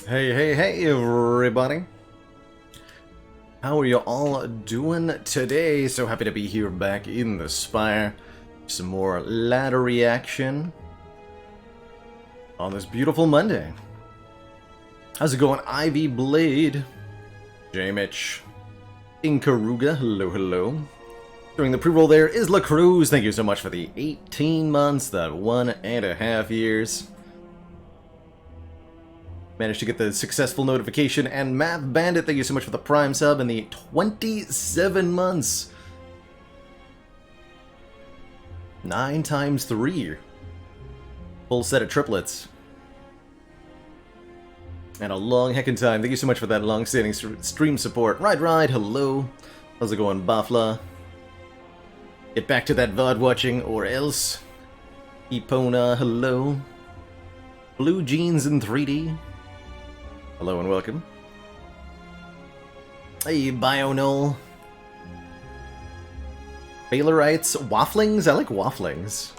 Hey, everybody. How are you all doing today? So happy to be here back in the Spire. Some more ladder reaction on this beautiful Monday. How's it going, Ivy Blade? J-Mitch. Inkaruga, hello. During the pre-roll there is La Cruz. Thank you so much for the 18 months, that 1.5 years. Managed to get the successful notification, and Math Bandit, thank you so much for the Prime sub and the 27 months. 9 times 3. Full set of triplets. And a long heckin' time. Thank you so much for that long-standing stream support. Ride, hello. How's it going, Bafla? Get back to that VOD watching, or else. Epona, hello. Blue Jeans in 3D. Hello and welcome. Hey, Bionol. Baylorites. Wafflings? I like wafflings.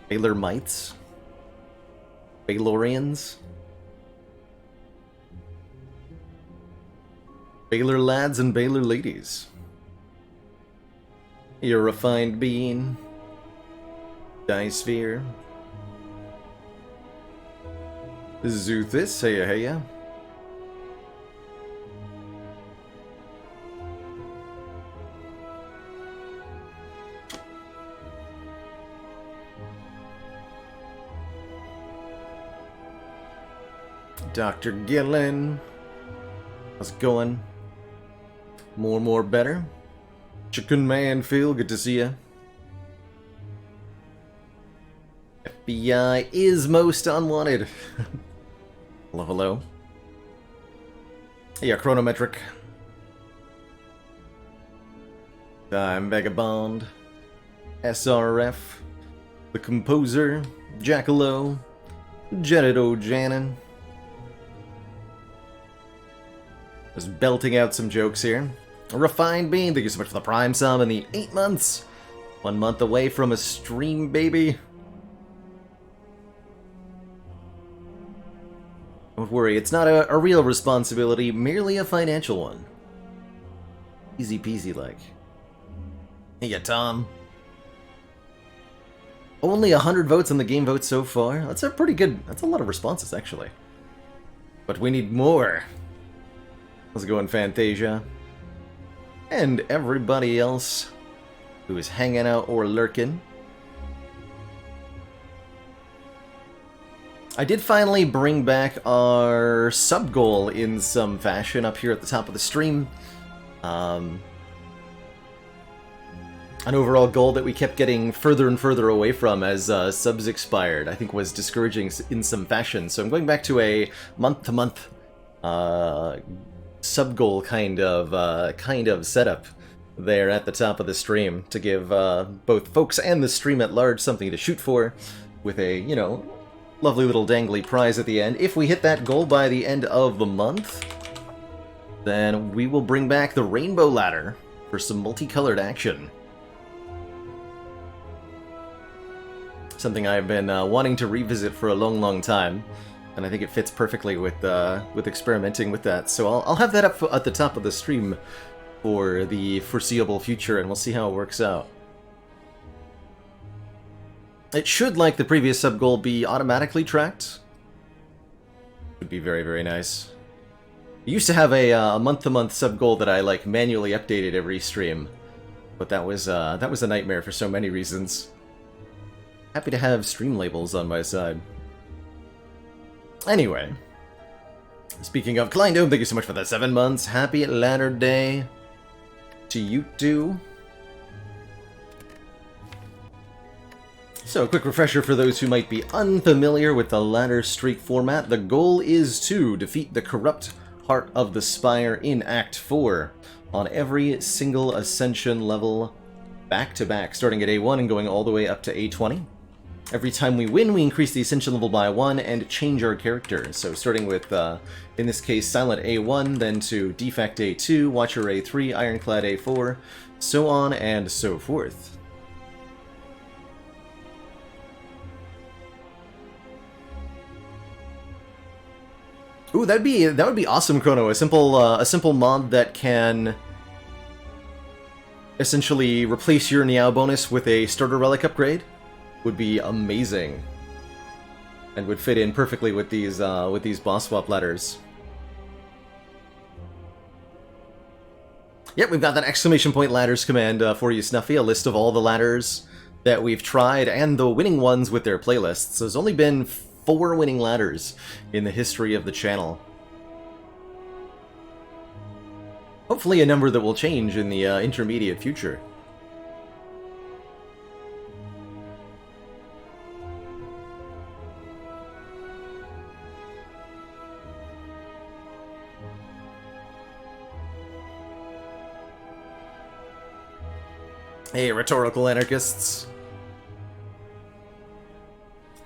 Baylor mites. Baylorians. Baylor lads and Baylor ladies. Your refined bean. Disphere. Zuthis, heya. Dr. Gillen. How's it going? More better. Chicken Man Phil, good to see ya. FBI is most unwanted. Hello. Yeah, Chronometric. I'm Vagabond. SRF. The Composer. Jackalow. Jedido Janin. Just belting out some jokes here. A Refined Bean, thank you so much for the Prime sub and the 8 months. 1 month away from a stream, baby. Don't worry, it's not a real responsibility, merely a financial one. Easy peasy like. Hey, Tom. Only 100 votes on the game vote so far. That's a pretty good, that's a lot of responses actually. But we need more. How's it going, Fantasia? And everybody else who is hanging out or lurking. I did finally bring back our sub goal in some fashion up here at the top of the stream. An overall goal that we kept getting further and further away from as subs expired, I think was discouraging in some fashion. So I'm going back to a month-to-month sub goal kind of setup there at the top of the stream to give both folks and the stream at large something to shoot for with a, you know, lovely little dangly prize at the end. If we hit that goal by the end of the month, then we will bring back the Rainbow Ladder for some multicolored action. Something I've been wanting to revisit for a long time, and I think it fits perfectly with experimenting with that. So I'll have that up at the top of the stream for the foreseeable future, and we'll see how it works out. It should, like the previous sub-goal, be automatically tracked. Would be very nice. I used to have a month-to-month sub-goal that I like manually updated every stream, but that was a nightmare for so many reasons. Happy to have stream labels on my side. Anyway, speaking of Kleindome, thank you so much for the 7 months. Happy Ladder Day to you too. So, a quick refresher for those who might be unfamiliar with the Ladder Streak format. The goal is to defeat the corrupt Heart of the Spire in Act 4 on every single Ascension level back-to-back, starting at A1 and going all the way up to A20. Every time we win, we increase the Ascension level by 1 and change our character. So starting with, in this case, Silent A1, then to Defect A2, Watcher A3, Ironclad A4, so on and so forth. Ooh, that would be awesome, Chrono. A simple mod that can essentially replace your Niao bonus with a starter relic upgrade would be amazing, and would fit in perfectly with these boss swap ladders. Yep, we've got that exclamation point ladders command for you, Snuffy. A list of all the ladders that we've tried and the winning ones with their playlists. So there's only been 4 winning ladders in the history of the channel. Hopefully a number that will change in the intermediate future. Hey, rhetorical anarchists.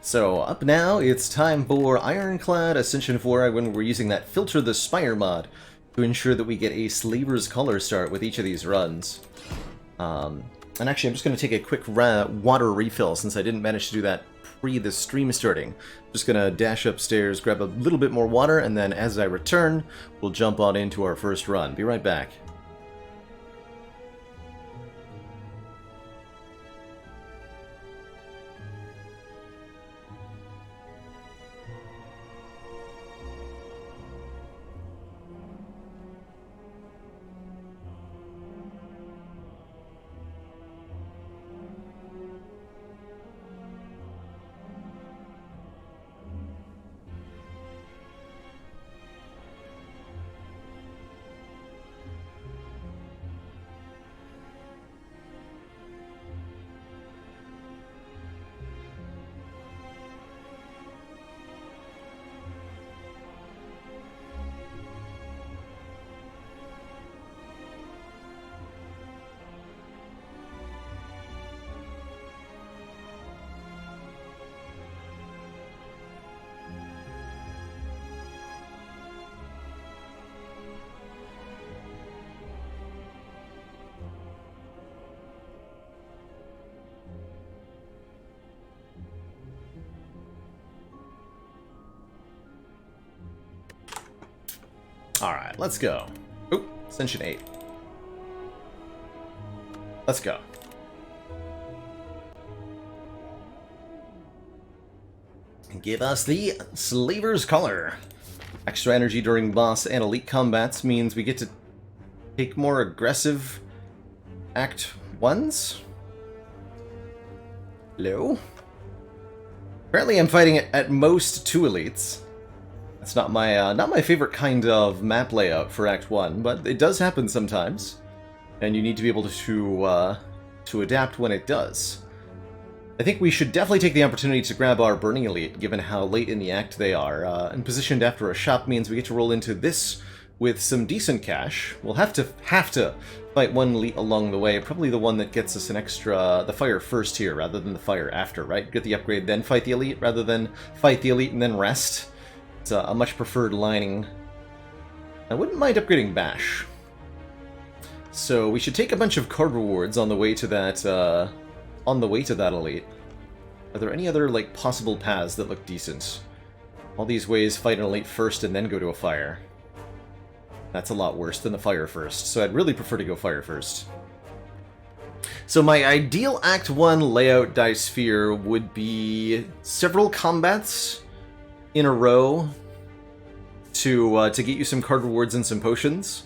So, up now, it's time for Ironclad Ascension 4 when we're using that Filter the Spire mod to ensure that we get a Slaver's Color start with each of these runs. And actually, I'm just going to take a quick water refill since I didn't manage to do that pre the stream starting. Just going to dash upstairs, grab a little bit more water, and then as I return, we'll jump on into our first run. Be right back. Alright, let's go. Oop, Ascension 8. Let's go. Give us the Slaver's Color. Extra energy during boss and elite combats means we get to take more aggressive Act 1s? Hello? Apparently I'm fighting at most 2 elites. It's not my favorite kind of map layout for Act 1, but it does happen sometimes, and you need to be able to adapt when it does. I think we should definitely take the opportunity to grab our Burning Elite, given how late in the act they are, and positioned after a shop means we get to roll into this with some decent cash. We'll have to fight one elite along the way, probably the one that gets us an extra, the fire first here, rather than the fire after, right? Get the upgrade, then fight the elite, rather than fight the elite and then rest. It's a much preferred lining. I wouldn't mind upgrading Bash. So we should take a bunch of card rewards on the way to that elite. Are there any other like possible paths that look decent? All these ways fight an elite first and then go to a fire. That's a lot worse than the fire first, so I'd really prefer to go fire first. So my ideal Act 1 layout dice sphere would be several combats in a row to get you some card rewards and some potions.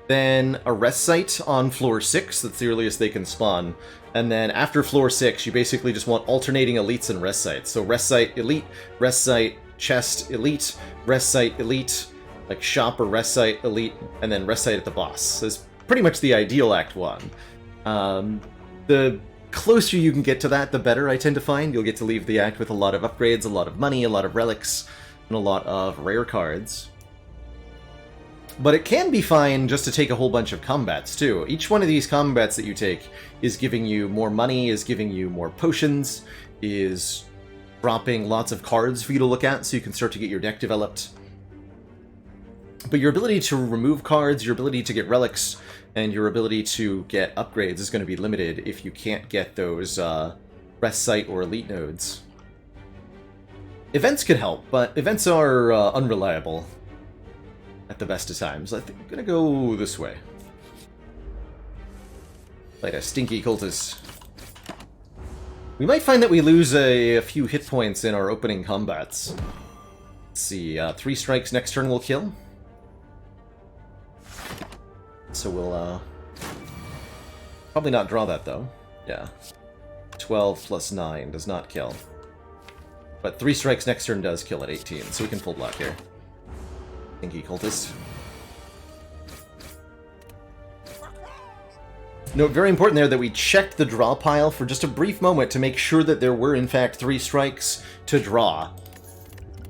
Then a rest site on floor 6, that's the earliest they can spawn. And then after floor 6, you basically just want alternating elites and rest sites. So rest site, elite, rest site, chest, elite, rest site, elite, like shop or rest site, elite, and then rest site at the boss. So it's pretty much the ideal Act 1. The closer you can get to that, the better, I tend to find. You'll get to leave the act with a lot of upgrades, a lot of money, a lot of relics, and a lot of rare cards. But it can be fine just to take a whole bunch of combats, too. Each one of these combats that you take is giving you more money, is giving you more potions, is dropping lots of cards for you to look at so you can start to get your deck developed. But your ability to remove cards, your ability to get relics, and your ability to get upgrades is going to be limited if you can't get those rest site or elite nodes. Events could help, but events are unreliable. at the best of times. I think I'm gonna go this way. Like a stinky cultist. We might find that we lose a few hit points in our opening combats. Let's see, 3 strikes next turn will kill. So we'll, probably not draw that, though. Yeah. 12 plus 9 does not kill. But 3 strikes next turn does kill at 18, so we can full block here. Stinky cultist. Note, very important there that we checked the draw pile for just a brief moment to make sure that there were, in fact, 3 strikes to draw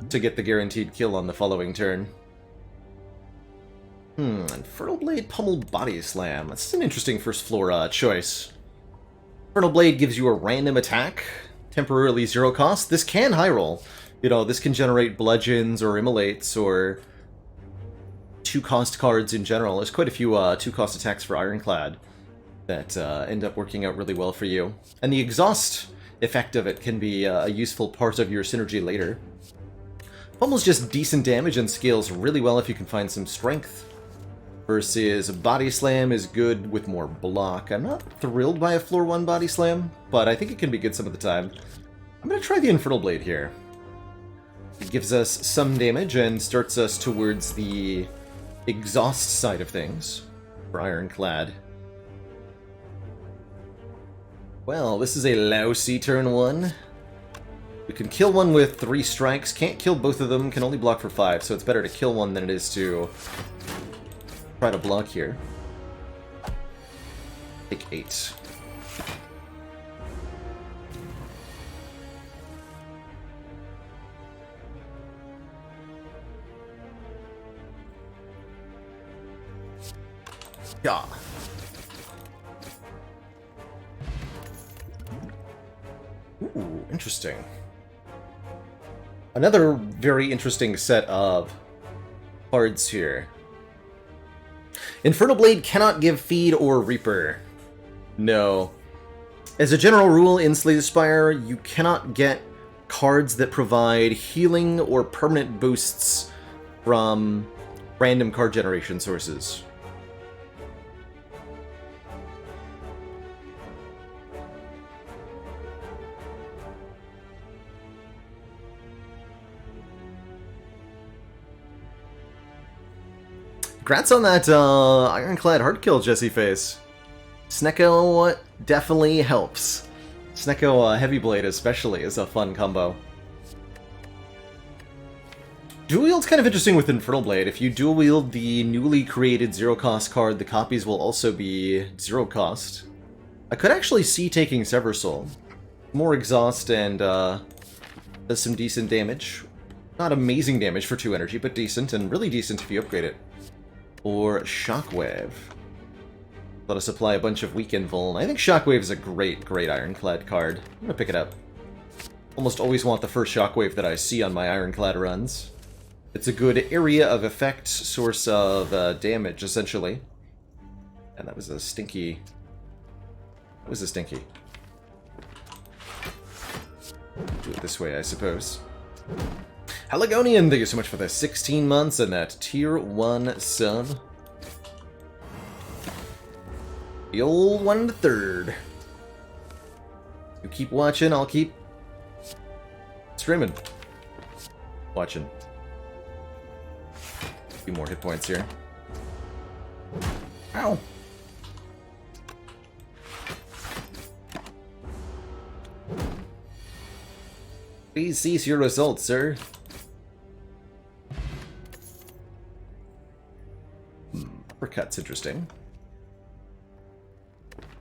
to get the guaranteed kill on the following turn. Infernal Blade, Pummel, Body Slam. That's an interesting first floor choice. Infernal Blade gives you a random attack, temporarily 0 cost. This can high roll. You know, this can generate bludgeons or immolates or 2-cost cards in general. There's quite a few 2-cost attacks for Ironclad that end up working out really well for you. And the exhaust effect of it can be a useful part of your synergy later. Pummel's just decent damage and scales really well if you can find some strength. Versus Body Slam is good with more block. I'm not thrilled by a floor 1 Body Slam, but I think it can be good some of the time. I'm going to try the Infernal Blade here. It gives us some damage and starts us towards the exhaust side of things for Ironclad. Well, this is a lousy turn 1. We can kill one with 3 strikes, can't kill both of them, can only block for 5, so it's better to kill one than it is to try to block here. Take 8. Yeah. Ooh, interesting. Another very interesting set of cards here. Infernal Blade cannot give Feed or Reaper. No. As a general rule in Slay the Spire, you cannot get cards that provide healing or permanent boosts from random card generation sources. Congrats on that Ironclad hard kill, Jesse Face. Snecko definitely helps. Snecko Heavy Blade especially is a fun combo. Dual wield's kind of interesting with Infernal Blade. If you dual wield the newly created 0-cost card, the copies will also be 0 cost. I could actually see taking Sever Soul. More exhaust and does some decent damage. Not amazing damage for 2 energy, but decent, and really decent if you upgrade it. Or Shockwave. Let us apply a bunch of weak invuln. I think Shockwave is a great Ironclad card. I'm gonna pick it up. Almost always want the first Shockwave that I see on my Ironclad runs. It's a good area of effect, source of damage, essentially. And that was a stinky... That was a stinky. Do it this way, I suppose. Haligonian, thank you so much for the 16 months and that tier 1 sub. The old 1/3. You keep watching, I'll keep streaming. Watching. A few more hit points here. Ow! Please cease your results, sir. Uppercut's interesting.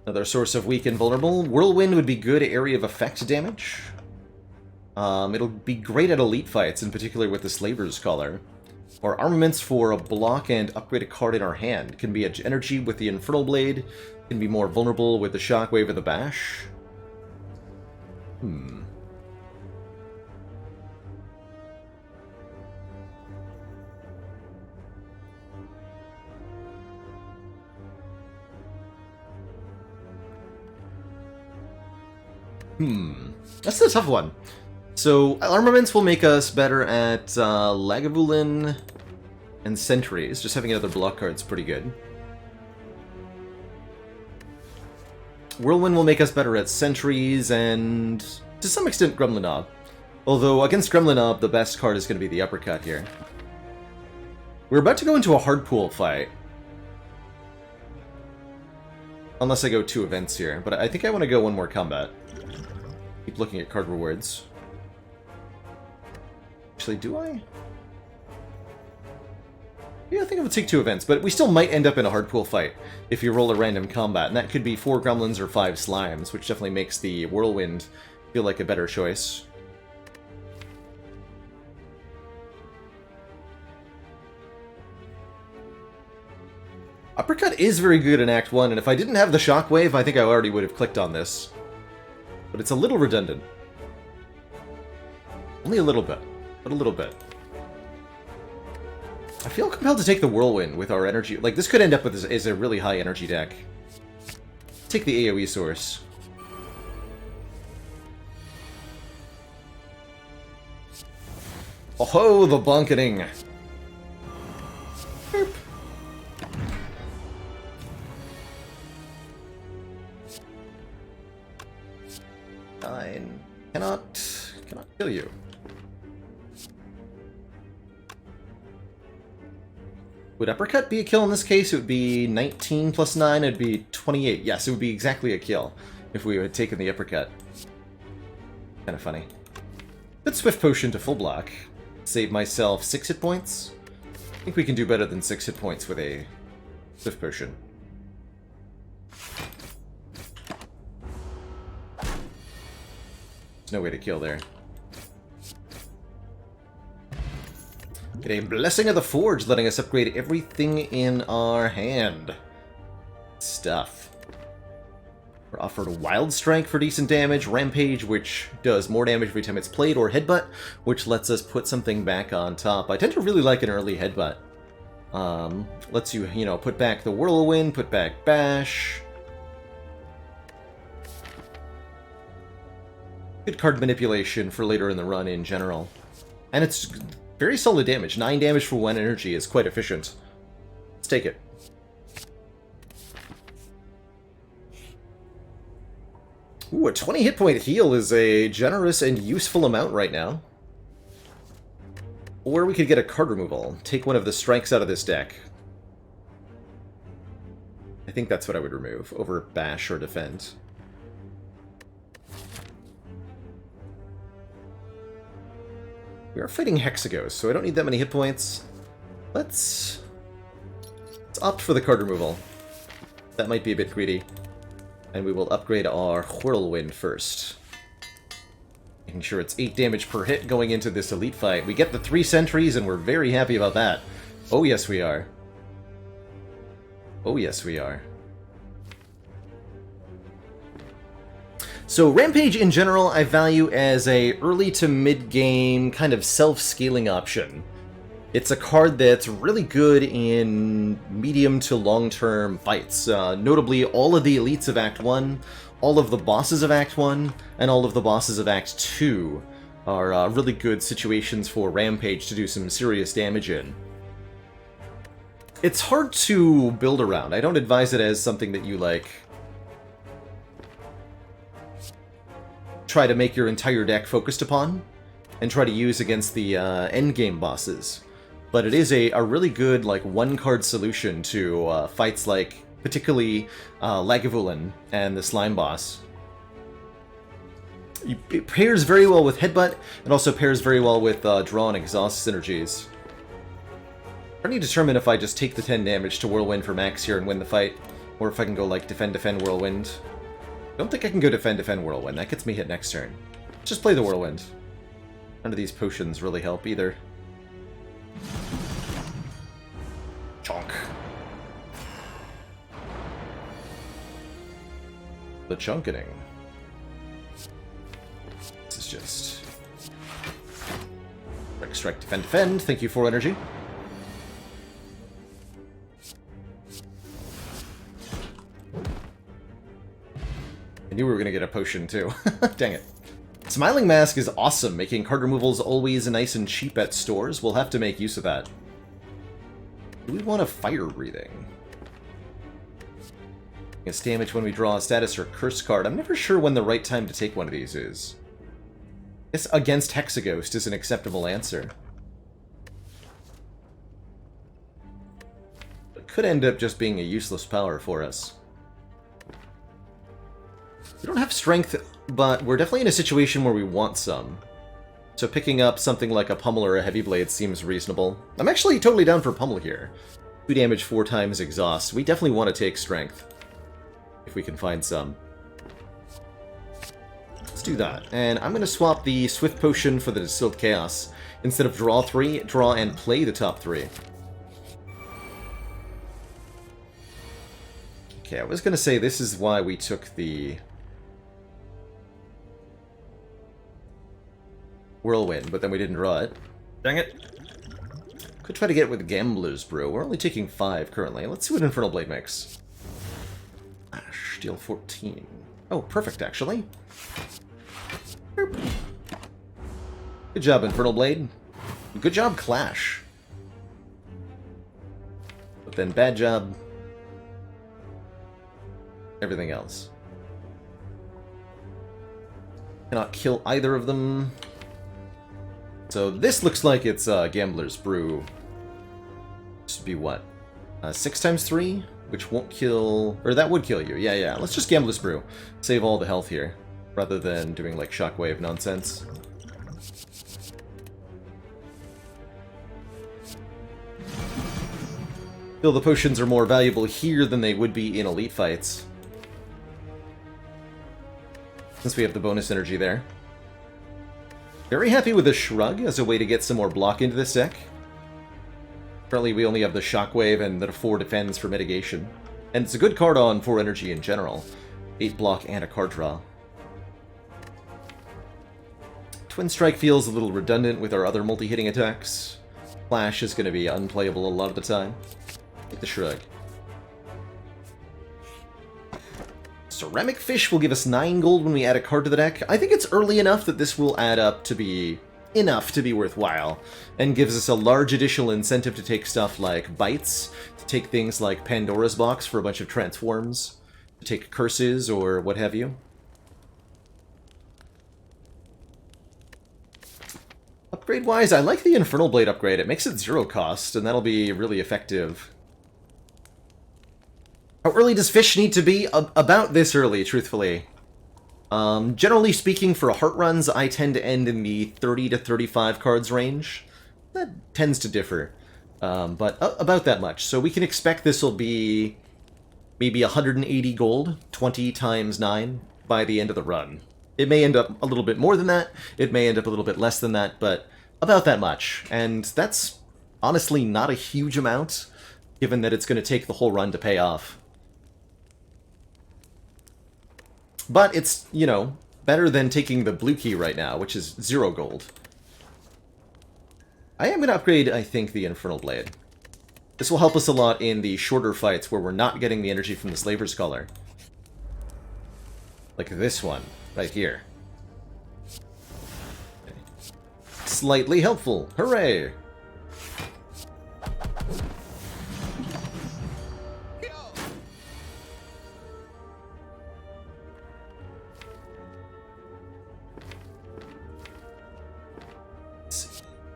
Another source of weak and vulnerable. Whirlwind would be good area of effect damage. It'll be great at elite fights, in particular with the Slaver's Collar. Or armaments for a block and upgrade a card in our hand. Can be a energy with the Infernal Blade. Can be more vulnerable with the Shockwave or the Bash. That's a tough one. So, armaments will make us better at Lagavulin, and sentries. Just having another block card's pretty good. Whirlwind will make us better at sentries and, to some extent, Gremlinob. Although, against Gremlinob, the best card is going to be the Uppercut here. We're about to go into a hard pool fight. Unless I go 2 events here, but I think I want to go 1 more combat. Keep looking at card rewards. Actually, do I? Yeah, I think I would take 2 events, but we still might end up in a hard pool fight if you roll a random combat, and that could be 4 gremlins or 5 slimes, which definitely makes the Whirlwind feel like a better choice. Uppercut is very good in Act 1, and if I didn't have the Shockwave, I think I already would have clicked on this. But it's a little redundant. Only a little bit, but a little bit. I feel compelled to take the Whirlwind with our energy. Like, this could end up with as a really high energy deck. Take the AoE source. Oh-ho, the bunketing! Boop. I cannot kill you. Would Uppercut be a kill in this case? It would be 19 plus 9, it'd be 28. Yes, it would be exactly a kill if we had taken the Uppercut. Kind of funny. Good Swift Potion to full block. Save myself 6 hit points. I think we can do better than 6 hit points with a Swift Potion. There's no way to kill there. Get a Blessing of the Forge, letting us upgrade everything in our hand. Stuff. We're offered Wild Strike for decent damage, Rampage, which does more damage every time it's played, or Headbutt, which lets us put something back on top. I tend to really like an early Headbutt. Lets you, put back the Whirlwind, put back Bash. Good card manipulation for later in the run in general. And it's very solid damage. 9 damage for 1 energy is quite efficient. Let's take it. Ooh, a 20 hit point heal is a generous and useful amount right now. Or we could get a card removal. Take one of the strikes out of this deck. I think that's what I would remove, over Bash or Defend. We are fighting Hexagos, so I don't need that many hit points. Let's opt for the card removal. That might be a bit greedy. And we will upgrade our Whirlwind first. Making sure it's 8 damage per hit going into this elite fight. We get the 3 sentries, and we're very happy about that. Oh yes we are. Oh yes we are. So Rampage in general I value as a early to mid-game kind of self-scaling option. It's a card that's really good in medium to long-term fights. Notably, all of the elites of Act 1, all of the bosses of Act 1, and all of the bosses of Act 2 are really good situations for Rampage to do some serious damage in. It's hard to build around. I don't advise it as something that you, try to make your entire deck focused upon, and try to use against the endgame bosses. But it is a really good, one-card solution to fights like, particularly, Lagavulin and the Slime Boss. It pairs very well with Headbutt, and also pairs very well with Draw and Exhaust synergies. I need to determine if I just take the 10 damage to Whirlwind for max here and win the fight, or if I can go, Defend, Whirlwind. I don't think I can go Defend, Whirlwind. That gets me hit next turn. Let's just play the Whirlwind. None of these potions really help either. Chonk. The chunkening. This is just... Strike, strike, defend. Thank you for energy. I knew we were going to get a potion, too. Dang it. Smiling Mask is awesome, making card removals always nice and cheap at stores. We'll have to make use of that. Do we want a fire breathing? It's damage when we draw a status or curse card. I'm never sure when the right time to take one of these is. I guess against Hexaghost is an acceptable answer. It could end up just being a useless power for us. We don't have strength, but we're definitely in a situation where we want some. So picking up something like a Pummel or a Heavy Blade seems reasonable. I'm actually totally down for Pummel here. 2 damage 4 times exhaust. We definitely want to take strength. If we can find some. Let's do that. And I'm going to swap the Swift Potion for the Distilled Chaos. Instead of draw 3, draw and play the top 3. Okay, I was going to say this is why we took the Whirlwind, but then we didn't draw it. Dang it. Could try to get it with Gambler's Brew. We're only taking 5 currently. Let's see what Infernal Blade makes. Ash, deal 14. Oh, perfect, actually. Boop. Good job, Infernal Blade. Good job, Clash. But then bad job everything else. Cannot kill either of them. So this looks like it's Gambler's Brew. This would be what? 6 times 3? Which won't kill... Or that would kill you. Yeah. Let's just Gambler's Brew. Save all the health here. Rather than doing, like, Shockwave nonsense. Feel the potions are more valuable here than they would be in elite fights. Since we have the bonus energy there. Very happy with the Shrug as a way to get some more block into this deck. Apparently we only have the Shockwave and the 4 defense for mitigation. And it's a good card on 4 energy in general. 8 block and a card draw. Twin Strike feels a little redundant with our other multi-hitting attacks. Flash is going to be unplayable a lot of the time. Take the Shrug. Ceramic Fish will give us 9 gold when we add a card to the deck. I think it's early enough that this will add up to be enough to be worthwhile, and gives us a large additional incentive to take stuff like Bites, to take things like Pandora's Box for a bunch of transforms, to take Curses or what have you. Upgrade-wise, I like the Infernal Blade upgrade. It makes it 0 cost, and that'll be really effective. How early does Fish need to be? About this early, truthfully. Generally speaking, for heart runs, I tend to end in the 30 to 35 cards range. That tends to differ, but about that much. So we can expect this will be maybe 180 gold, 20 times 9, by the end of the run. It may end up a little bit more than that, it may end up a little bit less than that, but about that much. And that's honestly not a huge amount, given that it's going to take the whole run to pay off. But it's, you know, better than taking the blue key right now, which is 0 gold. I am going to upgrade, I think, the Infernal Blade. This will help us a lot in the shorter fights where we're not getting the energy from the Slaver's Collar. Like this one, right here. Okay. Slightly helpful. Hooray!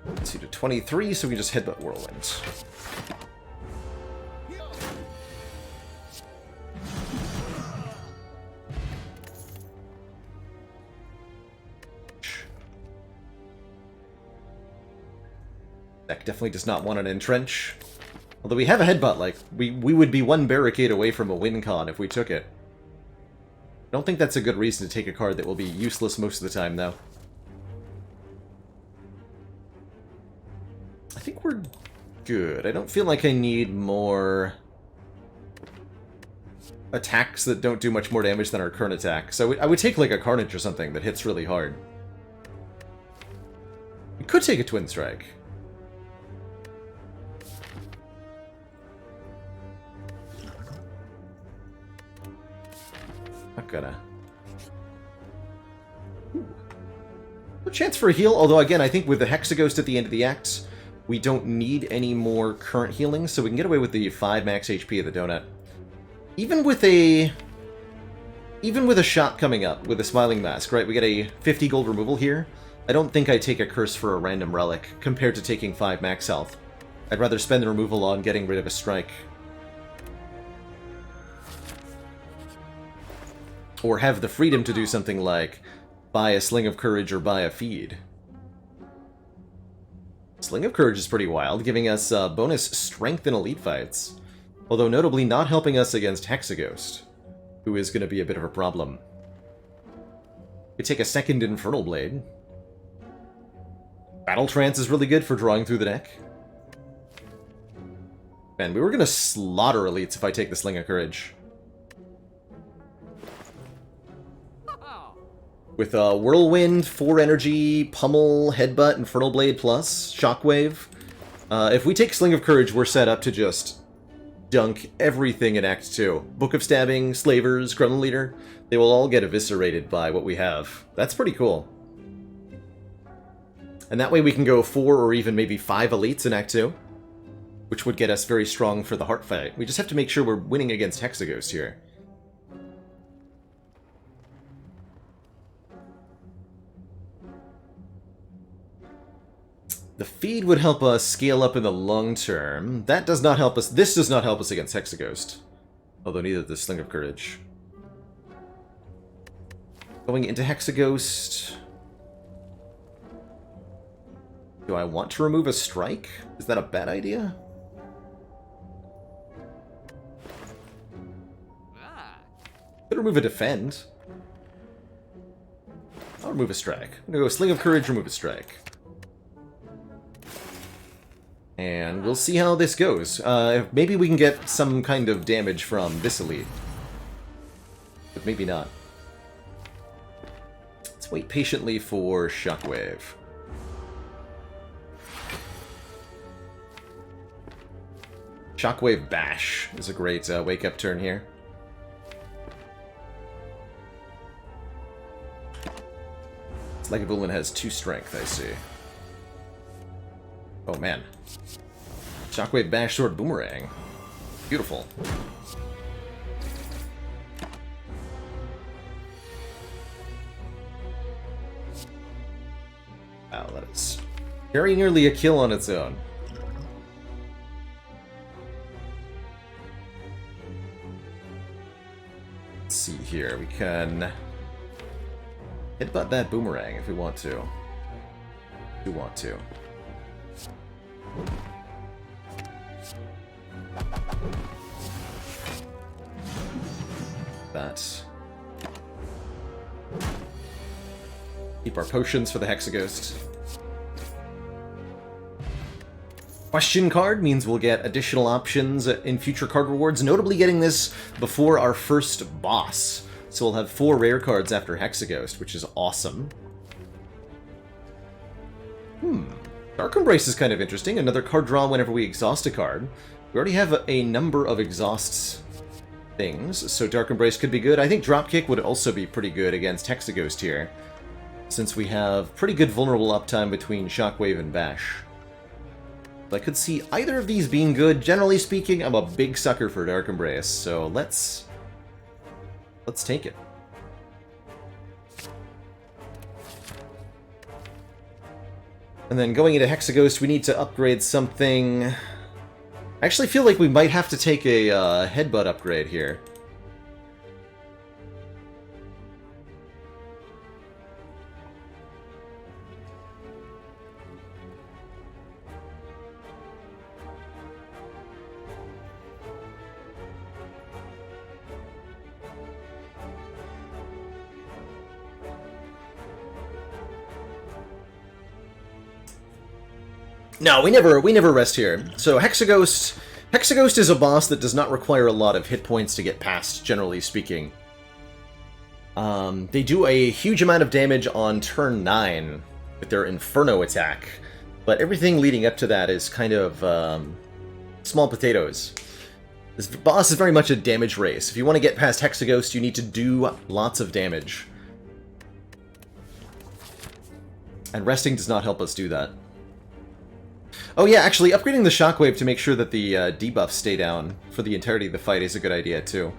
Let's see, to 23, so we can just headbutt Whirlwind. Deck definitely does not want an Entrench. Although we have a headbutt, like, we would be 1 barricade away from a win con if we took it. I don't think that's a good reason to take a card that will be useless most of the time, though. I think we're good. I don't feel like I need more attacks that don't do much more damage than our current attack. So I would take like a Carnage or something that hits really hard. We could take a Twin Strike. Not gonna. Ooh. No chance for a heal, although again, I think with the Hexaghost at the end of the act, we don't need any more current healing, so we can get away with the 5 max HP of the donut. Even with a shot coming up with a Smiling Mask, right? We get a 50 gold removal here. I don't think I take a curse for a random relic compared to taking 5 max health. I'd rather spend the removal on getting rid of a strike. Or have the freedom to do something like buy a Sling of Courage or buy a feed. Sling of Courage is pretty wild, giving us bonus strength in elite fights. Although notably not helping us against Hexaghost, who is going to be a bit of a problem. We take a second Infernal Blade. Battle Trance is really good for drawing through the deck. Man, we were going to slaughter elites if I take the Sling of Courage. With Whirlwind, 4 energy, Pummel, Headbutt, Infernal Blade plus, Shockwave. If we take Sling of Courage, we're set up to just dunk everything in Act 2. Book of Stabbing, Slavers, Gremlin Leader, they will all get eviscerated by what we have. That's pretty cool. And that way we can go 4 or even maybe 5 elites in Act 2, which would get us very strong for the heart fight. We just have to make sure we're winning against Hexaghost here. The feed would help us scale up in the long term. That does not help us. This does not help us against Hexaghost. Although neither does Sling of Courage. Going into Hexaghost. Do I want to remove a strike? Is that a bad idea? Could remove a defend. I'll remove a strike. I'm gonna go Sling of Courage, remove a strike. And we'll see how this goes. Maybe we can get some kind of damage from this elite. But maybe not. Let's wait patiently for Shockwave. Shockwave Bash is a great wake-up turn here. It's like Lagavulin has 2 strength, I see. Oh man. Shockwave Bash Sword Boomerang. Beautiful. Wow, that is very nearly a kill on its own. Let's see here, we can headbutt that boomerang if we want to. If we want to. That. Keep our potions for the Hexaghost. Question card means we'll get additional options in future card rewards, notably getting this before our first boss. So we'll have 4 rare cards after Hexaghost, which is awesome. Dark Embrace is kind of interesting. Another card draw whenever we exhaust a card. We already have a number of exhausts things, so Dark Embrace could be good. I think Dropkick would also be pretty good against Hexaghost here, since we have pretty good vulnerable uptime between Shockwave and Bash. I could see either of these being good. Generally speaking, I'm a big sucker for Dark Embrace, so let's take it. And then going into Hexaghost, we need to upgrade something. I actually feel like we might have to take a headbutt upgrade here. No, we never rest here. So Hexaghost is a boss that does not require a lot of hit points to get past, generally speaking. They do a huge amount of damage on turn 9 with their Inferno attack, but everything leading up to that is kind of small potatoes. This boss is very much a damage race. If you want to get past Hexaghost, you need to do lots of damage. And resting does not help us do that. Oh yeah, actually, upgrading the shockwave to make sure that the debuffs stay down for the entirety of the fight is a good idea, too.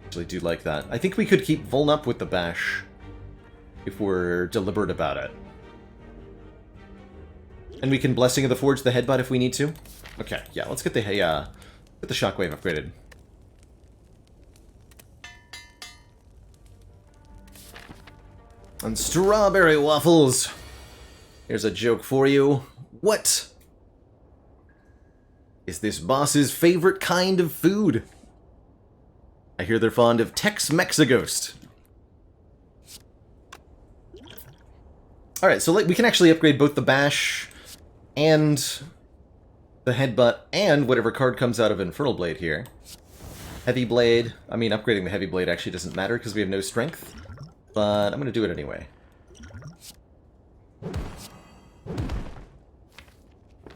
Actually do like that. I think we could keep Vuln up with the bash if we're deliberate about it. And we can Blessing of the Forge the headbutt if we need to. Okay, yeah, let's get the shockwave upgraded. And strawberry waffles! Here's a joke for you. What is this boss's favorite kind of food? I hear they're fond of Tex-Mexigost. Alright, so we can actually upgrade both the bash and the headbutt and whatever card comes out of Infernal Blade here. Heavy Blade. I mean, upgrading the Heavy Blade actually doesn't matter because we have no strength. But I'm going to do it anyway.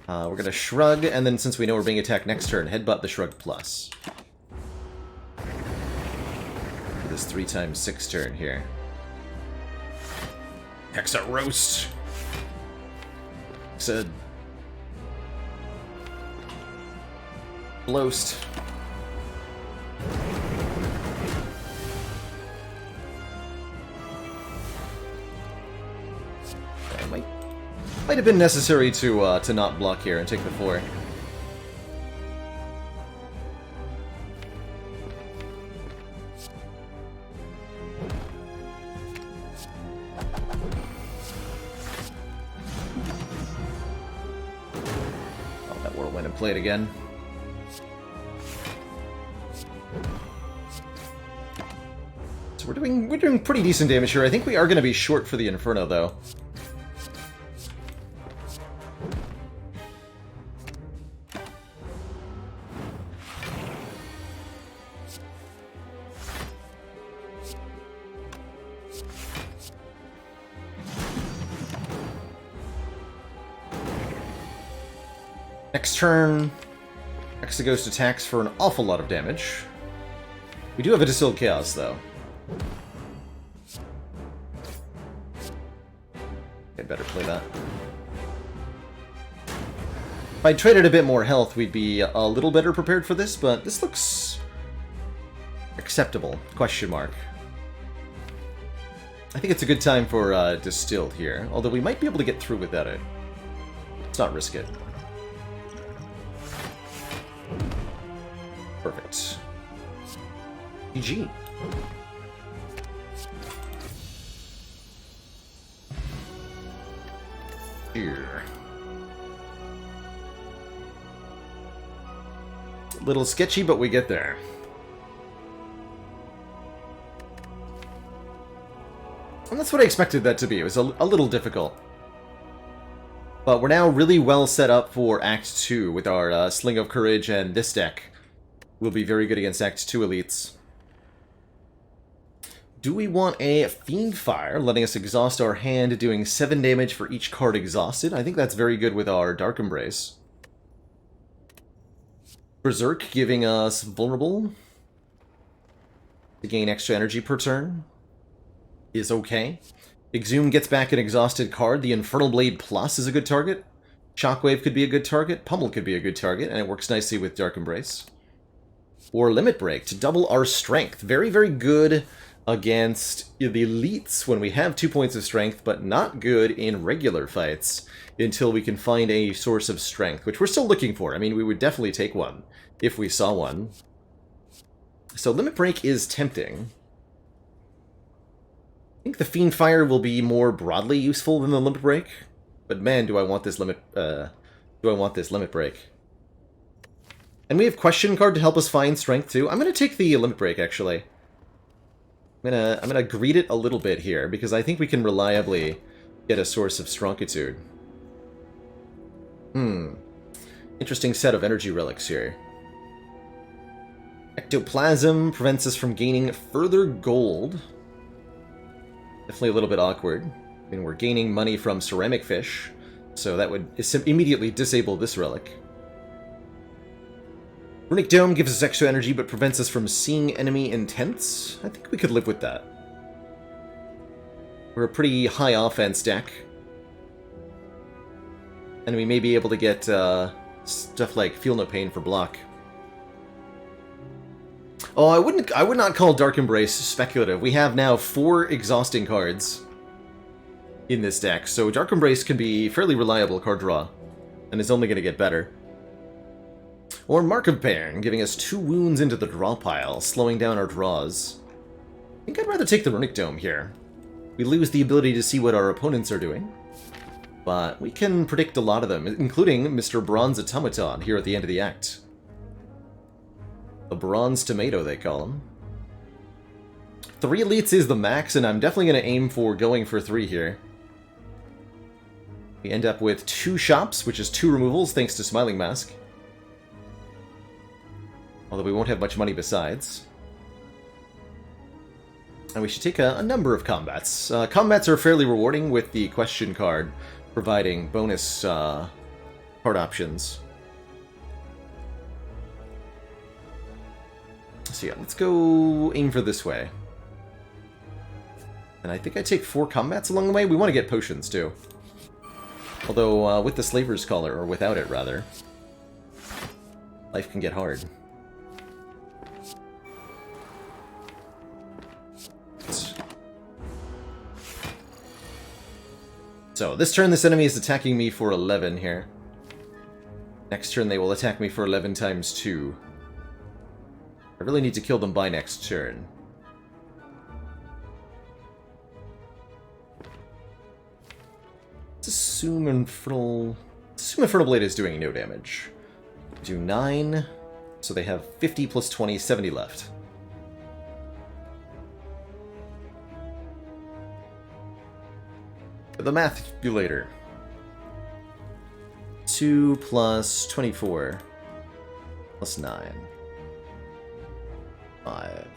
We're going to Shrug, and then since we know we're being attacked next turn, Headbutt the Shrug Plus. For this 3x6 turn here. Hexa Roast! Hexa... Bloast. Might have been necessary to not block here and take the 4. Oh, that Whirlwind and play it again. So we're doing pretty decent damage here. I think we are going to be short for the Inferno though. Next turn, Hexaghost attacks for an awful lot of damage. We do have a Distilled Chaos, though. I'd better play that. If I'd traded a bit more health, we'd be a little better prepared for this, but this looks acceptable, question mark. I think it's a good time for Distilled here, although we might be able to get through without it. Let's not risk it. Perfect. GG. Here. A little sketchy, but we get there. And that's what I expected that to be. It was a little difficult. But we're now really well set up for Act 2 with our Sling of Courage, and this deck will be very good against Act 2 elites. Do we want a Fiendfire, letting us exhaust our hand, doing 7 damage for each card exhausted? I think that's very good with our Dark Embrace. Berserk, giving us Vulnerable to gain extra energy per turn, is okay. Exhume gets back an exhausted card. The Infernal Blade Plus is a good target. Shockwave could be a good target. Pummel could be a good target, and it works nicely with Dark Embrace. Or Limit Break to double our strength. Very, very good against the elites when we have 2 points of strength, but not good in regular fights until we can find a source of strength, which we're still looking for. I mean, we would definitely take one if we saw one. So Limit Break is tempting. I think the Fiendfire will be more broadly useful than the Limit Break, but man, do I want this Limit Break. And we have Question card to help us find strength too. I'm gonna take the Limit Break actually. I'm gonna greed it a little bit here because I think we can reliably get a source of Strongitude. Interesting set of energy relics here. Ectoplasm prevents us from gaining further gold. Definitely a little bit awkward. I mean, we're gaining money from Ceramic Fish, so that would immediately disable this relic. Runic Dome gives us extra energy, but prevents us from seeing enemy intents. I think we could live with that. We're a pretty high offense deck. And we may be able to get stuff like Feel No Pain for block. Oh, I would not call Dark Embrace speculative. We have now 4 exhausting cards in this deck, so Dark Embrace can be fairly reliable card draw, and is only going to get better. Or Mark of Pain, giving us 2 wounds into the draw pile, slowing down our draws. I think I'd rather take the Runic Dome here. We lose the ability to see what our opponents are doing, but we can predict a lot of them, including Mr. Bronze Automaton here at the end of the act. The Bronze Tomato, they call him. 3 elites is the max, and I'm definitely going to aim for going for 3 here. We end up with 2 shops, which is 2 removals, thanks to Smiling Mask. Although we won't have much money besides. And we should take a number of combats. Combats are fairly rewarding with the question card, providing bonus card options. So yeah, let's go aim for this way. And I think I take 4 combats along the way. We want to get potions, too. Although, with the Slaver's Collar, or without it, rather, life can get hard. So, this turn this enemy is attacking me for 11 here. Next turn they will attack me for 11 times 2. I really need to kill them by next turn. Let's assume Infernal Blade is doing no damage. Do 9, so they have 50 plus 20, 70 left. The Mathulator. 2 plus 24 plus 9. 5.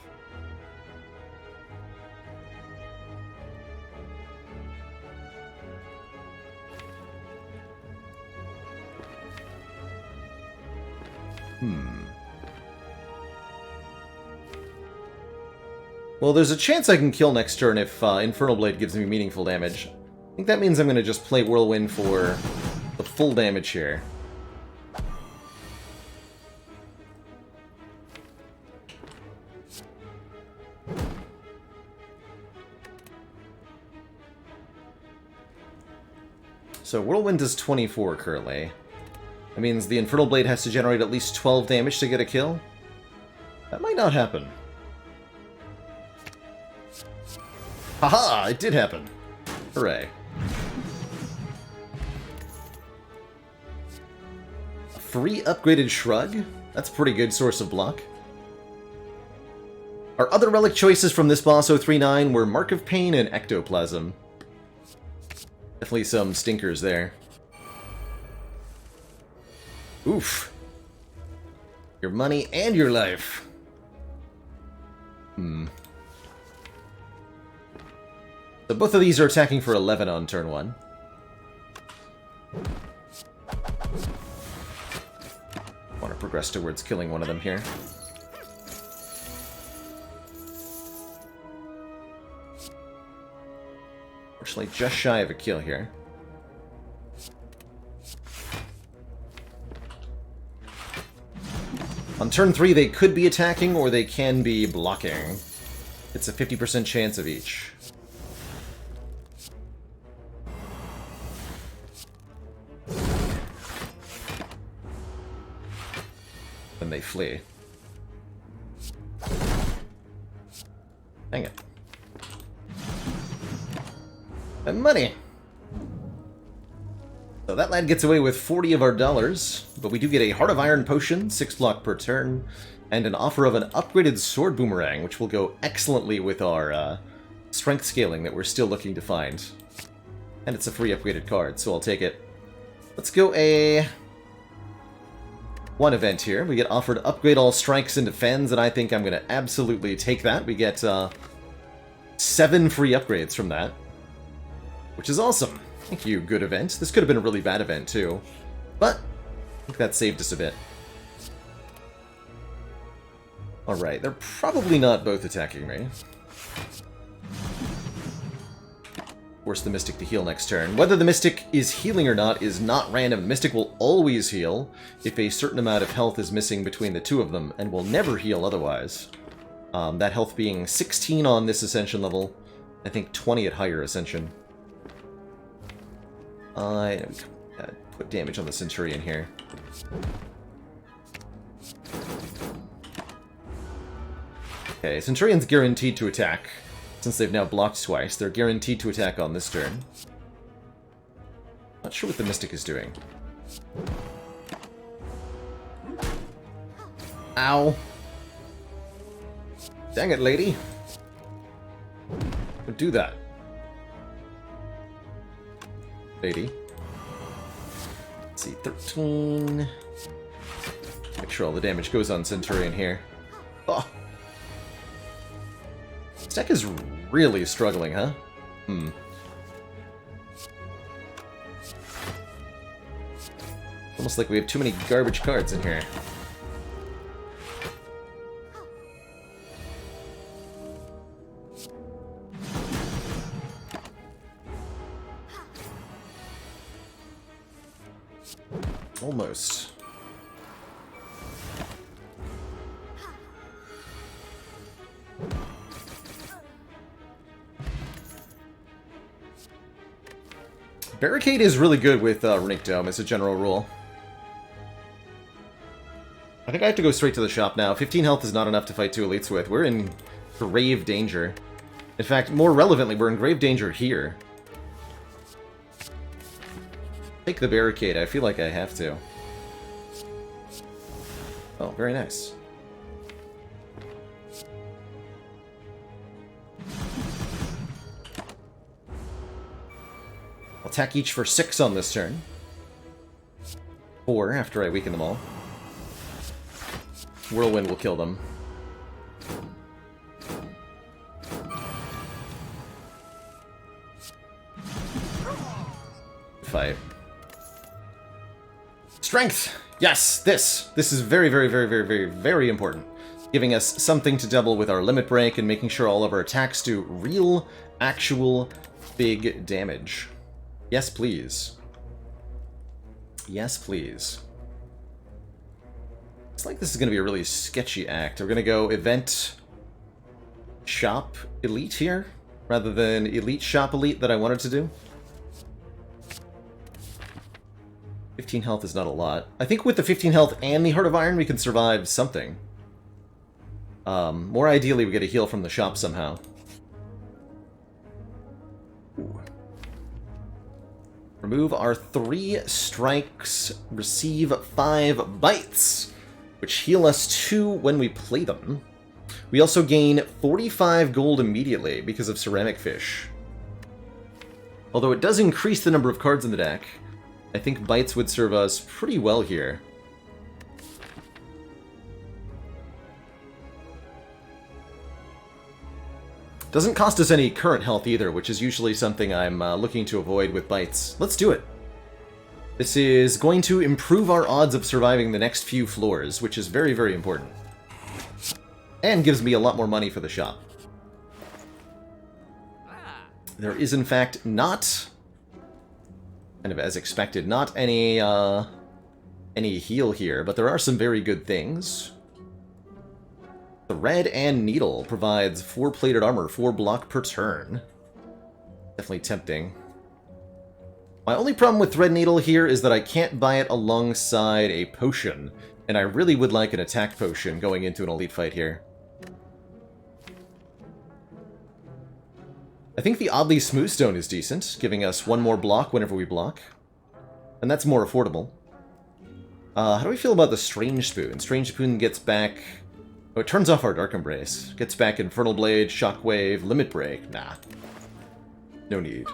Well, there's a chance I can kill next turn if Infernal Blade gives me meaningful damage. I think that means I'm going to just play Whirlwind for the full damage here. So Whirlwind does 24 currently. That means the Infernal Blade has to generate at least 12 damage to get a kill. That might not happen. Haha! It did happen! Hooray. A free upgraded Shrug? That's a pretty good source of block. Our other relic choices from this boss 039 were Mark of Pain and Ectoplasm. Definitely some stinkers there. Oof. Your money and your life. So both of these are attacking for 11 on turn 1. Want to progress towards killing one of them here. Fortunately, just shy of a kill here. On turn 3, they could be attacking, or they can be blocking. It's a 50% chance of each. Then they flee. Dang it. And money! So that lad gets away with 40 of our dollars, but we do get a Heart of Iron potion, 6 block per turn, and an offer of an upgraded Sword Boomerang, which will go excellently with our strength scaling that we're still looking to find. And it's a free upgraded card, so I'll take it. Let's go one event here. We get offered upgrade all strikes and defends, and I think I'm going to absolutely take that. We get 7 free upgrades from that, which is awesome. Thank you, good event. This could have been a really bad event, too. But I think that saved us a bit. Alright, they're probably not both attacking me. Force the Mystic to heal next turn. Whether the Mystic is healing or not is not random. The Mystic will always heal if a certain amount of health is missing between the two of them, and will never heal otherwise. That health being 16 on this Ascension level, I think 20 at higher Ascension. I put damage on the Centurion here. Okay, Centurion's guaranteed to attack. Since they've now blocked twice, they're guaranteed to attack on this turn. Not sure what the Mystic is doing. Ow. Dang it, lady. Don't do that. Lady. Let's see, 13. Make sure all the damage goes on Centurion here. Oh. This deck is really struggling, huh? Almost like we have too many garbage cards in here. Almost. Barricade is really good with Runic Dome as a general rule. I think I have to go straight to the shop now. 15 health is not enough to fight two elites with. We're in grave danger. In fact, more relevantly, we're in grave danger here. Take the barricade. I feel like I have to. Oh, very nice. Attack each for 6 on this turn. 4 after I weaken them all. Whirlwind will kill them. Fight. Strength! Yes, this is very, very, very, very, very, very important. Giving us something to double with our limit break and making sure all of our attacks do real, actual, big damage. Yes, please. Yes, please. Looks like this is going to be a really sketchy act. We're going to go Event Shop Elite here, rather than Elite Shop Elite that I wanted to do. 15 health is not a lot. I think with the 15 health and the Heart of Iron, we can survive something. More ideally, we get a heal from the shop somehow. Ooh. Remove our 3 strikes, receive 5 bites, which heal us 2 when we play them. We also gain 45 gold immediately because of Ceramic Fish. Although it does increase the number of cards in the deck, I think bites would serve us pretty well here. Doesn't cost us any current health either, which is usually something I'm looking to avoid with bites. Let's do it. This is going to improve our odds of surviving the next few floors, which is very, very important. And gives me a lot more money for the shop. There is, in fact, not, kind of as expected, not any heal here, but there are some very good things. The Red and Needle provides 4 plated armor, 4 block per turn. Definitely tempting. My only problem with Red Needle here is that I can't buy it alongside a potion, and I really would like an attack potion going into an elite fight here. I think the Oddly Smooth Stone is decent, giving us 1 more block whenever we block. And that's more affordable. How do we feel about the Strange Spoon? Strange Spoon gets back... Oh, it turns off our Dark Embrace. Gets back Infernal Blade, Shockwave, Limit Break. Nah. No need.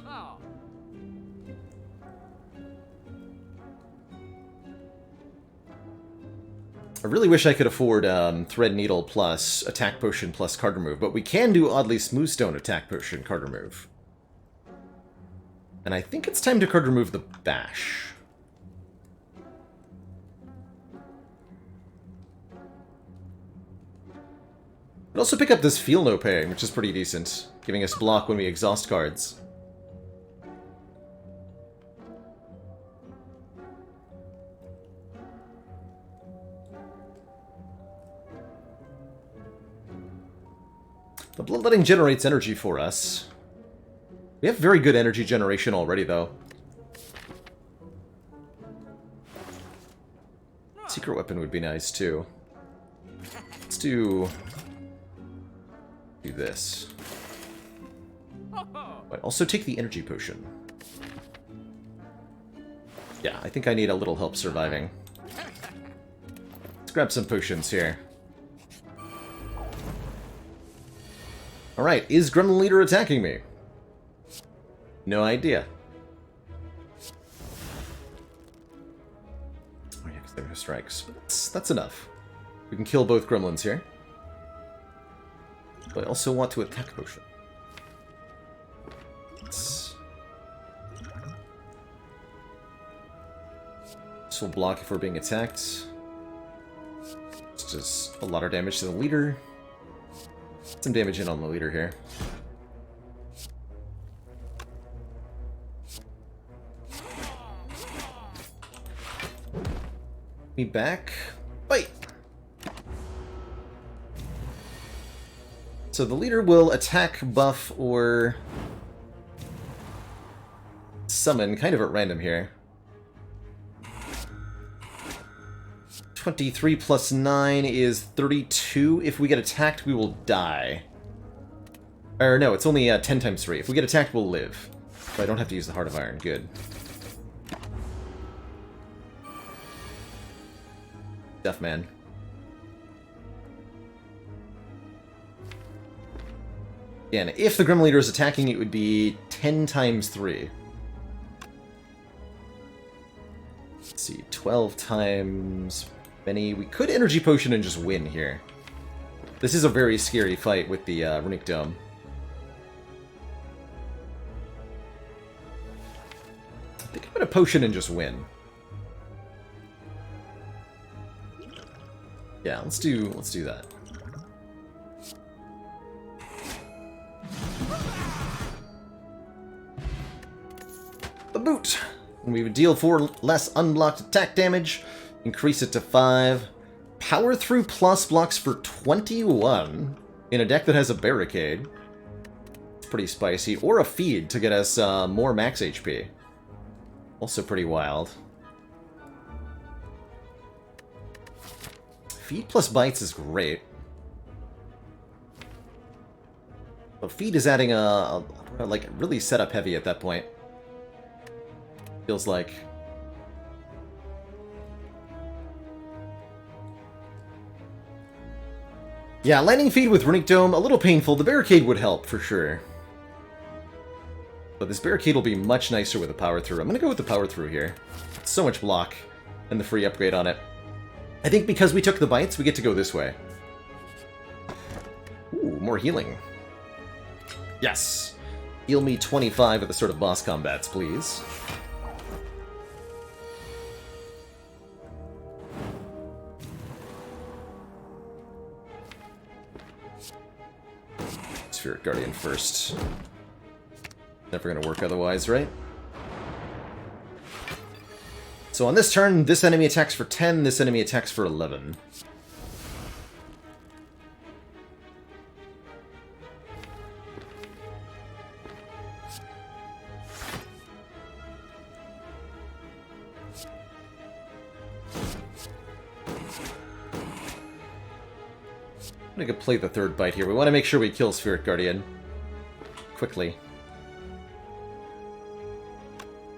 I really wish I could afford Thread Needle plus Attack Potion plus card remove, but we can do Oddly Smooth Stone Attack Potion card remove. And I think it's time to card remove the Bash. But also pick up this Feel No Pain, which is pretty decent, giving us block when we exhaust cards. The bloodletting generates energy for us. We have very good energy generation already, though. Secret weapon would be nice, too. Let's do this. But also take the energy potion. Yeah, I think I need a little help surviving. Let's grab some potions here. Alright, is Gremlin Leader attacking me? No idea. Oh yeah, because they have strikes. That's enough. We can kill both gremlins here. But I also want to attack potion. This will block if we're being attacked. It's just a lot of damage to the leader. Some damage in on the leader here. Me back. Bite! So the leader will attack, buff, or summon kind of at random here. 23 plus 9 is 32. If we get attacked, we will die. Or no, it's only 10 times 3. If we get attacked, we'll live. So I don't have to use the Heart of Iron. Good. Deaf man. Again, if the Gremlin Leader is attacking, it would be 10 times 3. Let's see, 12 times many. We could Energy Potion and just win here. This is a very scary fight with the Runic Dome. I think I'm gonna Potion and just win. Yeah, let's do that. The boot! When we would deal 4 less unblocked attack damage, increase it to 5. Power through plus blocks for 21 in a deck that has a barricade. It's pretty spicy. Or a feed to get us more max HP. Also pretty wild. Feed plus bites is great. But feed is adding like really setup heavy at that point. Feels like. Yeah, landing feed with Runic Dome, a little painful. The barricade would help, for sure. But this barricade will be much nicer with a power through. I'm gonna go with the power through here. So much block, and the free upgrade on it. I think because we took the bites, we get to go this way. Ooh, more healing. Yes! Heal me 25 at the start of boss combats, please. Spirit Guardian first. Never gonna work otherwise, right? So on this turn, this enemy attacks for 10, this enemy attacks for 11. I'm gonna play the third bite here. We want to make sure we kill Spirit Guardian quickly.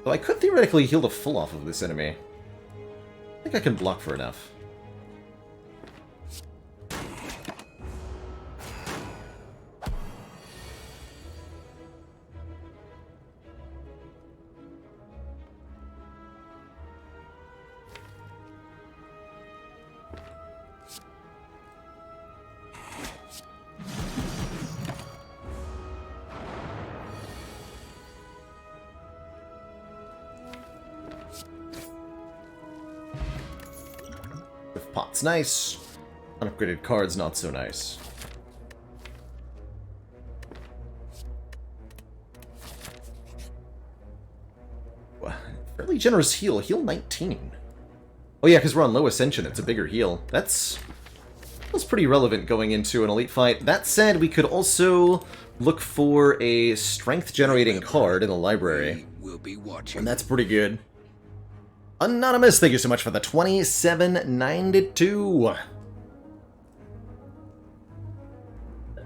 Though I could theoretically heal the full off of this enemy. I think I can block for enough. Pot's nice. Unupgraded cards not so nice. Fairly generous heal. Heal 19. Oh yeah, because we're on low ascension. It's a bigger heal. That's Pummels pretty relevant going into an elite fight. That said, we could also look for a strength-generating card in the library. And that's pretty good. Anonymous, thank you so much for the 2792.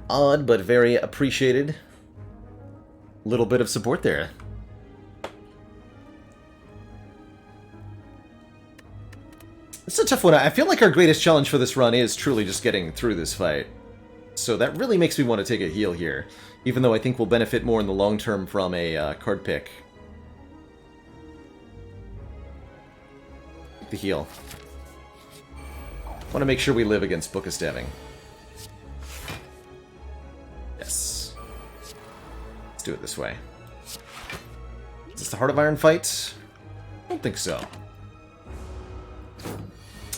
Odd, but very appreciated. Little bit of support there. It's a tough one. I feel like our greatest challenge for this run is truly just getting through this fight. So that really makes me want to take a heal here, even though I think we'll benefit more in the long term from a card pick. Take the heal. Want to make sure we live against Book of Stabbing. Yes. Let's do it this way. Is this the Heart of Iron fight? I don't think so.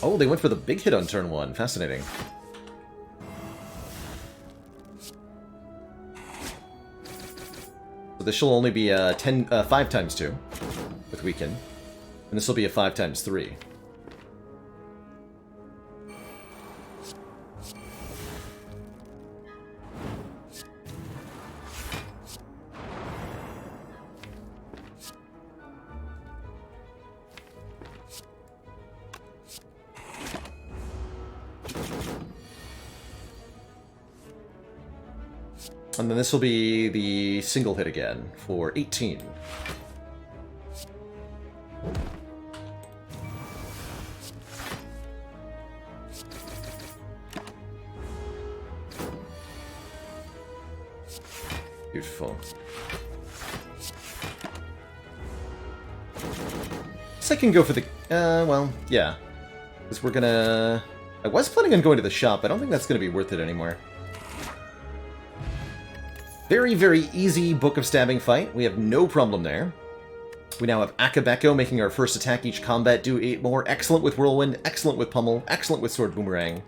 Oh, they went for the big hit on turn 1. Fascinating. So this will only be 5 times 2 with Weaken. And this will be a 5 times 3. And then this will be the single hit again for 18. Beautiful. Guess I can go for the... well, yeah. Because we're gonna... I was planning on going to the shop. I don't think that's gonna be worth it anymore. Very, very easy Book of Stabbing fight. We have no problem there. We now have Akabeko making our first attack each combat, do 8 more. Excellent with Whirlwind, excellent with Pummel, excellent with Sword Boomerang.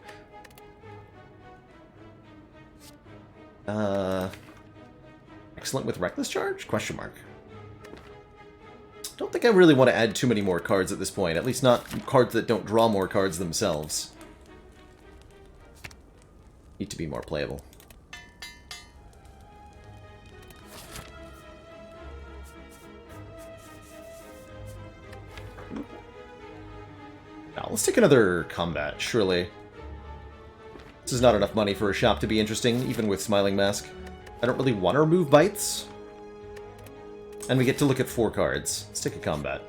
Excellent with Reckless Charge? Question mark. Don't think I really want to add too many more cards at this point. At least not cards that don't draw more cards themselves. Need to be more playable. Now, let's take another combat, surely. This is not enough money for a shop to be interesting, even with Smiling Mask. I don't really want to remove bites. And we get to look at 4 cards. Let's take a combat.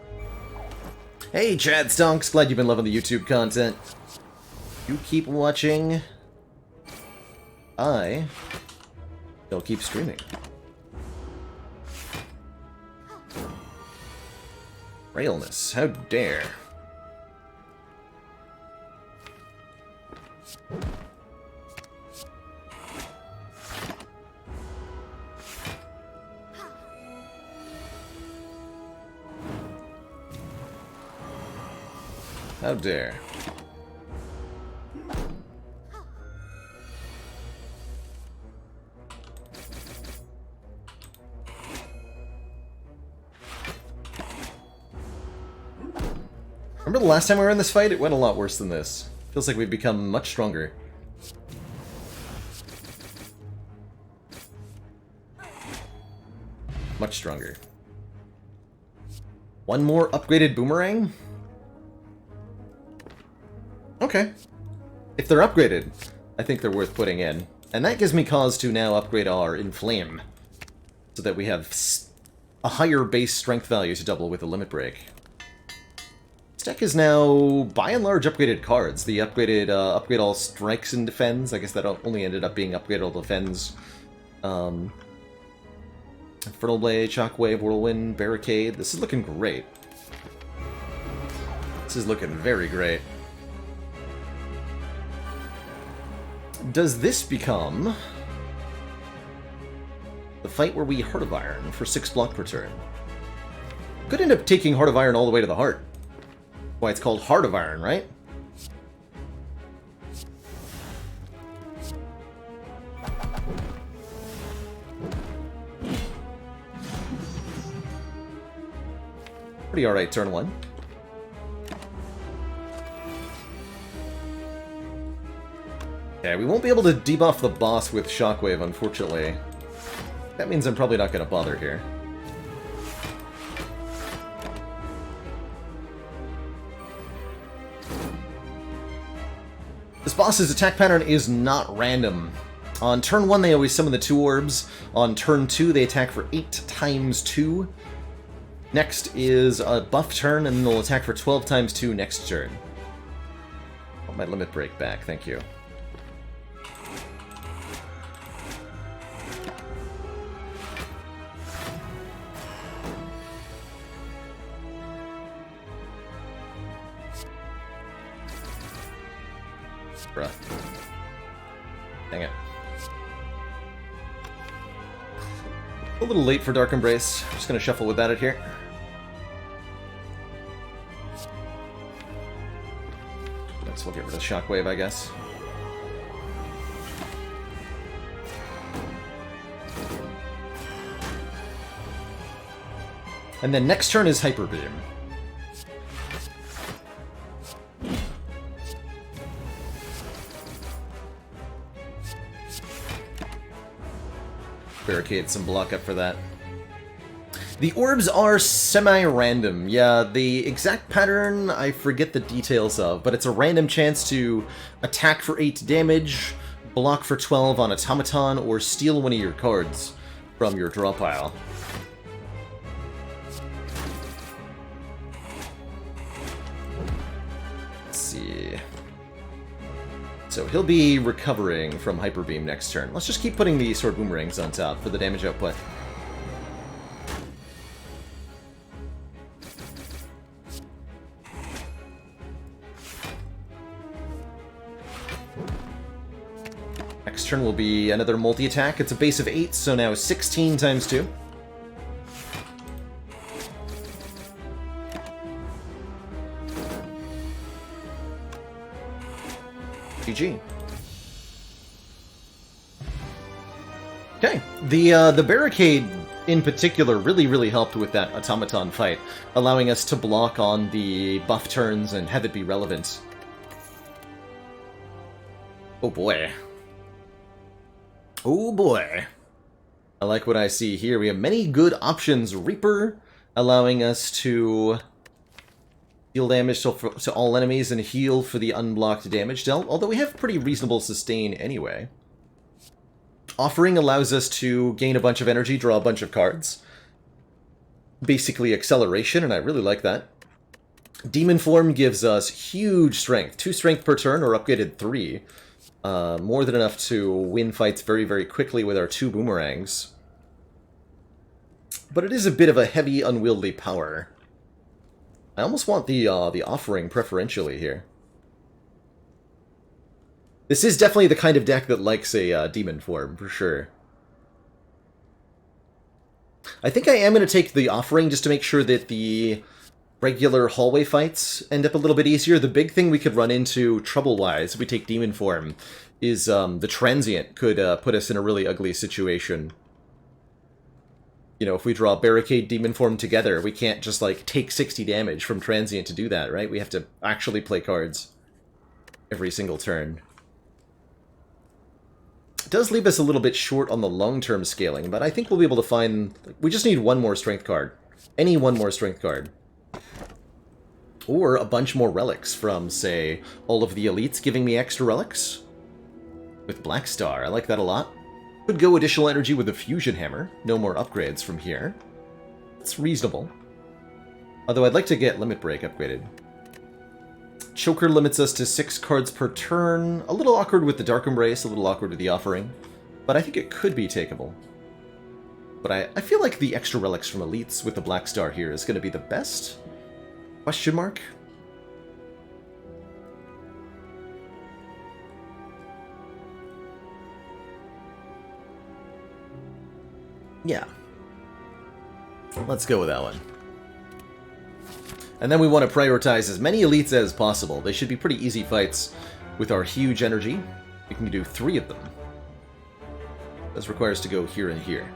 Hey, Chad Stonks! Glad you've been loving the YouTube content. You keep watching. I will keep streaming. Railness, how dare. How dare. Remember the last time we were in this fight? It went a lot worse than this. Feels like we've become much stronger. Much stronger. One more upgraded boomerang? Okay. If they're upgraded, I think they're worth putting in. And that gives me cause to now upgrade our Inflame, so that we have a higher base strength value to double with a Limit Break. This deck is now, by and large, upgraded cards. The upgraded, upgrade all strikes and defends. I guess that only ended up being upgrade all defends. Infernal Blade, Shockwave, Whirlwind, Barricade. This is looking great. This is looking very great. Does this become the fight where we Heart of Iron for 6 block per turn? Could end up taking Heart of Iron all the way to the heart. Why it's called Heart of Iron, right? Pretty alright turn 1. Okay, we won't be able to debuff the boss with Shockwave, unfortunately. That means I'm probably not going to bother here. This boss's attack pattern is not random. On turn 1, they always summon the 2 orbs. On turn 2, they attack for 8 times 2. Next is a buff turn, and then they'll attack for 12 times 2 next turn. Oh, my limit break back, thank you. Bruh. Dang it. A little late for Dark Embrace. Just gonna shuffle with that here. Next we'll get rid of Shockwave, I guess. And then next turn is Hyper Beam. Barricade some block up for that. The orbs are semi-random. Yeah, the exact pattern I forget the details of, but it's a random chance to attack for 8 damage, block for 12 on Automaton, or steal one of your cards from your draw pile. Let's see. So he'll be recovering from Hyper Beam next turn. Let's just keep putting the Sword Boomerangs on top for the damage output. Next turn will be another multi-attack. It's a base of 8, so now 16 times 2. GG. Okay, the barricade in particular really helped with that Automaton fight, allowing us to block on the buff turns and have it be relevant. Oh boy. Oh boy. I like what I see here. We have many good options. Reaper, allowing us to deal damage to all enemies and heal for the unblocked damage dealt, although we have pretty reasonable sustain anyway. Offering allows us to gain a bunch of energy, draw a bunch of cards. Basically acceleration, and I really like that. Demon Form gives us huge strength. 2 strength per turn, or upgraded 3. More than enough to win fights very quickly with our 2 boomerangs. But it is a bit of a heavy, unwieldy power. I almost want the offering preferentially here. This is definitely the kind of deck that likes a demon form, for sure. I think I am going to take the offering just to make sure that the regular hallway fights end up a little bit easier. The big thing we could run into trouble-wise if we take demon form is the transient could put us in a really ugly situation. You know, if we draw Barricade, Demon Form together, we can't just, like, take 60 damage from Transient to do that, right? We have to actually play cards every single turn. It does leave us a little bit short on the long-term scaling, but I think we'll be able to find... We just need one more Strength card. Any one more Strength card. Or a bunch more relics from, say, all of the elites giving me extra relics. With Black Star, I like that a lot. Could go additional energy with a Fusion Hammer. No more upgrades from here. It's reasonable. Although I'd like to get Limit Break upgraded. Choker limits us to 6 cards per turn. A little awkward with the Dark Embrace, a little awkward with the Offering. But I think it could be takeable. But I feel like the extra relics from elites with the Black Star here is going to be the best? Question mark? Yeah. Let's go with that one. And then we want to prioritize as many elites as possible. They should be pretty easy fights with our huge energy. We can do 3 of them. This requires to go here and here.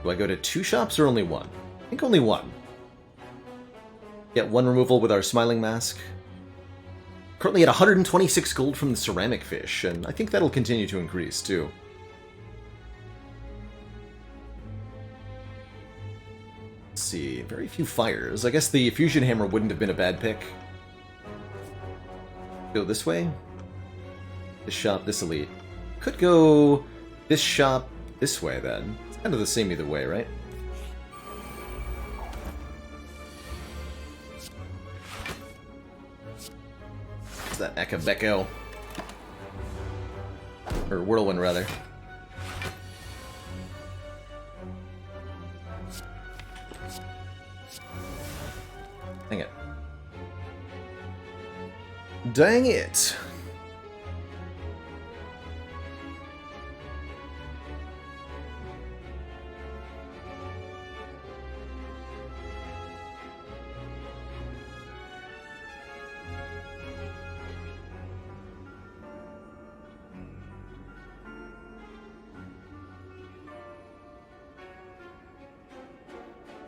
Do I go to 2 shops or only 1? I think only 1. Get 1 removal with our Smiling Mask. Currently at 126 gold from the ceramic fish, and I think that'll continue to increase too. Let's see, very few fires. I guess the fusion hammer wouldn't have been a bad pick. Go this way. This shop, this elite. Could go this shop this way then. It's kind of the same either way, right? What's that Akabeko? Or Whirlwind, rather. Dang it. Dang it!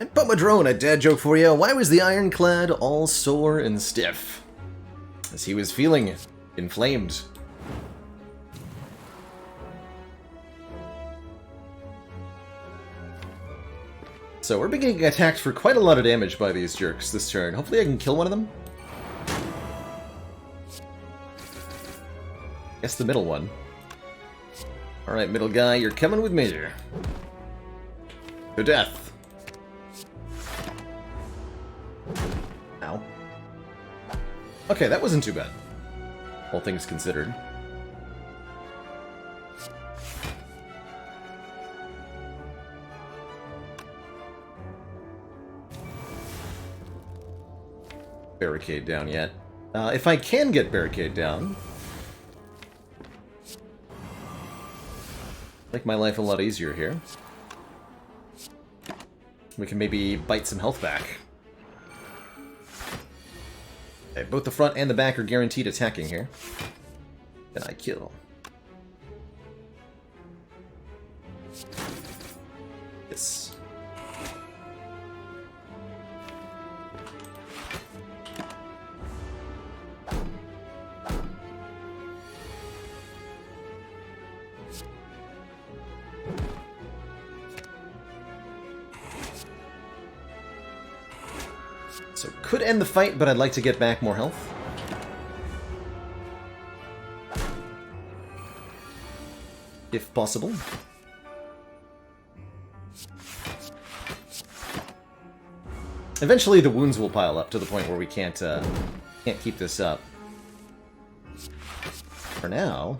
And Pumadrone, a dad joke for you. Why was the Ironclad all sore and stiff? As he was feeling inflamed. So we're being attacked for quite a lot of damage by these jerks this turn. Hopefully I can kill one of them. Guess the middle one. Alright, middle guy, you're coming with me. To death. Ow. Okay, that wasn't too bad. All things considered. Barricade down yet. If I can get barricade down, make my life a lot easier here. We can maybe bite some health back. Okay, both the front and the back are guaranteed attacking here. Then I kill. Yes. So could end the fight, but I'd like to get back more health. If possible. Eventually the wounds will pile up to the point where we can't keep this up. For now...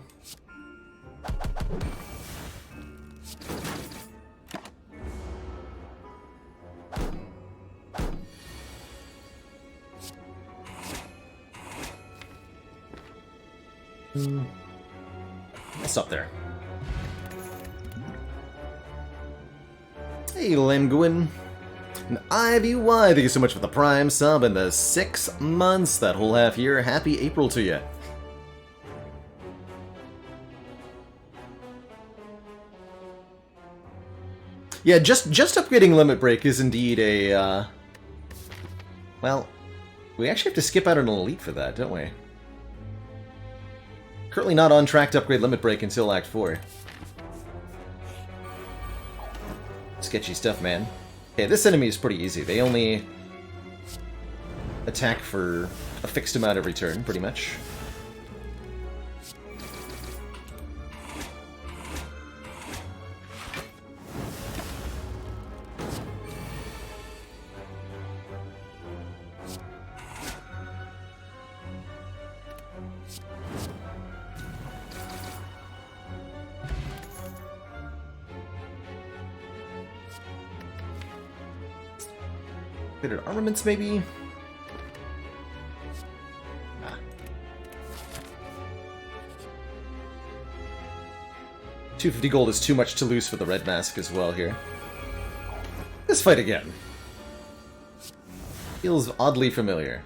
I'll stop there. Hey, Lemguin. And IBY, thank you so much for the Prime sub and the 6 months, that whole half year. Happy April to you. Yeah, just upgrading Limit Break is indeed a, well, we actually have to skip out an elite for that, don't we? Currently not on track to upgrade Limit Break until Act 4. Sketchy stuff, man. Okay, this enemy is pretty easy. They only attack for a fixed amount every turn, pretty much. Armaments, maybe? Ah. 250 gold is too much to lose for the red mask as well here. Let's fight again. Feels oddly familiar.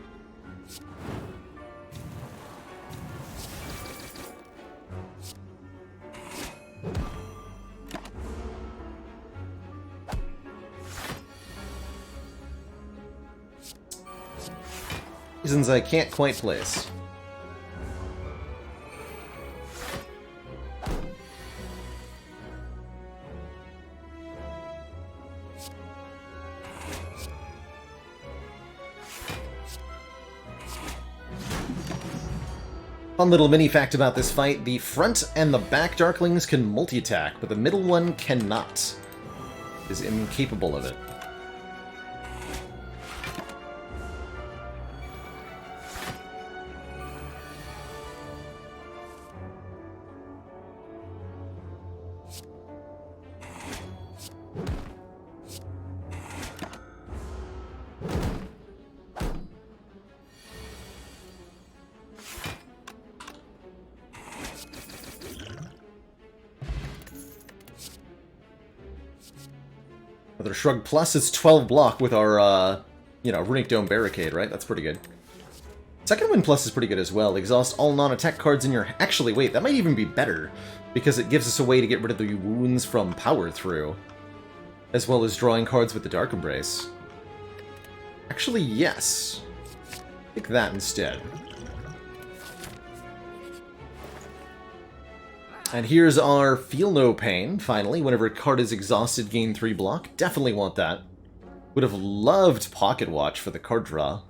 Reasons I can't quite place. Fun little mini fact about this fight, the front and the back Darklings can multi-attack, but the middle one cannot. Is incapable of it. Another Shrug Plus, it's 12 block with our, you know, Runic Dome Barricade, right? That's pretty good. Second Wind Plus is pretty good as well. Exhaust all non-attack cards in your... Actually, wait, that might even be better, because it gives us a way to get rid of the wounds from Power Through, as well as drawing cards with the Dark Embrace. Actually, yes. Pick that instead. And here's our Feel No Pain, finally. Whenever a card is exhausted, gain 3 block. Definitely want that. Would have loved Pocket Watch for the card draw.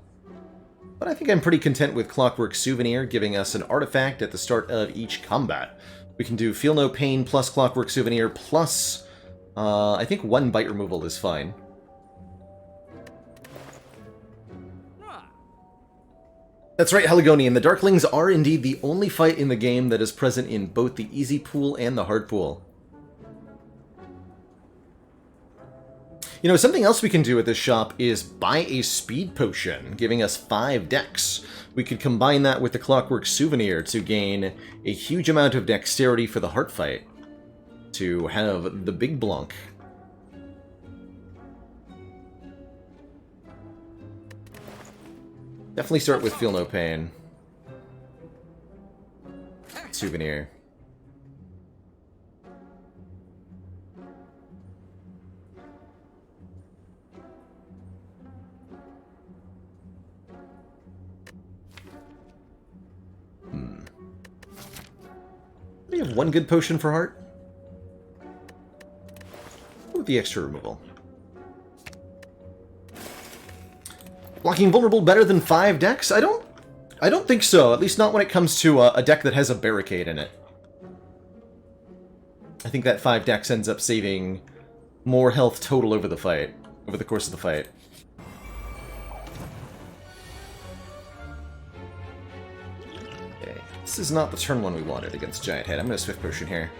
But I think I'm pretty content with Clockwork Souvenir, giving us an artifact at the start of each combat. We can do Feel No Pain plus Clockwork Souvenir plus... I think 1 bite removal is fine. That's right, Heligonian. The Darklings are indeed the only fight in the game that is present in both the easy pool and the hard pool. You know, something else we can do at this shop is buy a speed potion, giving us 5 decks. We could combine that with the Clockwork Souvenir to gain a huge amount of dexterity for the heart fight, to have the big blunk. Definitely start with Feel No Pain. Souvenir. Do you have 1 good potion for heart? With the extra removal. Blocking vulnerable better than 5 decks? I don't think so. At least not when it comes to a deck that has a barricade in it. I think that 5 decks ends up saving more health total over the fight, over the course of the fight. Okay, this is not the turn 1 we wanted against Giant Head. I'm going to Swift Potion here.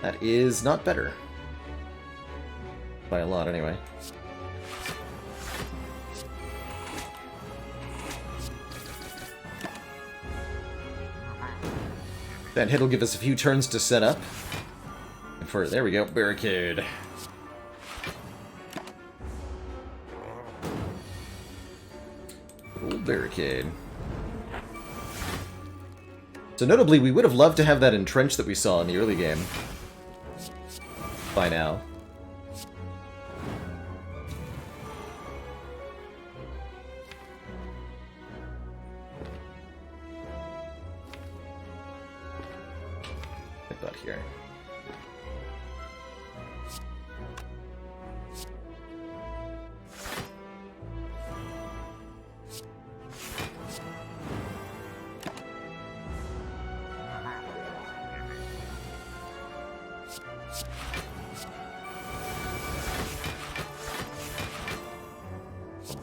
That is not better. By a lot, anyway. That hit will give us a few turns to set up. And for, there we go, Barricade. Old Barricade. So notably, we would have loved to have that Entrench that we saw in the early game. By now. Here.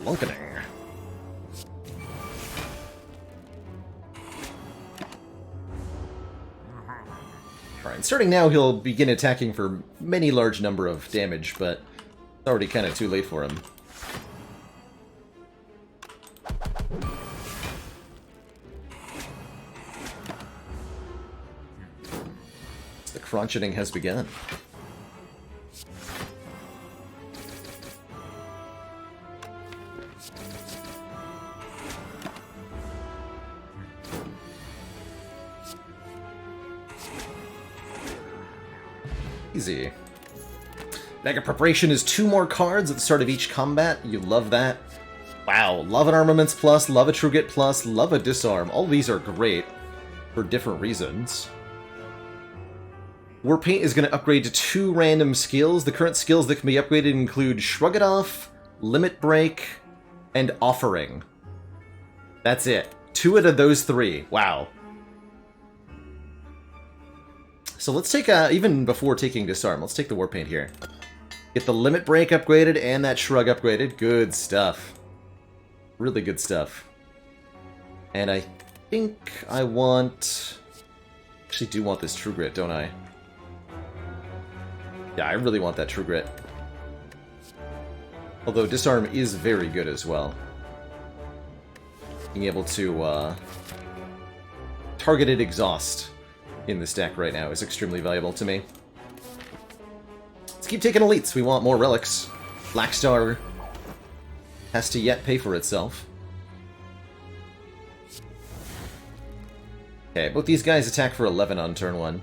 Blunkening. Alright, starting now he'll begin attacking for many large number of damage, but it's already kind of too late for him. The cruncheting has begun. Easy. Mega Preparation is 2 more cards at the start of each combat. You love that. Wow, love an Armaments Plus, love a Truget Plus, love a Disarm. All these are great for different reasons. War Paint is going to upgrade to 2 random skills. The current skills that can be upgraded include Shrug It Off, Limit Break, and Offering. That's it. 2 out of those 3. Wow. So let's take, even before taking Disarm, let's take the Warpaint here. Get the Limit Break upgraded and that Shrug upgraded. Good stuff. Really good stuff. And I think I want... Actually do want this True Grit, don't I? Yeah, I really want that True Grit. Although Disarm is very good as well. Being able to, targeted exhaust in this deck right now is extremely valuable to me. Let's keep taking elites. We want more relics. Blackstar has to yet pay for itself. Okay, both these guys attack for 11 on turn 1.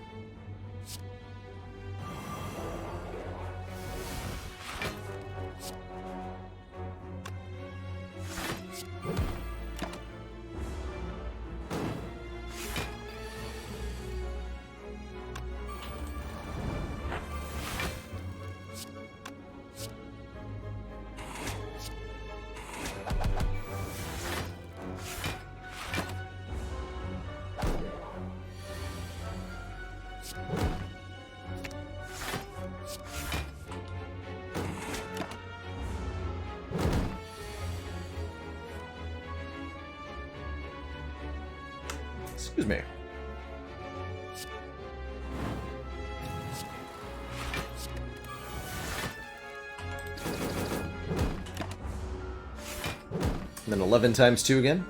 Excuse me. And then 11 times 2 again.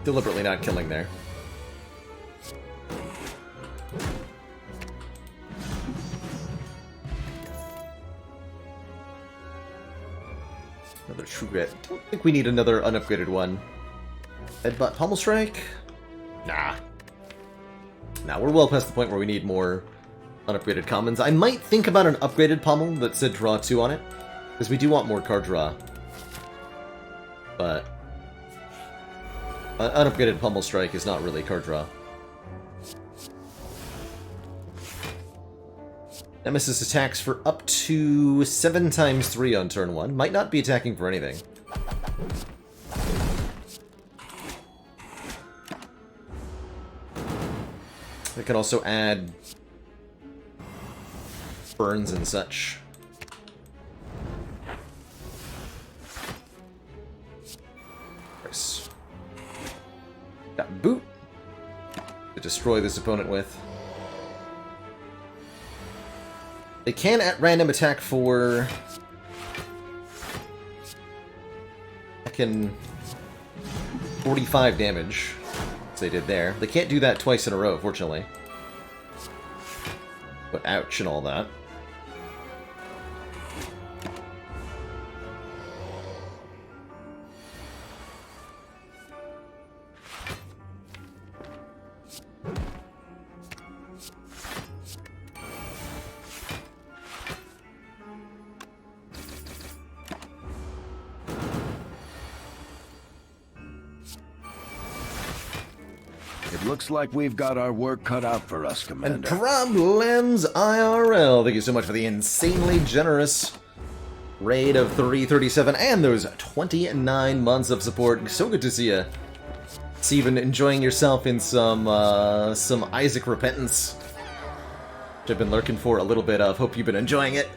Deliberately not killing there. Another True Grit. Don't think we need another unupgraded one. Headbutt Pommel Strike? Nah. Nah, we're well past the point where we need more unupgraded commons. I might think about an upgraded Pommel that said draw 2 on it, because we do want more card draw. But unupgraded Pommel Strike is not really card draw. Nemesis attacks for up to 7 times 3 on turn 1. Might not be attacking for anything. I can also add burns and such. Nice. Got boot to destroy this opponent with. They can at random attack for... I can 45 damage, as they did there. They can't do that twice in a row, fortunately. But ouch and all that. Looks like we've got our work cut out for us, Commander. And Problems IRL, thank you so much for the insanely generous raid of 337 and those 29 months of support. So good to see you. Steven, enjoying yourself in some Isaac Repentance, which I've been lurking for a little bit of. Hope you've been enjoying it.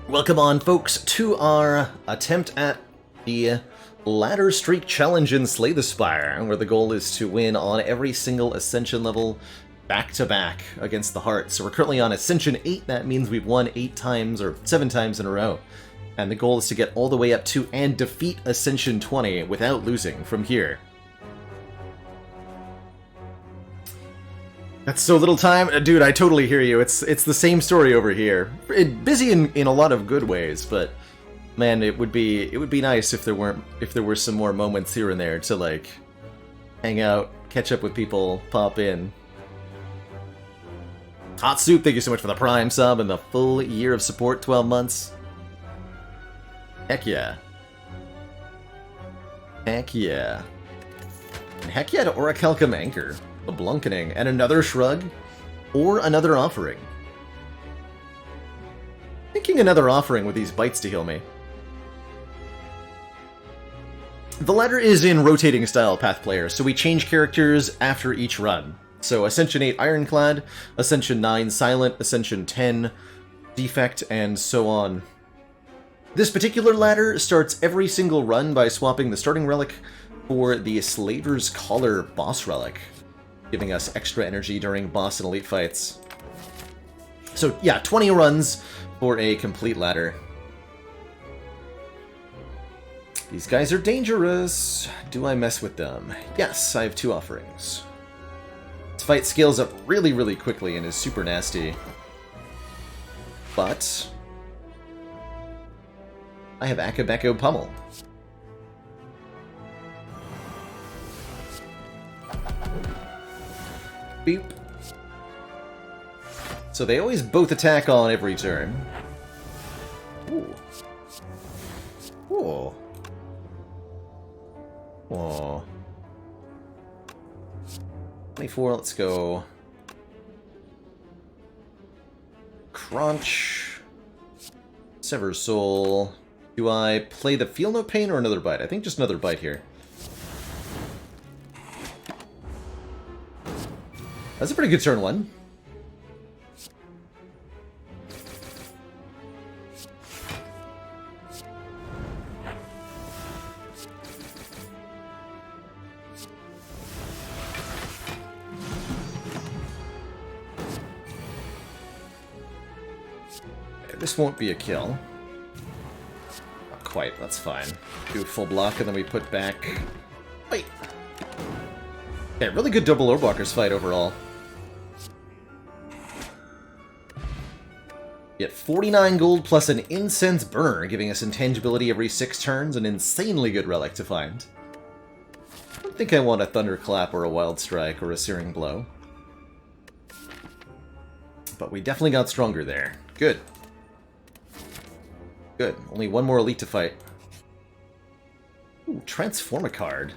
Welcome on, folks, to our attempt at the Ladder Streak Challenge in Slay the Spire, where the goal is to win on every single Ascension level back-to-back against the Heart. So we're currently on Ascension 8, that means we've won 8 times, or 7 times in a row. And the goal is to get all the way up to and defeat Ascension 20 without losing from here. That's so little time. Dude, I totally hear you. It's the same story over here. Busy in a lot of good ways, but... man, it would be nice if there were some more moments here and there to like hang out, catch up with people, pop in. Hot Soup, thank you so much for the Prime sub and the full year of support, 12 months. Heck yeah. Heck yeah. And heck yeah to Orichalcum Anchor. a Blunkening, and another Shrug, or another Offering. Thinking another Offering with these bites to heal me. The ladder is in rotating style, Path Player, so we change characters after each run. So Ascension 8 Ironclad, Ascension 9 Silent, Ascension 10 Defect, and so on. This particular ladder starts every single run by swapping the starting relic for the Slaver's Collar boss relic, giving us extra energy during boss and elite fights. So yeah, 20 runs for a complete ladder. These guys are dangerous. Do I mess with them? Yes, I have 2 offerings. This fight scales up really, really quickly and is super nasty. But I have Akabeko Pummel. Beep. So they always both attack on every turn. Ooh. Ooh. Oh. 24, let's go. Crunch. Sever Soul. Do I play the Feel No Pain or another bite? I think just another bite here. That's a pretty good turn 1. This won't be a kill. Not quite, that's fine. Do a full block and then we put back... Wait! Okay, really good double Orbwalkers fight overall. Get 49 gold plus an Incense Burner, giving us intangibility every 6 turns, an insanely good relic to find. I don't think I want a Thunderclap or a Wild Strike or a Searing Blow. But we definitely got stronger there. Good. Good. Only one more elite to fight. Ooh, transform a card.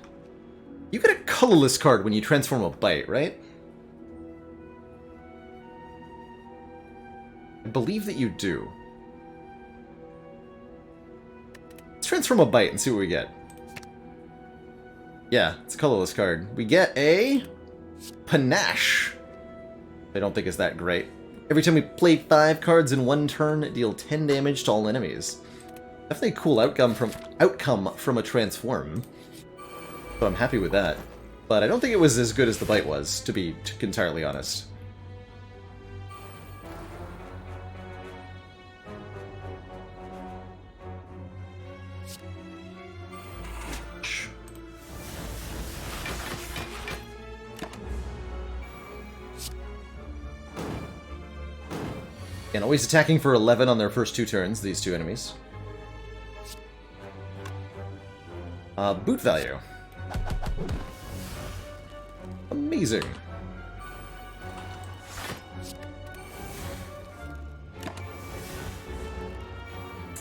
You get a colorless card when you transform a bite, right? I believe that you do. Let's transform a bite and see what we get. Yeah, it's a colorless card. We get a Panache. I don't think it's that great. Every time we play 5 cards in 1 turn, deal 10 damage to all enemies. Definitely a cool outcome from a transform. So I'm happy with that. But I don't think it was as good as the bite was, to be entirely honest. And always attacking for 11 on their first 2 turns, these 2 enemies. Boot value. Amazing.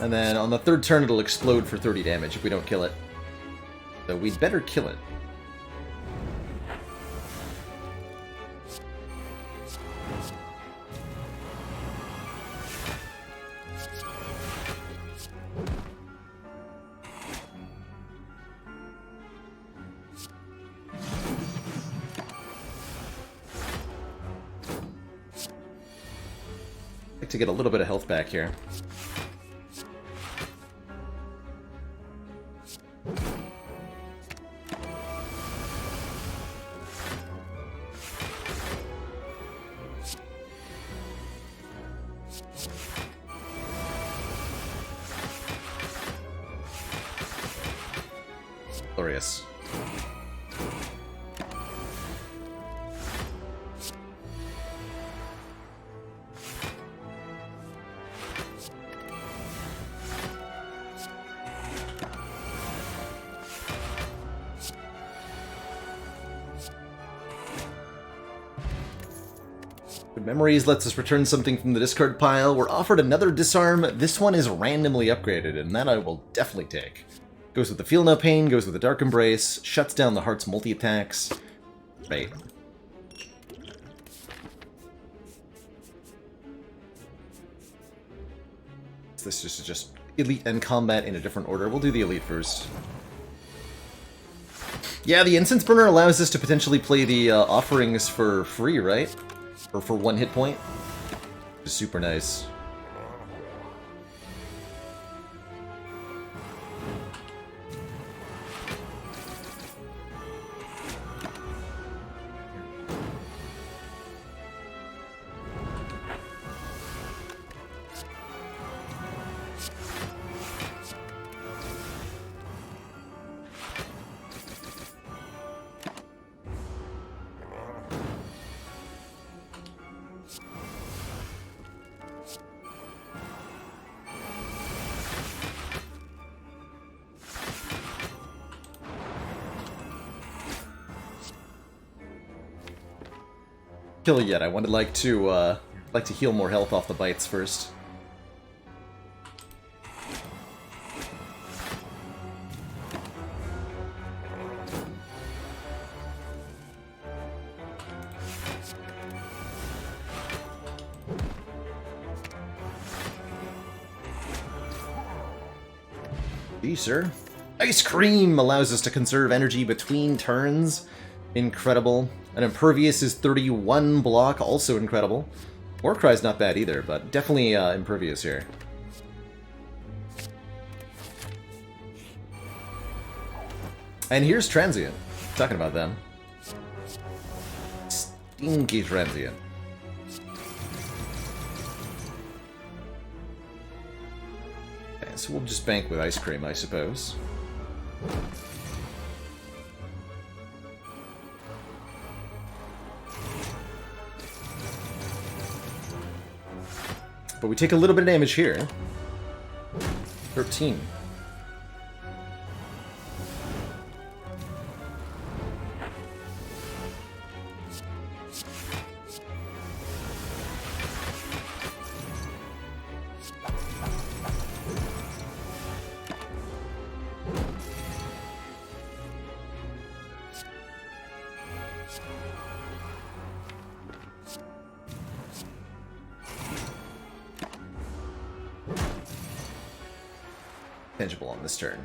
And then on the 3rd turn it'll explode for 30 damage if we don't kill it. So we'd better kill it. To get a little bit of health back here. Glorious. Memories lets us return something from the discard pile. We're offered another disarm. This one is randomly upgraded, and that I will definitely take. Goes with the Feel No Pain, goes with the Dark Embrace, shuts down the Heart's multi-attacks. Right. this is just elite and combat in a different order. We'll do the elite first. Yeah, the incense burner allows us to potentially play the offerings for free, right? Or for 1 hit point. Which is super nice. Kill it yet. I would like to heal more health off the bites first. Gee, sir. Ice cream allows us to conserve energy between turns. Incredible. An Impervious is 31 block, also incredible. Warcry's not bad either, but definitely Impervious here. And here's Transient. Talking about them. Stinky Transient. Okay, so we'll just bank with Ice Cream, I suppose. But we take a little bit of damage here. 13. Tangible on this turn.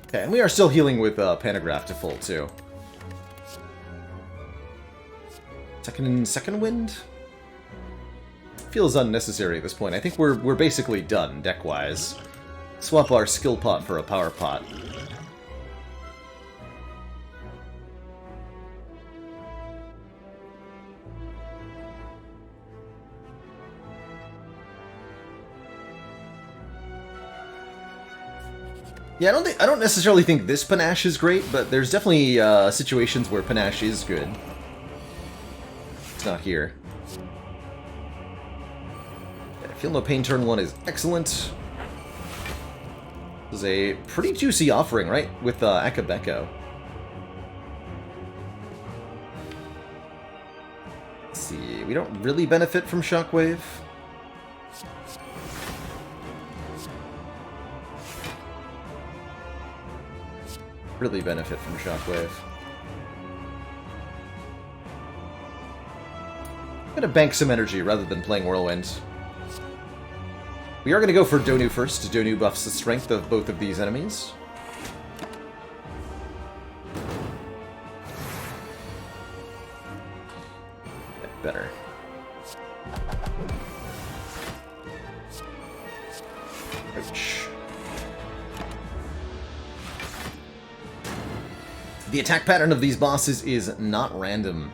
Okay, and we are still healing with Panagraph to full, too. Second wind? Feels unnecessary at this point. I think we're basically done, deck-wise. Swap our skill pot for a power pot. Yeah, I don't necessarily think this Panache is great, but there's definitely situations where Panache is good. It's not here. Yeah, Feel No Pain turn 1 is excellent. This is a pretty juicy offering, right? With Akabeko. Let's see, we don't really benefit from Shockwave. Really benefit from Shockwave. I'm gonna bank some energy rather than playing Whirlwind. We are gonna go for Donu first. Donu buffs the strength of both of these enemies. Better. Ouch. The attack pattern of these bosses is not random.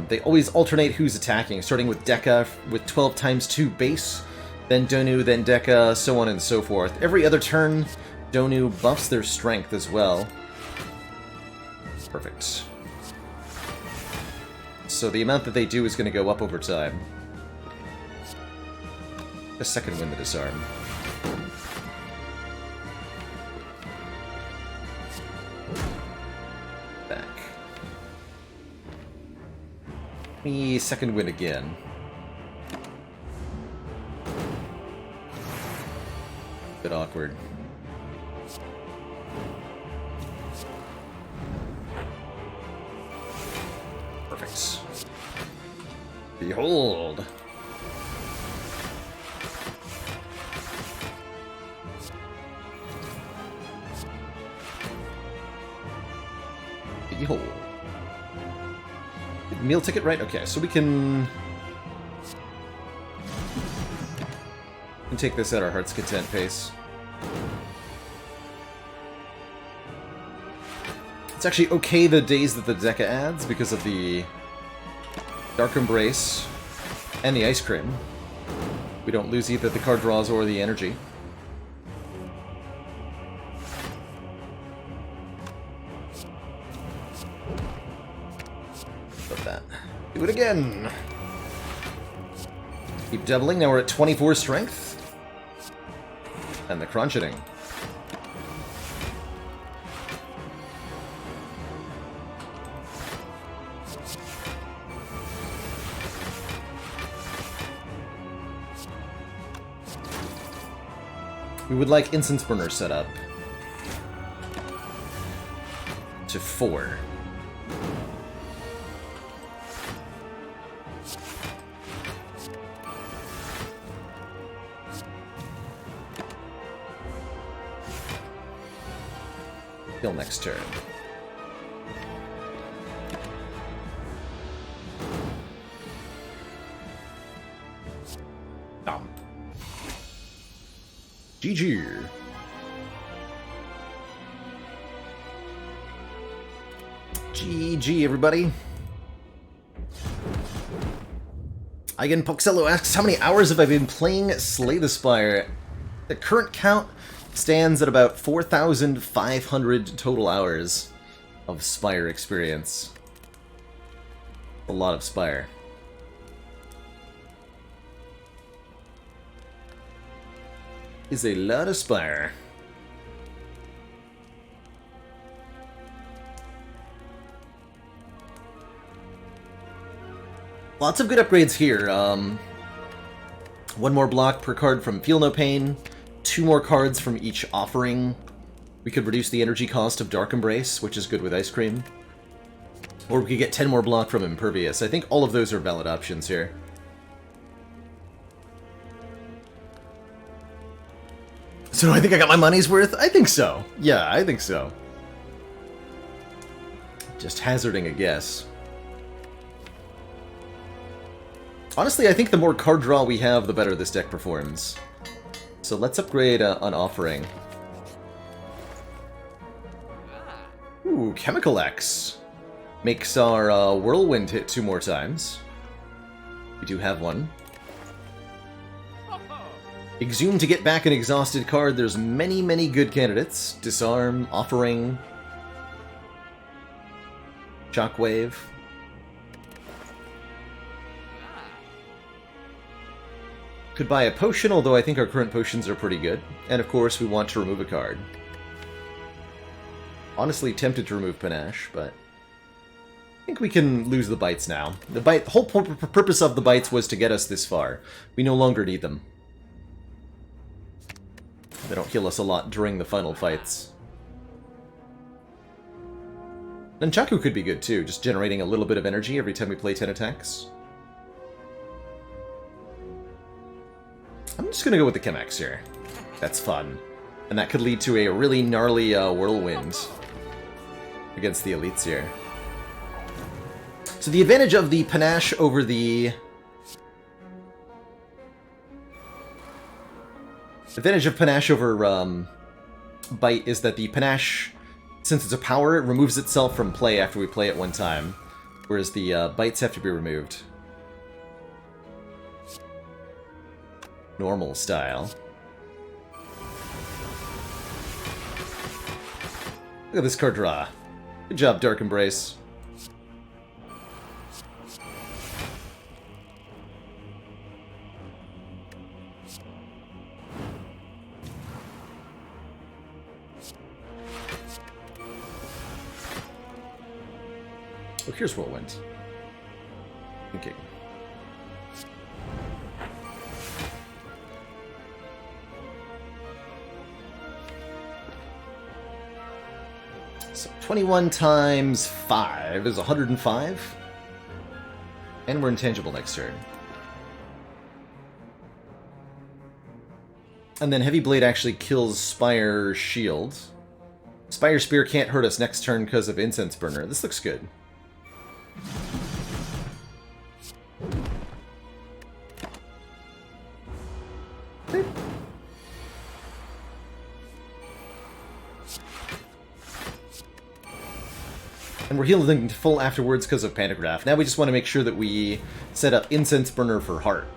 They always alternate who's attacking, starting with Deka with 12 times 2 base, then Donu, then Deka, so on and so forth. Every other turn, Donu buffs their strength as well. Perfect. So the amount that they do is going to go up over time. A second wind to disarm. Second win again. Bit awkward. Perfect. Behold. Behold. Meal ticket, right? Okay, so we can take this at our heart's content pace. It's actually okay the days that the Deca adds because of the Dark Embrace and the Ice Cream. We don't lose either the card draws or the energy. Put that. Do it again! Keep doubling, now we're at 24 strength. And the cruncheting. We would like Incense Burner set up to 4. Till next turn. GG. GG, everybody. Again, Poxello asks, how many hours have I been playing Slay the Spire? The current count stands at about 4,500 total hours of Spire experience. A lot of Spire. Is a lot of Spire. Lots of good upgrades here. One more block per card from Feel No Pain. 2 more cards from each offering. We could reduce the energy cost of Dark Embrace, which is good with Ice Cream. Or we could get 10 more block from Impervious. I think all of those are valid options here. So I think I got my money's worth? I think so. Yeah, I think so. Just hazarding a guess. Honestly, I think the more card draw we have, the better this deck performs. So let's upgrade an offering. Ooh, Chemical X. Makes our Whirlwind hit 2 more times. We do have one. Exhume to get back an exhausted card. There's many, many good candidates. Disarm, Offering, Shockwave. Could buy a potion, although I think our current potions are pretty good. And of course, we want to remove a card. Honestly, tempted to remove Panache, but I think we can lose the bites now. The whole purpose of the bites was to get us this far. We no longer need them. They don't heal us a lot during the final fights. Nunchaku could be good too, just generating a little bit of energy every time we play 10 attacks. I'm just gonna go with the Chemex here. That's fun. And that could lead to a really gnarly Whirlwind against the elites here. So the advantage of the Panache over the... advantage of Panache over Bite is that the Panache, since it's a power, it removes itself from play after we play it one time, whereas the Bites have to be removed. Normal style. Look at this card draw. Good job, Dark Embrace. Oh, here's Whirlwind. Okay. So 21 times 5 is 105. And we're intangible next turn. And then Heavy Blade actually kills Spire's shield. Spire Spear can't hurt us next turn because of Incense Burner. This looks good. And we're healing full afterwards because of Pantograph. Now we just want to make sure that we set up Incense Burner for Heart.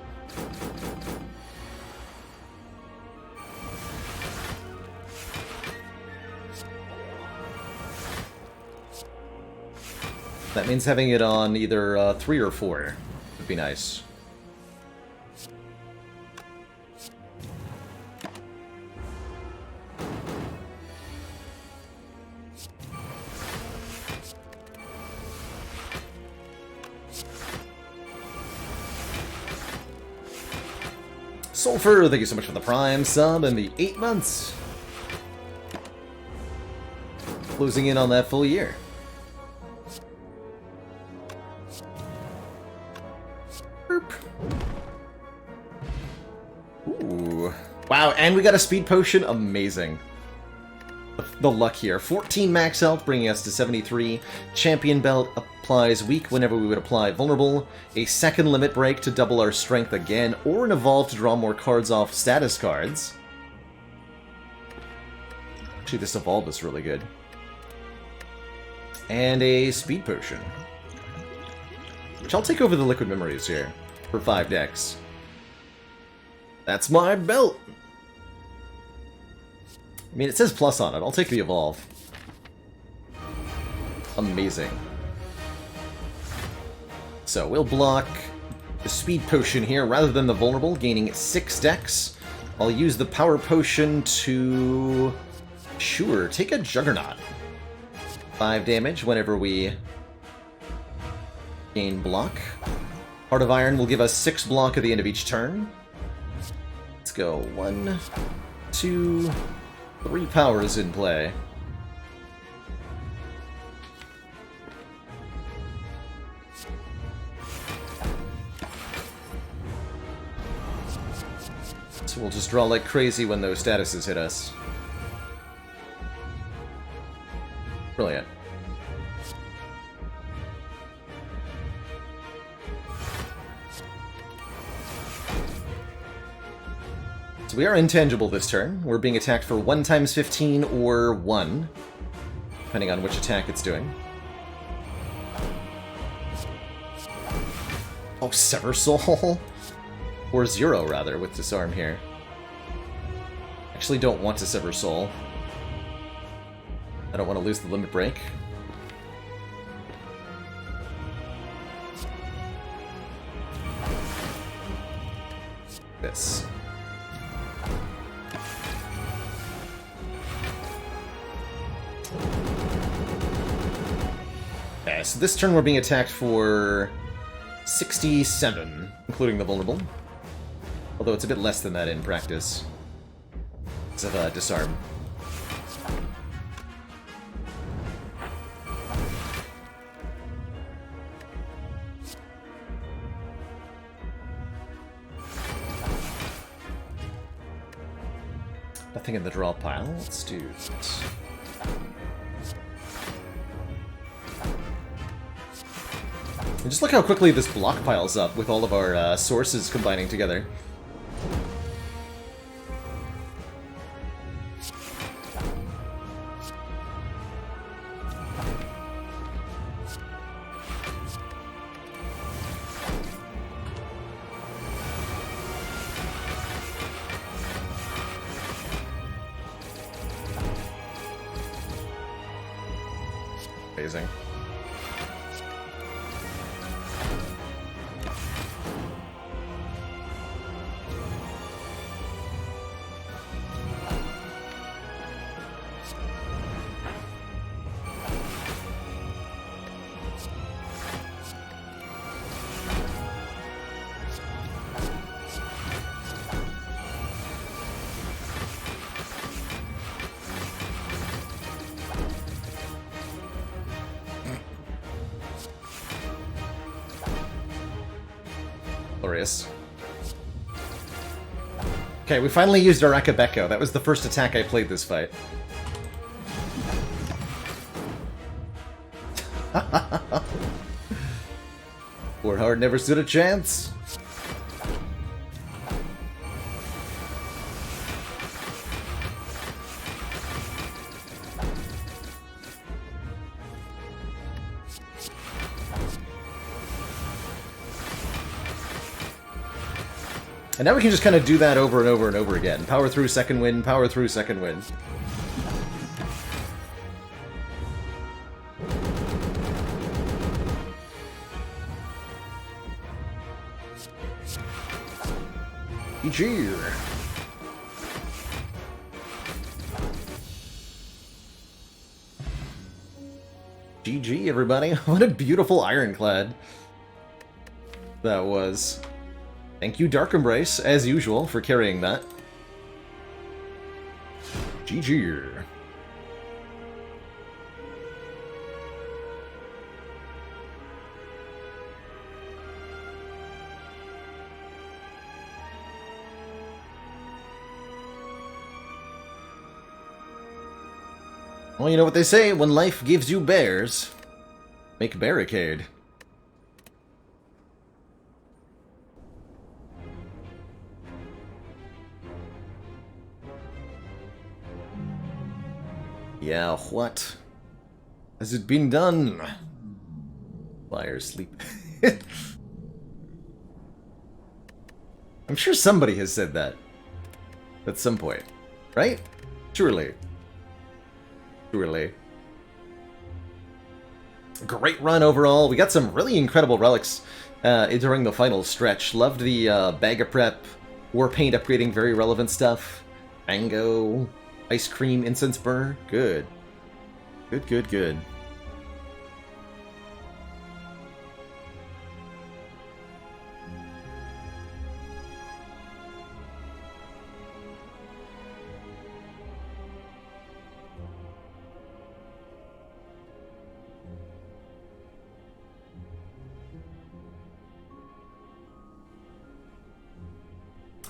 That means having it on either 3 or 4 would be nice. Sulfur, thank you so much for the Prime sub and the 8 months. Closing in on that full year. Ooh. Wow, and we got a speed potion. Amazing. The luck here. 14 max health, bringing us to 73. Champion belt applies weak whenever we would apply vulnerable. A second limit break to double our strength again, or an evolve to draw more cards off status cards. Actually, this evolve is really good. And a speed potion. Which I'll take over the liquid memories here for 5 decks. That's my belt! I mean, it says plus on it. I'll take the evolve. Amazing. So we'll block the speed potion here rather than the vulnerable, gaining 6 decks. I'll use the power potion to... Sure, take a Juggernaut. 5 damage whenever we gain block. Heart of Iron will give us 6 block at the end of each turn. Let's go. 1, 2, 3 powers in play. So we'll just draw like crazy when those statuses hit us. Brilliant. So we are intangible this turn. We're being attacked for 1 times 15 or 1, depending on which attack it's doing. Oh, Sever Soul? Or 0, rather, with Disarm here. Actually don't want to Sever Soul. I don't want to lose the limit break. This. Okay, so this turn we're being attacked for 67, including the vulnerable. Although it's a bit less than that in practice. It's of Disarm. Nothing in the draw pile. Let's do it. And just look how quickly this block piles up with all of our sources combining together. Amazing. Glorious. Okay, we finally used our Akabeko. That was the first attack I played this fight. Warhard never stood a chance. And now we can just kind of do that over and over and over again. Power through second wind, power through second wind. GG. GG, everybody. What a beautiful ironclad that was. Thank you, Dark Embrace, as usual, for carrying that. GG. Well, you know what they say, when life gives you bears, make barricade. Yeah, what? Has it been done? Liar sleep. I'm sure somebody has said that. At some point. Right? Surely. Surely. Great run overall. We got some really incredible relics during the final stretch. Loved the bag of prep, war paint upgrading, very relevant stuff. Mango, ice cream, incense burner. Good. Good, good, good.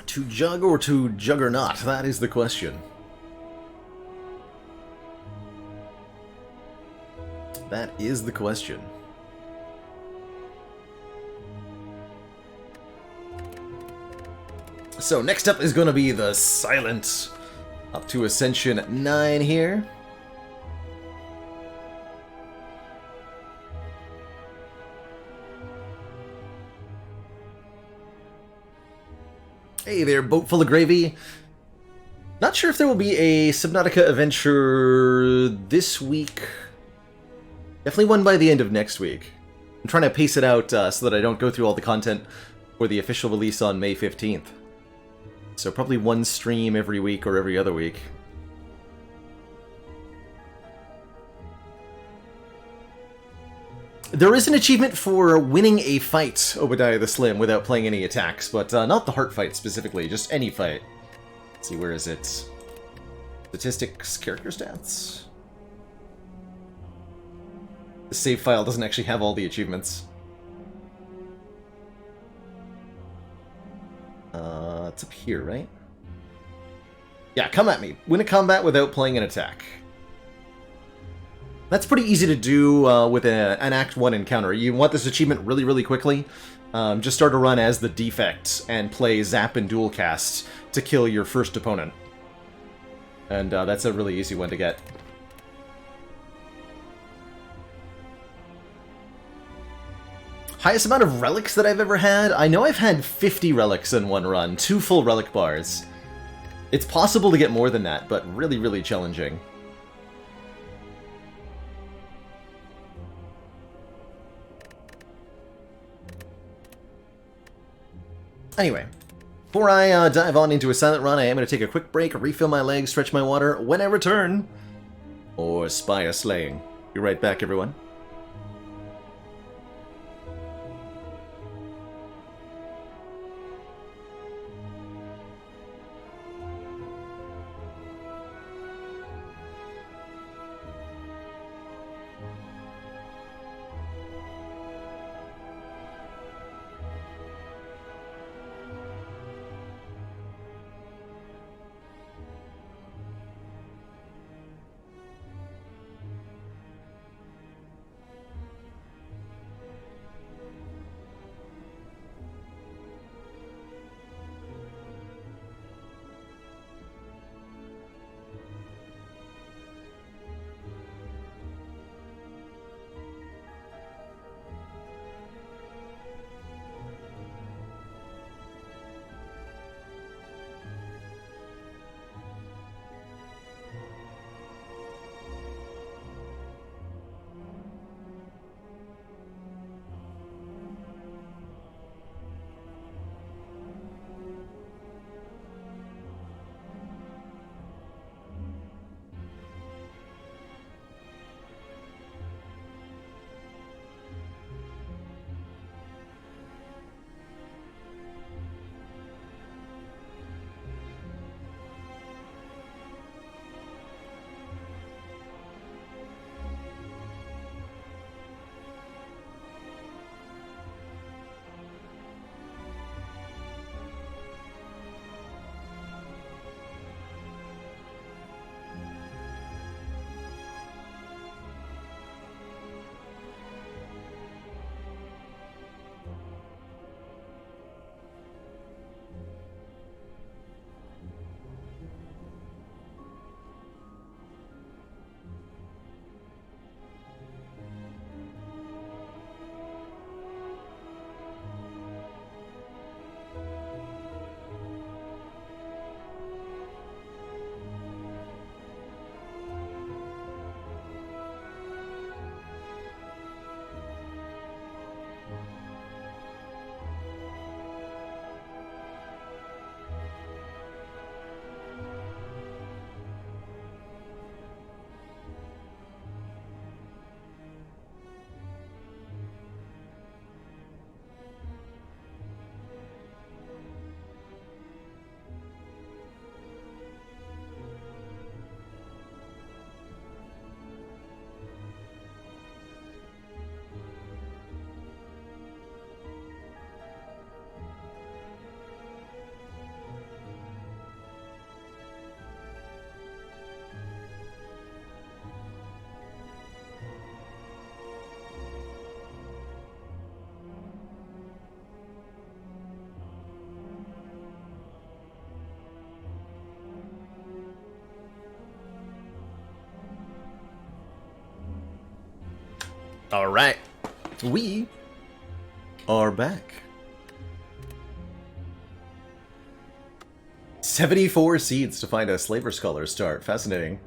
To jug or to juggernaut? That is the question. That is the question. So next up is going to be the Silent. Up to Ascension 9 here. Hey there, boat full of gravy. Not sure if there will be a Subnautica adventure this week. Definitely one by the end of next week. I'm trying to pace it out so that I don't go through all the content for the official release on May 15th. So probably one stream every week or every other week. There is an achievement for winning a fight, Obadiah the Slim, without playing any attacks, but not the heart fight specifically, just any fight. Let's see, where is it? Statistics, character stats? The save file doesn't actually have all the achievements. It's up here, right? Yeah, come at me. Win a combat without playing an attack. That's pretty easy to do with an Act 1 encounter. You want this achievement really, really quickly. Just start a run as the Defect and play Zap and Dual Cast to kill your first opponent. And that's a really easy one to get. Highest amount of relics that I've ever had? I know I've had 50 relics in one run, 2 full relic bars. It's possible to get more than that, but really, really challenging. Anyway, before I dive on into a silent run, I am going to take a quick break, refill my legs, stretch my water. When I return, more Spire slaying. Be right back, everyone. Alright. We are back. 74 seeds to find a Slaver Scholar start. Fascinating.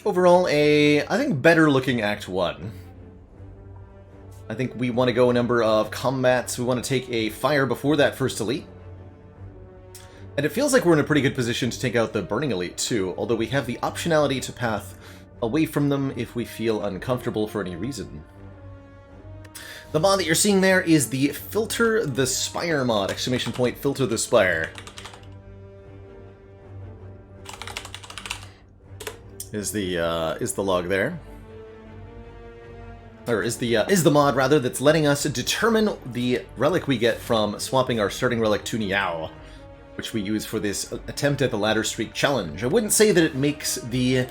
Overall, I think, better looking Act 1. I think we want to go a number of combats. We want to take a fire before that first elite. And it feels like we're in a pretty good position to take out the Burning Elite too, although we have the optionality to path away from them if we feel uncomfortable for any reason. The mod that you're seeing there is the Filter the Spire mod, ! Filter the Spire. Is the log there. Or is the mod, rather, that's letting us determine the relic we get from swapping our starting relic to Niao, which we use for this attempt at the Ladder Streak Challenge. I wouldn't say that it makes the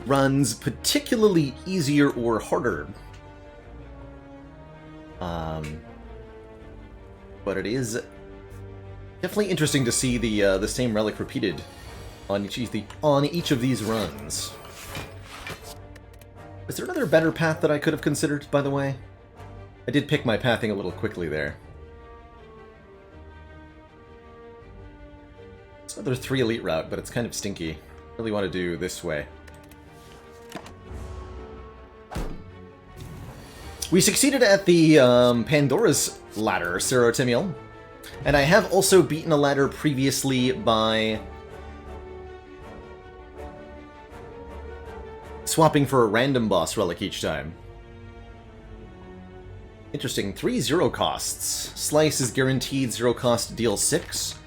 runs particularly easier or harder. But it is definitely interesting to see the same relic repeated on each of these runs. Is there another better path that I could have considered, by the way? I did pick my pathing a little quickly there. It's another 3 elite route, but it's kind of stinky. Really want to do this way. We succeeded at the Pandora's ladder, Serotimiel. And I have also beaten a ladder previously by swapping for a random boss relic each time. Interesting. 3 0 costs. Slice is guaranteed 0 cost, deal 6.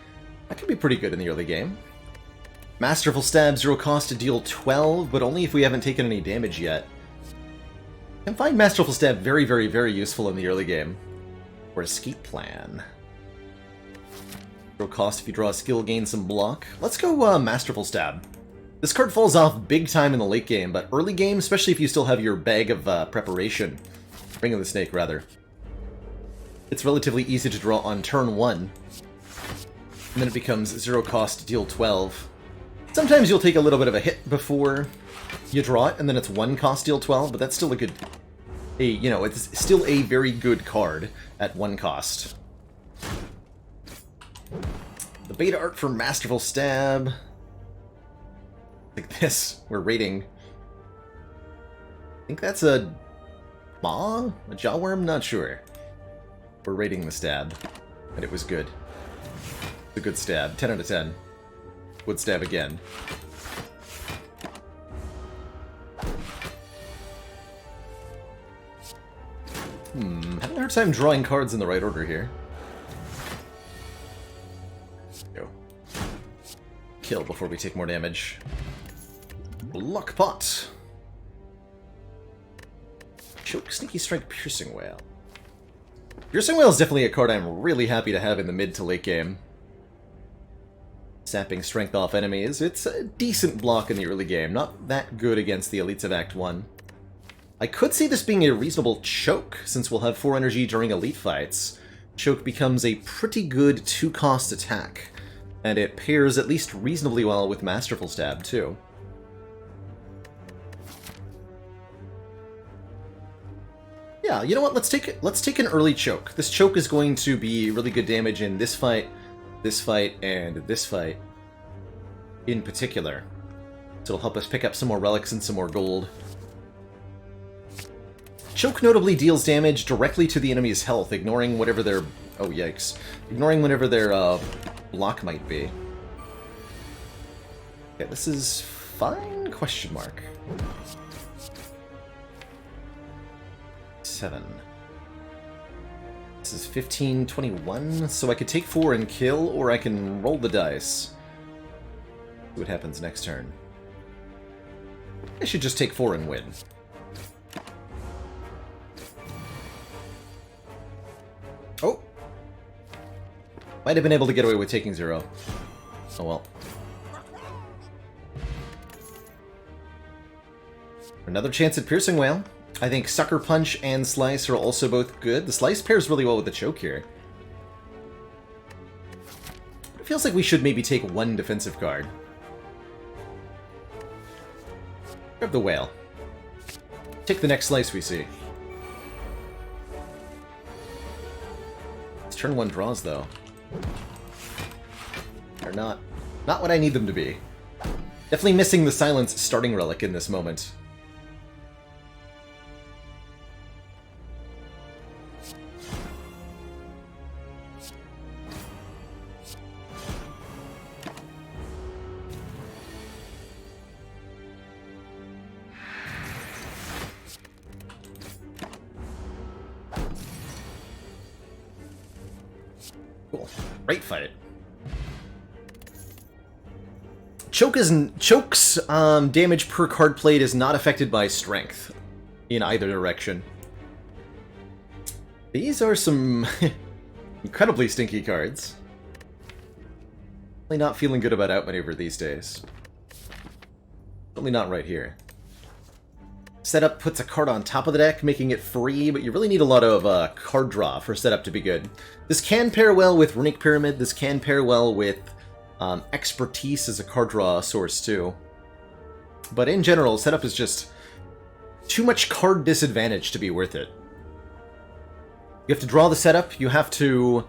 That could be pretty good in the early game. Masterful Stab, 0 cost to deal 12, but only if we haven't taken any damage yet. I can find Masterful Stab very, very, very useful in the early game. Or Escape Plan. 0 cost if you draw a skill, gain some block. Let's go Masterful Stab. This card falls off big time in the late game, but early game, especially if you still have your bag of preparation. Ring of the Snake, rather. It's relatively easy to draw on turn 1. And then it becomes 0 cost to deal 12. Sometimes you'll take a little bit of a hit before you draw it, and then it's 1 cost deal 12, but that's still a good... it's still a very good card at 1 cost. The beta art for Masterful Stab... like this, we're rating... I think that's a... maw? A jawworm? Not sure. We're rating the stab, and it was good. It's a good stab. 10 out of 10. Would stab again. Having a hard time drawing cards in the right order here. Go. Kill before we take more damage. Lockpot. Choke, Sneaky Strike, Piercing Wail. Piercing Wail is definitely a card I'm really happy to have in the mid to late game. Sapping strength off enemies. It's a decent block in the early game. Not that good against the elites of Act 1. I could see this being a reasonable choke, since we'll have 4 energy during elite fights. Choke becomes a pretty good 2-cost attack, and it pairs at least reasonably well with Masterful Stab, too. Yeah, you know what? Let's take an early choke. This choke is going to be really good damage in this fight, and this fight in particular. So it'll help us pick up some more relics and some more gold. Choke notably deals damage directly to the enemy's health, ignoring whatever their... oh, yikes. Ignoring whatever their block might be. Okay, this is fine? Question mark. 7. This is 15, 21, so I could take 4 and kill, or I can roll the dice. See what happens next turn. I should just take 4 and win. Oh! Might have been able to get away with taking 0. Oh well. Another chance at Piercing Wail. I think Sucker Punch and Slice are also both good. The Slice pairs really well with the choke here. It feels like we should maybe take 1 defensive card. Grab the whale. Take the next slice we see. It's turn 1 draws, though. They're not what I need them to be. Definitely missing the Silence starting relic in this moment. Cool. Great fight. Choke's damage per card played is not affected by strength in either direction. These are some incredibly stinky cards. Really not feeling good about outmaneuver these days. Certainly not right here. Setup puts a card on top of the deck, making it free, but you really need a lot of card draw for setup to be good. This can pair well with Runic Pyramid. This can pair well with Expertise as a card draw source, too. But in general, setup is just too much card disadvantage to be worth it. You have to draw the setup, you have to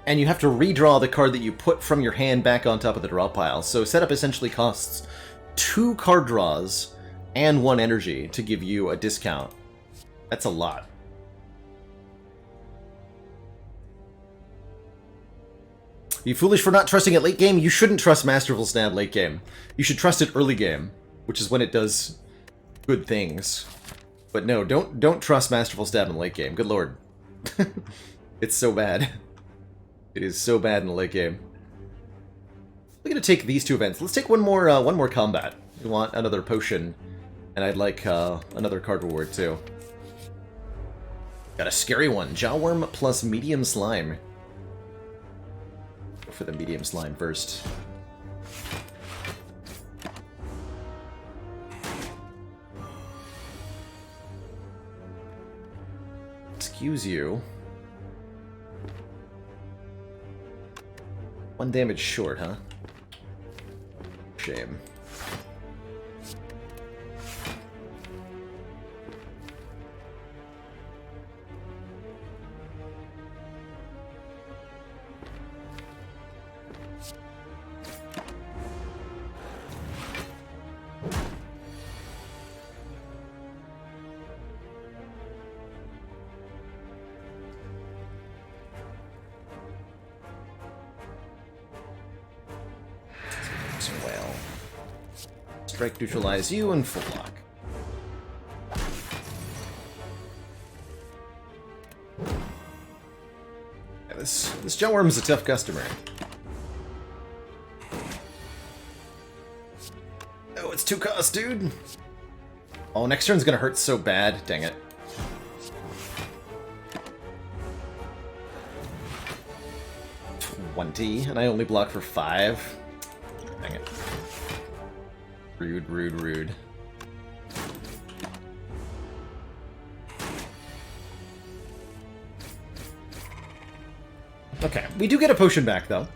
redraw the card that you put from your hand back on top of the draw pile. So setup essentially costs 2 card draws and 1 energy to give you a discount. That's a lot. Are you foolish for not trusting it late game? You shouldn't trust Masterful Stab late game. You should trust it early game, which is when it does good things. But no, don't trust Masterful Stab in late game. Good lord. It's so bad. It is so bad in the late game. We're gonna take these 2 events. Let's take one more combat. We want another potion, and I'd like another card reward too. Got a scary one. Jawworm plus medium slime. Go for the medium slime first. Excuse you. 1 damage short, huh? Shame. Well, strike, neutralize you, and full block. Yeah, this Jawworm is a tough customer. Oh, it's 2 cost, dude. Oh, next turn's gonna hurt so bad. Dang it. $20, and I only block for 5. Dang it. Rude, rude, rude. Okay, we do get a potion back, though.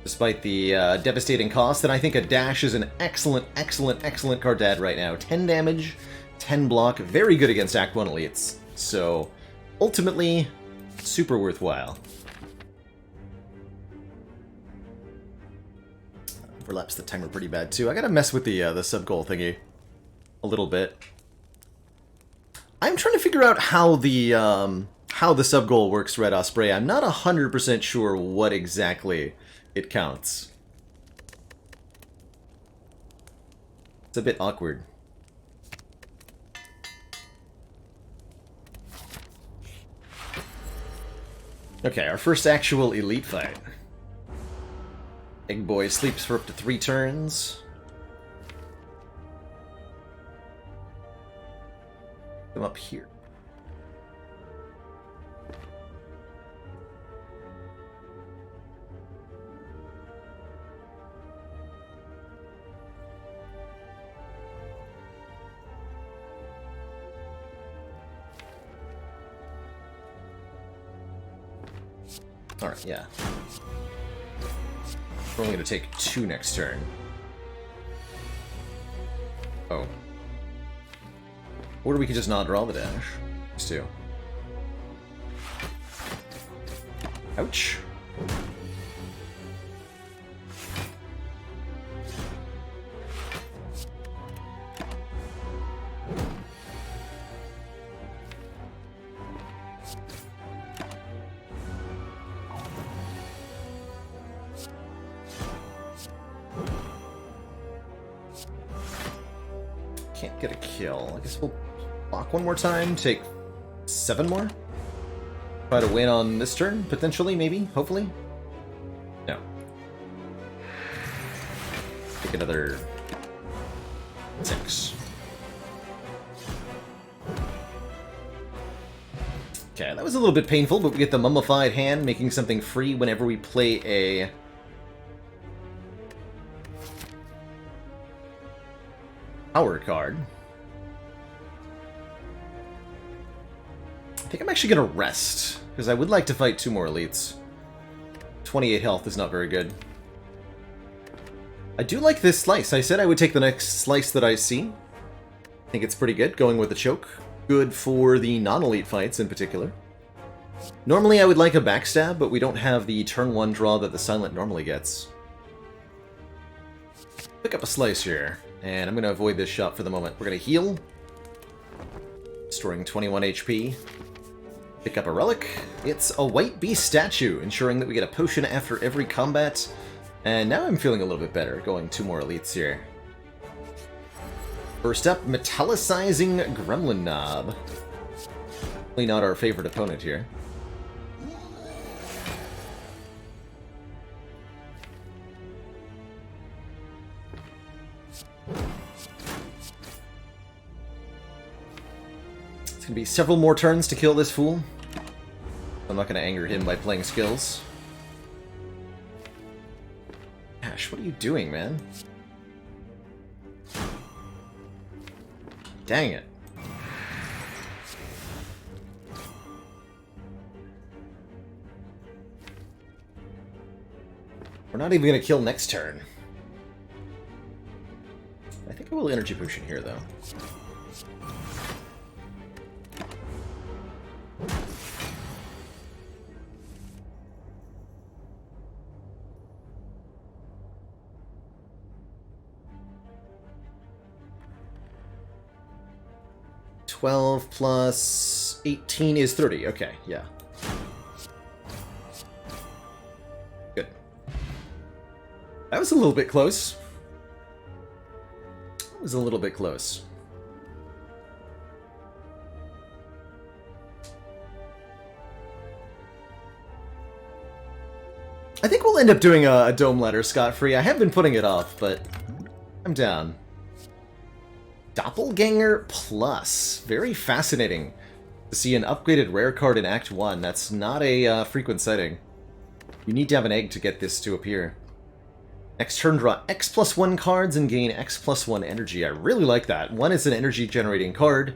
Despite the devastating cost, and I think a dash is an excellent, excellent, excellent card to add right now. 10 damage, 10 block, very good against Act 1 elites. So, ultimately, super worthwhile. Overlaps the timer pretty bad, too. I gotta mess with the sub-goal thingy a little bit. I'm trying to figure out how the sub-goal works, Red Osprey. I'm not 100% sure what exactly it counts. It's a bit awkward. Okay, our first actual elite fight. Big boy sleeps for up to 3 turns. Come up here. Alright, yeah. We're only going to take 2 next turn. Oh. Or we could just not draw the dash. These two. Ouch. Can't get a kill. I guess we'll block one more time, take 7 more. Try to win on this turn, potentially, maybe, hopefully. No. Take another 6. Okay, that was a little bit painful, but we get the Mummified Hand, making something free whenever we play a power card. I think I'm actually going to rest, because I would like to fight 2 more elites. 28 health is not very good. I do like this slice. I said I would take the next slice that I see. I think it's pretty good, going with the choke. Good for the non-elite fights in particular. Normally I would like a backstab, but we don't have the turn 1 draw that the silent normally gets. Pick up a slice here, and I'm going to avoid this shot for the moment. We're going to heal, restoring 21 HP. Pick up a relic. It's a white beast statue, ensuring that we get a potion after every combat. And now I'm feeling a little bit better, going 2 more elites here. First up, Metallicizing Gremlin Knob. Probably not our favorite opponent here. It's going to be several more turns to kill this fool. I'm not going to anger him by playing skills. Ash, what are you doing, man? Dang it. We're not even going to kill next turn. I think I will energy potion here, though. $12 plus 18 is 30. Okay, yeah. Good. That was a little bit close. That was a little bit close. I think we'll end up doing a dome ladder scot-free. I have been putting it off, but I'm down. Doppelganger Plus. Very fascinating to see an upgraded rare card in Act 1. That's not a frequent sighting. You need to have an egg to get this to appear. Next turn, draw X plus 1 cards and gain X plus 1 energy. I really like that. 1 is an energy generating card.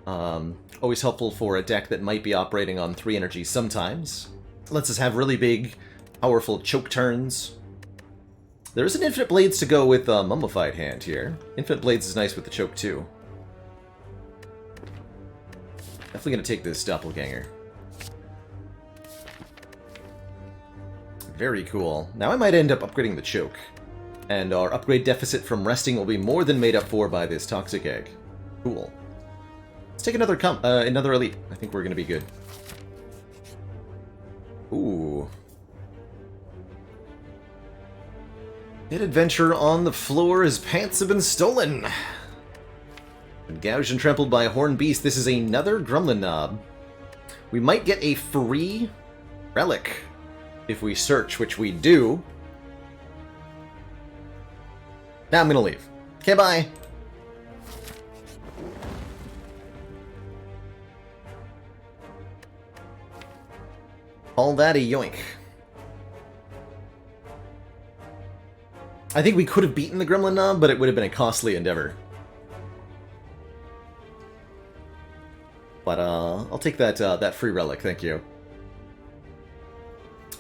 Always helpful for a deck that might be operating on 3 energy sometimes. Lets us have really big, powerful choke turns. There's an Infinite Blades to go with Mummified Hand here. Infinite Blades is nice with the choke, too. Definitely going to take this Doppelganger. Very cool. Now I might end up upgrading the choke. And our upgrade deficit from resting will be more than made up for by this Toxic Egg. Cool. Let's take another elite. I think we're going to be good. Ooh. Mid-adventure on the floor, his pants have been stolen. Gouged and trampled by a horned beast. This is another Gremlin Knob. We might get a free relic if we search, which we do. Now I'm gonna leave. Okay, bye. Call that a yoink. I think we could have beaten the Gremlin Knob, but it would have been a costly endeavor. But I'll take that free relic, thank you.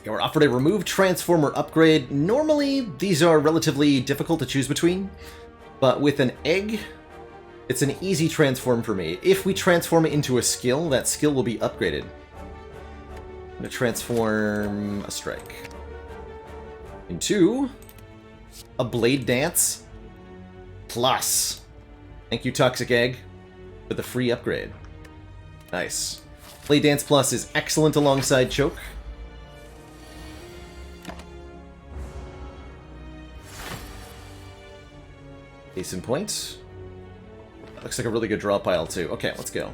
Yeah, we're offered a Remove Transformer upgrade. Normally, these are relatively difficult to choose between. But with an egg, it's an easy transform for me. If we transform it into a skill, that skill will be upgraded. I'm going to transform a strike into a Blade Dance plus. Thank you, Toxic Egg, for the free upgrade. Nice. Blade Dance Plus is excellent alongside Choke. Case in point. That looks like a really good draw pile, too. Okay, let's go.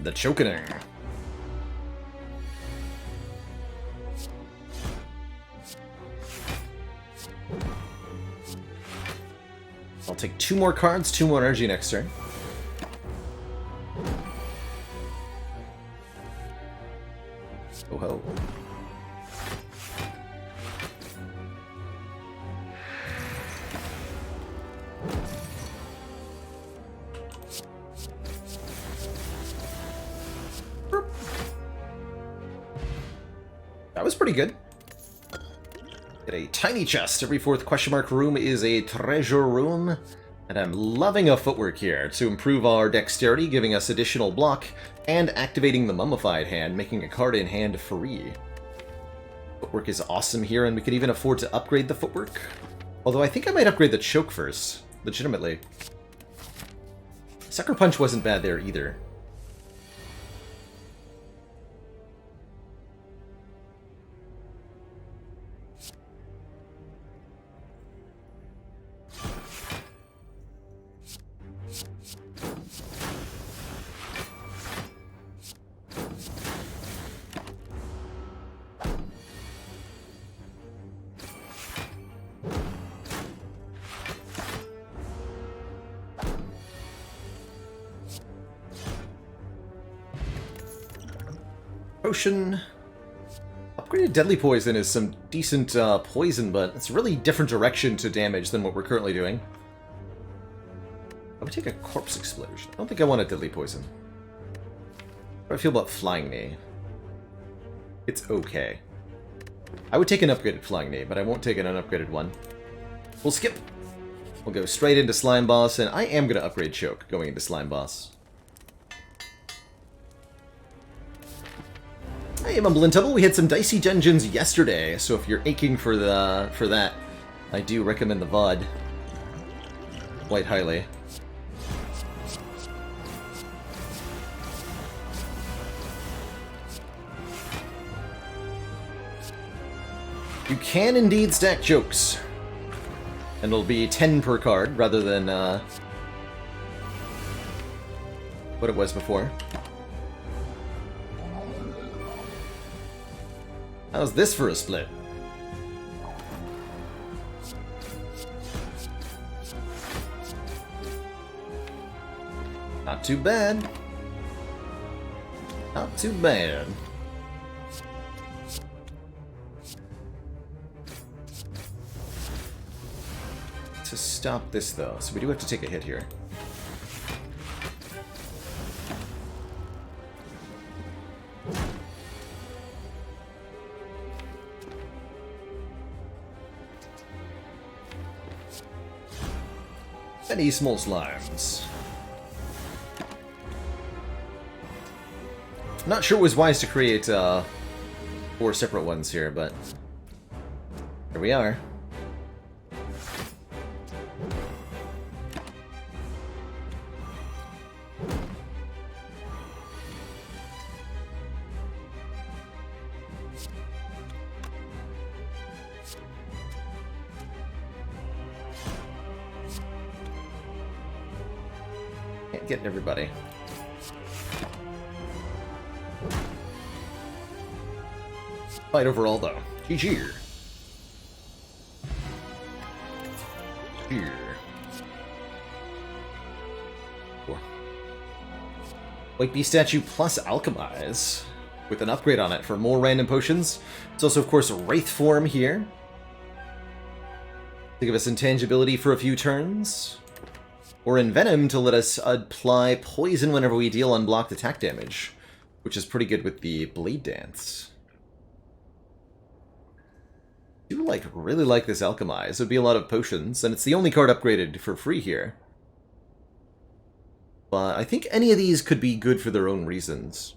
The Chokening. I'll take 2 more cards, 2 more energy next turn. Oh ho. That was pretty good. Get a tiny chest. Every 4th question mark room is a treasure room. And I'm loving a footwork here to improve our dexterity, giving us additional block, and activating the mummified hand, making a card in hand free. Footwork is awesome here, and we could even afford to upgrade the footwork. Although I think I might upgrade the choke first, legitimately. Sucker Punch wasn't bad there either. Potion. Upgraded Deadly Poison is some decent poison, but it's a really different direction to damage than what we're currently doing. I would take a Corpse Explosion. I don't think I want a Deadly Poison. How do I feel about Flying Knee? It's okay. I would take an upgraded Flying Knee, but I won't take an unupgraded one. We'll skip. We'll go straight into Slime Boss, and I am going to upgrade Choke going into Slime Boss. Hey, Mumble and Tubble, we had some dicey dungeons yesterday, so if you're aching for that, I do recommend the VOD quite highly. You can indeed stack Chokes, and it'll be 10 per card rather than what it was before. How's this for a split? Not too bad. Not too bad. To stop this, though, so we do have to take a hit here. Many small slimes. Not sure it was wise to create 4 separate ones here, but here we are. Getting everybody. Fight overall, though. GG. Here. White Bee Statue plus Alchemize, with an upgrade on it for more random potions. It's also, of course, Wraith Form here, to give us intangibility for a few turns. Or Envenom to let us apply poison whenever we deal unblocked attack damage, which is pretty good with the Blade Dance. I do really like this Alchemize. It would be a lot of potions, and it's the only card upgraded for free here. But I think any of these could be good for their own reasons.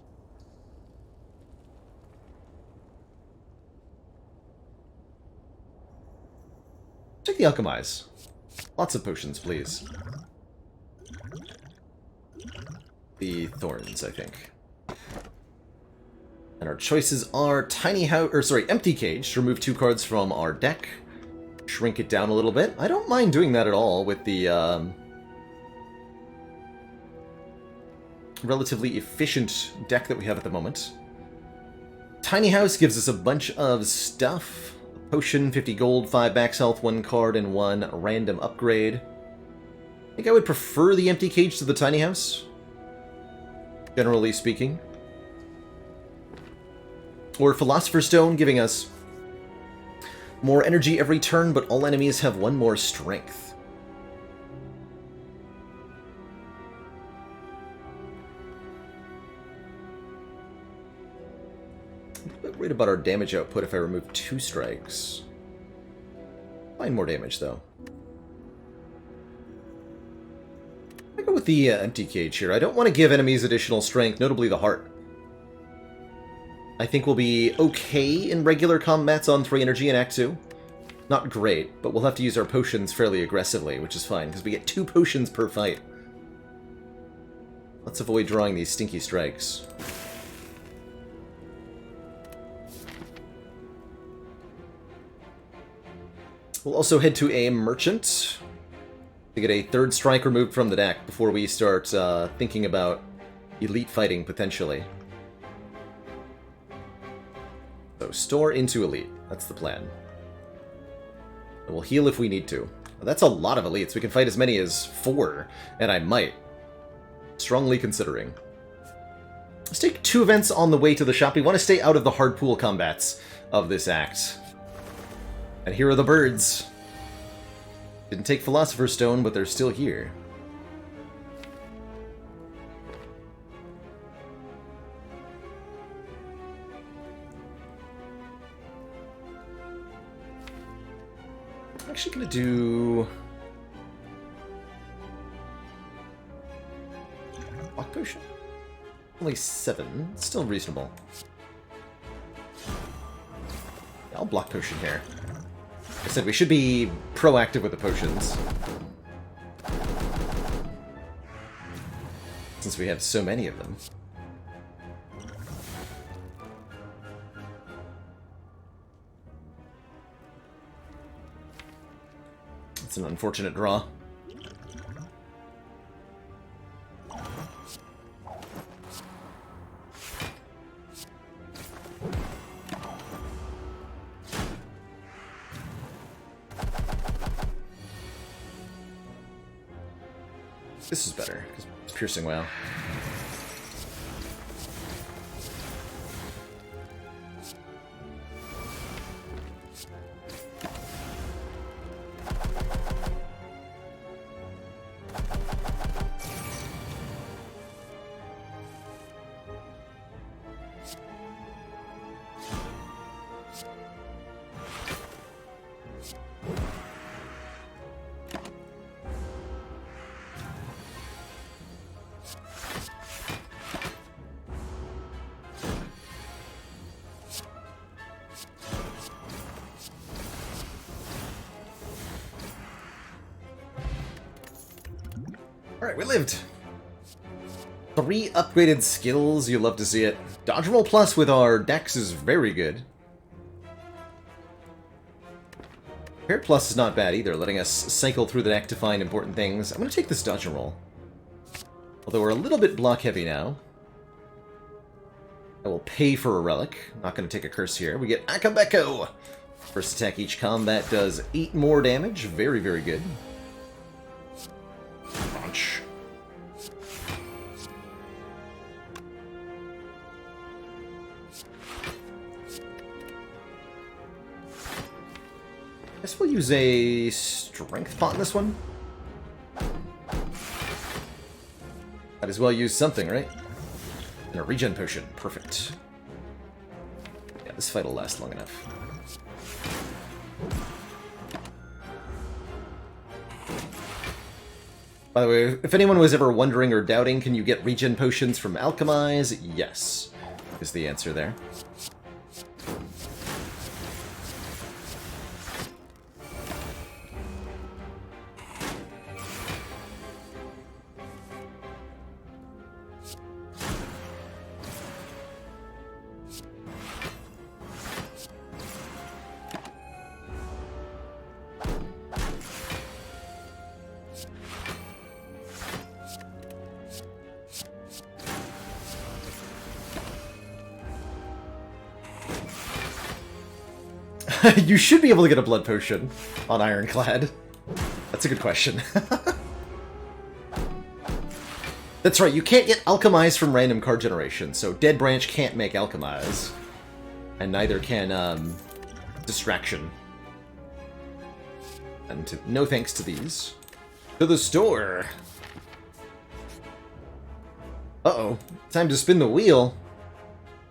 Take the Alchemize. Lots of potions, please. The Thorns, I think. And our choices are Tiny House, or sorry, Empty Cage to remove 2 cards from our deck. Shrink it down a little bit. I don't mind doing that at all with the relatively efficient deck that we have at the moment. Tiny House gives us a bunch of stuff. A potion, 50 gold, 5 max health, 1 card, and 1 random upgrade. I think I would prefer the Empty Cage to the Tiny House, generally speaking. Or Philosopher's Stone, giving us more energy every turn, but all enemies have 1 more strength. I'm a bit worried about our damage output if I remove 2 strikes. Fine, more damage, though. I go with the Empty Cage here. I don't want to give enemies additional strength, notably the heart. I think we'll be okay in regular combats on 3 energy in Act 2. Not great, but we'll have to use our potions fairly aggressively, which is fine, because we get 2 potions per fight. Let's avoid drawing these stinky strikes. We'll also head to a Merchant to get a 3rd strike removed from the deck before we start thinking about elite fighting, potentially. So, store into elite. That's the plan. And we'll heal if we need to. That's a lot of elites. We can fight as many as 4, and I might. Strongly considering. Let's take 2 events on the way to the shop. We want to stay out of the hard pool combats of this act. And here are the birds. Didn't take Philosopher's Stone, but they're still here. I'm actually going to do Block Potion. Only 7. It's still reasonable. Yeah, I'll Block Potion here. Like I said, we should be proactive with the potions, since we have so many of them. It's an unfortunate draw. This is better, because it's piercing well. Alright, we lived. 3 upgraded skills, you love to see it. Dodge roll plus with our dex is very good. Prepared plus is not bad either, letting us cycle through the deck to find important things. I'm going to take this dodge and roll. Although we're a little bit block heavy now. I will pay for a relic. Not going to take a curse here. We get Akabeko! First attack each combat does 8 more damage. Very, very good. Launch. I guess we'll use a strength pot in this one. Might as well use something, right? And a regen potion. Perfect. Yeah, this fight will last long enough. By the way, if anyone was ever wondering or doubting, can you get regen potions from Alchemize? Yes, is the answer there. You should be able to get a blood potion on Ironclad. That's a good question. That's right, you can't get Alchemize from random card generation, so Dead Branch can't make Alchemize. And neither can, Distraction. And no thanks to these. To the store! Uh-oh, time to spin the wheel.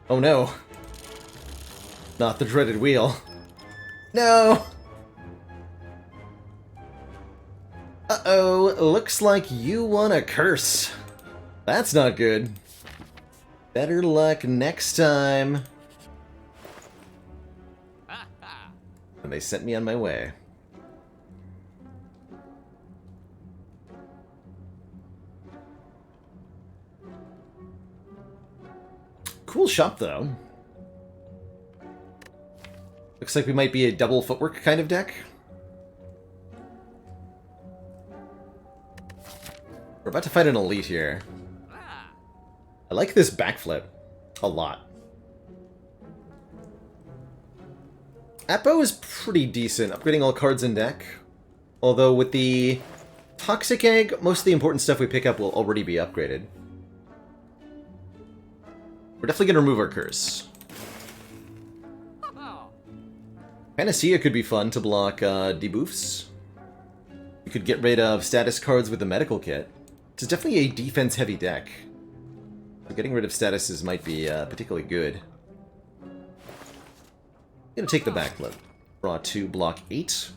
Oh no. Not the dreaded wheel. No! Uh-oh, looks like you won a curse. That's not good. Better luck next time. And they sent me on my way. Cool shop, though. Looks like we might be a double footwork kind of deck. We're about to fight an elite here. I like this backflip a lot. Apo is pretty decent, upgrading all cards in deck. Although with the Toxic Egg, most of the important stuff we pick up will already be upgraded. We're definitely going to remove our curse. Panacea could be fun to block debuffs. You could get rid of status cards with the medical kit. It's definitely a defense-heavy deck. So getting rid of statuses might be particularly good. I'm gonna take the backflip. Draw 2, block 8.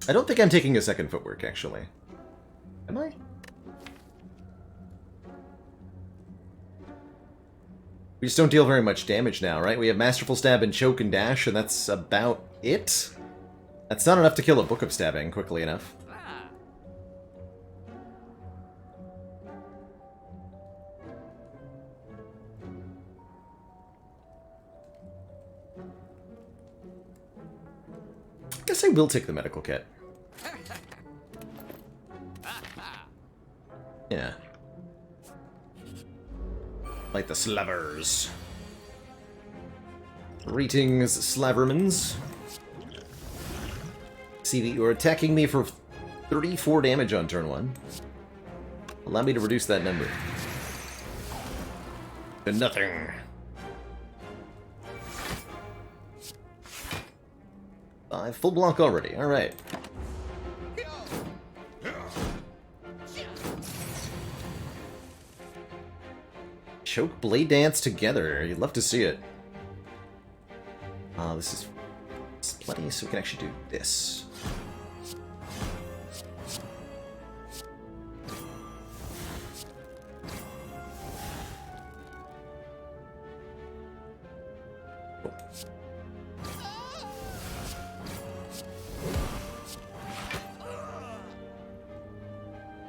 I don't think I'm taking a second footwork, actually. Am I? We just don't deal very much damage now, right? We have Masterful Stab and Choke and Dash, and that's about it? That's not enough to kill a Book of Stabbing quickly enough. Guess I will take the medical kit. Yeah. Like the slavers. Greetings, slavermans. See that you're attacking me for 34 damage on turn 1. Allow me to reduce that number. To nothing. Full block already, alright. Choke Blade Dance together. You'd love to see it. This is plenty, so we can actually do this.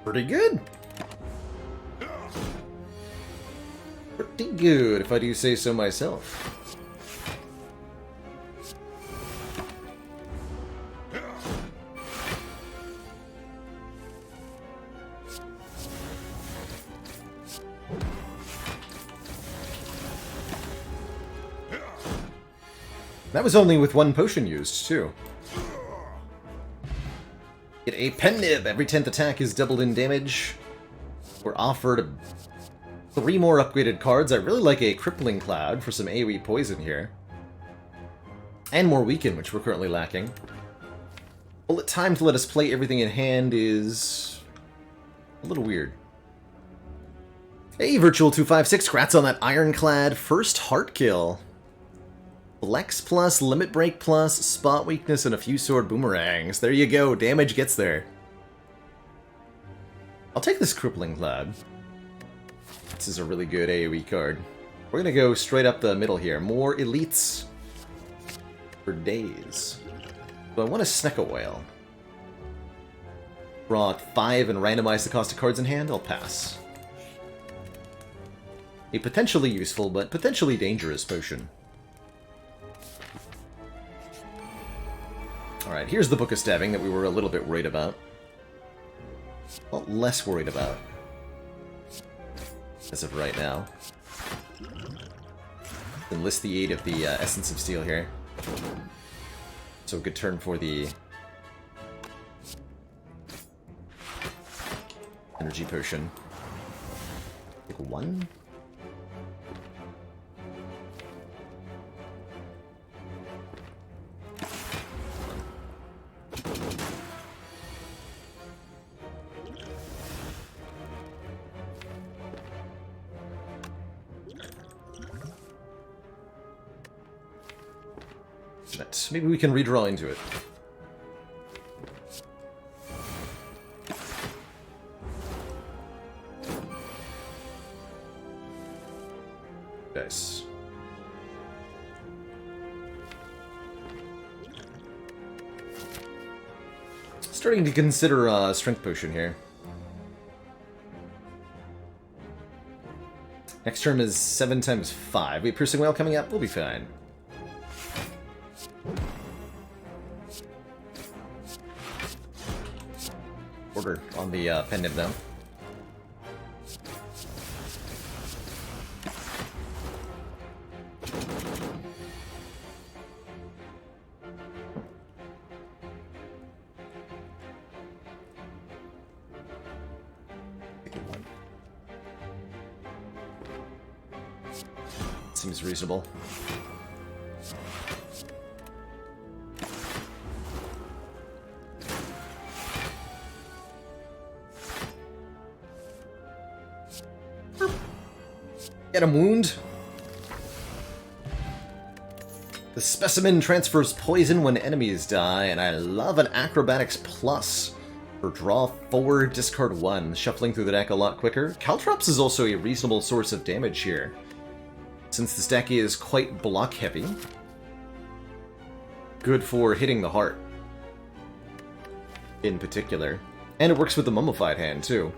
Pretty good. Pretty good, if I do say so myself. That was only with one potion used, too. Get a pen nib. Every 10th attack is doubled in damage. We're offered 3 more upgraded cards. I really like a Crippling Cloud for some AoE poison here. And more Weaken, which we're currently lacking. Bullet time to let us play everything in hand is a little weird. Hey, Virtual256, congrats on that Ironclad first heart kill. Flex plus, limit break plus, spot weakness, and a few sword boomerangs. There you go, damage gets there. I'll take this Crippling Cloud. This is a really good AoE card. We're gonna go straight up the middle here. More elites for days. So I want a Snecko Whale. Draw 5 and randomize the cost of cards in hand? I'll pass. A potentially useful, but potentially dangerous potion. Alright, here's the Book of Stabbing that we were a little bit worried about. Well, less worried about. As of right now. Enlist the aid of the Essence of Steel here. So a good turn for the Energy Potion. Take 1. Maybe we can redraw into it. Nice. Starting to consider a Strength Potion here. Next term is 7 times 5. We have Piercing Whale coming up, we'll be fine. Order on the pen nib now. Seems reasonable. Get him, wound. The specimen transfers poison when enemies die, and I love an Acrobatics Plus for draw 4, discard 1, shuffling through the deck a lot quicker. Caltrops is also a reasonable source of damage here, since this deck is quite block heavy. Good for hitting the heart, in particular. And it works with the Mummified hand, too.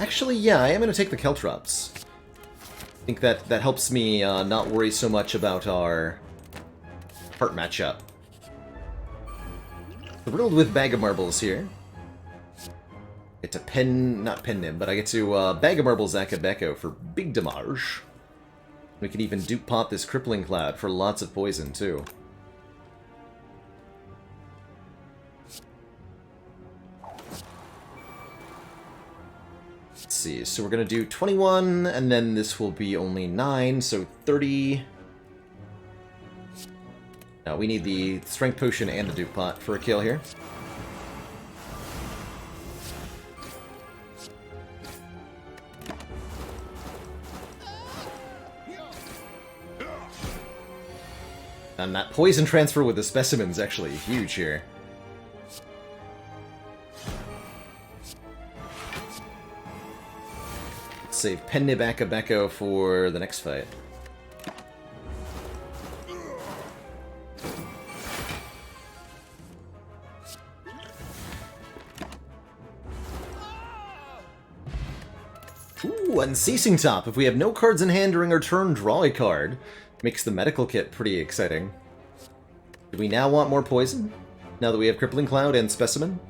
Actually, yeah, I am going to take the Caltrops. I think that helps me not worry so much about our heart matchup. Thrilled with Bag of Marbles here. Get to not pen nib, but I get to Bag of Marbles Akabeko for big damage. We can even dupe pop this Crippling Cloud for lots of poison, too. Let's see, so we're going to do 21, and then this will be only 9, so 30. Now we need the Strength Potion and the Dupe Pot for a kill here. And that poison transfer with the specimen's actually huge here. Save Pennib Akabeko for the next fight. Ooh, Unceasing Top. If we have no cards in hand during our turn, draw a card. Makes the medical kit pretty exciting. Do we now want more poison? Now that we have Crippling Cloud and Specimen?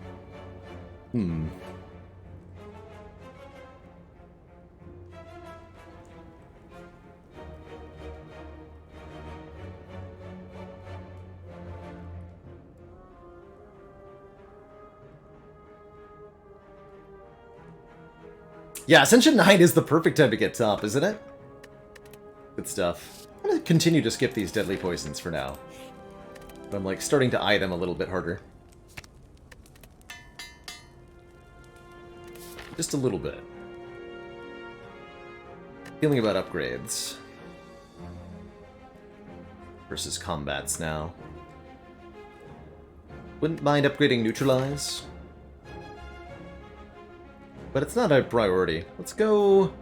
Yeah, Ascension 9 is the perfect time to get top, isn't it? Good stuff. I'm going to continue to skip these deadly poisons for now. But I'm like starting to eye them a little bit harder. Just a little bit. Feeling about upgrades versus combats now. Wouldn't mind upgrading Neutralize, but it's not a priority. Let's go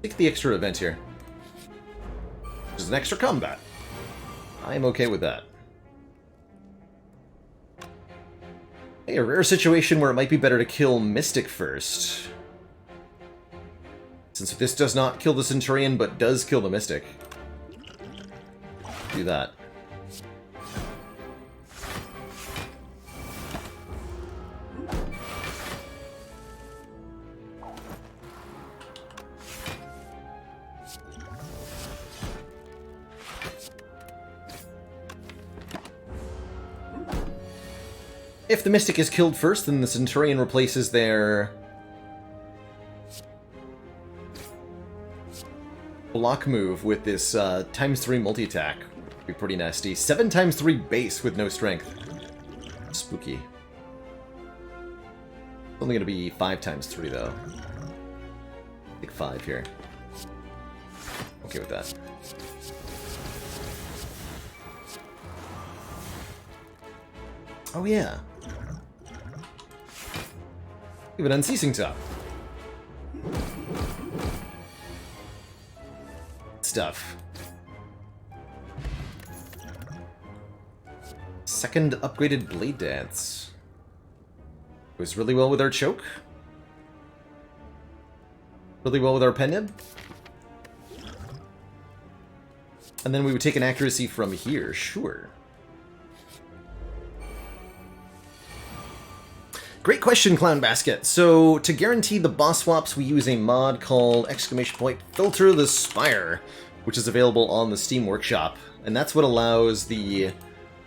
take the extra event here, which is an extra combat. I am okay with that. Hey, a rare situation where it might be better to kill Mystic first. Since this does not kill the Centurion, but does kill the Mystic. Do that. If the Mystic is killed first, then the Centurion replaces their block move with this ×3 multi-attack. Be pretty nasty. 7 ×3 base with no strength. Spooky. It's only going to be 5 ×3 though. I think 5 here. Okay with that. Oh yeah. We have an Unceasing Top. Stuff. Second upgraded Blade Dance. Goes really well with our Choke. Really well with our Pen-Nib. And then we would take an accuracy from here, sure. Great question, Clown Basket. So, to guarantee the boss swaps, we use a mod called !Filter the Spire, which is available on the Steam Workshop. And that's what allows the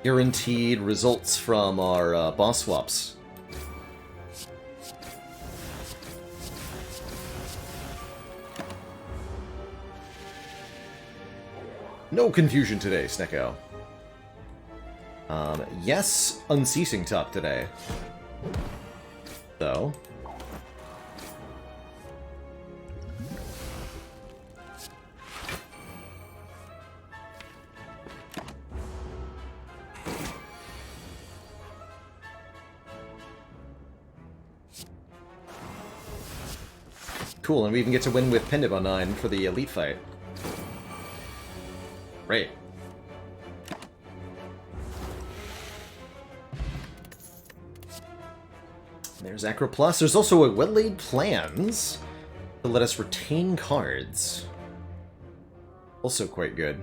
guaranteed results from our boss swaps. No confusion today, Snecko. Yes, Unceasing Top today. Though. Cool, and we even get to win with Pen-Nib on 9 for the elite fight. Great. There's Acro Plus. There's also a Well-Laid Plans to let us retain cards. Also quite good.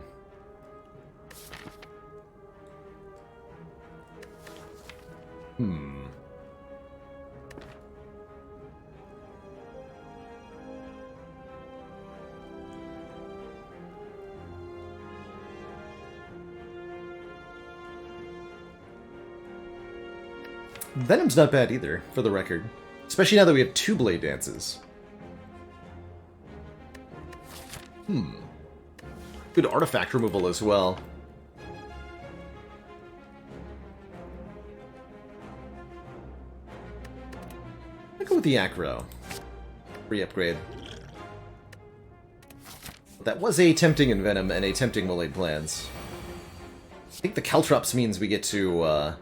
Venom's not bad either, for the record. Especially now that we have 2 Blade Dances. Good artifact removal as well. I'll go with the Acro. Re-upgrade. That was a tempting in Venom and a tempting Well-Laid Plans. I think the Caltrops means we get to,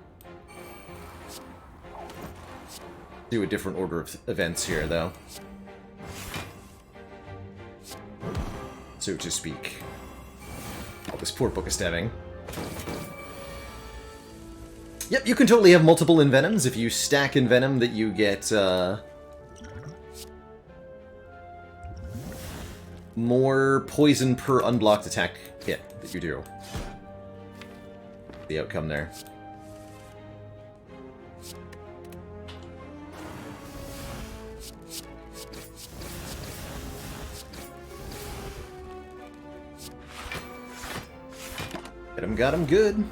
do a different order of events here, though. So to speak. Oh, this poor Book of Stabbing. Yep, you can totally have multiple Envenoms. If you stack Envenom, that you get, more poison per unblocked attack hit that you do. The outcome there. Got him good.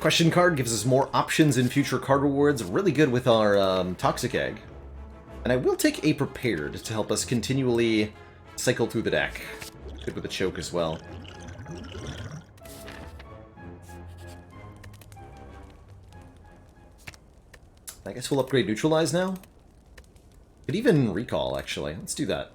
Question card gives us more options in future card rewards. Really good with our Toxic Egg. And I will take a Prepared to help us continually cycle through the deck. Good with the Choke as well. I guess we'll upgrade Neutralize now. Could even Recall, actually. Let's do that.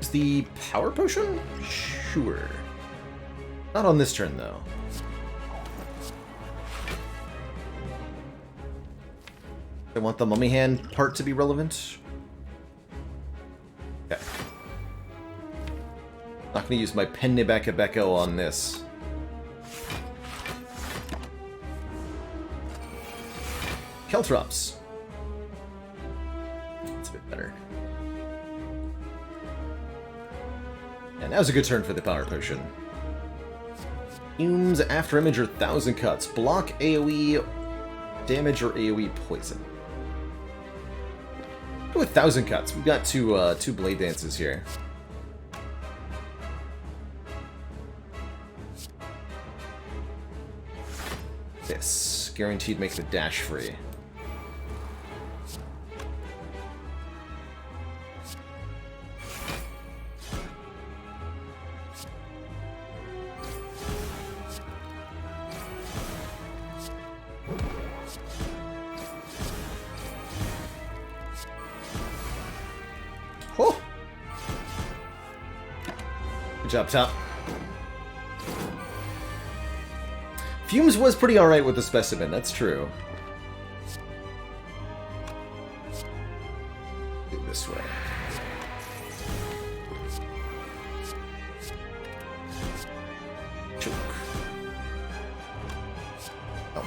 Is the Power Potion? Sure. Not on this turn, though. I want the Mummy Hand part to be relevant. Okay. Not going to use my Penne Becca Becco on this. Caltrops. That's a bit better. And now's a good turn for the Power Potion. Fumes, After Image, or 1,000 Cuts. Block AoE damage or AoE poison. Go with 1,000 Cuts. We've got two Blade Dances here. This. Guaranteed make the dash free. Oh! Good job, Top. Fumes was pretty alright with the specimen, that's true. Do it this way. Choke. Elk.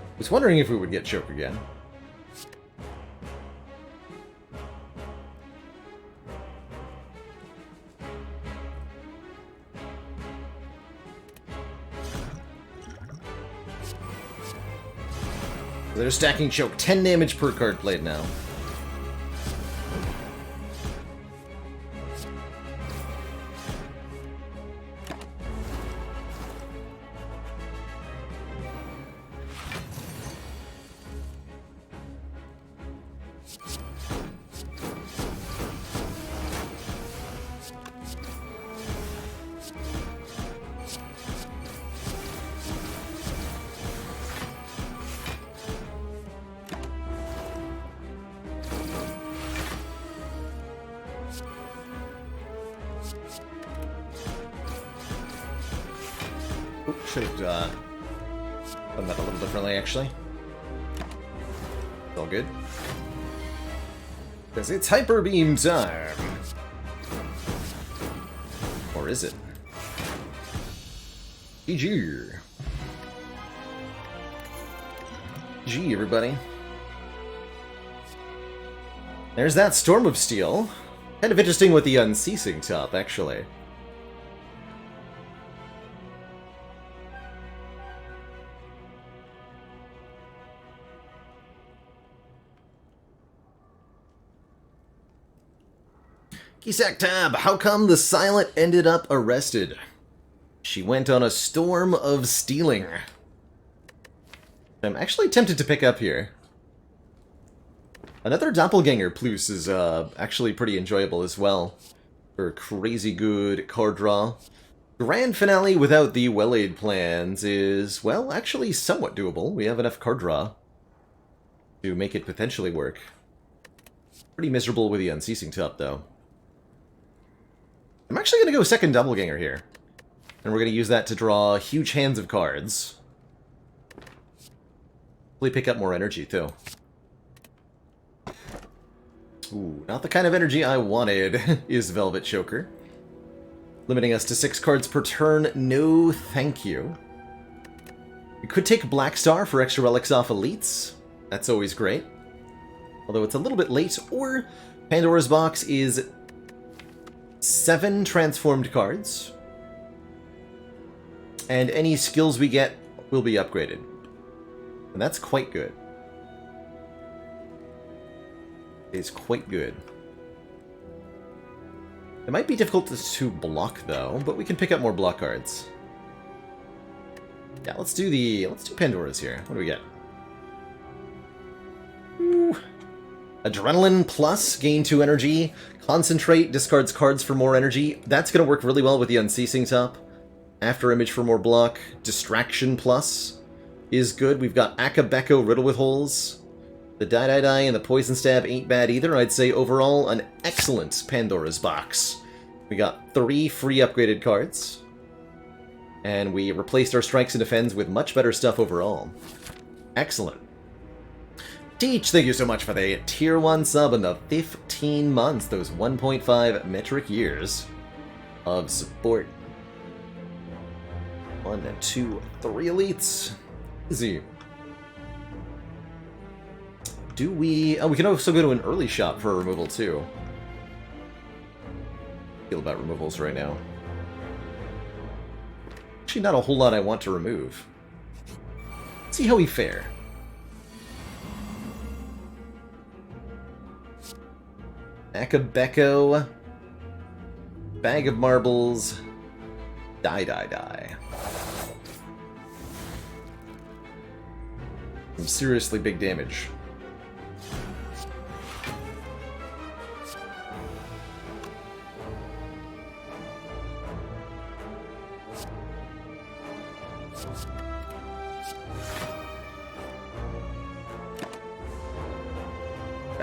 I was wondering if we would get choke again. They're stacking choke. 10 damage per card played now. Should have done that a little differently, actually. It's all good. Because it's Hyper Beam time! Or is it? GG. GG, everybody. There's that Storm of Steel. Kind of interesting with the Unceasing top, actually. Kisak tab, how come the Silent ended up arrested? She went on a storm of stealing. I'm actually tempted to pick up here. Another Doppelganger Plus is actually pretty enjoyable as well. For crazy good card draw. Grand Finale without the well-laid plans is, well, actually somewhat doable. We have enough card draw to make it potentially work. Pretty miserable with the Unceasing top, though. I'm actually going to go second Doppelganger here. And we're going to use that to draw huge hands of cards. Hopefully pick up more energy, too. Ooh, not the kind of energy I wanted, is Velvet Choker. Limiting us to 6 cards per turn, no thank you. We could take Black Star for extra relics off elites. That's always great. Although it's a little bit late, or Pandora's Box is 7 transformed cards. And any skills we get will be upgraded. And that's quite good. It's quite good. It might be difficult to block, though, but we can pick up more block cards. Yeah, let's do Pandora's here. What do we get? Ooh. Adrenaline plus, gain 2 energy. Concentrate, discards cards for more energy. That's going to work really well with the Unceasing top. After Image for more block. Distraction plus is good. We've got Akabeko, Riddle with Holes. The Die and the Poison Stab ain't bad either. I'd say overall an excellent Pandora's box. We got 3 free upgraded cards. And we replaced our Strikes and Defends with much better stuff overall. Excellent. Teach, thank you so much for the Tier 1 sub and the 15 months, those 1.5 metric years of support. 1 and 2, 3 elites. Easy. Do we... Oh, we can also go to an early shop for a removal, too. Feel about removals right now. Actually, not a whole lot I want to remove. Let's see how we fare. Akabeko. Bag of Marbles. Die. Some seriously big damage.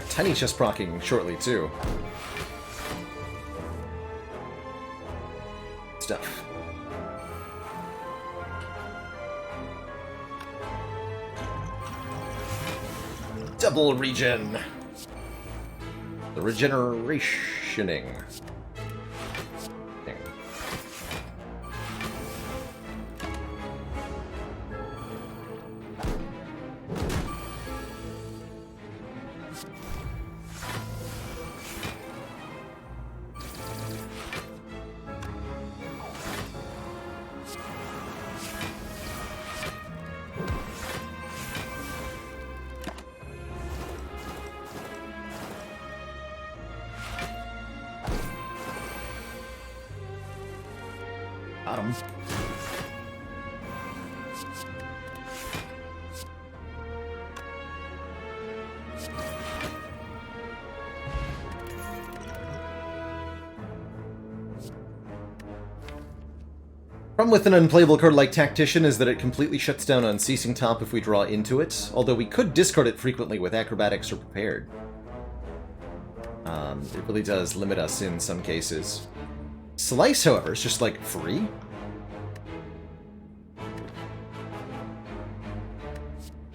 Tiny chest procking shortly, too. Stuff. Double regen. The regenerationing. Problem with an unplayable card like Tactician is that it completely shuts down Unceasing top if we draw into it, although we could discard it frequently with Acrobatics or Prepared. It really does limit us in some cases. Slice, however, is just, like, free.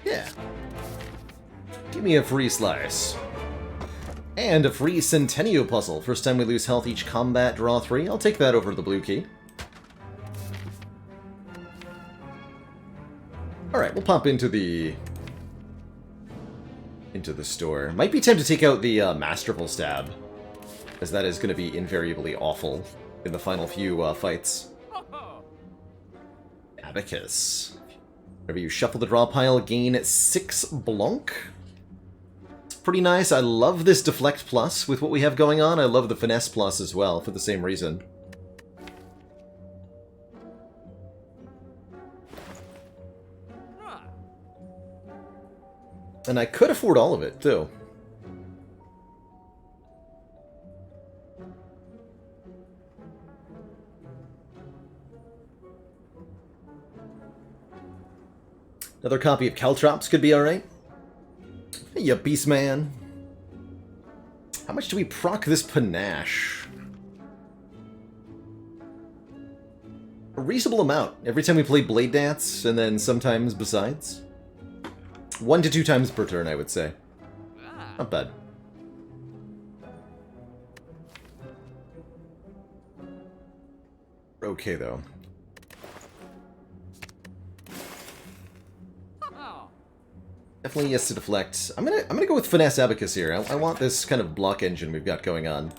Yeah. Give me a free Slice. And a free Centennial Puzzle. First time we lose health each combat, draw 3. I'll take that over the blue key. Alright, we'll pop into the store. Might be time to take out the Masterful Stab, as that is going to be invariably awful in the final few fights. Abacus. Whenever you shuffle the draw pile, gain 6 Blanc. It's pretty nice. I love this Deflect Plus with what we have going on. I love the Finesse Plus as well, for the same reason. And I could afford all of it, too. Another copy of Caltrops could be alright. Hey, you beast man. How much do we proc this Panache? A reasonable amount. Every time we play Blade Dance, and then sometimes besides. 1 to 2 times per turn, I would say. Not bad. Okay, though. Definitely yes to deflect. I'm gonna go with Finesse Abacus here. I want this kind of block engine we've got going on.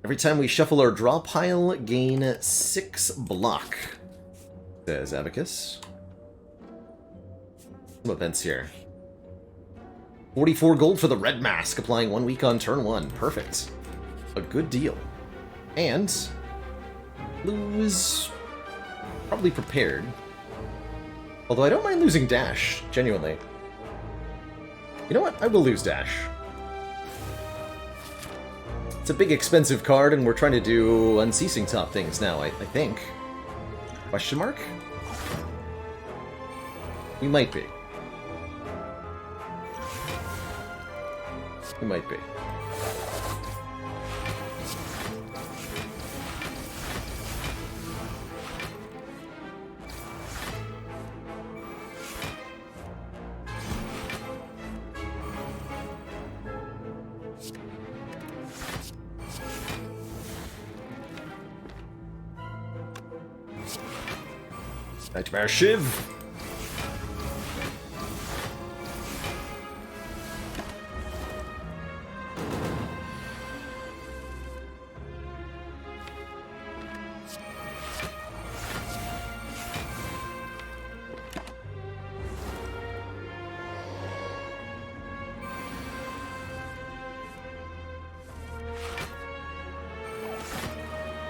Every time we shuffle our draw pile, gain 6 block, says Abacus. Some events here. 44 gold for the Red Mask, applying 1 week on turn 1. Perfect. A good deal. And blue is probably prepared. Although I don't mind losing Dash, genuinely. You know what? I will lose Dash. It's a big expensive card, and we're trying to do Unceasing Top things now, I think. Question mark? We might be. We might be. Nightmare Shiv!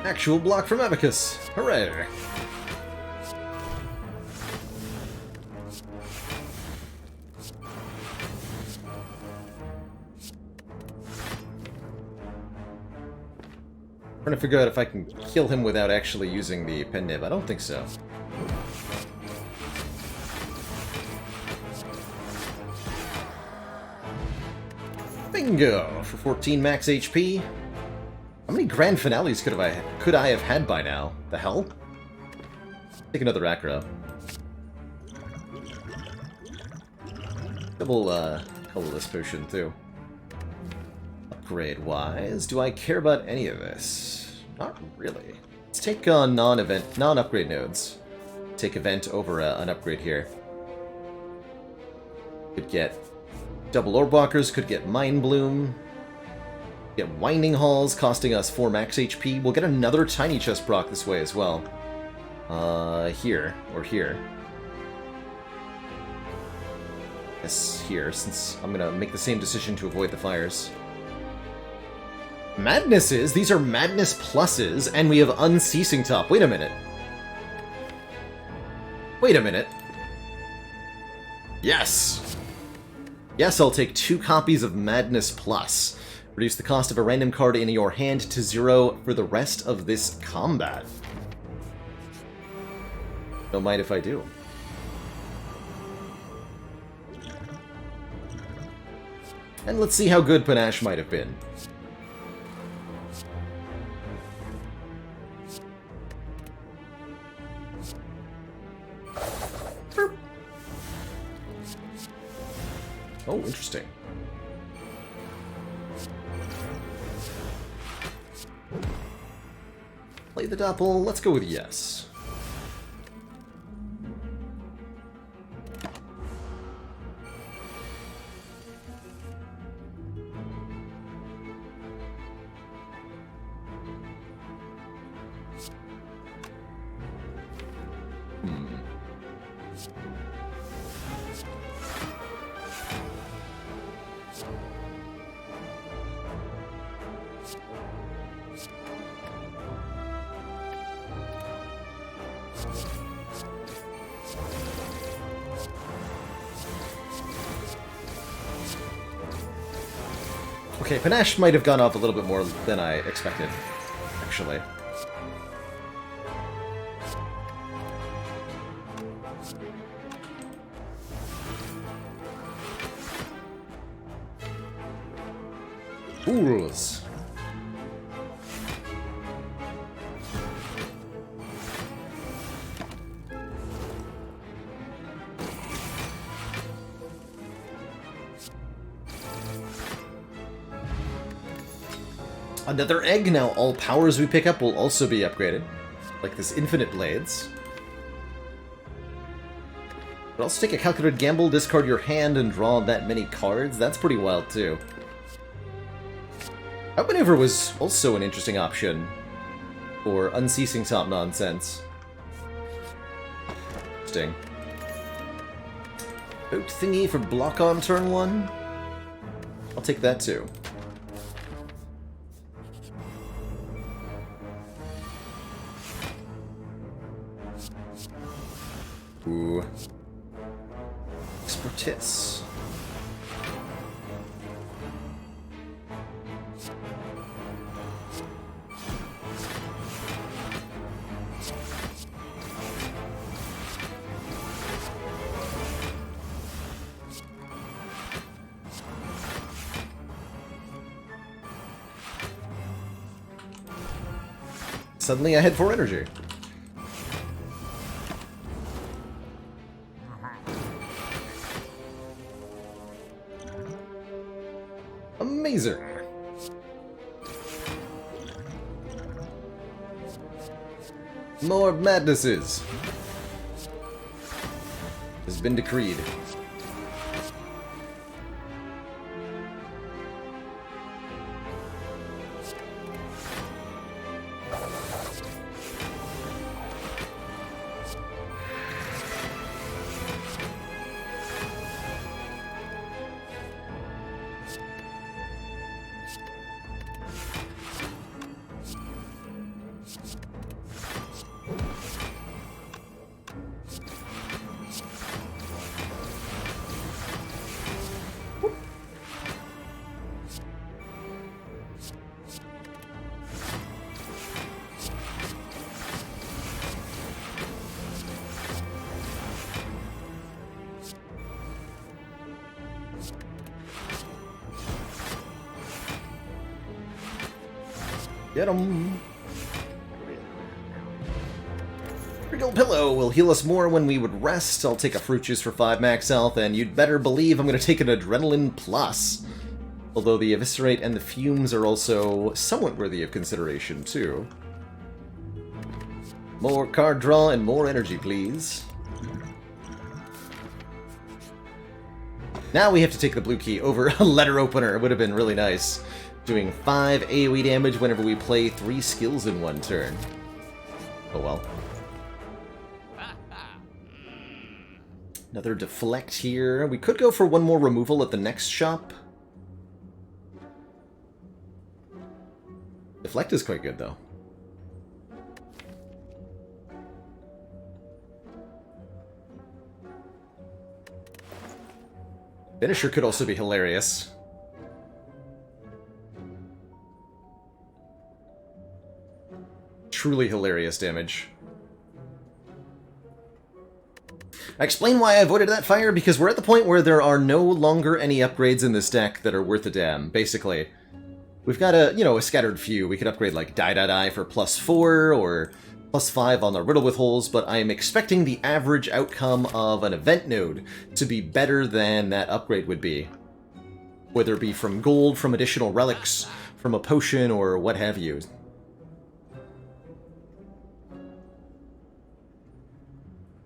Actual block from Abacus! Hooray! I'm trying to figure out if I can kill him without actually using the pen nib. I don't think so. Bingo! For 14 max HP. How many grand finales could I have had by now? The hell? Take another Acro. Double colorless potion too. Upgrade-wise, do I care about any of this? Not really. Let's take on non-upgrade nodes. Take event over an upgrade here. Could get double orb walkers, could get Mind Bloom. Get Winding Halls, costing us 4 max HP. We'll get another Tiny Chest proc this way as well. Here, or here. Yes, here, since I'm gonna make the same decision to avoid the fires. Madnesses? These are Madness Pluses, and we have Unceasing Top. Wait a minute. Wait a minute. Yes! Yes, I'll take 2 copies of Madness Plus. Reduce the cost of a random card in your hand to 0 for the rest of this combat. Don't mind if I do. And let's see how good Panache might have been. Oh, interesting. Play the Doppel. Let's go with yes. Okay, Panache might have gone off a little bit more than I expected, actually. Fools. Another egg. Now all powers we pick up will also be upgraded. Like this Infinite Blades. But also take a calculated gamble, discard your hand, and draw that many cards. That's pretty wild, too. Outmaneuver was also an interesting option for Unceasing Top nonsense. Interesting. Boat thingy for block on turn 1? I'll take that, too. Ooh. Tis. Suddenly I had 4 energy. Amazing. More madnesses has been decreed. Get him! Regal Pillow will heal us more when we would rest. I'll take a fruit juice for 5 max health, and you'd better believe I'm going to take an Adrenaline Plus. Although the Eviscerate and the Fumes are also somewhat worthy of consideration, too. More card draw and more energy, please. Now we have to take the blue key over a letter opener. It would have been really nice. Doing 5 AoE damage whenever we play 3 skills in one turn. Oh well. Another deflect here. We could go for one more removal at the next shop. Deflect is quite good, though. Finisher could also be hilarious. Truly hilarious damage. I explain why I avoided that fire, because we're at the point where there are no longer any upgrades in this deck that are worth a damn, basically. We've got a scattered few. We could upgrade like Die for +4 or +5 on the Riddle with Holes, but I am expecting the average outcome of an event node to be better than that upgrade would be. Whether it be from gold, from additional relics, from a potion, or what have you.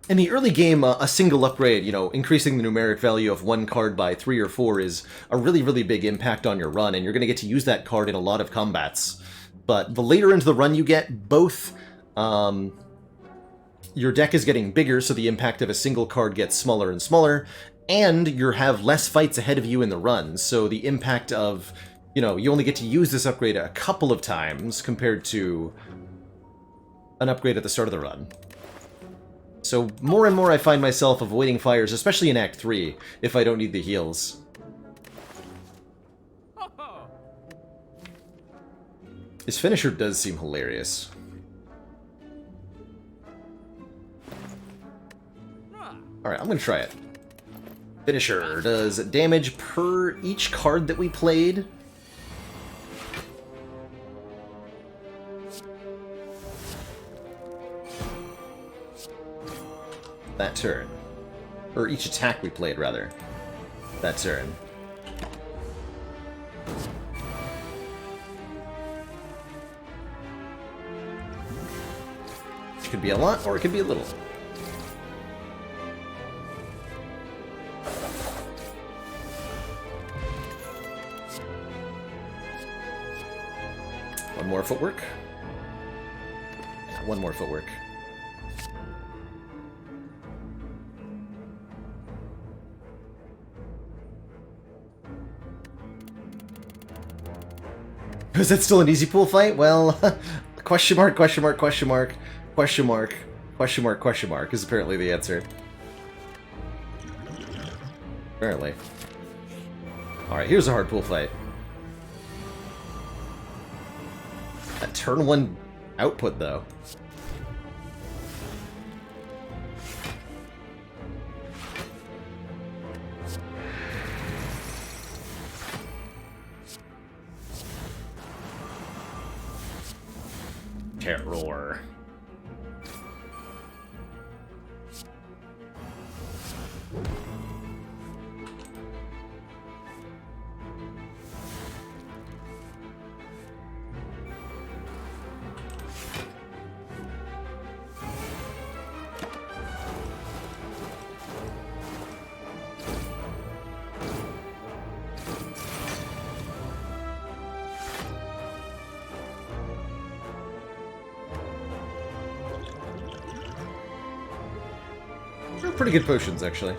In the early game, a single upgrade, increasing the numeric value of one card by 3 or 4 is a really, really big impact on your run, and you're going to get to use that card in a lot of combats. But the later into the run you get, both your deck is getting bigger, so the impact of a single card gets smaller and smaller, and you have less fights ahead of you in the run, so the impact of, you only get to use this upgrade a couple of times compared to an upgrade at the start of the run. So more and more I find myself avoiding fires, especially in Act 3, if I don't need the heals. His finisher does seem hilarious. Alright, I'm gonna try it. Finisher does damage per each card that we played. That turn. Or each attack we played, rather. That turn. It could be a lot, or it could be a little. One more footwork. Yeah, one more footwork. Is that still an easy pool fight? Well, question mark, question mark, question mark, question mark, question mark, question mark is apparently the answer. Apparently. Alright, here's a hard pool fight. That turn 1 output, though. Terror. They're pretty good potions, actually.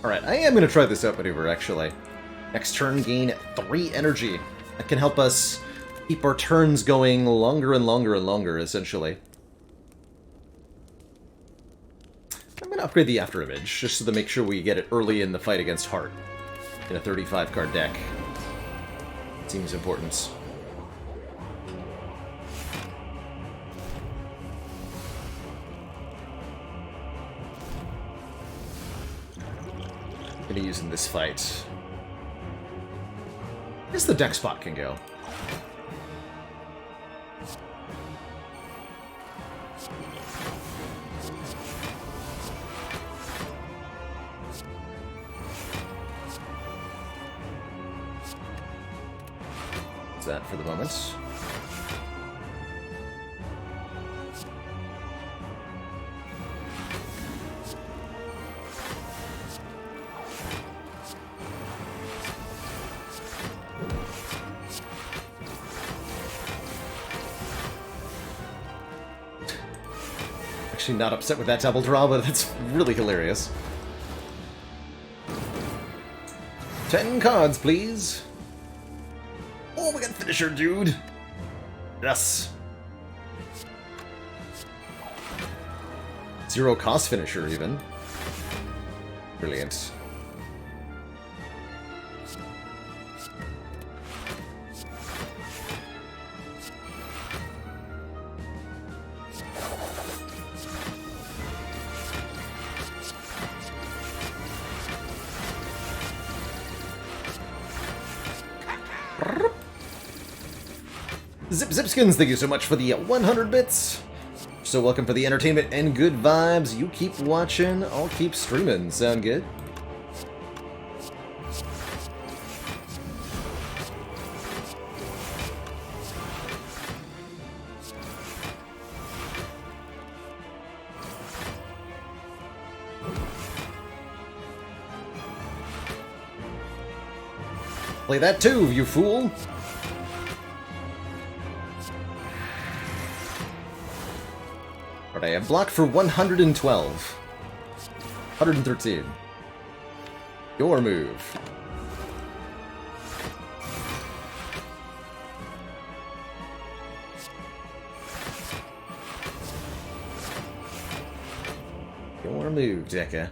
Alright, I am going to try this out maneuver, actually. Next turn, gain 3 energy. That can help us keep our turns going longer and longer and longer, essentially. I'm going to upgrade the After Image, just so to make sure we get it early in the fight against Heart. In a 35-card deck. Seems important. Gonna use in this fight. I guess the deck spot can go. That's that for the moment. Actually not upset with that double draw, but that's really hilarious. 10 cards, please. Oh, we got finisher, dude. Yes. 0 cost finisher, even. Brilliant. Zipskins, thank you so much for the 100 bits. So welcome for the entertainment and good vibes. You keep watching, I'll keep streaming. Sound good? Play that too, you fool! I have blocked for 112. 113. Your move. Your move, Deca.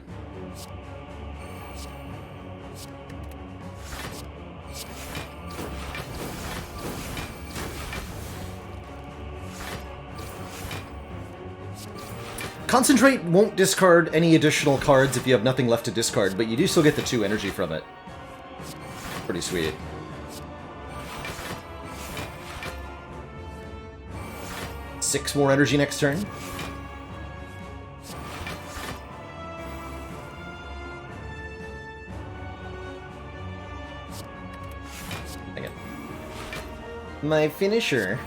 Concentrate won't discard any additional cards if you have nothing left to discard, but you do still get the 2 energy from it. Pretty sweet. Six more energy next turn. Hang it. My finisher.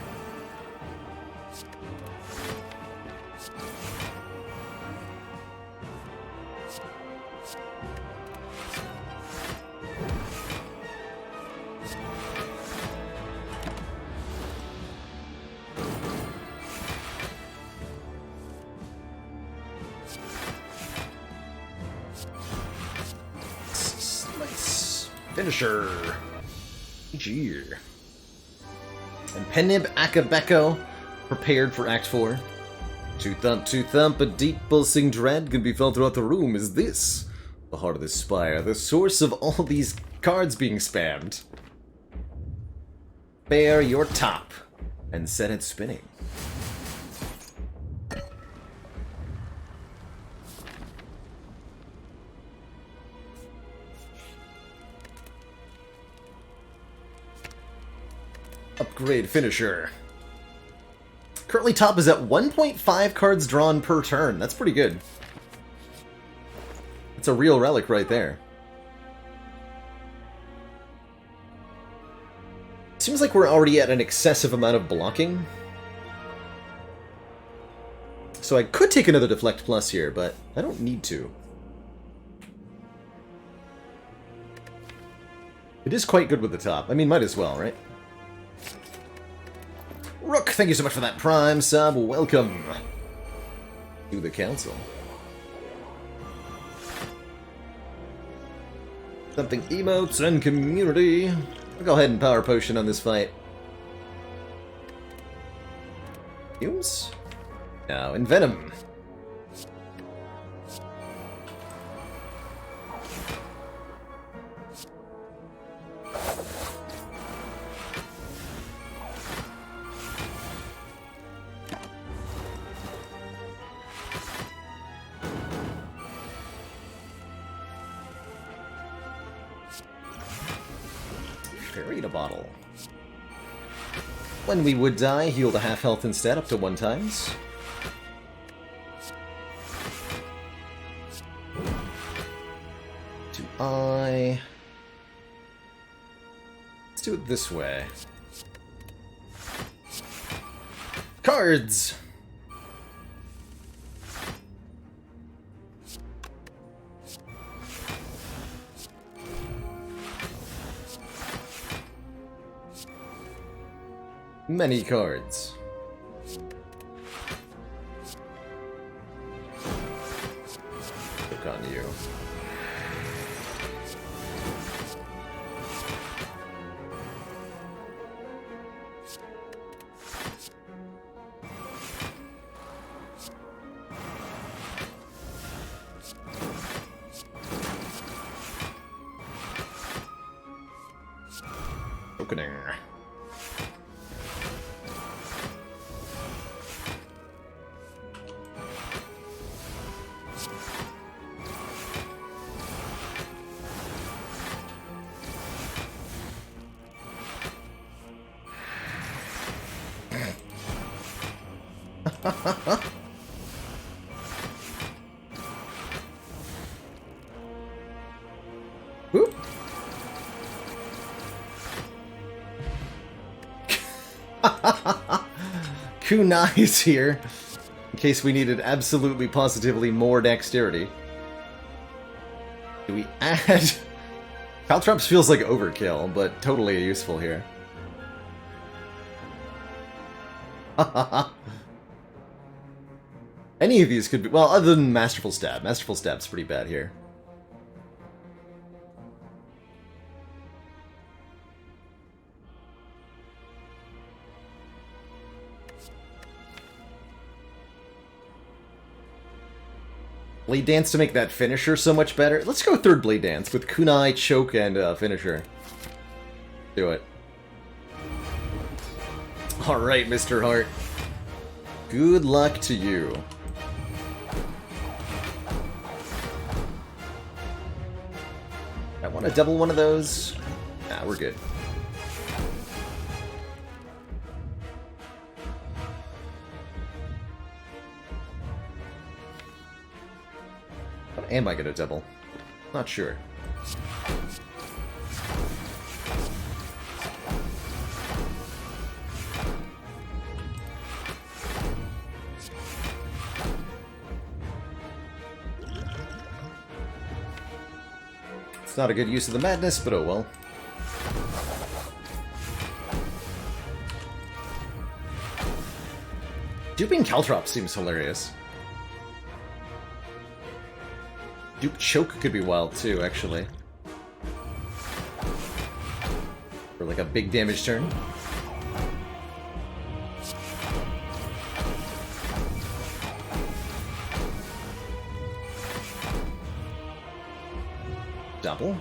Finisher. GG. And Penib Akabeko prepared for Act 4. To thump, a deep pulsing dread can be felt throughout the room. Is this the heart of the Spire, the source of all these cards being spammed? Bare your top and set it spinning. Upgrade Finisher. Currently top is at 1.5 cards drawn per turn. That's pretty good. It's a real relic right there. Seems like we're already at an excessive amount of blocking. So I could take another Deflect Plus here, but I don't need to. It is quite good with the top. I mean, might as well, right? Rook, thank you so much for that Prime sub. Welcome to the Council. Something emotes and community. I'll go ahead and Power Potion on this fight. Fumes? No, Envenom. Buried a bottle. When we would die, heal to half health instead, up to 1 times. Do I... Let's do it this way. Cards! Many cards. Look on you. Opening. Whoop. Kunai is here, in case we needed absolutely positively more dexterity. Do we add... Caltrops feels like overkill, but totally useful here. Any of these could be... Well, other than Masterful Stab. Masterful Stab's pretty bad here. Blade Dance to make that finisher so much better. Let's go third Blade Dance with Kunai, Choke, and finisher. Do it. Alright, Mr. Hart. Good luck to you. I want to double one of those. Nah, we're good. What am I gonna double? Not sure. It's not a good use of the madness, but oh well. Duping Caltrops seems hilarious. Dupe Choke could be wild too, actually. For like a big damage turn. Double.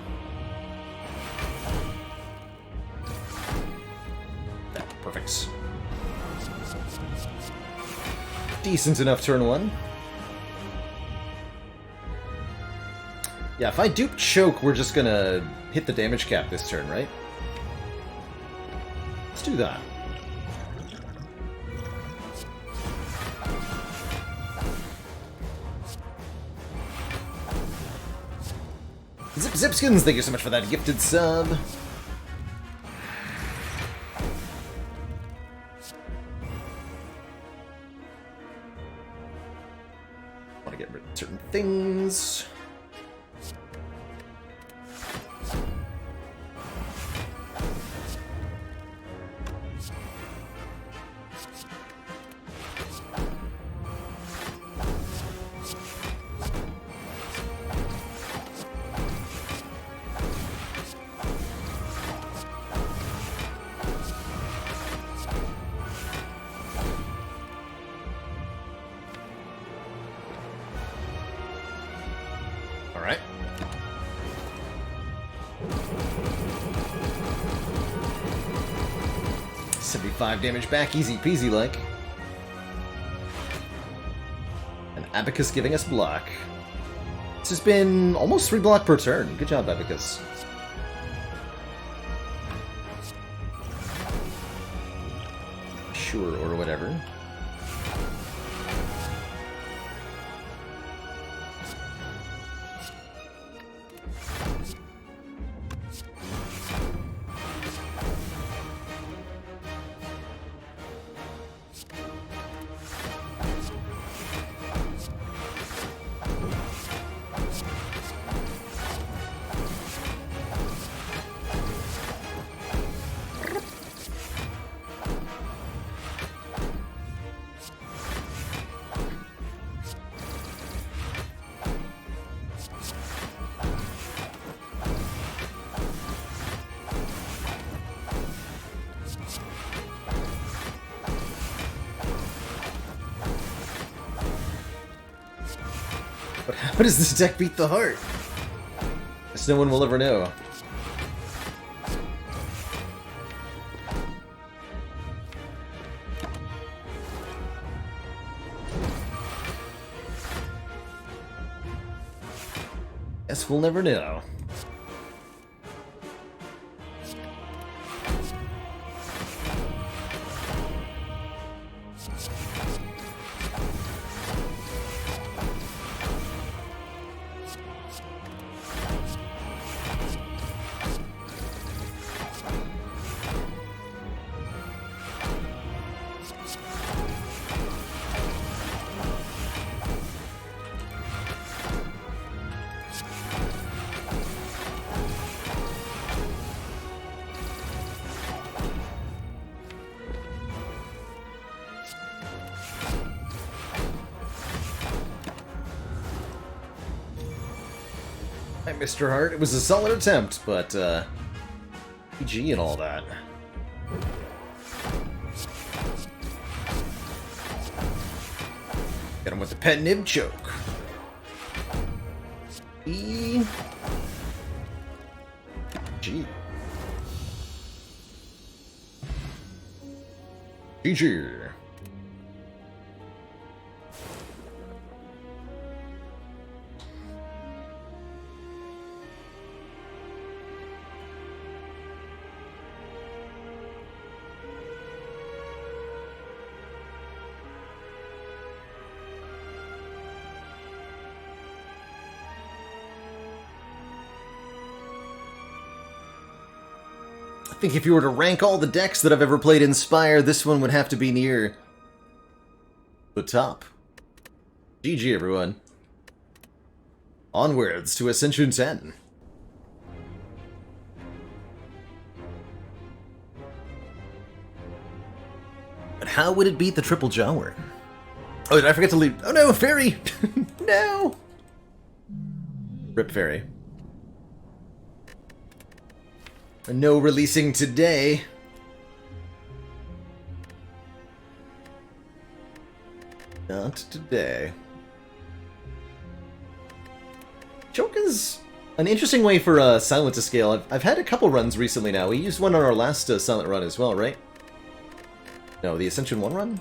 Yeah, perfect. Decent enough turn 1. Yeah, if I dupe choke, we're just gonna hit the damage cap this turn, right? Let's do that. Zipskins, thank you so much for that gifted sub. Want to get rid of certain things. Alright. $75 damage back, easy peasy like. And Abacus giving us block. This has been almost 3 block per turn. Good job, Abacus. Sure, or whatever. But how does this deck beat the heart? Guess no one will ever know. Guess we'll never know. Hi, Mr. Hart. It was a solid attempt, but, PG and all that. Got him with the pet nib choke. E. G. GG. I think if you were to rank all the decks that I've ever played in Spire, this one would have to be near the top. GG, everyone. Onwards to Ascension 10. But how would it beat the Triple Jaw? Oh, did I forget to leave? Oh no, Fairy! No! Rip Fairy. No releasing today. Not today. Choke is an interesting way for Silent to scale. I've had a couple runs recently now. We used one on our last Silent run as well, right? No, the Ascension 1 run?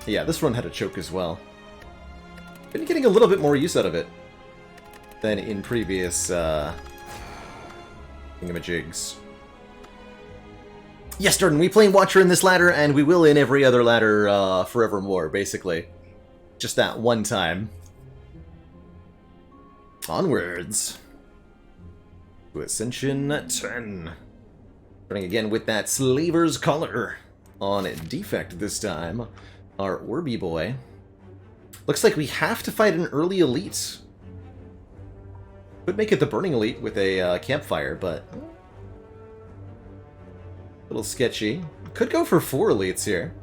Yeah, this run had a choke as well. Been getting a little bit more use out of it than in previous thingamajigs. Yes, Jordan, we play Watcher in this ladder, and we will in every other ladder forevermore, basically. Just that one time. Onwards. To Ascension 10. Starting again with that Slaver's Collar. On Defect this time. Our Orby boy. Looks like we have to fight an early elite. Could make it the Burning Elite with a campfire, but... a little sketchy. Could go for 4 elites here.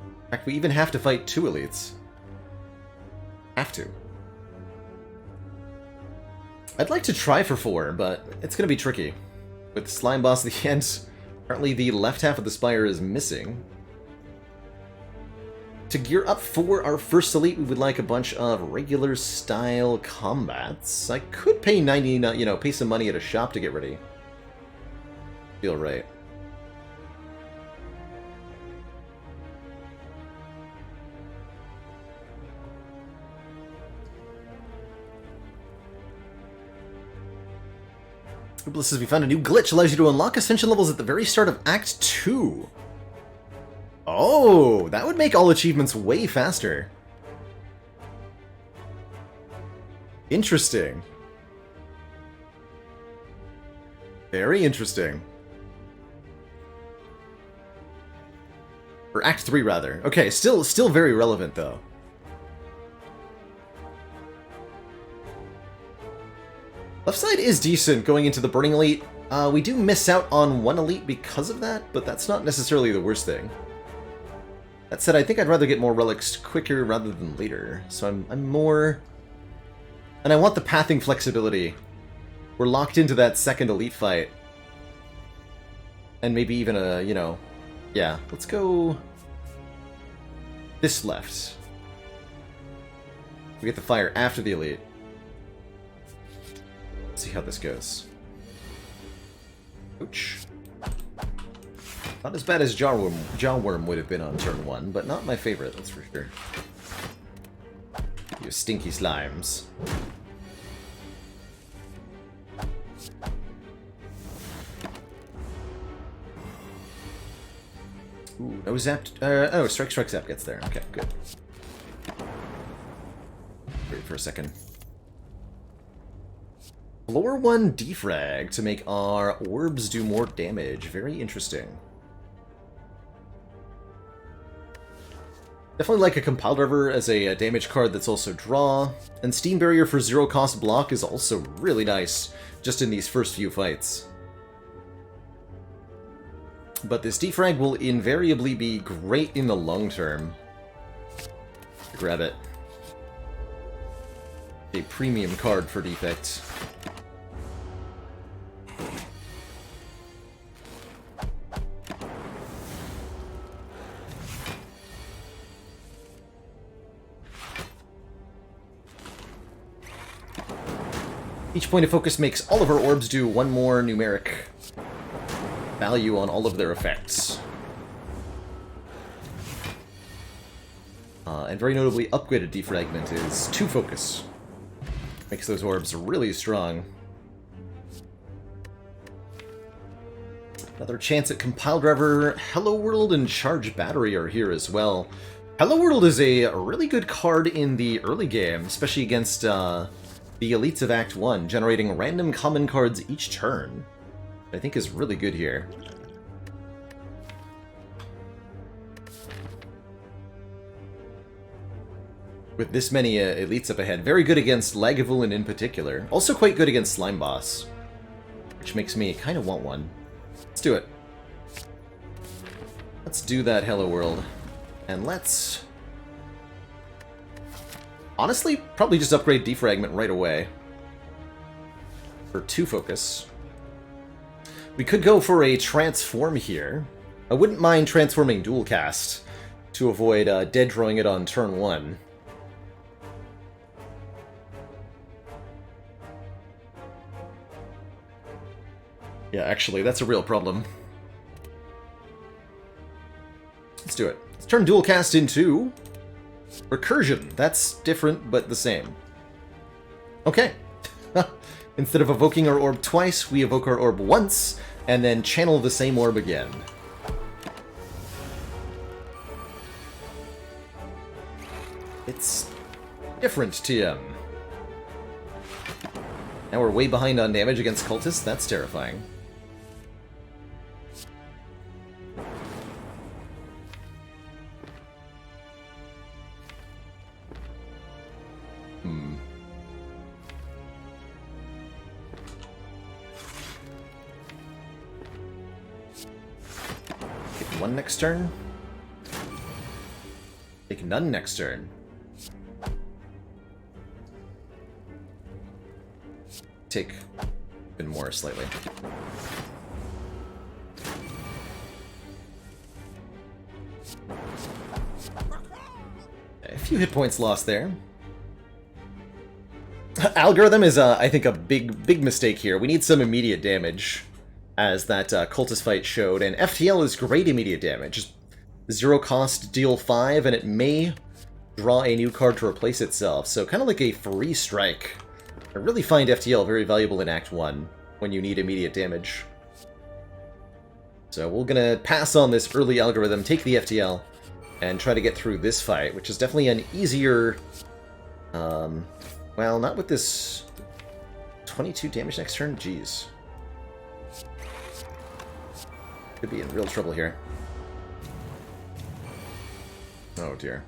In fact, we even have to fight 2 elites. Have to. I'd like to try for 4, but it's going to be tricky. With Slime Boss at the end, apparently the left half of the Spire is missing. To gear up for our first elite, we would like a bunch of regular style combats. I could pay 90, pay some money at a shop to get ready. Feel right. Bliss says we found a new glitch, allows you to unlock ascension levels at the very start of Act 2. Oh, that would make all achievements way faster. Interesting. Very interesting. Or Act 3, rather. Okay, still very relevant, though. Left side is decent going into the Burning Elite. We do miss out on 1 elite because of that, but that's not necessarily the worst thing. That said, I think I'd rather get more relics quicker rather than later, so I'm more... And I want the pathing flexibility. We're locked into that second elite fight. And maybe even a, yeah, let's go... this left. We get the fire after the elite. Let's see how this goes. Ouch. Not as bad as Jawworm would have been on turn 1, but not my favorite, that's for sure. You stinky slimes. Ooh, no zap. Oh, strike zap gets there. Okay, good. Wait for a second. Floor 1 defrag to make our orbs do more damage. Very interesting. Definitely like a Compile Driver as a damage card that's also draw, and Steam Barrier for 0-cost block is also really nice, just in these first few fights. But this defrag will invariably be great in the long term. Grab it. A premium card for defect. Each point of focus makes all of our orbs do 1 more numeric value on all of their effects. And very notably, upgraded defragment is 2 focus. Makes those orbs really strong. Another chance at Compile Driver. Hello World and Charge Battery are here as well. Hello World is a really good card in the early game, especially against the elites of Act 1, generating random common cards each turn. I think is really good here. With this many elites up ahead, very good against Lagavulin in particular. Also quite good against Slime Boss, which makes me kind of want one. Let's do it. Let's do that, Hello World. And let's Honestly, probably just upgrade Defragment right away. For 2 focus. We could go for a Transform here. I wouldn't mind transforming Dual Cast to avoid dead drawing it on turn 1. Yeah, actually, that's a real problem. Let's do it. Let's turn Dual Cast into Recursion. That's different, but the same. Okay. Instead of evoking our orb twice, we evoke our orb once, and then channel the same orb again. It's different, TM. Now we're way behind on damage against cultists. That's terrifying. Take 1 next turn. Take none next turn. Take even more slightly. A few hit points lost there. Algorithm is, I think, a big mistake here. We need some immediate damage, as that cultist fight showed, and FTL is great immediate damage. 0 cost, deal 5, and it may draw a new card to replace itself, so kind of like a free strike. I really find FTL very valuable in Act 1, when you need immediate damage. So we're gonna pass on this early algorithm, take the FTL, and try to get through this fight, which is definitely an easier... well, not with this 22 damage next turn? Jeez. Could be in real trouble here. Oh dear.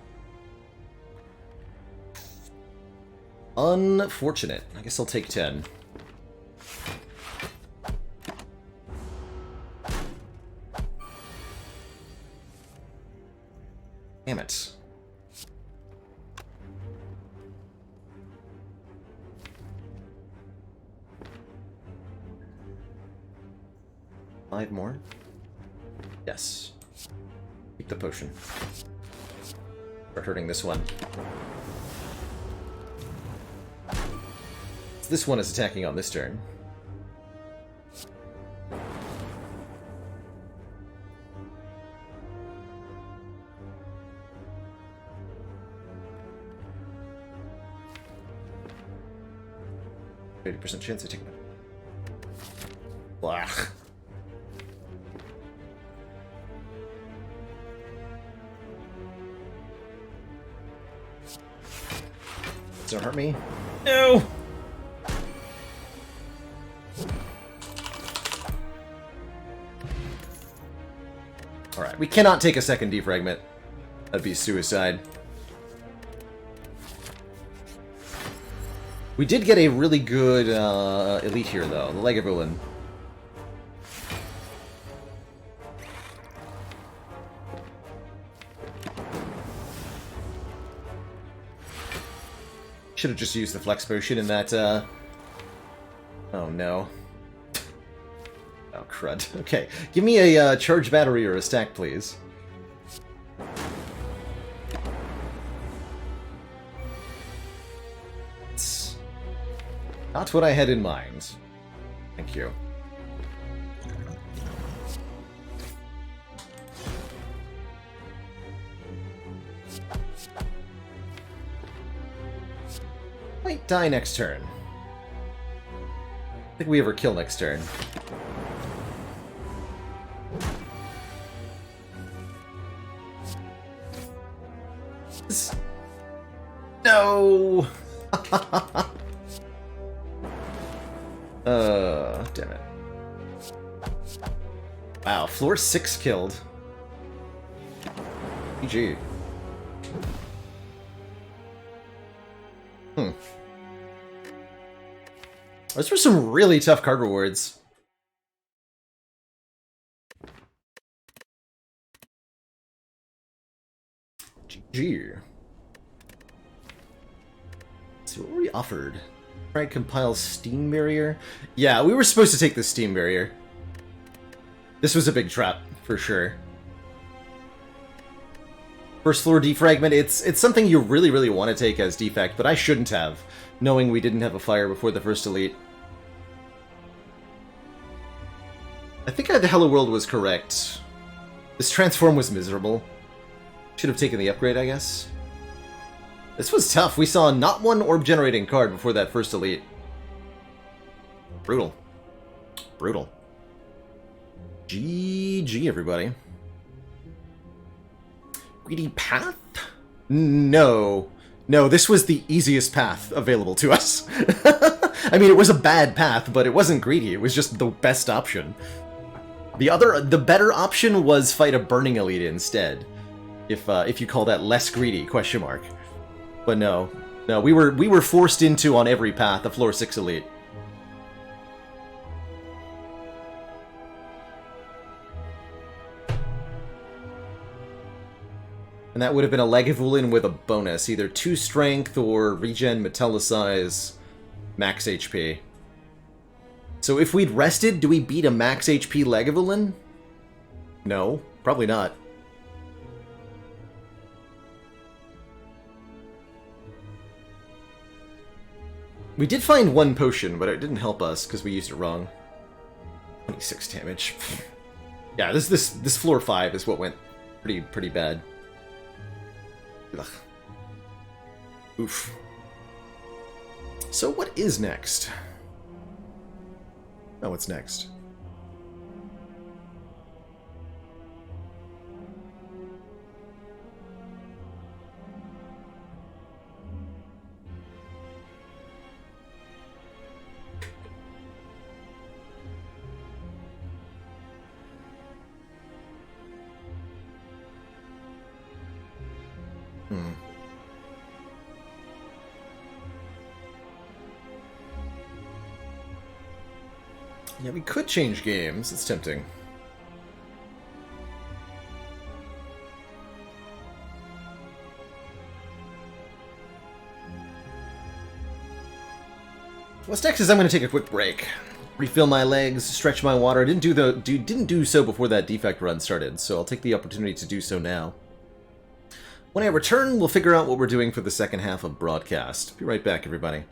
Unfortunate. I guess I'll take 10. Damn it. Five more? Yes. Take the potion. Start hurting this one. This one is attacking on this turn. %30 chance of taking it. Blah. Don't hurt me. No! Alright, we cannot take a second defragment. That'd be suicide. We did get a really good elite here, though. The Lagavulin. Should have just used the flex potion in that, Oh, no. Oh, crud. Okay, give me a charged battery or a stack, please. It's not what I had in mind. Thank you. Might die next turn. I think we ever kill next turn. No! Damn it. Wow, floor 6 killed. GG. Those were some really tough card rewards. GG. So what were we offered? Try and compile steam barrier? Yeah, we were supposed to take the steam barrier. This was a big trap, for sure. First floor defragment, it's something you really, really want to take as defect, but I shouldn't have, knowing we didn't have a fire before the first elite. I think the Hello World was correct. This transform was miserable. Should have taken the upgrade, I guess. This was tough. We saw not one orb generating card before that first elite. Brutal. Brutal. GG, everybody. Greedy path? No. No, this was the easiest path available to us. I mean, it was a bad path, but it wasn't greedy. It was just the best option. The better option was fight a burning elite instead. If you call that less greedy, question mark. But no. No, we were forced into on every path a floor 6 elite. And that would have been a Lagavulin with a bonus, either 2 strength or regen, metallicize, max HP. So if we'd rested, do we beat a max HP Lagavulin? No, probably not. We did find one potion, but it didn't help us because we used it wrong. 26 damage. Yeah, this floor 5 is what went pretty bad. Ugh. Oof. So what is next? Oh, what's next? Yeah, we could change games. It's tempting. What's next is I'm going to take a quick break. Refill my legs, stretch my water. I didn't do so before that defect run started, so I'll take the opportunity to do so now. When I return, we'll figure out what we're doing for the second half of broadcast. Be right back, everybody.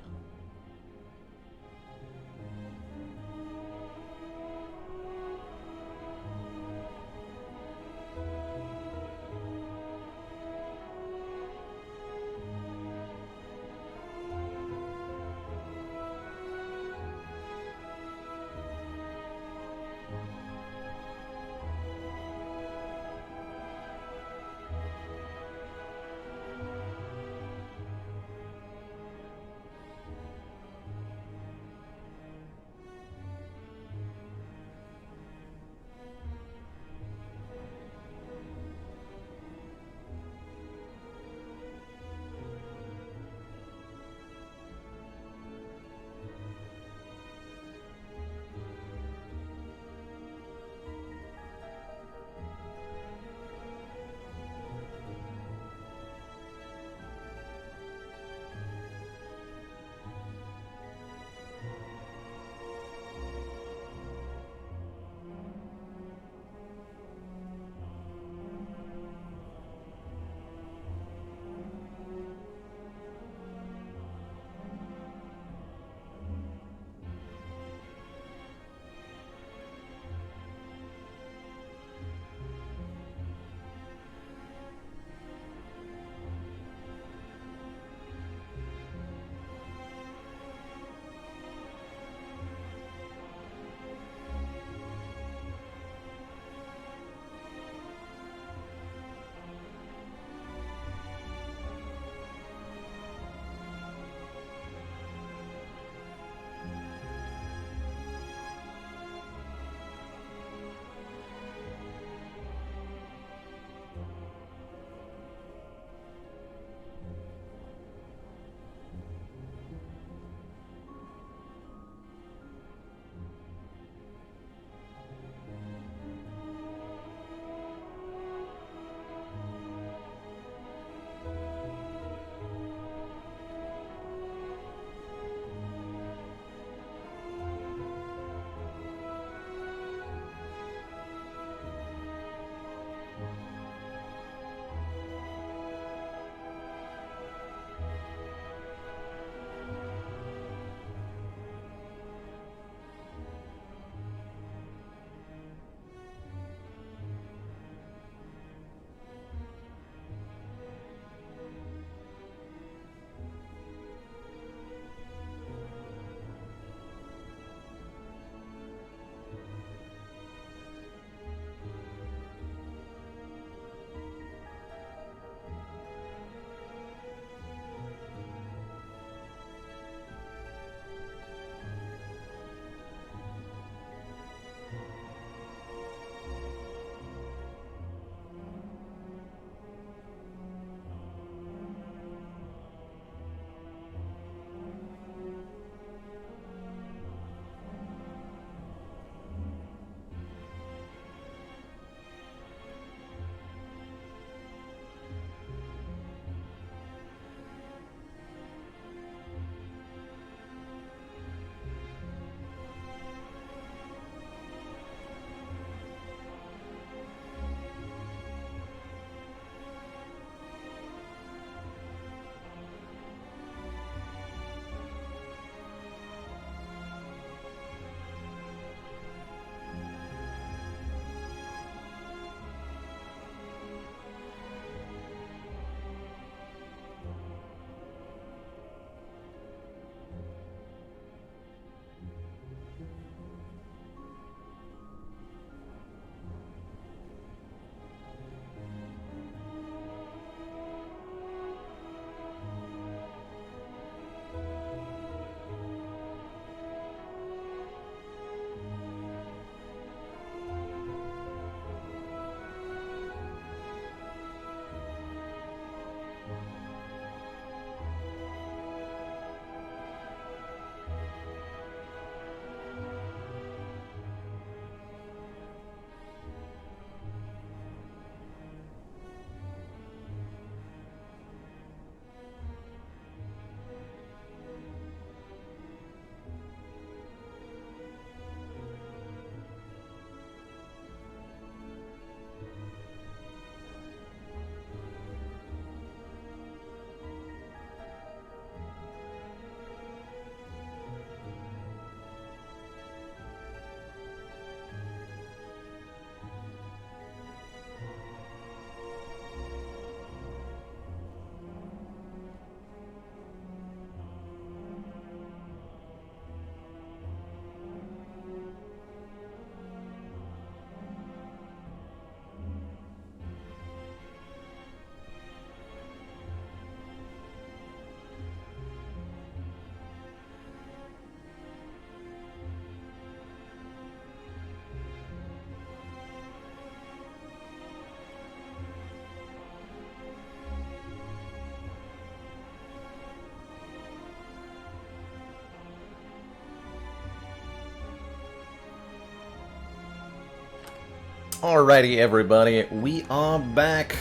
Alrighty, everybody, we are back.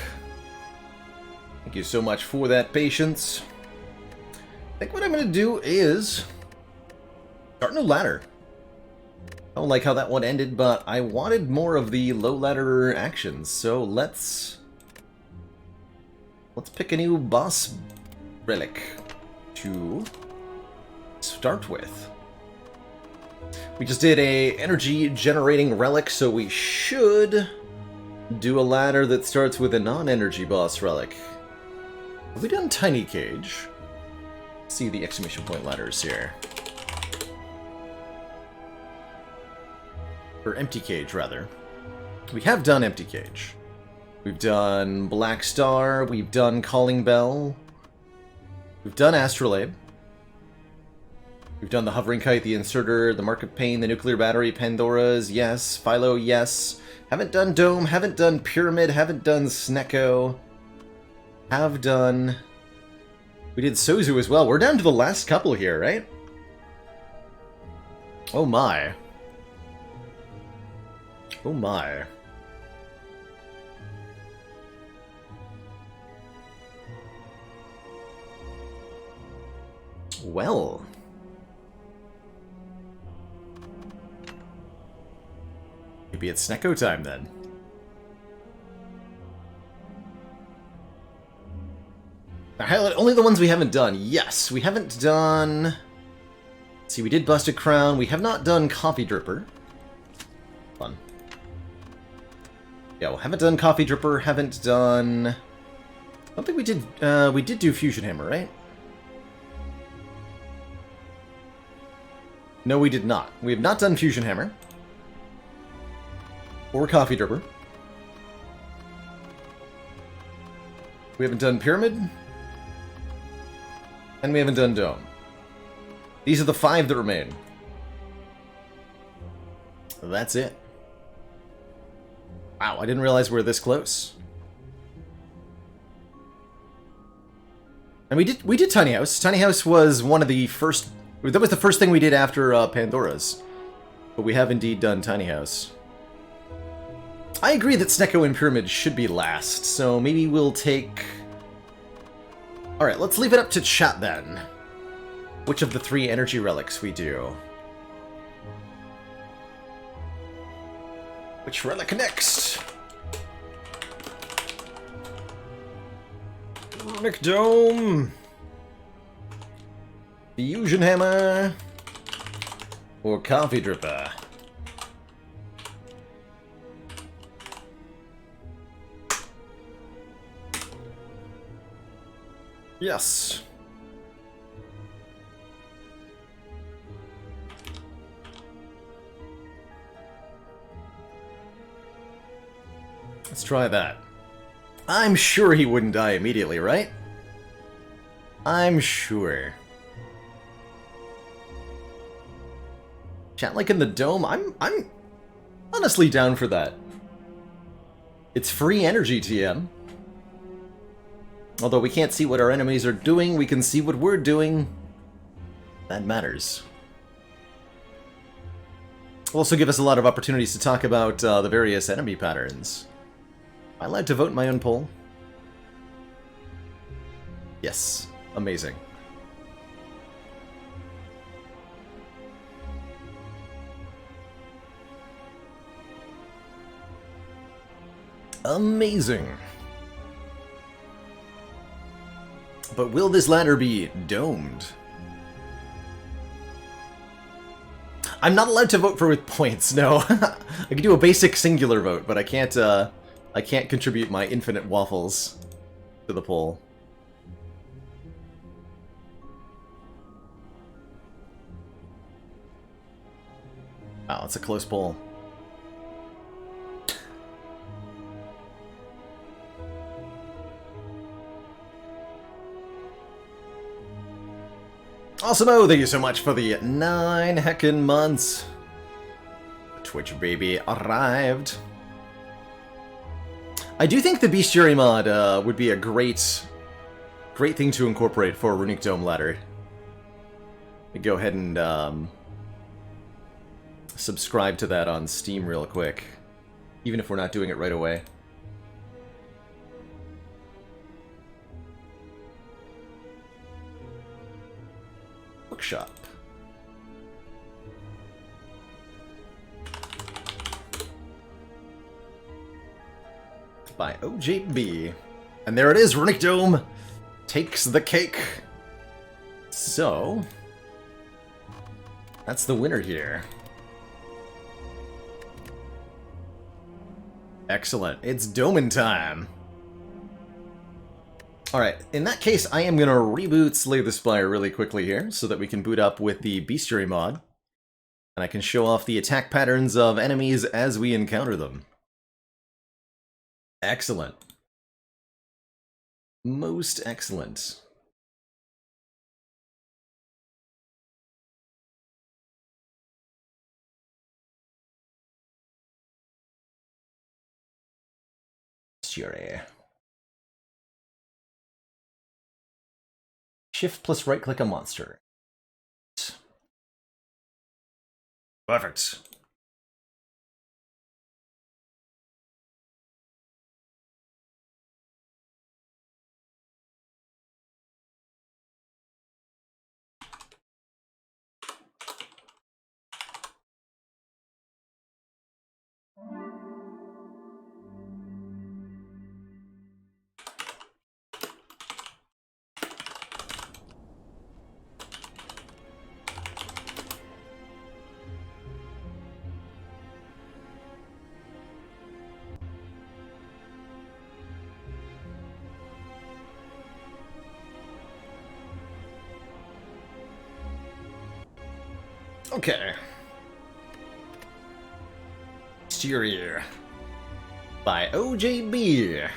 Thank you so much for that patience. I think what I'm going to do is start a new ladder. I don't like how that one ended, but I wanted more of the low ladder actions, so let's pick a new boss relic to start with. We just did a energy generating relic, so we should do a ladder that starts with a non-energy boss relic. Have we done Tiny Cage? Let's see the exclamation point ladders here. Or Empty Cage, rather. We have done Empty Cage. We've done Black Star, we've done Calling Bell, we've done Astrolabe. We've done the Hovering Kite, the Inserter, the Mark of Pain, the Nuclear Battery, Pandora's, yes. Philo, yes. Haven't done Dome, haven't done Pyramid, haven't done Snecko. Have done... We did Sozu as well. We're down to the last couple here, right? Oh my. Oh my. Well... Maybe it's Snecko time, then. Only the ones we haven't done. Yes, we haven't done... Let's see, we did Busted Crown. We have not done Coffee Dripper. Fun. Yeah, well, haven't done Coffee Dripper, haven't done... I don't think we did do Fusion Hammer, right? No, we did not. We have not done Fusion Hammer. Or Coffee Dripper. We haven't done Pyramid. And we haven't done Dome. These are the 5 that remain. That's it. Wow, I didn't realize we were this close. And we did Tiny House. Tiny House was one of the first... That was the first thing we did after Pandora's. But we have indeed done Tiny House. I agree that Snecko and Pyramid should be last, so maybe we'll take... Alright, let's leave it up to chat then. Which of the 3 energy relics we do? Which relic next? Runic Dome! Fusion Hammer! Or Coffee Dripper? Yes. Let's try that. I'm sure he wouldn't die immediately, right? I'm sure. Chat like in the Dome? I'm honestly down for that. It's free energy, TM. Although we can't see what our enemies are doing, we can see what we're doing. That matters. It'll also give us a lot of opportunities to talk about the various enemy patterns. Am I allowed to vote in my own poll? Yes. Amazing. Amazing. But will this ladder be domed? I'm not allowed to vote for with points, no. I can do a basic singular vote, but I can't contribute my infinite waffles to the poll. Wow, it's a close poll. Awesome-o, thank you so much for the 9 heckin' months. Twitch baby arrived. I do think the bestiary mod would be a great thing to incorporate for a Runic Dome ladder. Go ahead and subscribe to that on Steam real quick. even if we're not doing it right away. Bookshop. By OJB. And there it is, Runic Dome takes the cake. So, that's the winner here. Excellent. It's Doman time. Alright, in that case, I am going to reboot Slay the Spire really quickly here, so that we can boot up with the Bestiary mod. And I can show off the attack patterns of enemies as we encounter them. Excellent. Most excellent. Bestiary. Shift plus right click a monster. Perfect. Okay. Exterior. By OJB.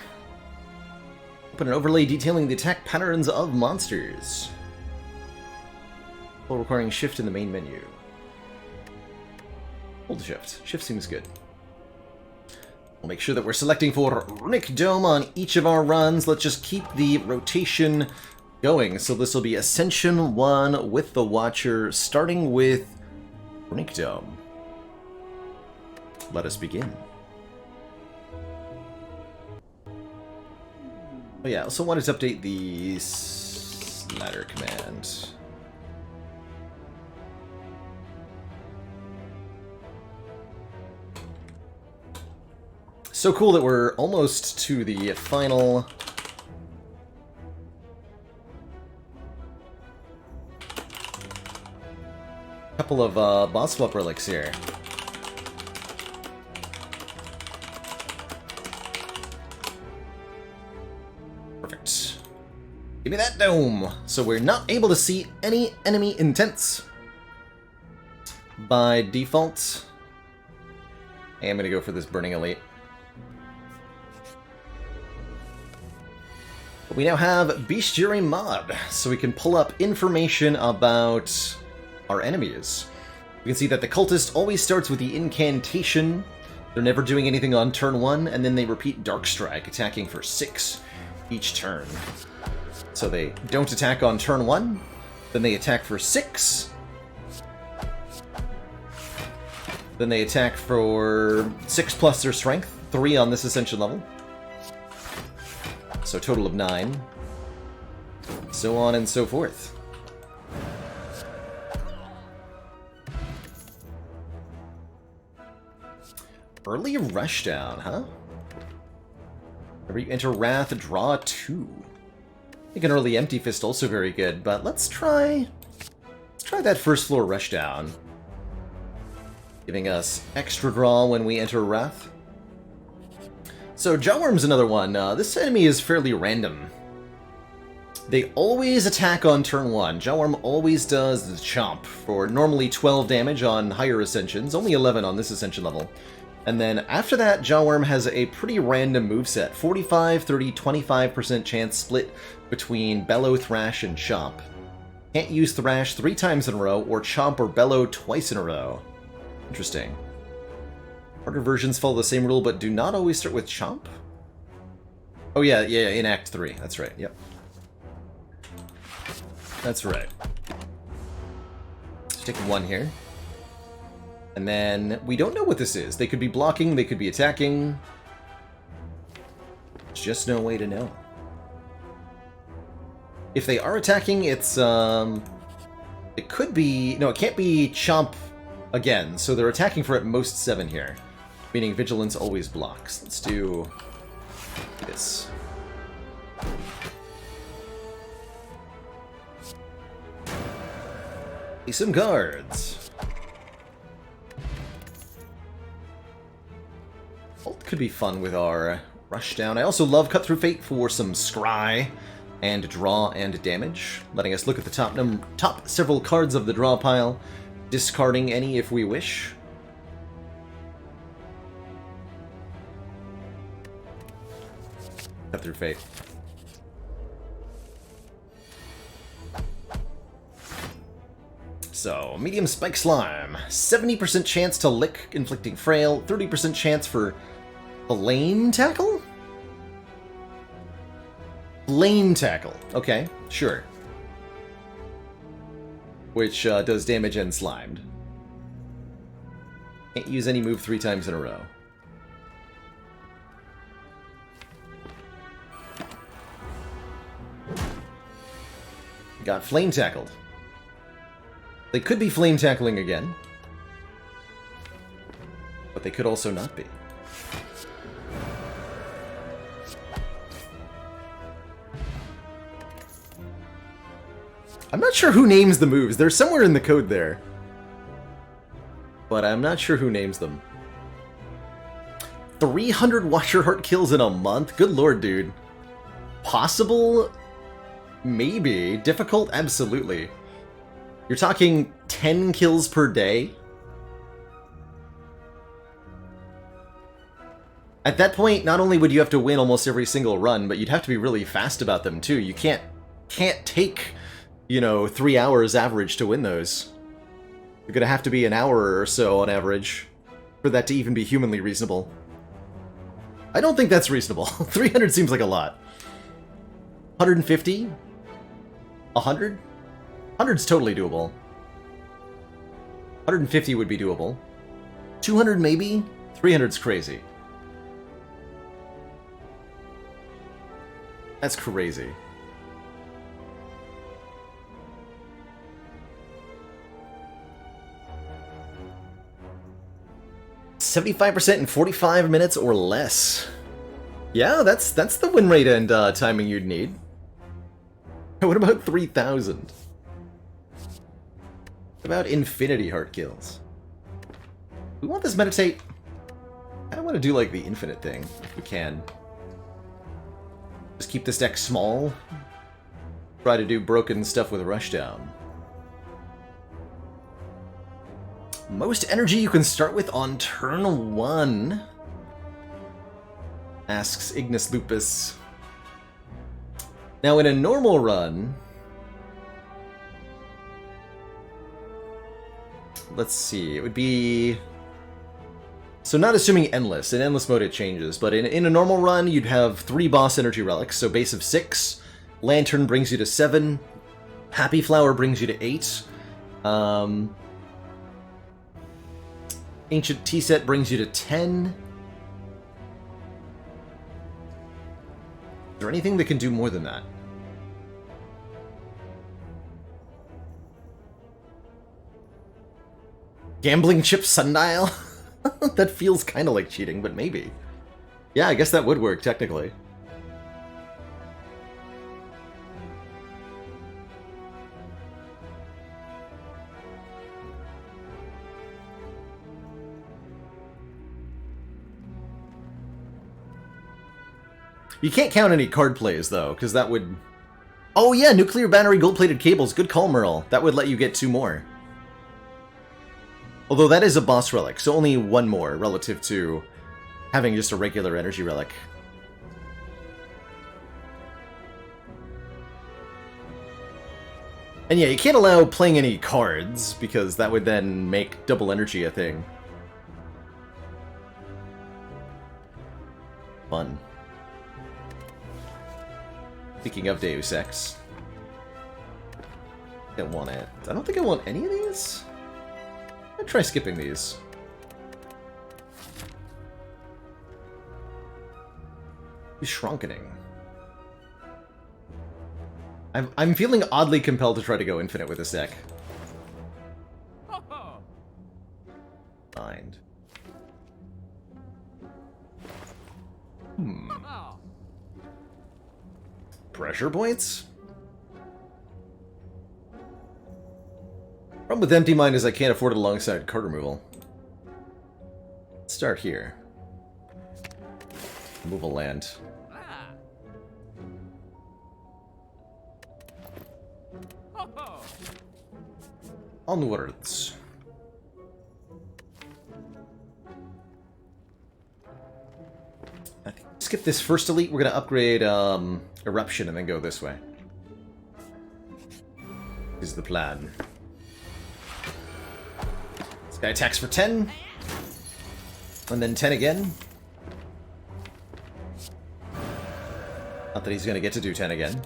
Open an overlay detailing the attack patterns of monsters. While requiring shift in the main menu. Hold shift. Shift seems good. We'll make sure that we're selecting for Runic Dome on each of our runs. Let's just keep the rotation going. So this will be Ascension 1 with the Watcher, starting with Runic Dome. Let us begin. Oh yeah, I also wanted to update the ladder command. So cool that we're almost to the final couple of boss swap relics here. Perfect. Give me that dome! So we're not able to see any enemy intents. By default, I am going to go for this Burning Elite. But we now have Bestiary mod, so we can pull up information about our enemies. We can see that the cultist always starts with the incantation. They're never doing anything on turn 1, and then they repeat Dark Strike, attacking for 6 each turn. So they don't attack on turn 1, then they attack for 6, then they attack for 6 plus their strength, 3 on this Ascension level. So a total of 9. So on and so forth. Early Rushdown, huh? Whenever you enter Wrath, draw 2. I think an early Empty Fist also very good, but let's try that first floor Rushdown. Giving us extra draw when we enter Wrath. So Jawworm's another one. This enemy is fairly random. They always attack on turn 1. Jawworm always does the Chomp for normally 12 damage on higher Ascensions, only 11 on this Ascension level. And then after that, Jawworm has a pretty random moveset. 45, 30, 25% chance split between Bellow, Thrash, and Chomp. Can't use Thrash 3 times in a row, or Chomp or Bellow twice in a row. Interesting. Harder versions follow the same rule, but do not always start with Chomp? Oh yeah, in Act 3. That's right, yep. That's right. Let's take 1 here. And then we don't know what this is. They could be blocking, they could be attacking. Just no way to know. If they are attacking, it's, it could be... No, it can't be Chomp again, so they're attacking for at most 7 here. Meaning Vigilance always blocks. Let's do this. Some guards. Ult could be fun with our Rushdown. I also love Cut Through Fate for some scry and draw and damage, letting us look at the top several cards of the draw pile, discarding any if we wish. Cut Through Fate. So, medium spike slime. 70% chance to lick, inflicting frail. 30% chance for flame tackle? Flame tackle. Okay, sure. Which does damage and slimed. Can't use any move 3 times in a row. Got flame tackled. They could be flame tackling again, but they could also not be. I'm not sure who names the moves. They're somewhere in the code there, but I'm not sure who names them. 300 Watcher Heart kills in a month? Good lord, dude. Possible? Maybe. Difficult? Absolutely. You're talking 10 kills per day? At that point, not only would you have to win almost every single run, but you'd have to be really fast about them too. You can't take, you know, 3 hours average to win those. You're gonna have to be an hour or so on average for that to even be humanly reasonable. I don't think that's reasonable. 300 seems like a lot. 150? 100? 100's totally doable. 150 would be doable. 200 maybe? 300's crazy. That's crazy. "75% in 45 minutes or less." Yeah, that's the win rate and timing you'd need. What about 3,000? About infinity heart kills. We want this meditate. I don't want to do like the infinite thing if we can. Just keep this deck small. Try to do broken stuff with Rushdown. Most energy you can start with on turn 1? Asks Ignis Lupus. Now in a normal run, let's see, it would be... So not assuming endless. In endless mode it changes, but in a normal run you'd have 3 boss energy relics, so base of 6, Lantern brings you to 7, Happy Flower brings you to 8, Ancient Tea Set brings you to 10. Is there anything that can do more than that? Gambling Chip Sundial? That feels kind of like cheating, but maybe. Yeah, I guess that would work, technically. You can't count any card plays, though, because that would... Oh yeah, Nuclear Battery Gold-Plated Cables. Good call, Merle. That would let you get 2 more. Although that is a boss relic, so only 1 more relative to having just a regular energy relic. And yeah, you can't allow playing any cards, because that would then make double energy a thing. Fun. Speaking of Deus Ex. I don't want it. I don't think I want any of these. I'll try skipping these. Shrunkening. I'm feeling oddly compelled to try to go infinite with this deck. Mind. Pressure points? Problem with Empty Mind is I can't afford it alongside card removal. Let's start here. Move a land. Onwards. I think skip this first elite. We're gonna upgrade Eruption and then go this way. Is the plan. This guy attacks for 10. And then 10 again. Not that he's gonna get to do 10 again.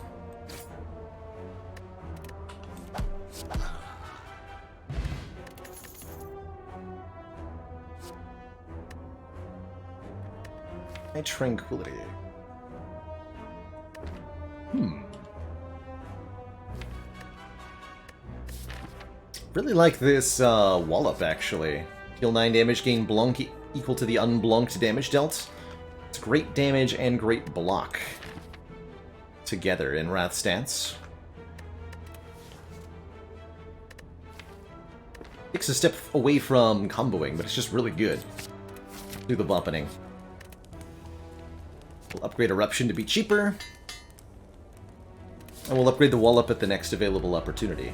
Tranquility. Really like this wallop, actually. Deal 9 damage, gain Blanc equal to the unblocked damage dealt. It's great damage and great block together in Wrath stance. Takes a step away from comboing, but it's just really good. Do the bumping. We'll upgrade Eruption to be cheaper. And we'll upgrade the Wallop at the next available opportunity.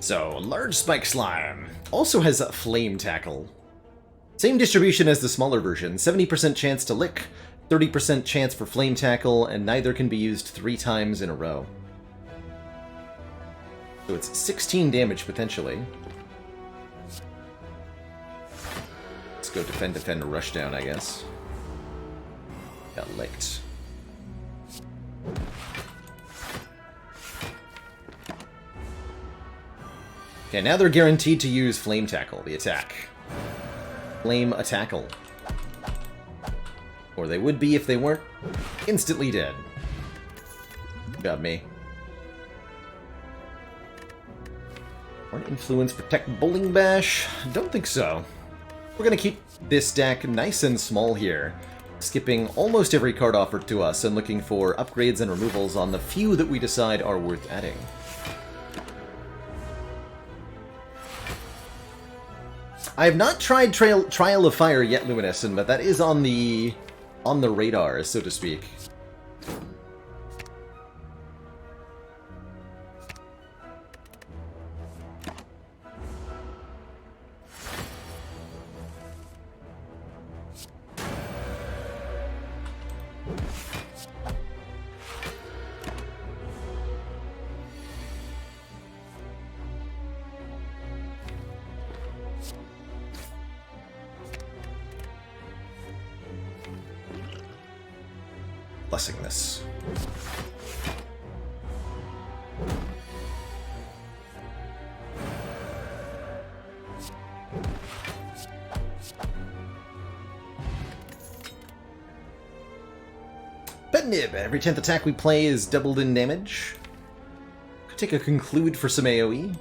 So, Large Spike Slime also has a Flame Tackle. Same distribution as the smaller version. 70% chance to lick, 30% chance for Flame Tackle, and neither can be used 3 times in a row. So it's 16 damage, potentially. Let's go defend, rush down, I guess. Got licked. Okay, now they're guaranteed to use Flame Tackle, the attack. Flame Attackle. Or they would be if they weren't instantly dead. Got me. One Influence, Protect, Bowling Bash? Don't think so. We're gonna keep this deck nice and small here, skipping almost every card offered to us and looking for upgrades and removals on the few that we decide are worth adding. I have not tried Trial of Fire yet, Luminescent, but that is on the radar, so to speak. Blessing this. Bet Nib. Every 10th attack we play is doubled in damage. Could take a Conclude for some AoE.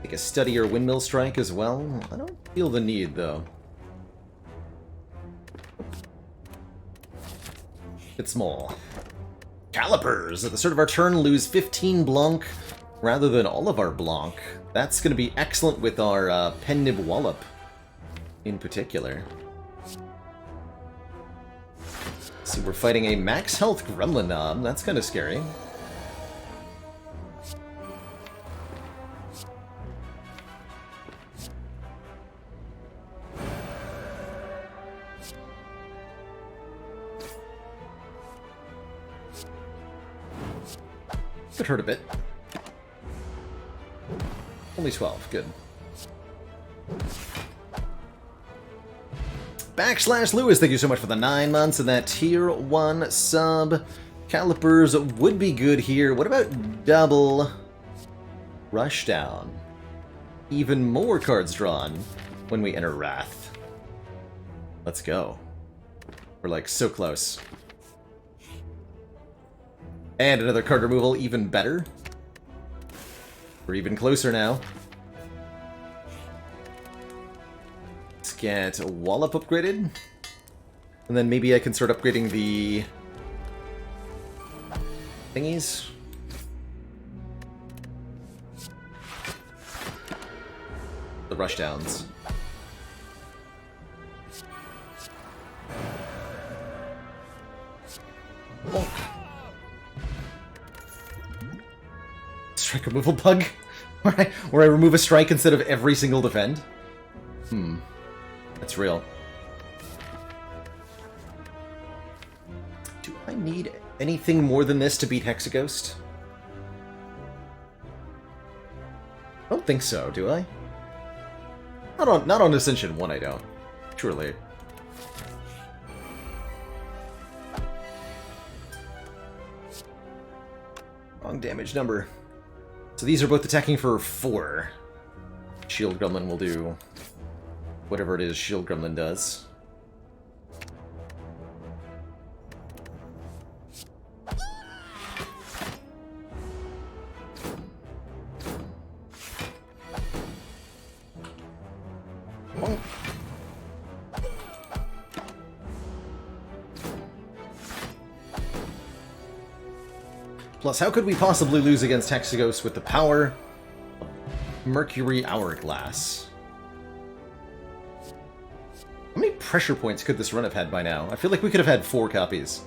Take a Study or Windmill Strike as well. I don't feel the need, though. Bit small. Calipers! At the start of our turn, lose 15 Blanc rather than all of our Blanc. That's going to be excellent with our Pennib Wallop in particular. So we're fighting a max health Gremlin Knob. That's kind of scary. Could hurt a bit. Only 12, good. Backslash Lewis, thank you so much for the 9 months and that tier 1 sub. Calipers would be good here. What about double Rushdown? Even more cards drawn when we enter Wrath. Let's go. We're like so close. And another card removal, even better. We're even closer now. Let's get Wallop upgraded. And then maybe I can start upgrading the thingies. The rushdowns. Bonk. Strike removal bug? Where I remove a strike instead of every single defend? That's real. Do I need anything more than this to beat Hexaghost? I don't think so, do I? Not on Ascension 1, I don't. Surely. Wrong damage number. So these are both attacking for 4. Shield Gremlin will do whatever it is Shield Gremlin does. Plus, how could we possibly lose against Hexaghost with the power of Mercury Hourglass? How many pressure points could this run have had by now? I feel like we could have had 4 copies.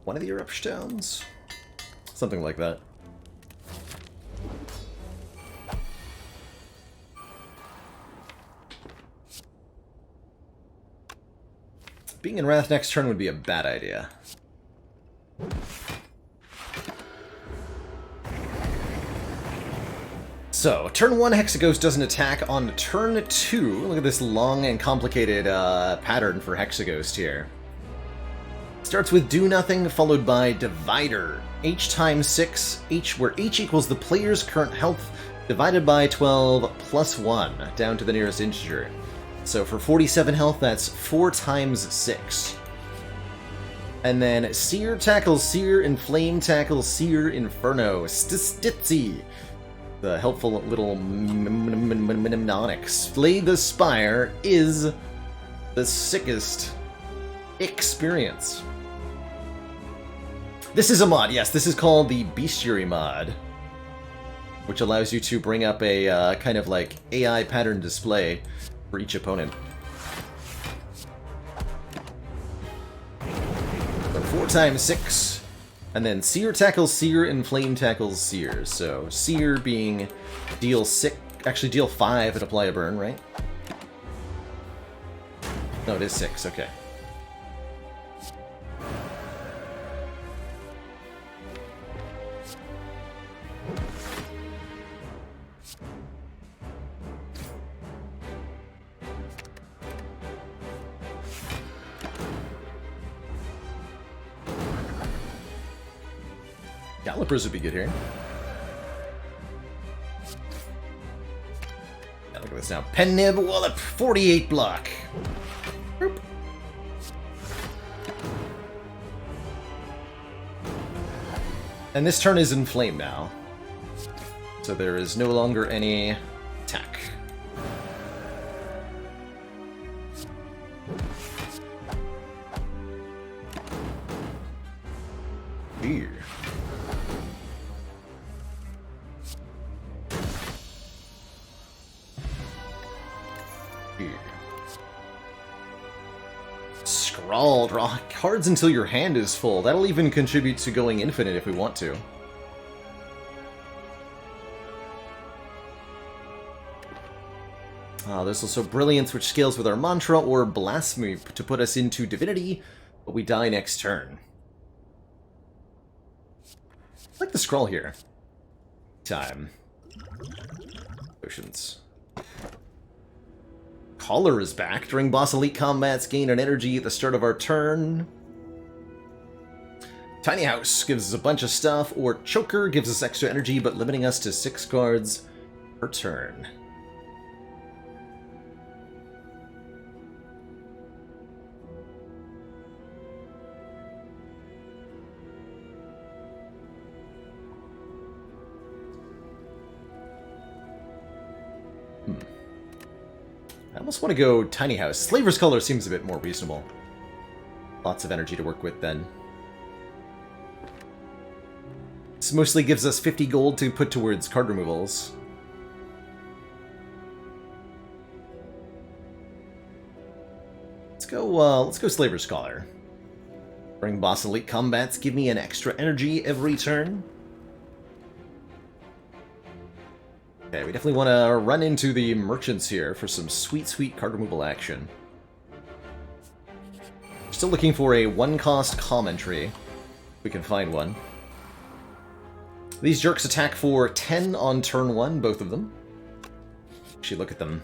One of the Eruptions? Something like that. Being in Wrath next turn would be a bad idea. So, turn 1 Hexaghost doesn't attack. On turn 2, look at this long and complicated pattern for Hexaghost here. Starts with Do Nothing, followed by Divider. H times 6, where H equals the player's current health, divided by 12 plus 1, down to the nearest integer. So for 47 health, that's 4 times 6. And then Seer tackles Seer, Inflame tackles Seer, Inferno, Stitzy. The helpful little mnemonic. Slay the Spire is the sickest experience. This is a mod, yes. This is called the Bestiary mod, which allows you to bring up a kind of like AI pattern display for each opponent. So 4 times 6, and then Seer tackles Seer, Inflame tackles Seer. So Seer being deal 6, actually deal 5 and apply a burn, right? No, it is 6. Okay. Gallopers would be good here. Yeah, look at this now. Pen Nib Wallop, 48 block. Boop. And this turn is Inflame now. So there is no longer any attack. Here. Scrawl, draw cards until your hand is full. That'll even contribute to going infinite if we want to. There's also Brilliance, which scales with our mantra, or Blasphemy to put us into Divinity, but we die next turn. I like the scroll here. Time. Potions. Collar is back. During boss elite combats, gain an energy at the start of our turn. Tiny House gives us a bunch of stuff, or Choker gives us extra energy, but limiting us to 6 cards per turn. I almost want to go Tiny House. Slaver's Color seems a bit more reasonable. Lots of energy to work with then. This mostly gives us 50 gold to put towards card removals. Let's go Slaver's Collar. During boss elite combats, give me an extra energy every turn. Okay, we definitely want to run into the merchants here for some sweet, sweet card removal action. Still looking for a 1-cost commentary, if we can find one. These jerks attack for 10 on turn 1, both of them. Actually, look at them.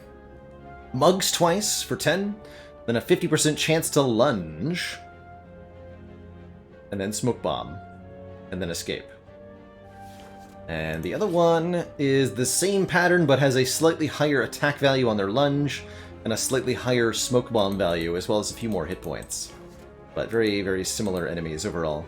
Mugs twice for 10, then a 50% chance to lunge, and then Smoke Bomb, and then Escape. And the other one is the same pattern, but has a slightly higher attack value on their lunge, and a slightly higher smoke bomb value, as well as a few more hit points. But very, very similar enemies overall.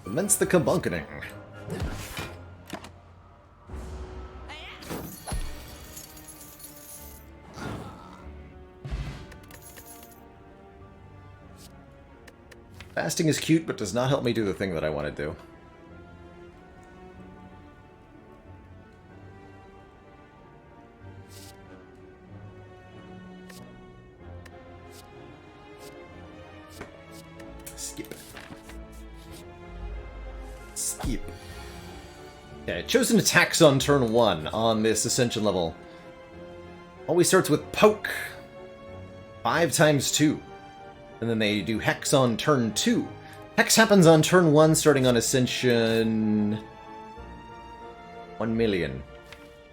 Commence the kabunkening. Fasting is cute, but does not help me do the thing that I want to do. Skip. Skip. Okay, chosen attacks on turn 1 on this Ascension level. Always starts with Poke. 5 times 2. And then they do Hex on turn 2. Hex happens on turn 1 starting on Ascension 1 million.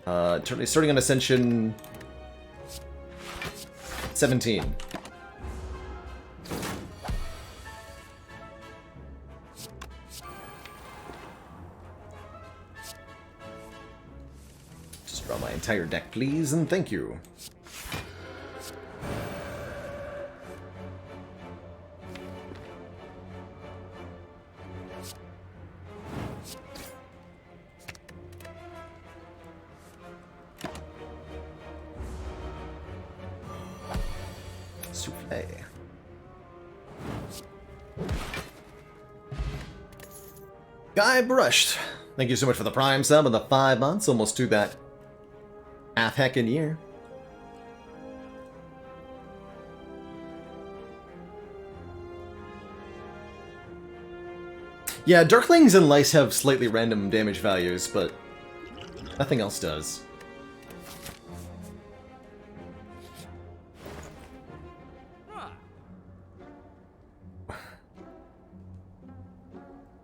Starting on Ascension 17. Just draw my entire deck, please, and thank you. Souffle. Guy Brushed. Thank you so much for the Prime sub and the 5 months, almost to that half heckin' year. Yeah, Darklings and Lice have slightly random damage values, but nothing else does.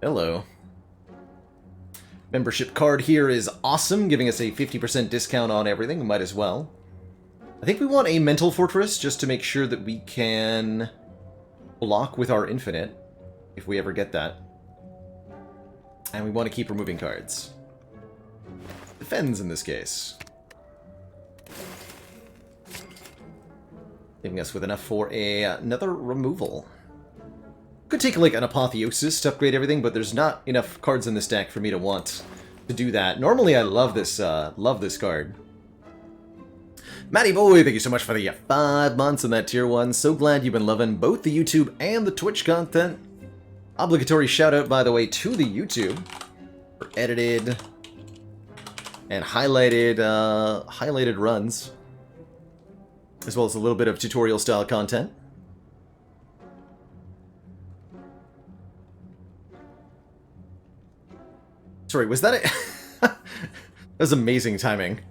Hello. Membership card here is awesome, giving us a 50% discount on everything. Might as well. I think we want a Mental Fortress just to make sure that we can block with our Infinite, if we ever get that. And we want to keep removing cards. Defends in this case. Leaving us with enough for another removal. Could take like an Apotheosis to upgrade everything, but there's not enough cards in this deck for me to want to do that. Normally I love this card. Matty Boy, thank you so much for the 5 months on that tier 1. So glad you've been loving both the YouTube and the Twitch content. Obligatory shout out, by the way, to the YouTube for edited and highlighted runs. as well as a little bit of tutorial-style content. Sorry, was that it? That was amazing timing.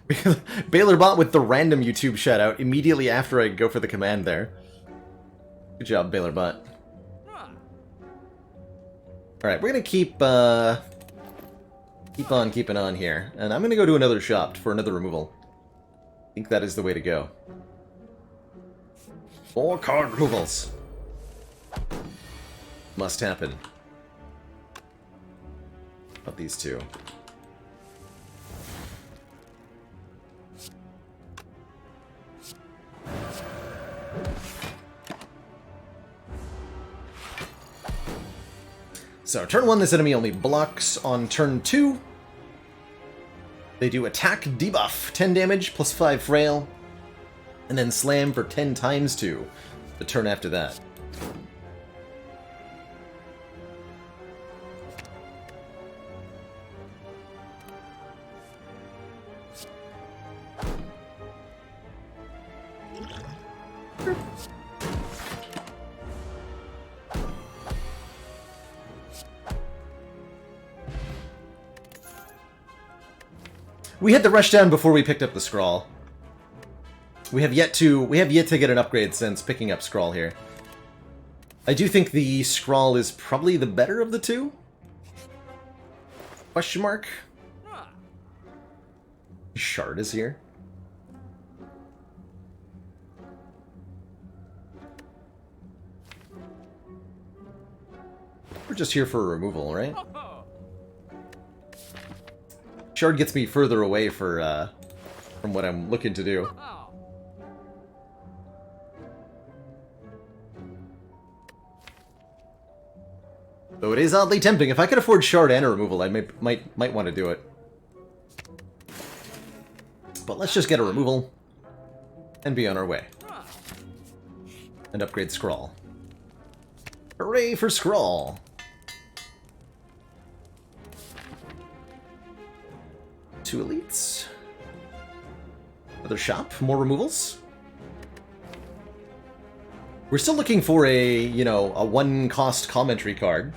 Because BaylorBot with the random YouTube shoutout immediately after I go for the command there. Good job, BaylorBot. Alright, we're gonna keep on keeping on here. And I'm gonna go to another shop for another removal. I think that is the way to go. 4 card removals. Must happen. About these two. So, turn 1, this enemy only blocks. On turn 2, they do attack debuff, 10 damage, plus 5 frail, and then slam for 10 times 2 the turn after that. We had the rush down before we picked up the scrawl. We have yet to get an upgrade since picking up scrawl here. I do think the scrawl is probably the better of the two. Question mark? Shard is here. We're just here for a removal, right? Shard gets me further away from what I'm looking to do. Though it is oddly tempting. If I could afford Shard and a removal, I might want to do it. But let's just get a removal and be on our way. And upgrade Scrawl. Hooray for Scrawl! Two elites. Another shop. More removals. We're still looking for a, you know, a one-cost commentary card.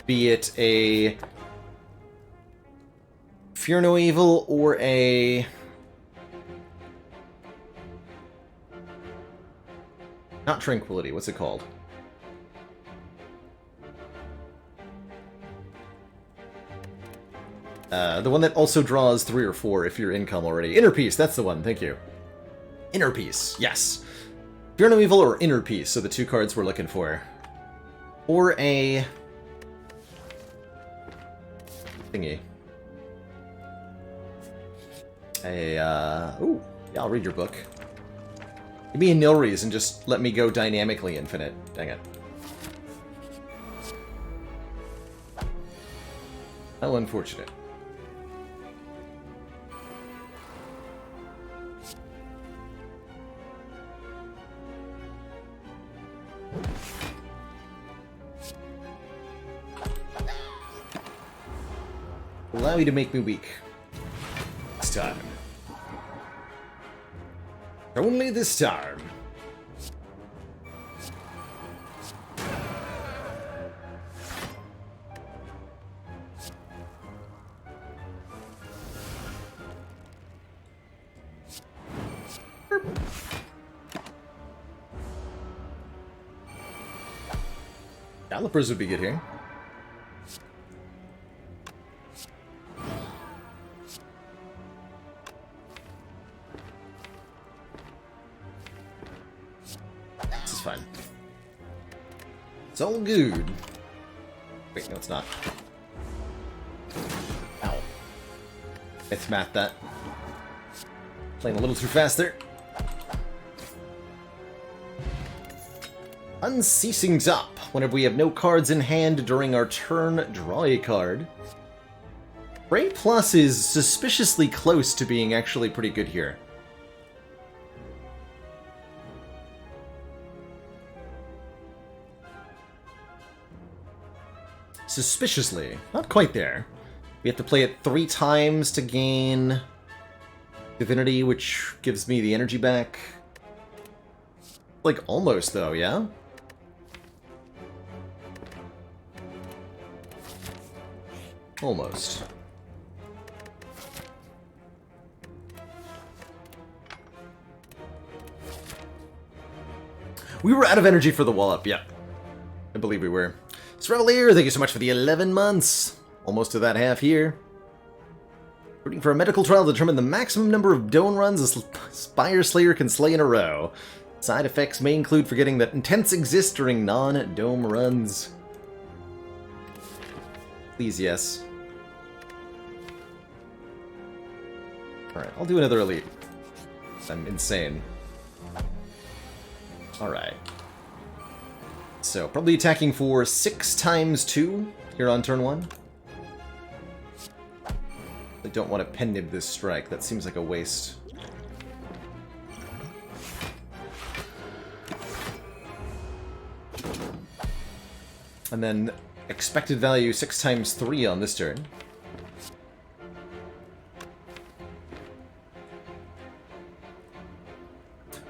Be it a Fear No Evil or a... Not Tranquility, what's it called? The one that also draws 3 or 4 if you're income already. Inner Peace, that's the one, thank you. Inner Peace, yes. Fear No Evil or Inner Peace, so the two cards we're looking for. Or a... thingy. Ooh, yeah, I'll read your book. Give me a Nilries and just let me go dynamically infinite. Dang it. How unfortunate. Allow you to make me weak. This time. Only this time. Gallopers would be good here. This is fine. It's all good. Wait, no, it's not. Ow. Let's math that. Playing a little too fast there. Unceasing Zop. Whenever we have no cards in hand during our turn, draw a card. Ray Plus is suspiciously close to being actually pretty good here. Suspiciously. Not quite there. We have to play it 3 times to gain Divinity, which gives me the energy back. Like, almost, though, yeah? Almost. We were out of energy for the wallop, yeah. I believe we were. Revelier, thank you so much for the 11 months. Almost to that half year. Rooting for a medical trial to determine the maximum number of Dome runs a Spire Slayer can slay in a row. Side effects may include forgetting that intents exist during non-Dome runs. Please, yes. Alright, I'll do another elite. I'm insane. Alright. So, probably attacking for 6 times 2 here on turn 1. I don't want to pen-nib this strike. That seems like a waste. And then expected value 6 times 3 on this turn.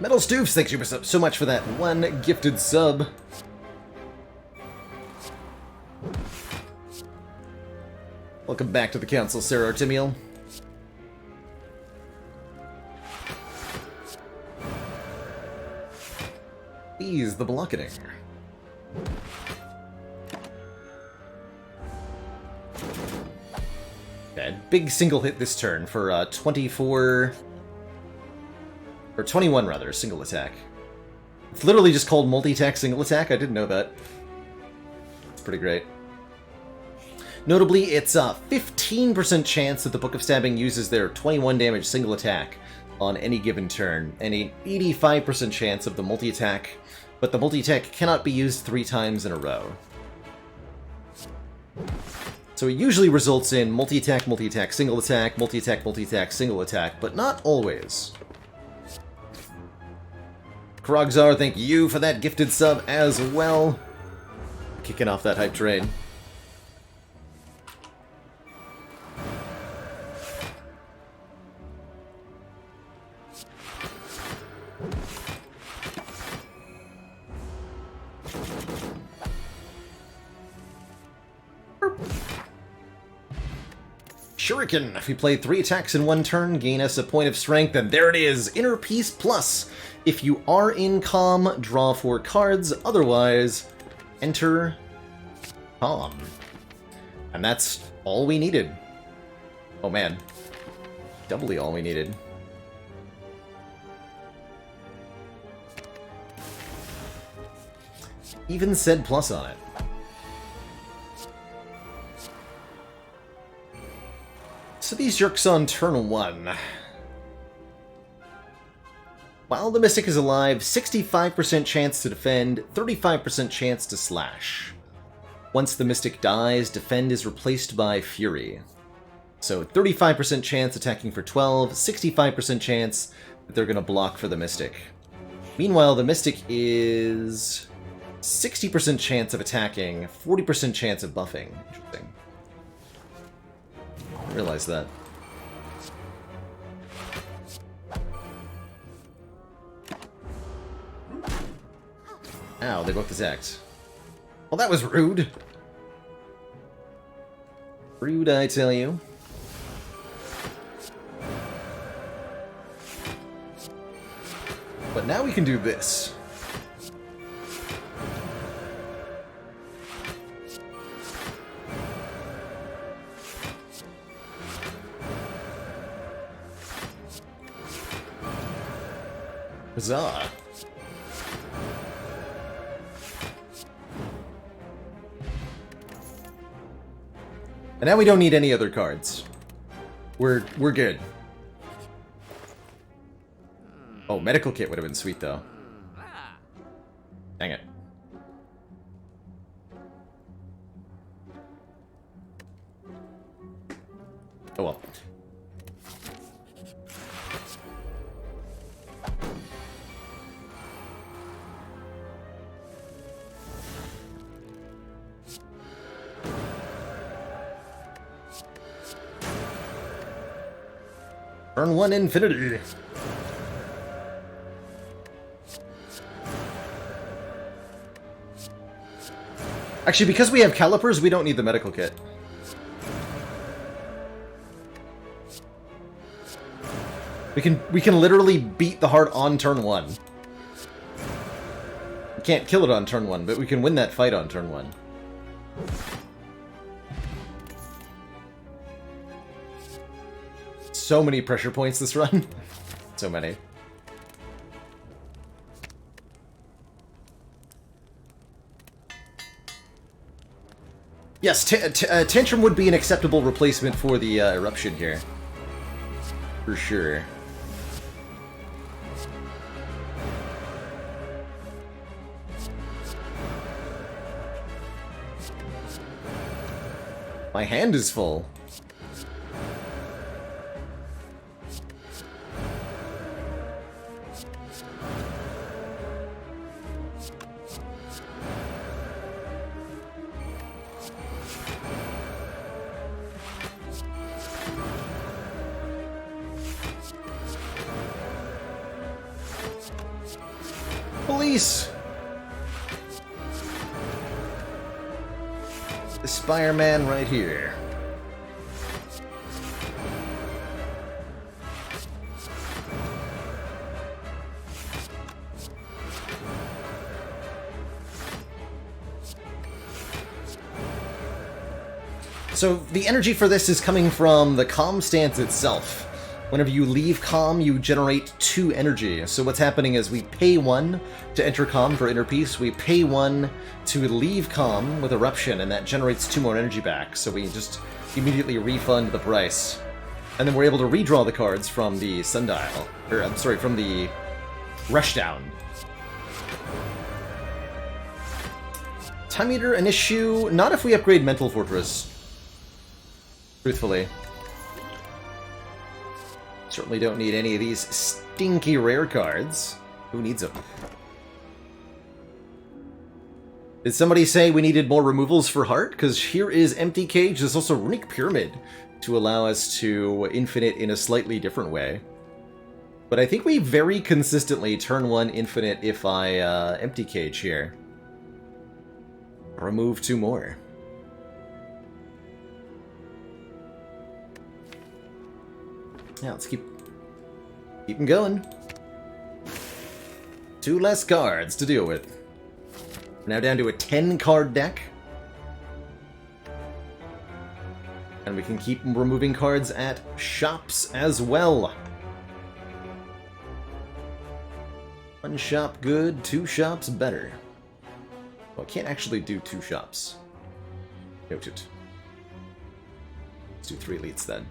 Metal Stoofs, thank you so much for that one gifted sub. Welcome back to the council, Sir Artemiel. Ease the blocketing. Okay, big single hit this turn for 24... Or 21, rather, single attack. It's literally just called multi-attack single attack. I didn't know that. It's pretty great. Notably, it's a 15% chance that the Book of Stabbing uses their 21 damage single attack on any given turn, and an 85% chance of the multi-attack, but the multi-attack cannot be used 3 times in a row. So it usually results in multi-attack, single attack, multi-attack, single attack, but not always. Krogzar, thank you for that gifted sub as well. Kicking off that hype train. Shuriken. If we play 3 attacks in 1 turn, gain us a point of strength, and there it is, Inner Peace Plus. If you are in Calm, draw 4 cards, otherwise, enter Calm. And that's all we needed. Oh man, doubly all we needed. Even said plus on it. So these jerks on turn 1. While the Mystic is alive, 65% chance to defend, 35% chance to slash. Once the Mystic dies, defend is replaced by Fury. So 35% chance attacking for 12, 65% chance that they're going to block for the Mystic. Meanwhile, the Mystic is 60% chance of attacking, 40% chance of buffing. Interesting. I realize that. Ow, they both attacked. Well, that was rude. Rude, I tell you. But now we can do this. Huzzah. And now we don't need any other cards. We're good. Oh, medical kit would have been sweet though. Dang it. Oh well. Turn 1 infinity. Actually, because we have calipers, we don't need the medical kit. We can literally beat the heart on turn 1. We can't kill it on turn 1, but we can win that fight on turn 1. So many pressure points this run. So many. Yes, Tantrum would be an acceptable replacement for the Eruption here. For sure. My hand is full. Police! The Spire man right here. So the energy for this is coming from the calm stance itself. Whenever you leave calm, you generate 2 energy. So what's happening is we pay 1 to enter calm for inner peace, we pay 1 to leave calm with eruption, and that generates 2 more energy back. So we just immediately refund the price. And then we're able to redraw the cards from the sundial. Or, I'm sorry, from the rushdown. Time Eater, an issue? Not if we upgrade Mental Fortress. Truthfully. Certainly don't need any of these stinky rare cards. Who needs them? Did somebody say we needed more removals for Heart? Because here is Empty Cage. There's also Runic Pyramid to allow us to infinite in a slightly different way. But I think we very consistently turn 1 infinite if I Empty Cage here. Remove 2 more. Yeah, let's keep them going. 2 less cards to deal with. We're now down to a 10-card deck. And we can keep removing cards at shops as well. 1 shop good, 2 shops better. Well, I can't actually do 2 shops. Noted. Let's do 3 elites then.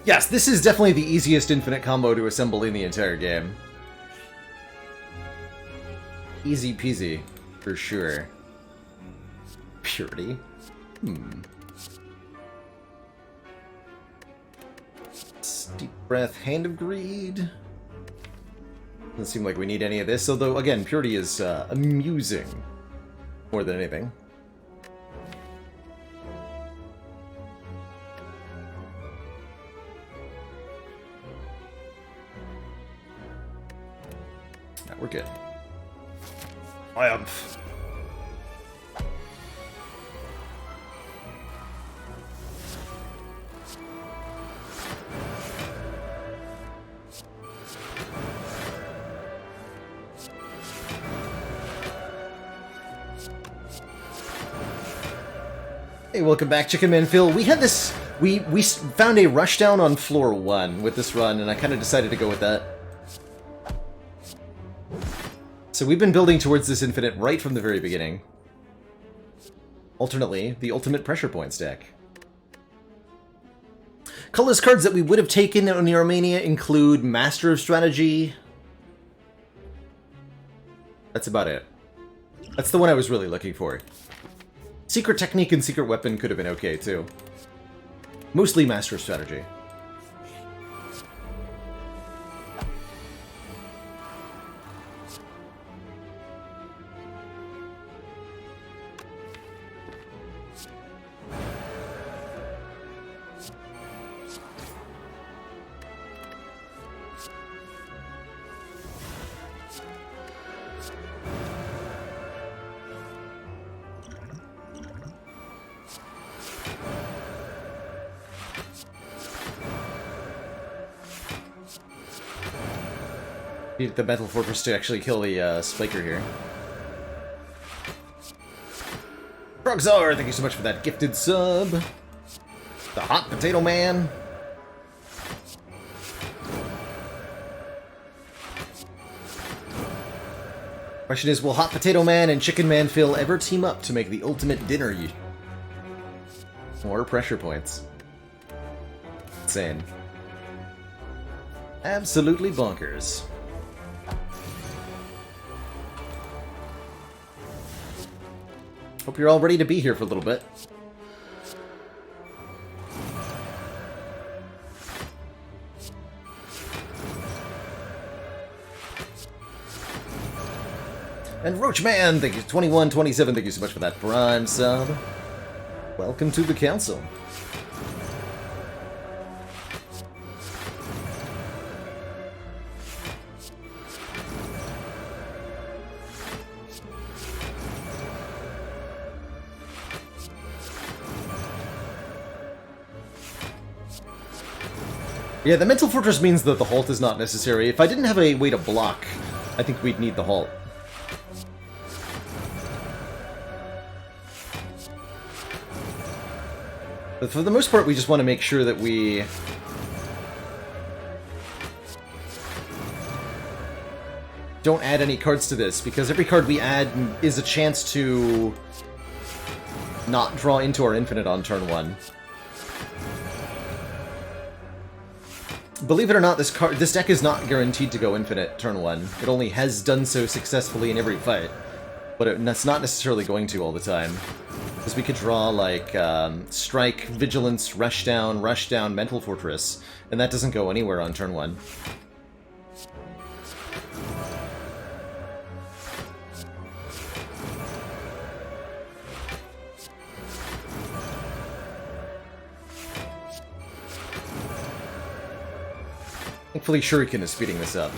Yes, this is definitely the easiest infinite combo to assemble in the entire game. Easy peasy, for sure. Purity? Steep Breath, Hand of Greed. Doesn't seem like we need any of this, although, again, Purity is amusing more than anything. We're good. Triumph. Hey, welcome back, Chicken Man Phil. We had this... We found a rushdown on floor 1 with this run, and I kind of decided to go with that. So we've been building towards this infinite right from the very beginning. Alternately, the ultimate pressure points deck. Colorless cards that we would have taken in Armenia include Master of Strategy. That's about it. That's the one I was really looking for. Secret Technique and Secret Weapon could have been okay, too. Mostly Master of Strategy. Need the Mental Fortress to actually kill the Spiker here. Frogzar, thank you so much for that gifted sub. The Hot Potato Man. Question is, will Hot Potato Man and Chicken Man Phil ever team up to make the ultimate dinner? More pressure points. Insane. Absolutely bonkers. Hope you're all ready to be here for a little bit. And Roachman, thank you, 2127, thank you so much for that Prime sub. Welcome to the council. Yeah, the Mental Fortress means that the halt is not necessary. If I didn't have a way to block, I think we'd need the halt. But for the most part, we just want to make sure that we... don't add any cards to this, because every card we add is a chance to not draw into our infinite on turn 1. Believe it or not, this deck is not guaranteed to go infinite turn 1. It only has done so successfully in every fight. But it's not necessarily going to all the time. Because we could draw, like, Strike, Vigilance, Rushdown, Mental Fortress, and that doesn't go anywhere on turn 1. Thankfully, Shuriken is speeding this up.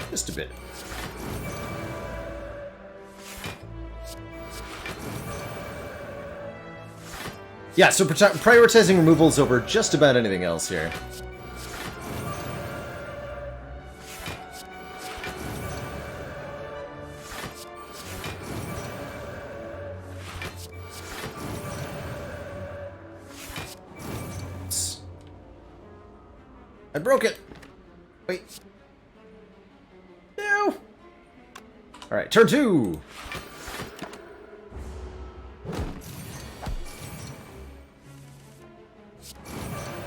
Just a bit. Yeah, so prioritizing removals over just about anything else here. I broke it! Wait. No! Alright, turn 2!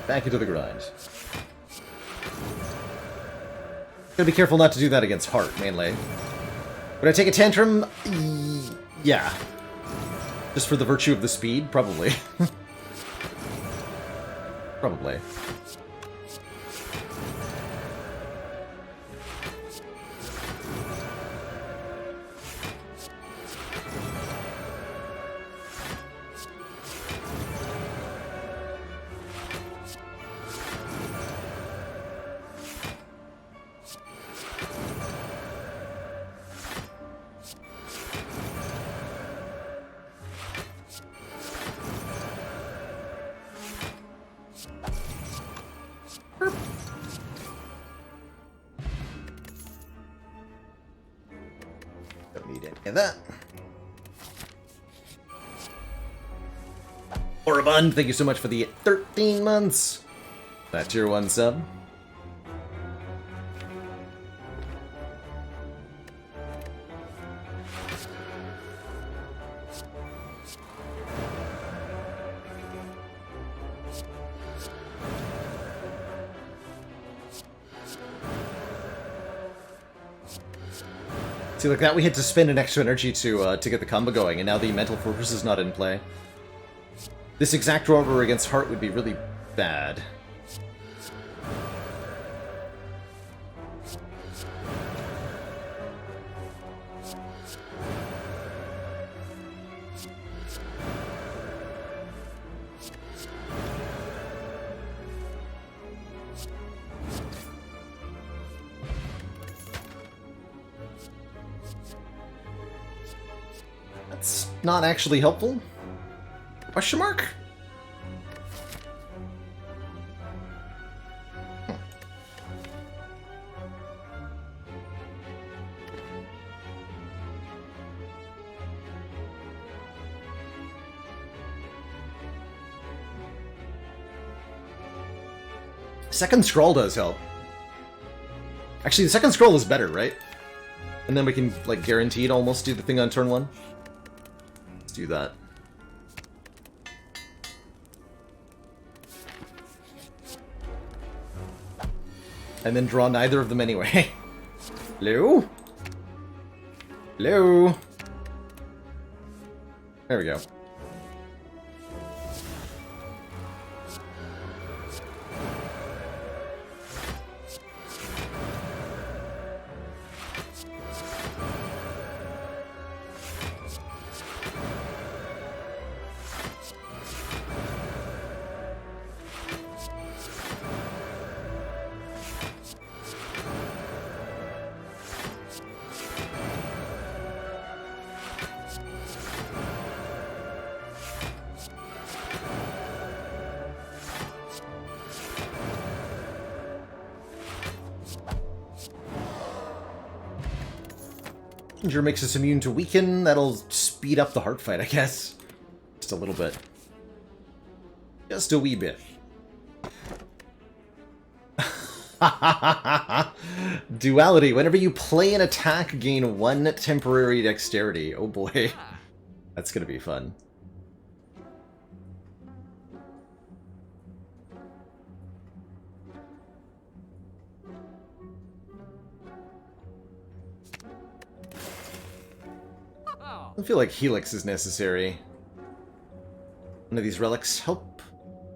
Back into the grind. Gotta be careful not to do that against Heart, mainly. Would I take a tantrum? Yeah. Just for the virtue of the speed? Probably. Probably. Don't need any of that. Orabund, thank you so much for the 13 months. That tier 1 sub. See, like that we had to spend an extra energy to get the combo going, and now the Mental Fortress is not in play. This exact order against Heart would be really bad. That's not actually helpful. Question mark? Second scroll does help. Actually, the second scroll is better, right? And then we can, like, guaranteed almost do the thing on turn 1. Let's do that. And then draw neither of them anyway. Hello? Hello? There we go. Injure makes us immune to weaken. That'll speed up the heart fight, I guess. Just a little bit. Just a wee bit. Duality. Whenever you play an attack, gain 1 temporary dexterity. Oh boy. That's gonna be fun. I feel like Helix is necessary. One of these relics help?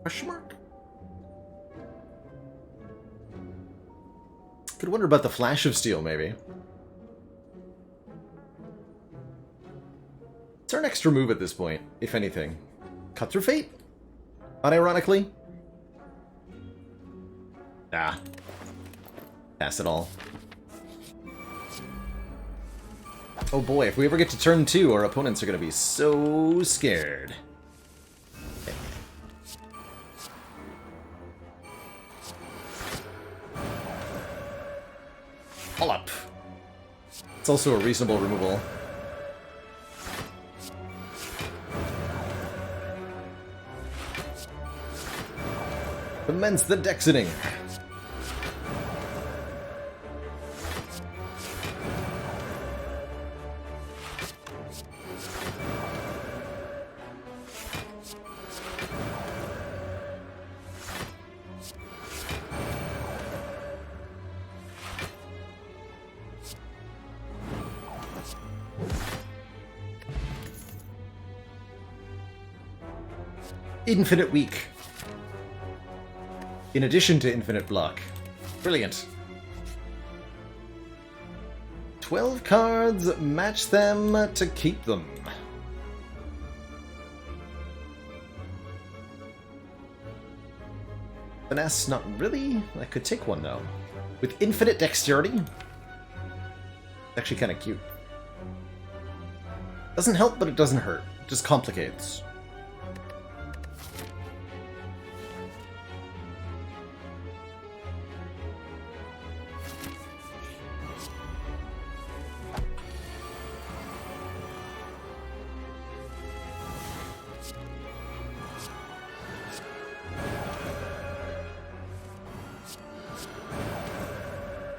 Question mark? Could wonder about the Flash of Steel, maybe. What's our next move at this point, if anything? Cut Through Fate? Unironically? Nah. Pass it all. Oh boy, if we ever get to turn 2, our opponents are going to be so scared. Okay. All up. It's also a reasonable removal. Commence the Dexiting. Infinite Weak. In addition to Infinite Block. Brilliant. 12 cards, match them to keep them. Finesse, not really. I could take one though. With Infinite Dexterity. Actually kind of cute. Doesn't help, but it doesn't hurt. It just complicates.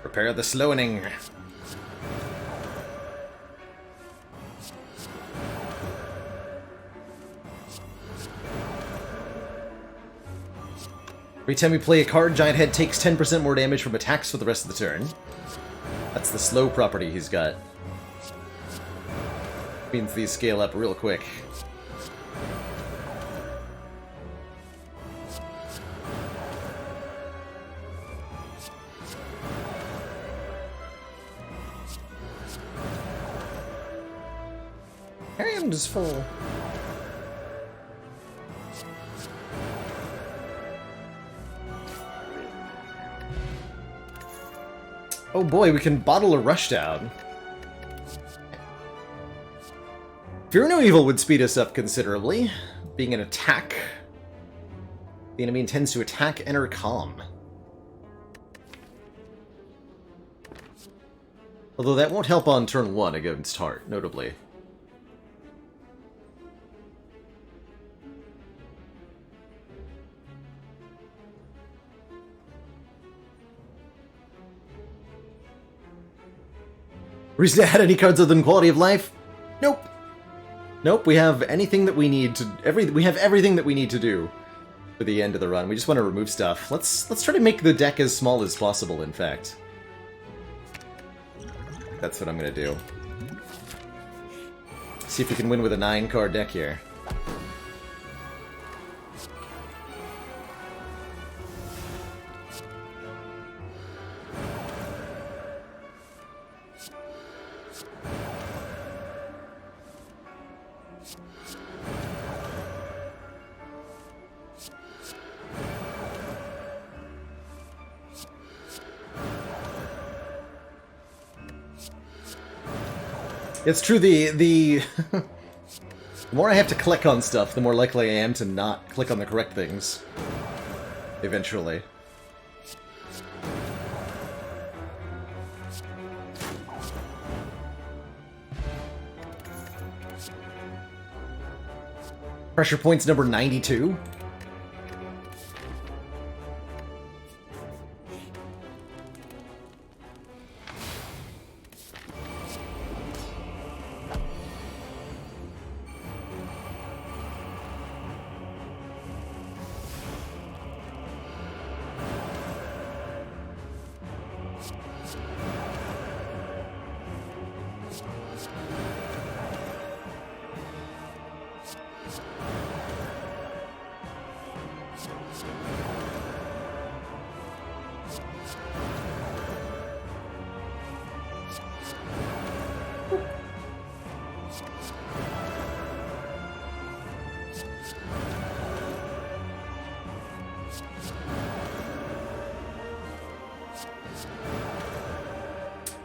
Prepare the slowing. Every time we play a card, Giant Head takes 10% more damage from attacks for the rest of the turn. That's the slow property he's got. Means these scale up real quick. Hands full. Oh boy, we can bottle a rushdown. Fear No Evil would speed us up considerably. Being an attack, the enemy intends to attack, enter calm. Although that won't help on turn 1 against Heart, notably. Reason to add any cards other than Quality of Life? Nope. Nope, we have anything that we need to... we have everything that we need to do for the end of the run. We just want to remove stuff. Let's try to make the deck as small as possible, in fact. That's what I'm going to do. See if we can win with a 9-card deck here. It's true, the more I have to click on stuff, the more likely I am to not click on the correct things. Eventually. Pressure points number 92.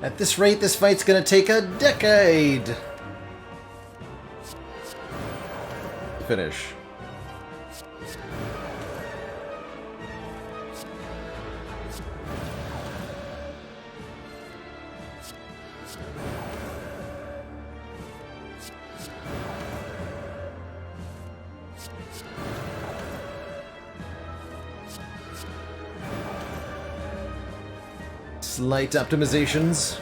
At this rate, this fight's gonna take a decade to finish. Slight optimizations.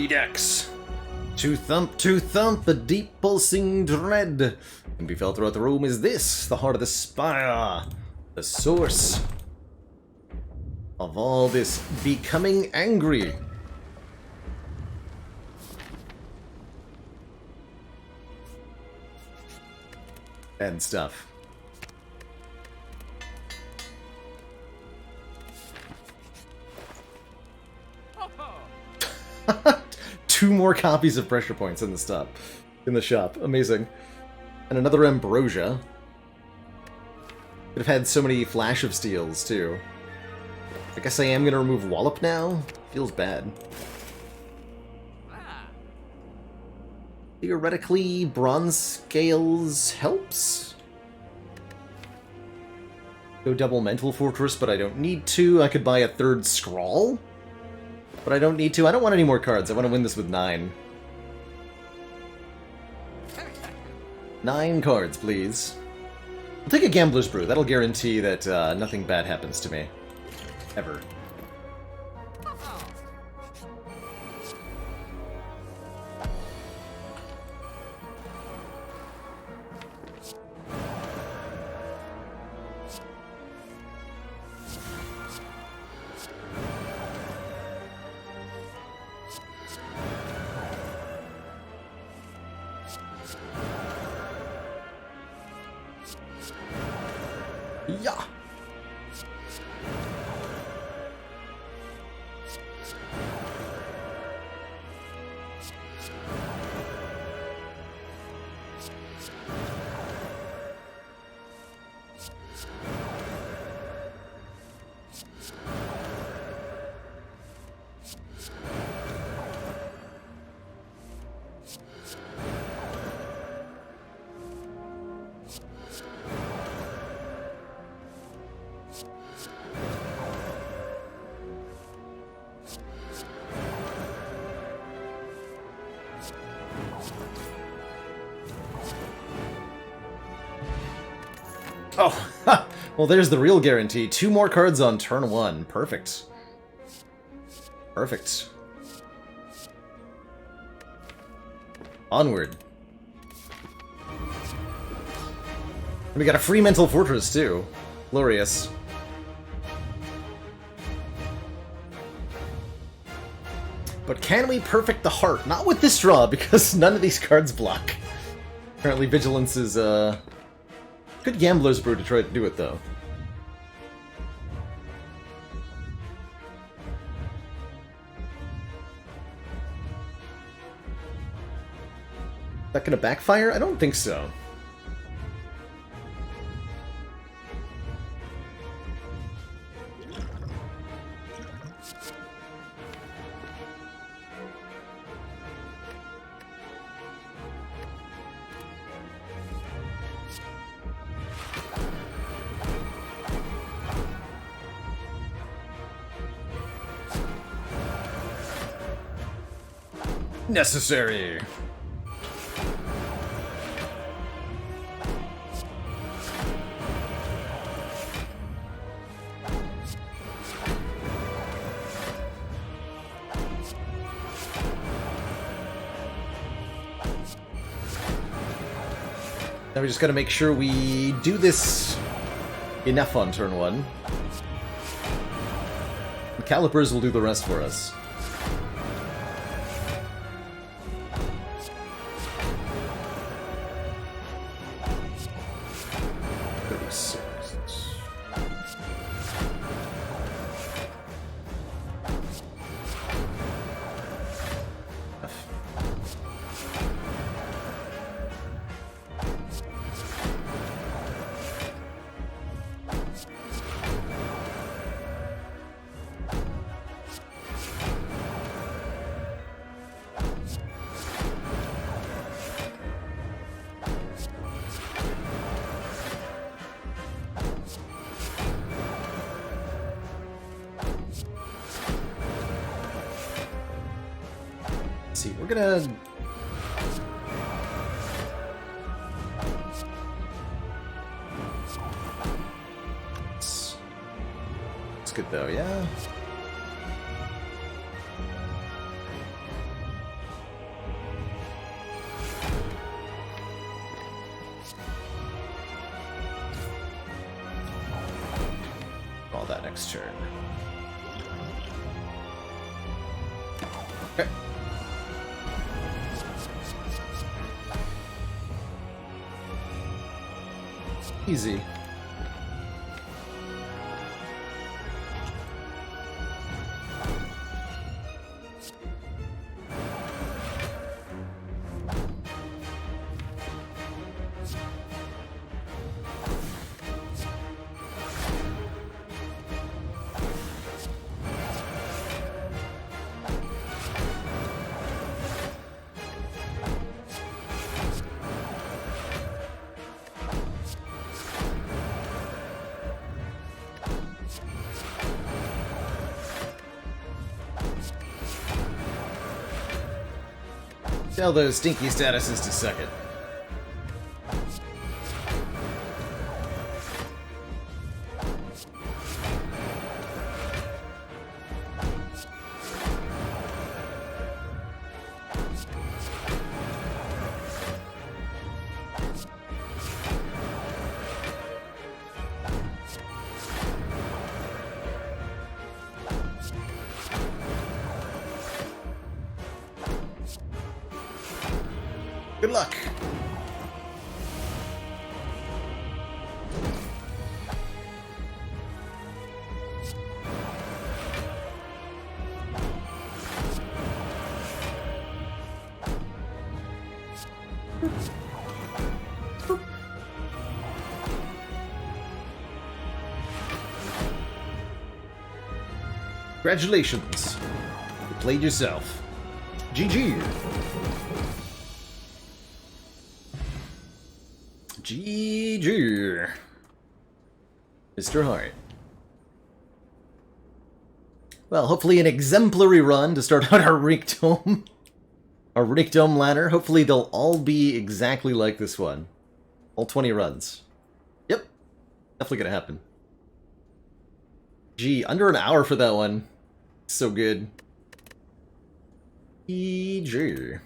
Decks. To thump, a deep pulsing dread can be felt throughout the room. Is this the heart of the Spire? The source of all this becoming angry? And stuff. Two more copies of pressure points in the shop. Amazing. And another ambrosia. Could have had so many Flash of Steels, too. I guess I am going to remove Wallop now? Feels bad. Theoretically, Bronze Scales helps? Go double Mental Fortress, but I don't need to. I could buy a third Scrawl, but I don't need to. I don't want any more cards. I want to win this with 9. 9 cards, please. I'll take a Gambler's Brew. That'll guarantee that nothing bad happens to me. Ever. Yeah. Oh, ha! Well, there's the real guarantee. 2 more cards on turn 1. Perfect. Perfect. Onward. And we got a free Mental Fortress, too. Glorious. But can we perfect the heart? Not with this draw, because none of these cards block. Apparently Vigilance is, good Gambler's Brew to try to do it, though. Is that gonna backfire? I don't think so. Necessary. Now we just gotta make sure we do this enough on turn 1. The Calipers will do the rest for us. We're gonna... It's good though, yeah? All that next turn. Okay. Easy. Tell those stinky statuses to suck it. Good luck. Congratulations. You played yourself. GG. GG. Mr. Hart. Well, hopefully an exemplary run to start out our Rinkdome. Our Rinkdome ladder. Hopefully they'll all be exactly like this one. All 20 runs. Yep. Definitely gonna happen. Gee, under an hour for that one. So good. GG.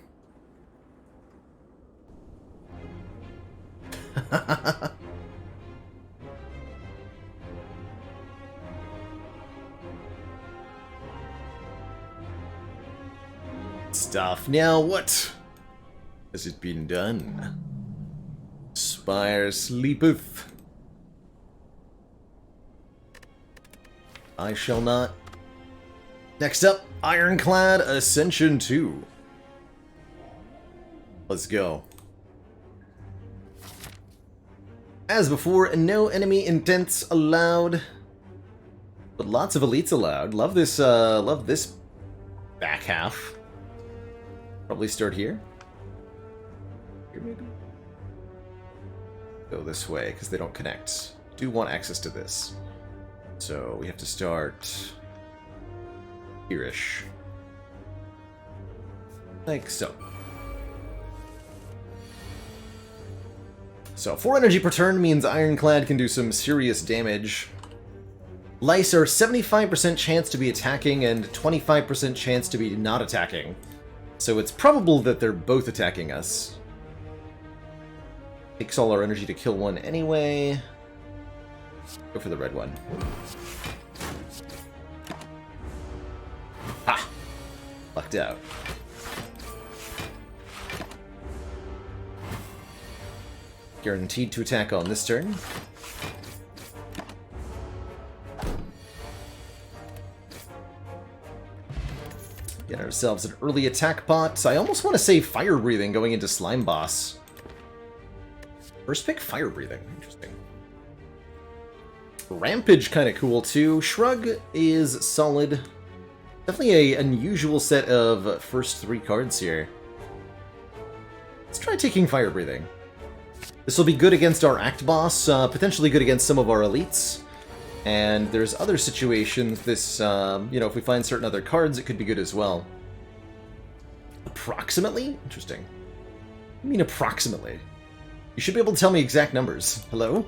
Stuff. Now what has it been done? Spire sleepeth. I shall not. Next up, Ironclad Ascension 2. Let's go. As before, no enemy intents allowed, but lots of elites allowed. Love this back half. Probably start here. Here maybe? Go this way, because they don't connect. Do want access to this. So we have to start here-ish. Like so. So 4 energy per turn means Ironclad can do some serious damage. Lice are 75% chance to be attacking and 25% chance to be not attacking. So it's probable that they're both attacking us. Takes all our energy to kill one anyway. Go for the red one. Ha! Lucked out. Guaranteed to attack on this turn. Get ourselves an early attack pot. I almost want to say Fire Breathing going into Slime Boss. First pick, Fire Breathing. Interesting. Rampage kind of cool too. Shrug is solid. Definitely an unusual set of first 3 cards here. Let's try taking Fire Breathing. This will be good against our Act Boss, potentially good against some of our elites. And there's other situations, this, you know, if we find certain other cards, it could be good as well. Approximately? Interesting. What do you mean approximately? You should be able to tell me exact numbers. Hello?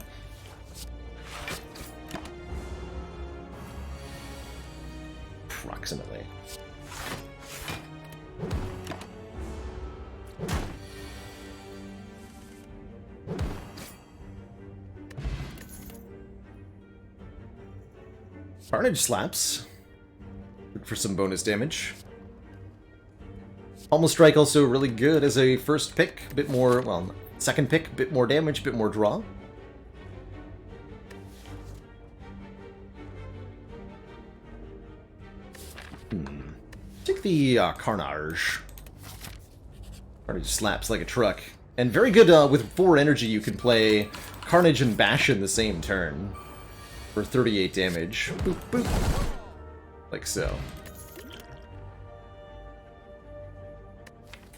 Approximately. Carnage slaps. Good for some bonus damage. Almost Strike also really good as a first pick. A bit more, well, second pick, a bit more damage, a bit more draw. Take the Carnage. Carnage slaps like a truck. And very good with 4 energy, you can play Carnage and Bash in the same turn. For 38 damage. Boop, boop. Like so.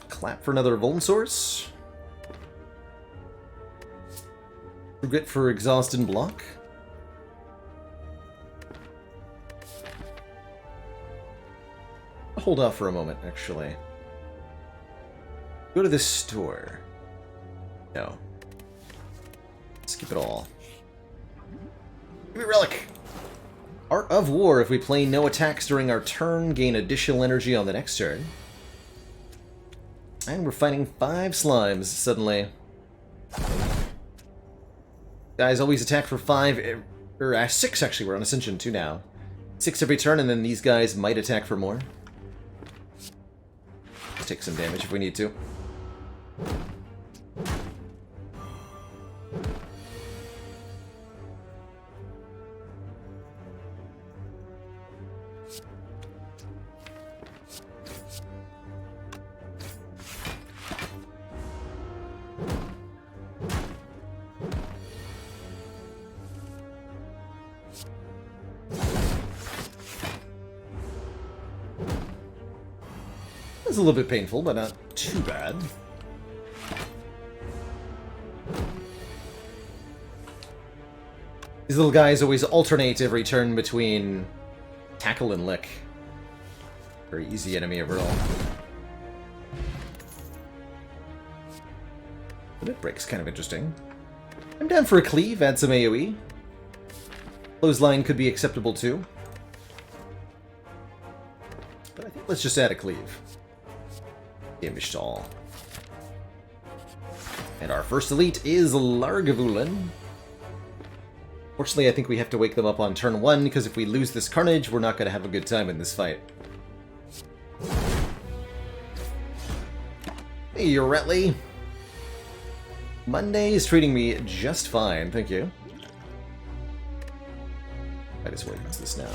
Clap for another Vuln Source. Forget for Exhaust and Block. I'll hold off for a moment, actually. Go to this store. No. Skip it all. Give me Relic! Art of War. If we play no attacks during our turn, gain additional energy on the next turn. And we're fighting 5 slimes, suddenly. Guys always attack for 5, or 6 actually, we're on Ascension 2 now. 6 every turn, and then these guys might attack for more. Let's take some damage if we need to. It's a little bit painful, but not too bad. These little guys always alternate every turn between tackle and lick. Very easy enemy overall. The bit break's kind of interesting. I'm down for a cleave, add some AoE. Clothesline could be acceptable too. But I think let's just add a cleave. Damage to all. And our first elite is Lagavulin. Fortunately, I think we have to wake them up on turn 1, because if we lose this Carnage, we're not going to have a good time in this fight. Hey, Uretley. Monday is treating me just fine, thank you. Might as well use this now.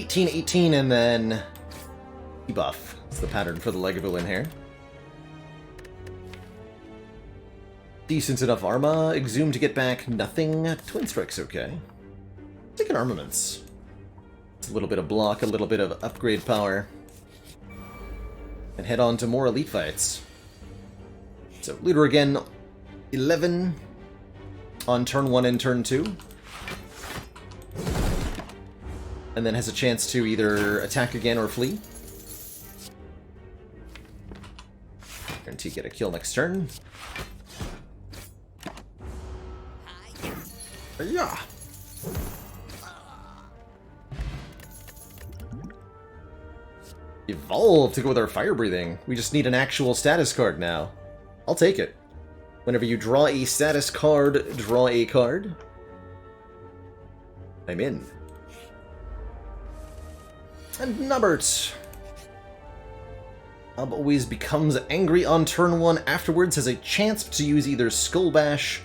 $18, and then debuff. It's the pattern for the Lagavulin here. Decent enough Arma. Exhume to get back nothing. Twin Strike's okay. Take an Armaments. It's a little bit of block, a little bit of upgrade power. And head on to more elite fights. So, Looter again, 11 on turn 1 and turn 2. And then has a chance to either attack again or flee. Guarantee get a kill next turn. Yeah. Evolve to go with our fire breathing. We just need an actual status card now. I'll take it. Whenever you draw a status card, draw a card. I'm in. And Nubbert. Nub always becomes angry on turn 1, afterwards has a chance to use either Skull Bash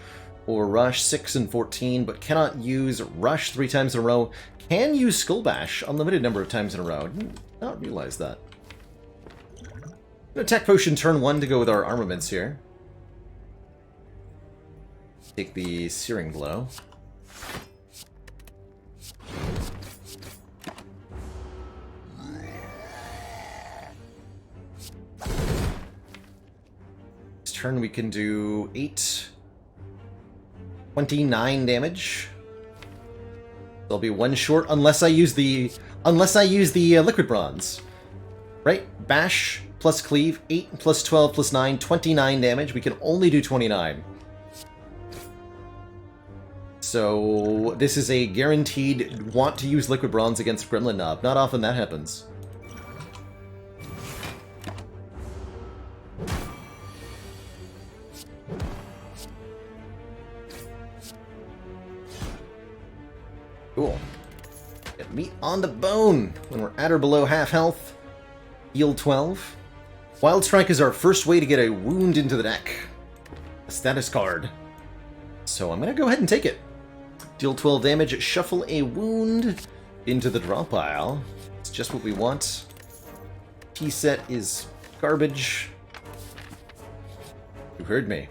or Rush 6 and 14, but cannot use Rush 3 times in a row. Can use Skull Bash a limited number of times in a row. Did not realize that. Attack Potion turn 1 to go with our armaments here. Take the Searing Blow. This turn we can do 29 damage. There'll be 1 short unless I use the liquid bronze. Right? Bash plus cleave, 8 plus 12 plus 9, 29 damage. We can only do 29. So this is a guaranteed want to use liquid bronze against Gremlin Knob. Not often that happens. Cool. Get meat on the bone when we're at or below half health. Heal 12. Wild Strike is our first way to get a wound into the deck. A status card. So I'm going to go ahead and take it. Deal 12 damage, shuffle a wound into the draw pile. It's just what we want. T-set is garbage. You heard me.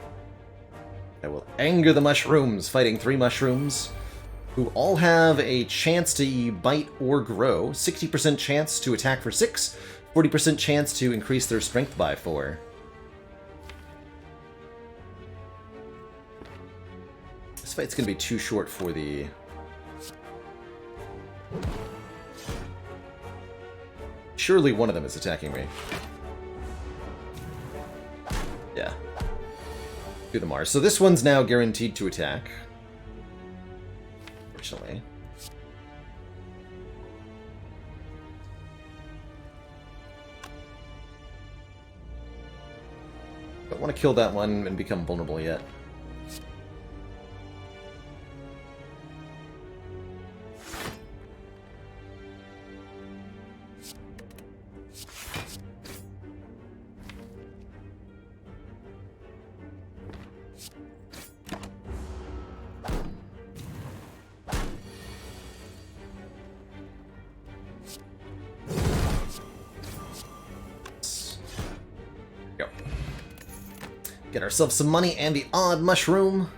I will anger the mushrooms, fighting 3 mushrooms. who all have a chance to bite or grow, 60% chance to attack for 6, 40% chance to increase their strength by 4. This fight's gonna be too short for the... Surely one of them is attacking me. Yeah. Do the Mars. So this one's now guaranteed to attack. Fortunately. Don't want to kill that one and become vulnerable yet. Get ourselves some money and the odd mushroom,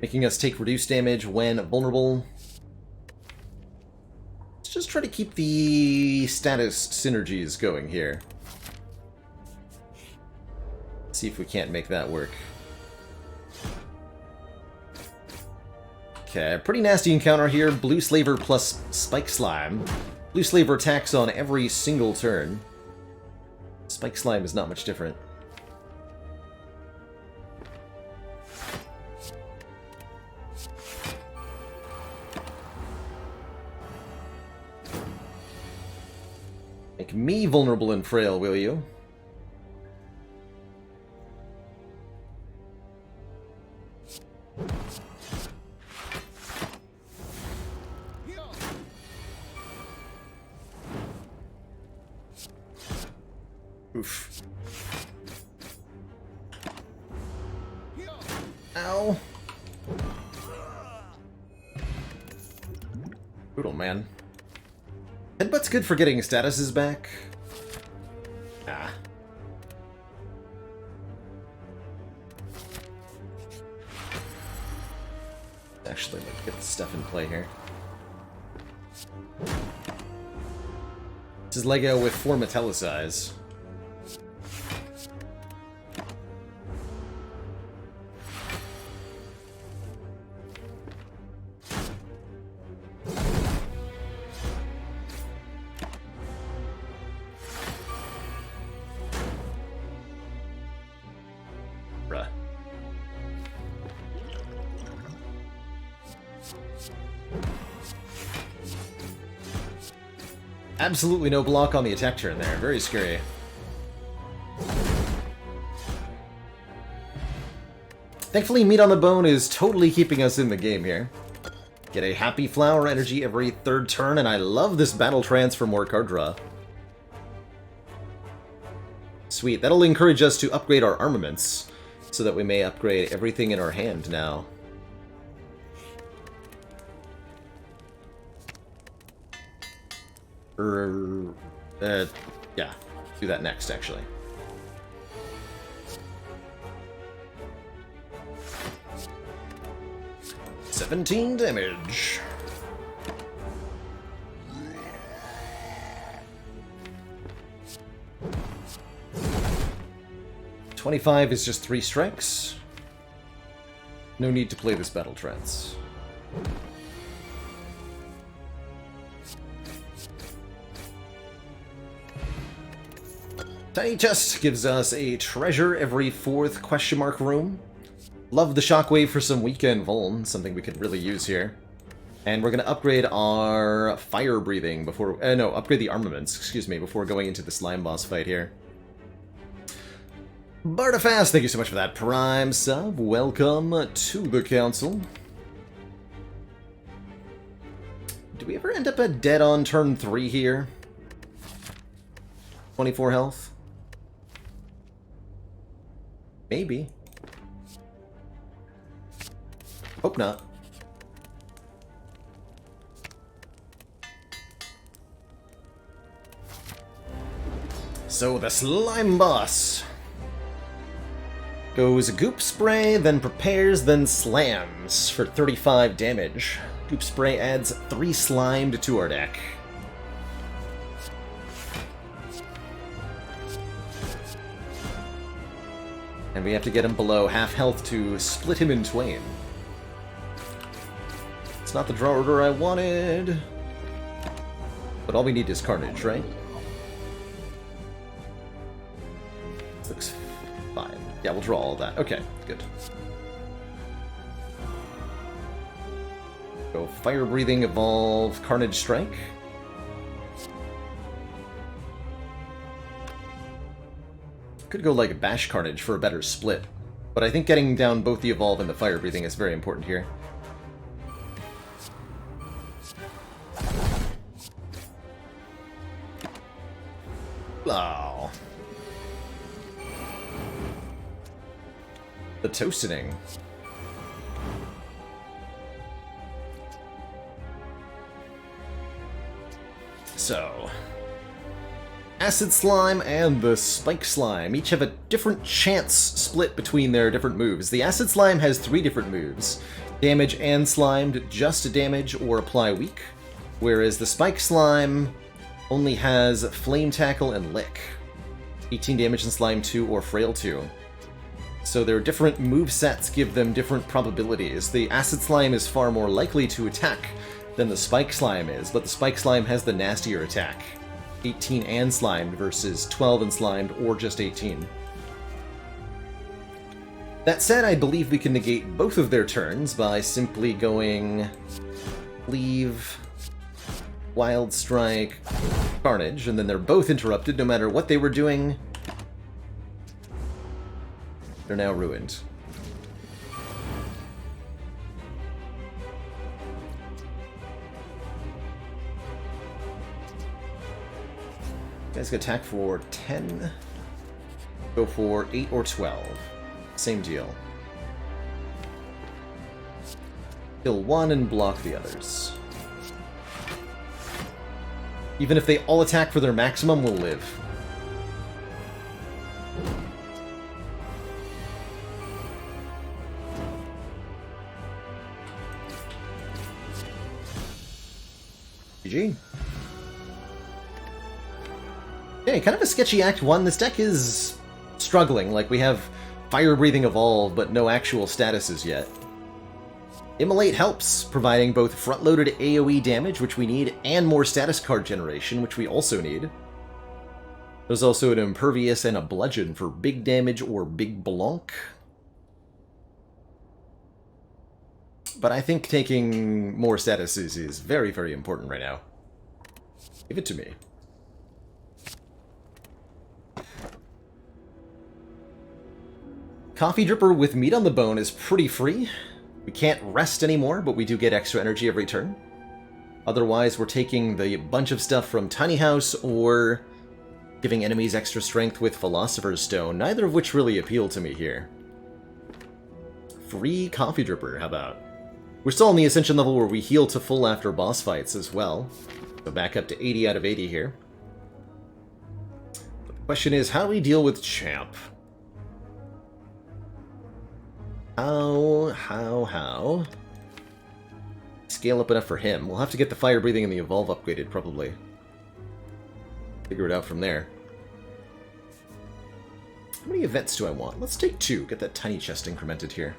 making us take reduced damage when vulnerable. Let's just try to keep the status synergies going here. See if we can't make that work. Okay, pretty nasty encounter here. Blue Slaver plus Spike Slime. Blue Slaver attacks on every single turn. Spike Slime is not much different. Make me vulnerable and frail, will you? Oof. Ow. Brutal, man. Headbutt's good for getting statuses back. Ah. Actually, let's get the stuff in play here. This is Lego with 4 metallicize. Absolutely no block on the attack turn there. Very scary. Thankfully, Meat on the Bone is totally keeping us in the game here. Get a Happy Flower energy every 3rd turn, and I love this Battle Trance for more card draw. Sweet. That'll encourage us to upgrade our armaments, so that we may upgrade everything in our hand now. Yeah, do that next, actually. $17 damage. $25 is just 3 strikes. No need to play this Battle Trance. Tiny Chest gives us a treasure every 4th question mark room. Love the Shockwave for some weekend vuln, something we could really use here. And we're going to upgrade our fire breathing before... no, upgrade the armaments, excuse me, before going into the slime boss fight here. Bartafast, thank you so much for that Prime sub. Welcome to the council. Do we ever end up dead on turn 3 here? 24 health? Maybe. Hope not. So, the slime boss. Goes Goop Spray, then Prepares, then Slams for 35 damage. Goop Spray adds 3 Slimed to our deck. And we have to get him below half health to split him in twain. It's not the draw order I wanted. But all we need is Carnage, right? This looks fine. Yeah, we'll draw all that. Okay, good. Go Fire Breathing, evolve Carnage Strike. Could go like Bash Carnage for a better split. But I think getting down both the evolve and the Fire Breathing is very important here. Oh. The Toastening. So, Acid Slime and the Spike Slime each have a different chance split between their different moves. The Acid Slime has 3 different moves: damage and slimed, just damage, or apply weak. Whereas the Spike Slime only has Flame Tackle and Lick. 18 damage and Slime 2 or Frail 2. So their different move sets give them different probabilities. The Acid Slime is far more likely to attack than the Spike Slime is, but the Spike Slime has the nastier attack. 18 and Slimed versus 12 and Slimed, or just 18. That said, I believe we can negate both of their turns by simply going Leave, Wild Strike, Carnage, and then they're both interrupted no matter what they were doing. They're now ruined. You guys can attack for 10. Go for 8 or 12. Same deal. Kill one and block the others. Even if they all attack for their maximum, we'll live. GG. Okay, kind of a sketchy Act 1. This deck is struggling. Like, we have Fire Breathing Evolve, but no actual statuses yet. Immolate helps, providing both front-loaded AoE damage, which we need, and more status card generation, which we also need. There's also an Impervious and a Bludgeon for big damage or big blonk. But I think taking more statuses is very, very important right now. Give it to me. Coffee Dripper with Meat on the Bone is pretty free. We can't rest anymore, but we do get extra energy every turn. Otherwise, we're taking the bunch of stuff from Tiny House or giving enemies extra strength with Philosopher's Stone, neither of which really appeal to me here. Free Coffee Dripper, how about? We're still on the Ascension level where we heal to full after boss fights as well. So back up to 80 out of 80 here. The question is, how do we deal with Champ? How? Scale up enough for him. We'll have to get the Fire Breathing and the Evolve upgraded, probably. Figure it out from there. How many events do I want? Let's take 2. Get that tiny chest incremented here.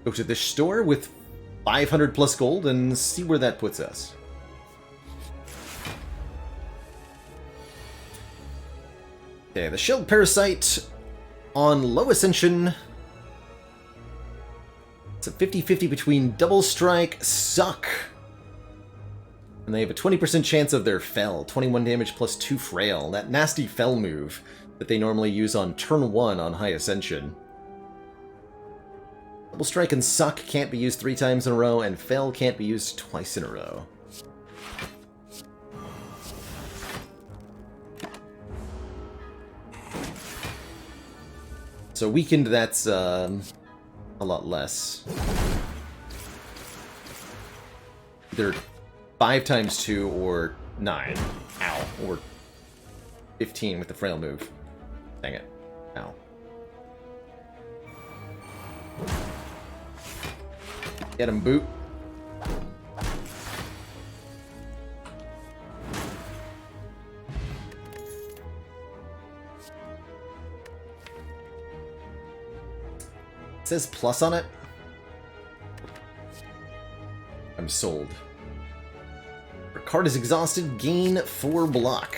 Go to this store with 500 plus gold and see where that puts us. Okay, the Shield Parasite on low Ascension. It's a 50-50 between Double Strike, Suck, and they have a 20% chance of their Fell. 21 damage plus 2 Frail. That nasty Fell move that they normally use on turn 1 on High Ascension. Double Strike and Suck can't be used 3 times in a row, and Fell can't be used twice in a row. So weakened, that's a lot less. Either 5 times 2 or 9. Ow. Or 15 with the Frail move. Dang it. Ow. Get him, boot. It says plus on it. I'm sold. Our card is exhausted, gain 4 block.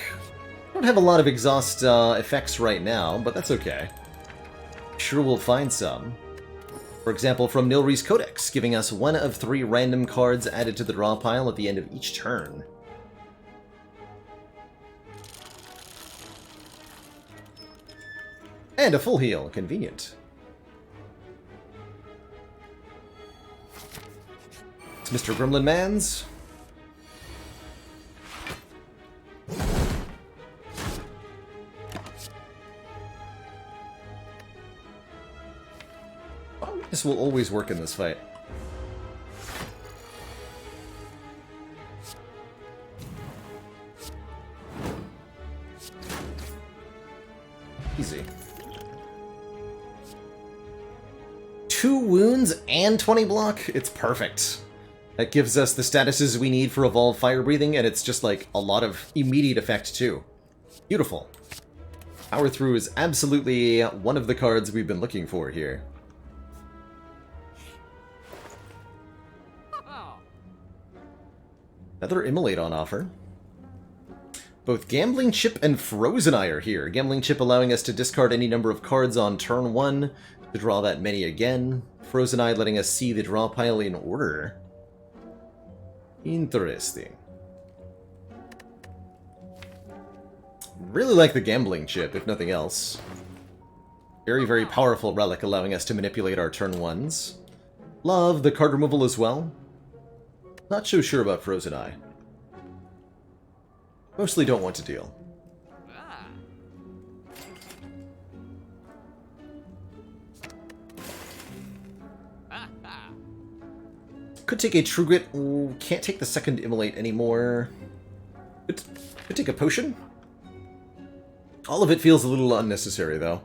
Don't have a lot of exhaust effects right now, but that's okay. Sure we'll find some. For example, from Nilri's Codex, giving us 1 of 3 random cards added to the draw pile at the end of each turn. And a full heal, convenient. It's Mr. Gremlin Man's. This will always work in this fight. Easy. 2 wounds and 20 block? It's perfect. That gives us the statuses we need for Evolve Fire Breathing, and it's just like a lot of immediate effect too. Beautiful. Power Through is absolutely one of the cards we've been looking for here. Another Immolate on offer. Both Gambling Chip and Frozen Eye are here. Gambling Chip allowing us to discard any number of cards on turn 1 to draw that many again. Frozen Eye letting us see the draw pile in order. Interesting. Really like the Gambling Chip, if nothing else. Very, very powerful relic allowing us to manipulate our turn 1s. Love the card removal as well. Not so sure about Frozen Eye. Mostly don't want to deal. Could take a True Grit. Ooh, can't take the second Immolate anymore. Could take a potion. All of it feels a little unnecessary, though.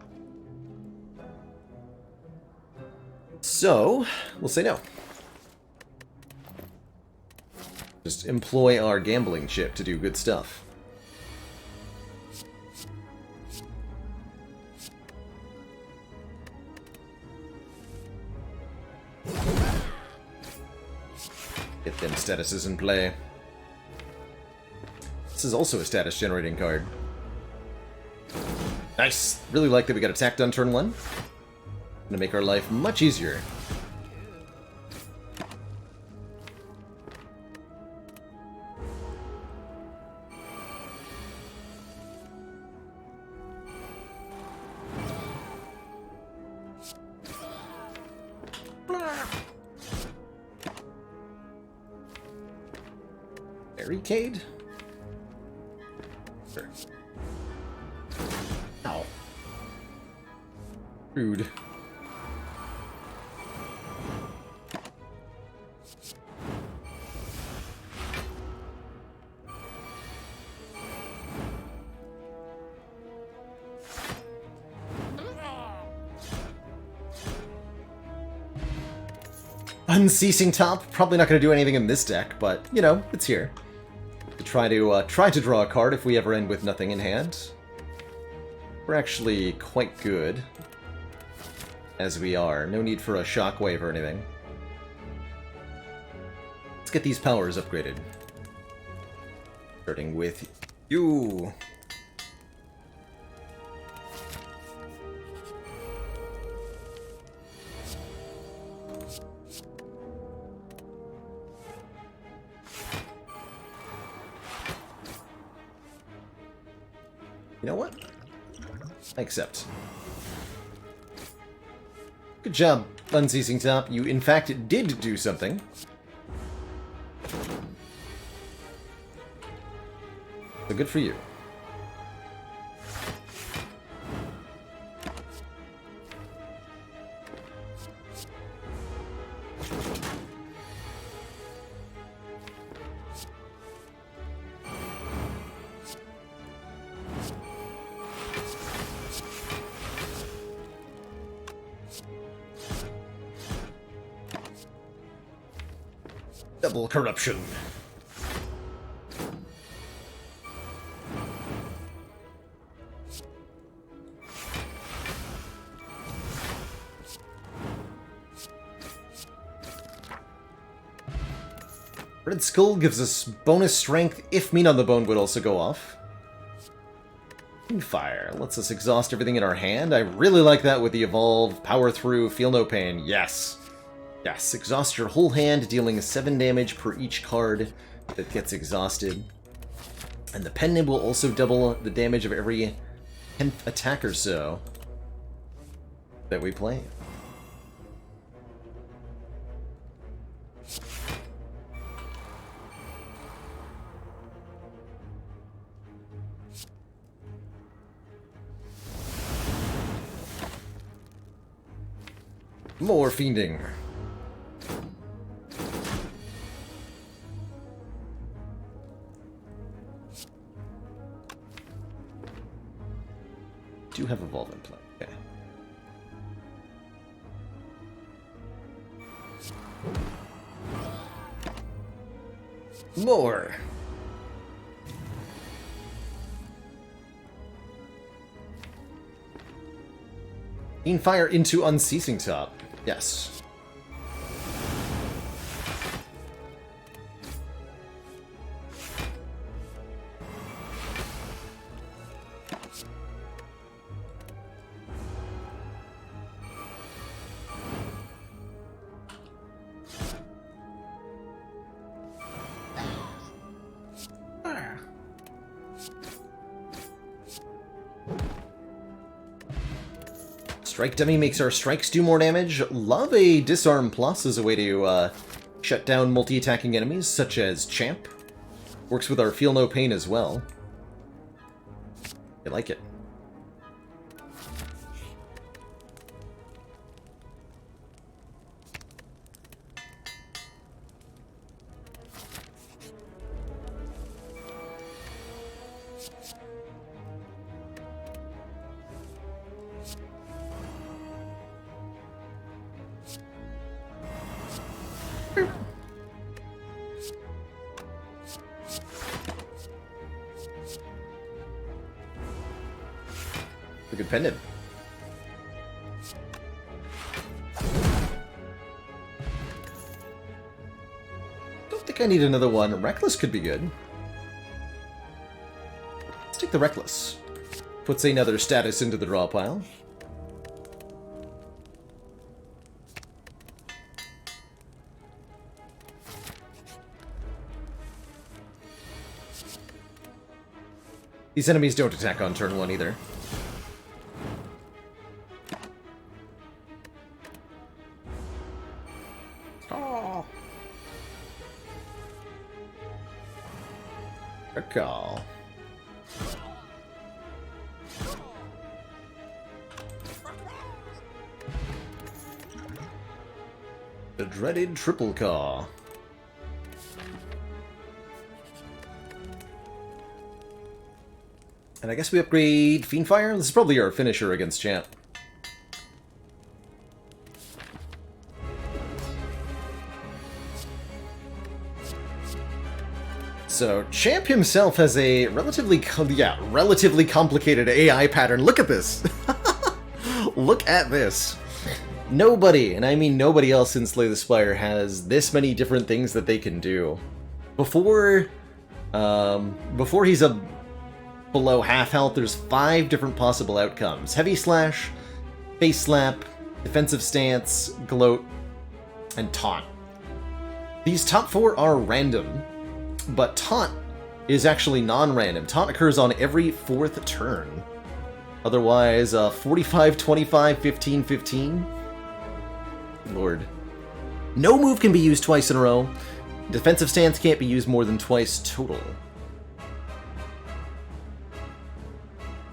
So, we'll say no. Just employ our Gambling Chip to do good stuff. Get them statuses in play. This is also a status generating card. Nice! Really like that we got attacked on turn 1. Gonna make our life much easier. Barricade? Sure. Ow. Rude. Unceasing Top, probably not going to do anything in this deck, but, you know, it's here. To try to draw a card if we ever end with nothing in hand. We're actually quite good, as we are. No need for a Shockwave or anything. Let's get these powers upgraded. Starting with you. You know what? I accept. Good job, Unceasing Top. You, in fact, did do something. So good for you. Double corruption. Red Skull gives us bonus strength if Mean on the Bone would also go off. Fire lets us exhaust everything in our hand. I really like that with the Evolve, Power Through, Feel No Pain. Yes. Yes, exhaust your whole hand, dealing 7 damage per each card that gets exhausted. And the Pen Nib will also double the damage of every 10th attack or so that we play. More fiending. Do have Evolve in play. Okay. More. Fire into Unceasing Top. Yes. Strike Dummy makes our strikes do more damage. Love a Disarm Plus as a way to shut down multi-attacking enemies, such as Champ. Works with our Feel No Pain as well. I like it. A good pendant. Don't think I need another one. Reckless could be good. Let's take the Reckless. Puts another status into the draw pile. These enemies don't attack on turn 1 either. Oh. A call. The dreaded triple caw. And I guess we upgrade Fiendfire? This is probably our finisher against Champ. So, Champ himself has a relatively complicated AI pattern. Look at this! Look at this! Nobody, and I mean nobody else in Slay the Spire, has this many different things that they can do. Before he's below half health, there's 5 different possible outcomes. Heavy Slash, Face Slap, Defensive Stance, Gloat, and Taunt. These top 4 are random, but Taunt is actually non-random. Taunt occurs on every 4th turn. Otherwise, 45, 25, 15, 15. Lord. No move can be used twice in a row. Defensive Stance can't be used more than twice total.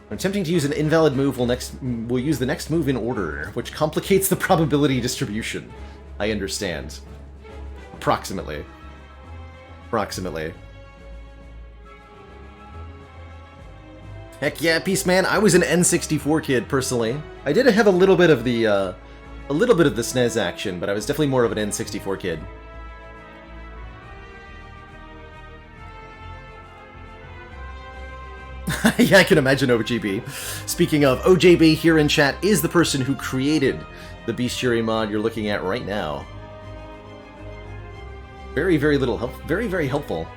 When attempting to use an invalid move, we'll use the next move in order, which complicates the probability distribution. I understand. Approximately. Heck yeah, Peace Man. I was an N64 kid personally. I did have a little bit of the SNES action, but I was definitely more of an N64 kid. Yeah, I can imagine OJB. Speaking of, OJB here in chat is the person who created the bestiary mod you're looking at right now. Very, very little help. Very, very helpful.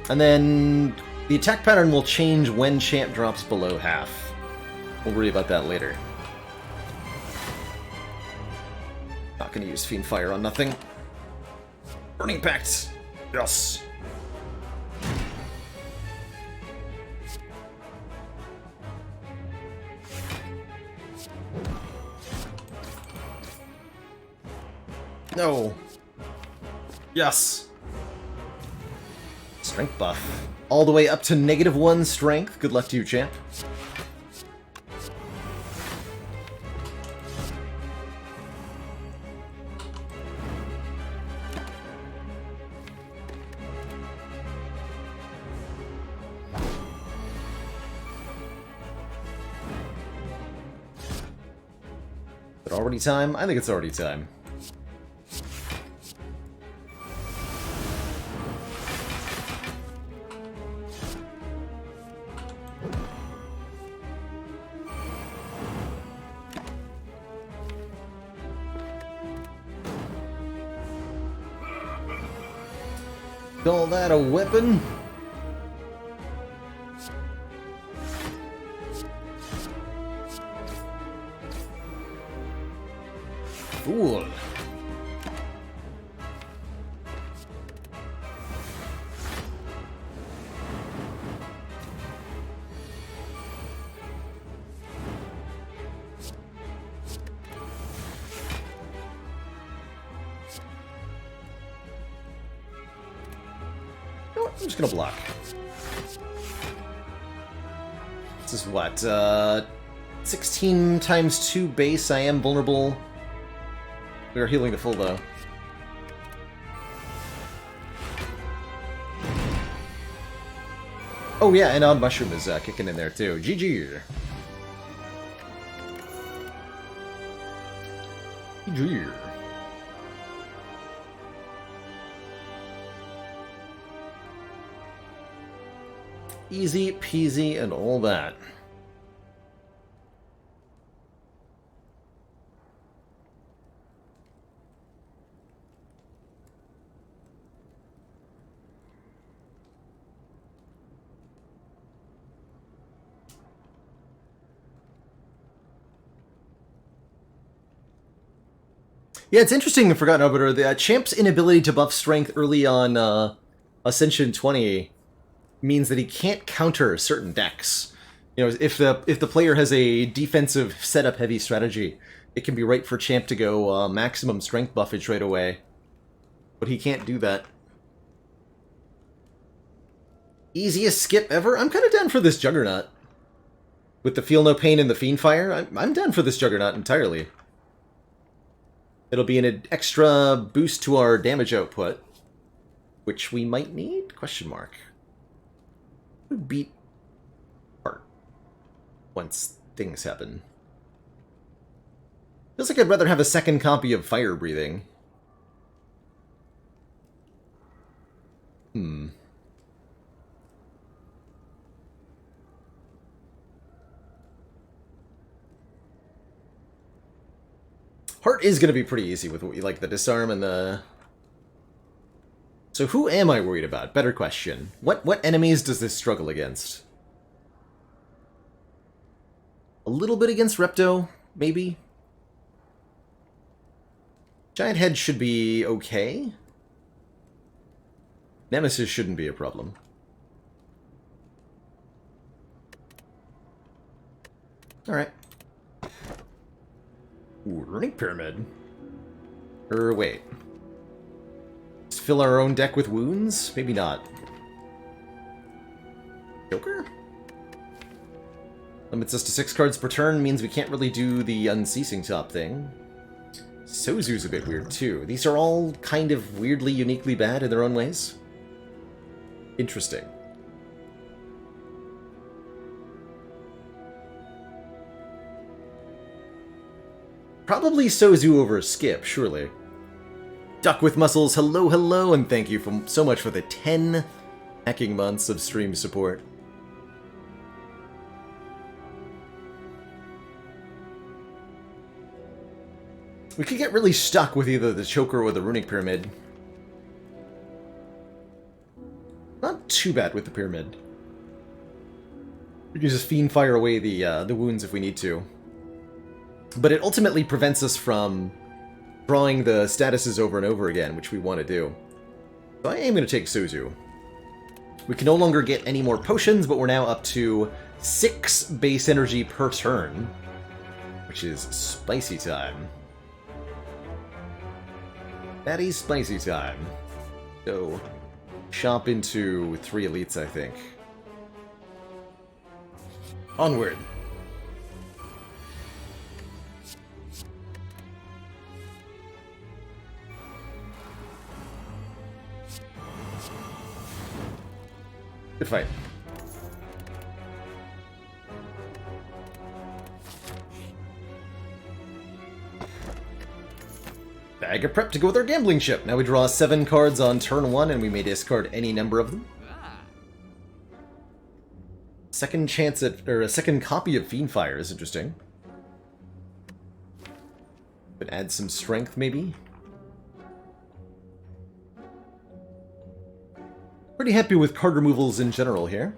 And then the attack pattern will change when champ drops below half. We'll worry about that later. Not gonna use Fiend Fire on nothing. Burning Pact! Yes! No! Yes! Strength buff. All the way up to -1 strength. Good luck to you, champ. Is it already time? I think it's already time. Call that a weapon? Fool. I'm just gonna block. This is what, 16 times 2 base. I am vulnerable. We are healing the full, though. Oh yeah, and Mushroom is kicking in there, too. GG. GG. Easy peasy and all that. Yeah, it's interesting in Forgotten Arbiter, the champ's inability to buff strength early on Ascension 20 means that he can't counter certain decks. You know, if the player has a defensive setup heavy strategy, it can be right for champ to go maximum strength buffage right away. But he can't do that. Easiest skip ever? I'm kind of down for this Juggernaut. With the Feel No Pain and the Fiend Fire, I'm down for this Juggernaut entirely. It'll be an extra boost to our damage output, which we might need? Question mark. Beat Heart once things happen. Feels like I'd rather have a second copy of Fire Breathing. Heart is going to be pretty easy with like the disarm and the... So who am I worried about? Better question. What enemies does this struggle against? A little bit against Repto, maybe? Giant Head should be okay. Nemesis shouldn't be a problem. Alright. Ooh, Running Pyramid. Wait. Let's fill our own deck with wounds? Maybe not. Joker? Limits us to 6 cards per turn, means we can't really do the Unceasing Top thing. Sozu's a bit weird, too. These are all kind of weirdly, uniquely bad in their own ways. Interesting. Probably Sozu over Skip, surely. Duck with Muscles, hello, hello, and thank you so much for the 10 hacking months of stream support. We could get really stuck with either the Choker or the Runic Pyramid. Not too bad with the Pyramid. We can just Fiend Fire away the wounds if we need to. But it ultimately prevents us from drawing the statuses over and over again, which we want to do. So I am going to take Sozu. We can no longer get any more potions, but we're now up to 6 base energy per turn, which is spicy time. That is spicy time. So, shop into 3 elites, I think. Onward. Good fight. Bag of prep to go with our gambling chip. Now we draw 7 cards on turn 1, and we may discard any number of them. Second chance at, or a second copy of Fiend Fire is interesting. But add some strength, maybe. Pretty happy with card removals in general here.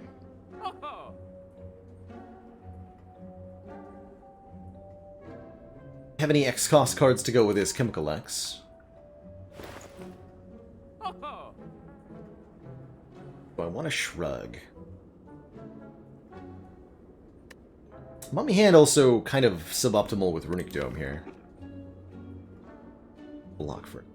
Have any X-Cost cards to go with his Chemical X? Oh, I want to shrug. Mummy Hand also kind of suboptimal with Runic Dome here. Block for it.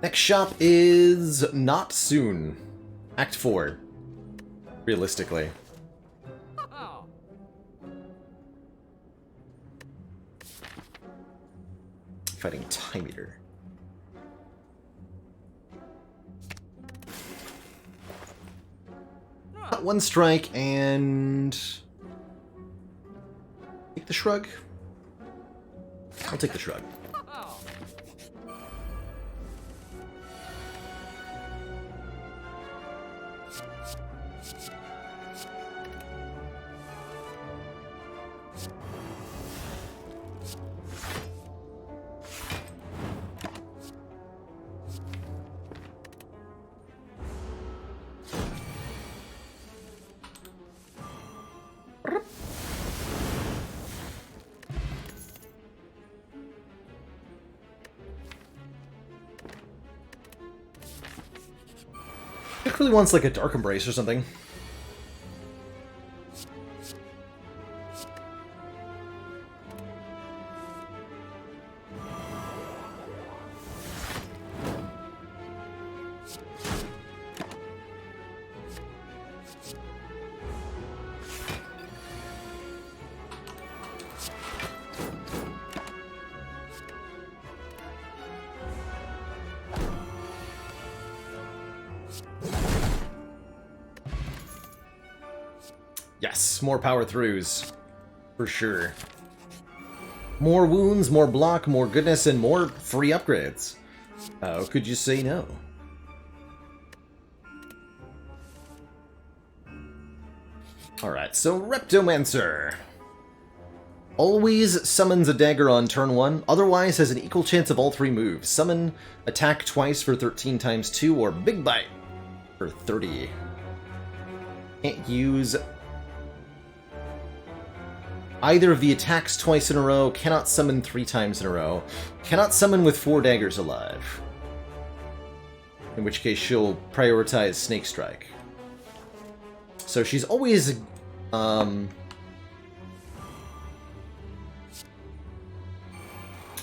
Next shop is not soon. Act 4. Realistically. Fighting Time Eater. Got 1 strike and... Take the shrug? I'll take the shrug. It really wants like a Dark Embrace or something. Yes, more power throughs. For sure. More wounds, more block, more goodness, and more free upgrades. How could you say no? Alright, so Reptomancer. Always summons a dagger on turn 1, otherwise has an equal chance of all 3 moves. Summon, attack twice for 13 times 2, or Big Bite for 30. Can't use either of the attacks twice in a row, cannot summon 3 times in a row, cannot summon with 4 daggers alive. In which case she'll prioritize Snake Strike. So she's always,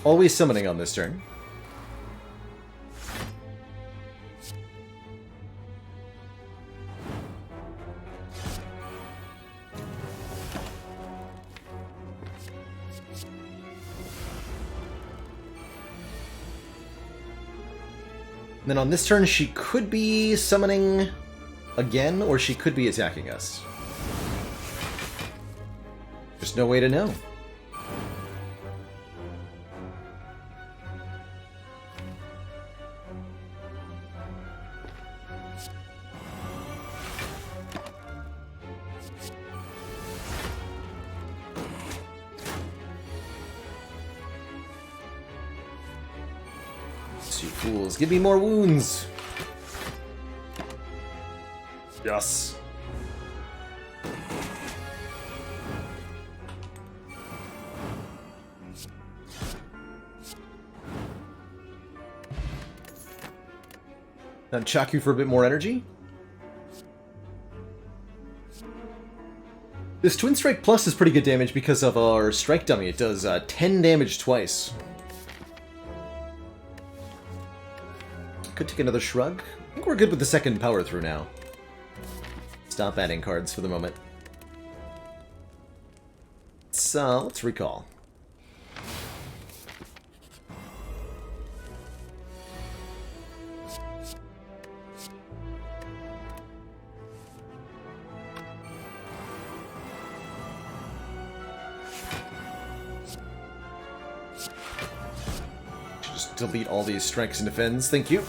always summoning on this turn. Then on this turn, she could be summoning again, or she could be attacking us. There's no way to know. You fools, give me more wounds! Yes. Now Chaku for a bit more energy. This Twin Strike Plus is pretty good damage because of our Strike Dummy. It does 10 damage twice. Could take another Shrug. I think we're good with the second power through now. Stop adding cards for the moment. Let's recall. Just delete all these strikes and defends. Thank you.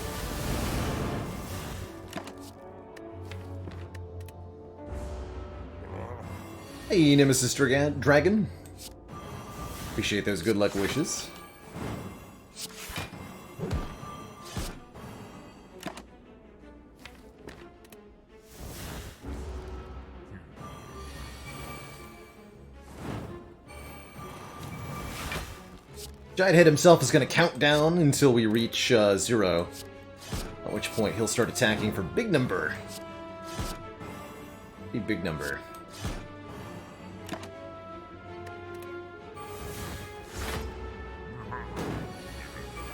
Hey, Nemesis Dragon. Appreciate those good luck wishes. Giant Head himself is going to count down until we reach 0, at which point he'll start attacking for big number. Big number.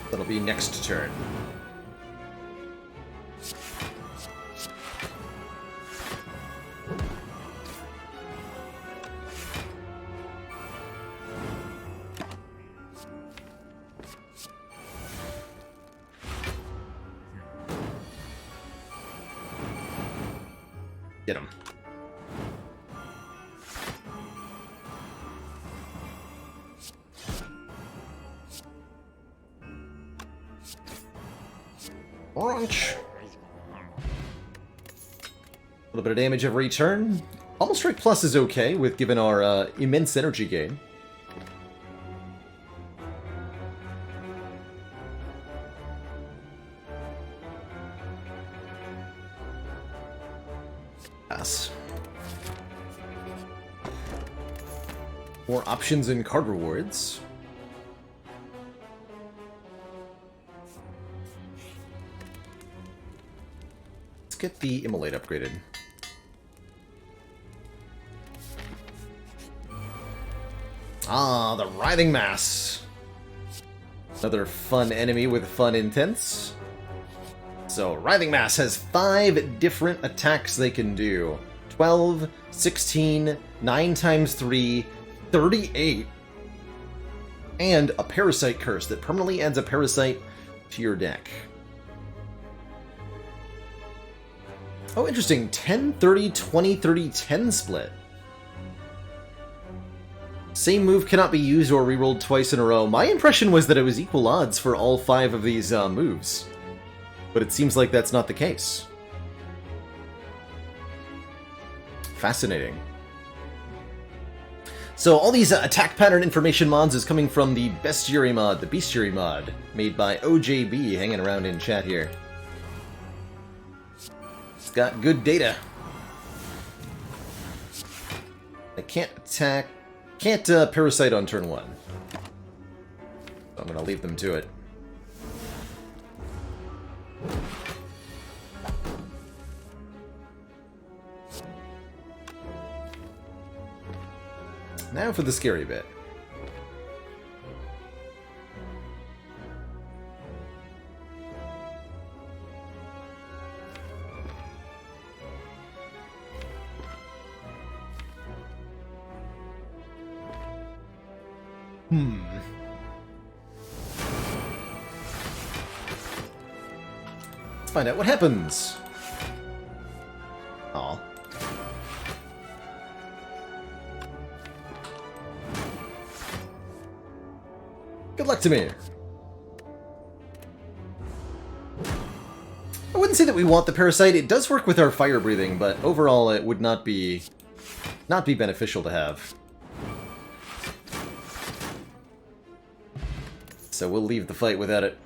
That'll be next turn. Get him. Orange. A little bit of damage every turn. Almost Strike Plus is okay with given our immense energy gain. Pass. More options in card rewards. Get the Immolate upgraded. Ah, the Writhing Mass. Another fun enemy with fun intents. So, Writhing Mass has 5 different attacks they can do. 12, 16, 9 times 3, 38. And a Parasite Curse that permanently adds a Parasite to your deck. Oh, interesting. 10, 30, 20, 30, 10 split. Same move cannot be used or rerolled twice in a row. My impression was that it was equal odds for all 5 of these moves. But it seems like that's not the case. Fascinating. So all these attack pattern information mods is coming from the Bestiary mod, the Bestiary mod, made by OJB, hanging around in chat here. Got good data. I can't attack, can't parasite on turn 1. So I'm gonna leave them to it. Now for the scary bit. Let's find out what happens. Aw. Good luck to me. I wouldn't say that we want the parasite. It does work with our fire breathing, but overall it would not be beneficial to have. So we'll leave the fight without it.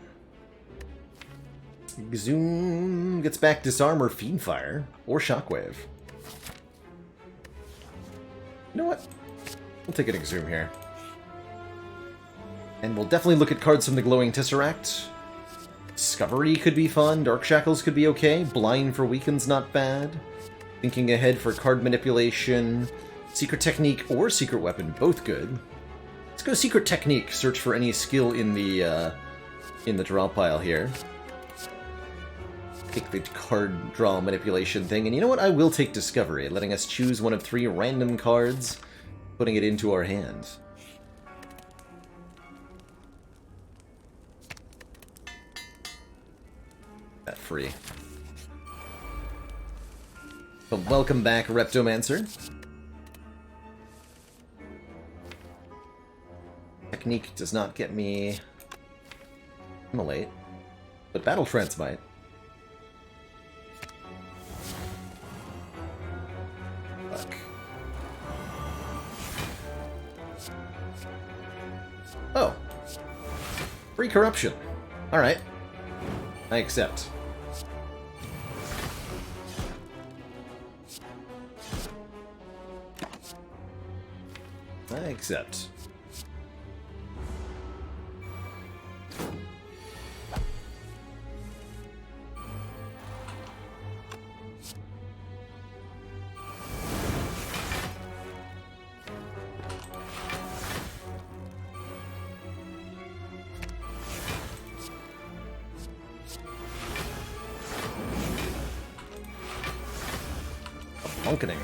Exhume gets back Disarm or Fiendfire, or Shockwave. You know what? We'll take an Exhume here. And we'll definitely look at cards from the Glowing Tesseract. Discovery could be fun, Dark Shackles could be okay, Blind for Weaken's not bad. Thinking ahead for card manipulation, Secret Technique or Secret Weapon, both good. Let's go Secret Technique, search for any skill in the draw pile here. Take the card draw manipulation thing, and you know what? I will take Discovery, letting us choose one of 3 random cards, putting it into our hand. That free. But welcome back, Reptomancer. Technique does not get me Immolate, but Battle Trance might. Fuck. Oh. Free Corruption. Alright. I accept. I accept. Bunkening.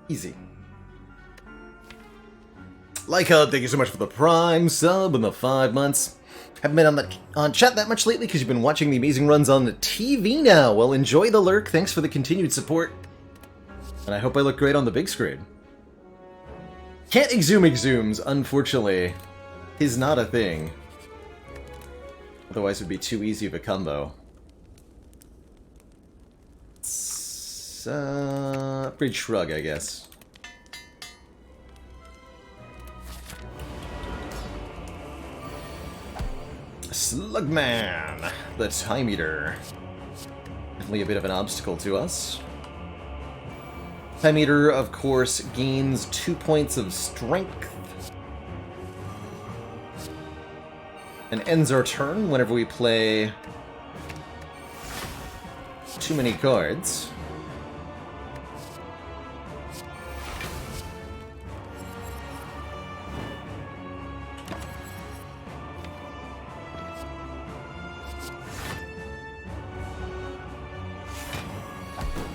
Easy. Lyca, thank you so much for the Prime sub and the 5 months. Haven't been on chat that much lately because you've been watching the amazing runs on the TV now. Well, enjoy the lurk. Thanks for the continued support. And I hope I look great on the big screen. Can't exhume exhumes, unfortunately. Is not a thing. Otherwise it would be too easy of a combo. Upgrade Shrug, I guess. Slugman, the Time Eater. Definitely a bit of an obstacle to us. Time Eater, of course, gains 2 points of strength. And ends our turn whenever we play too many cards.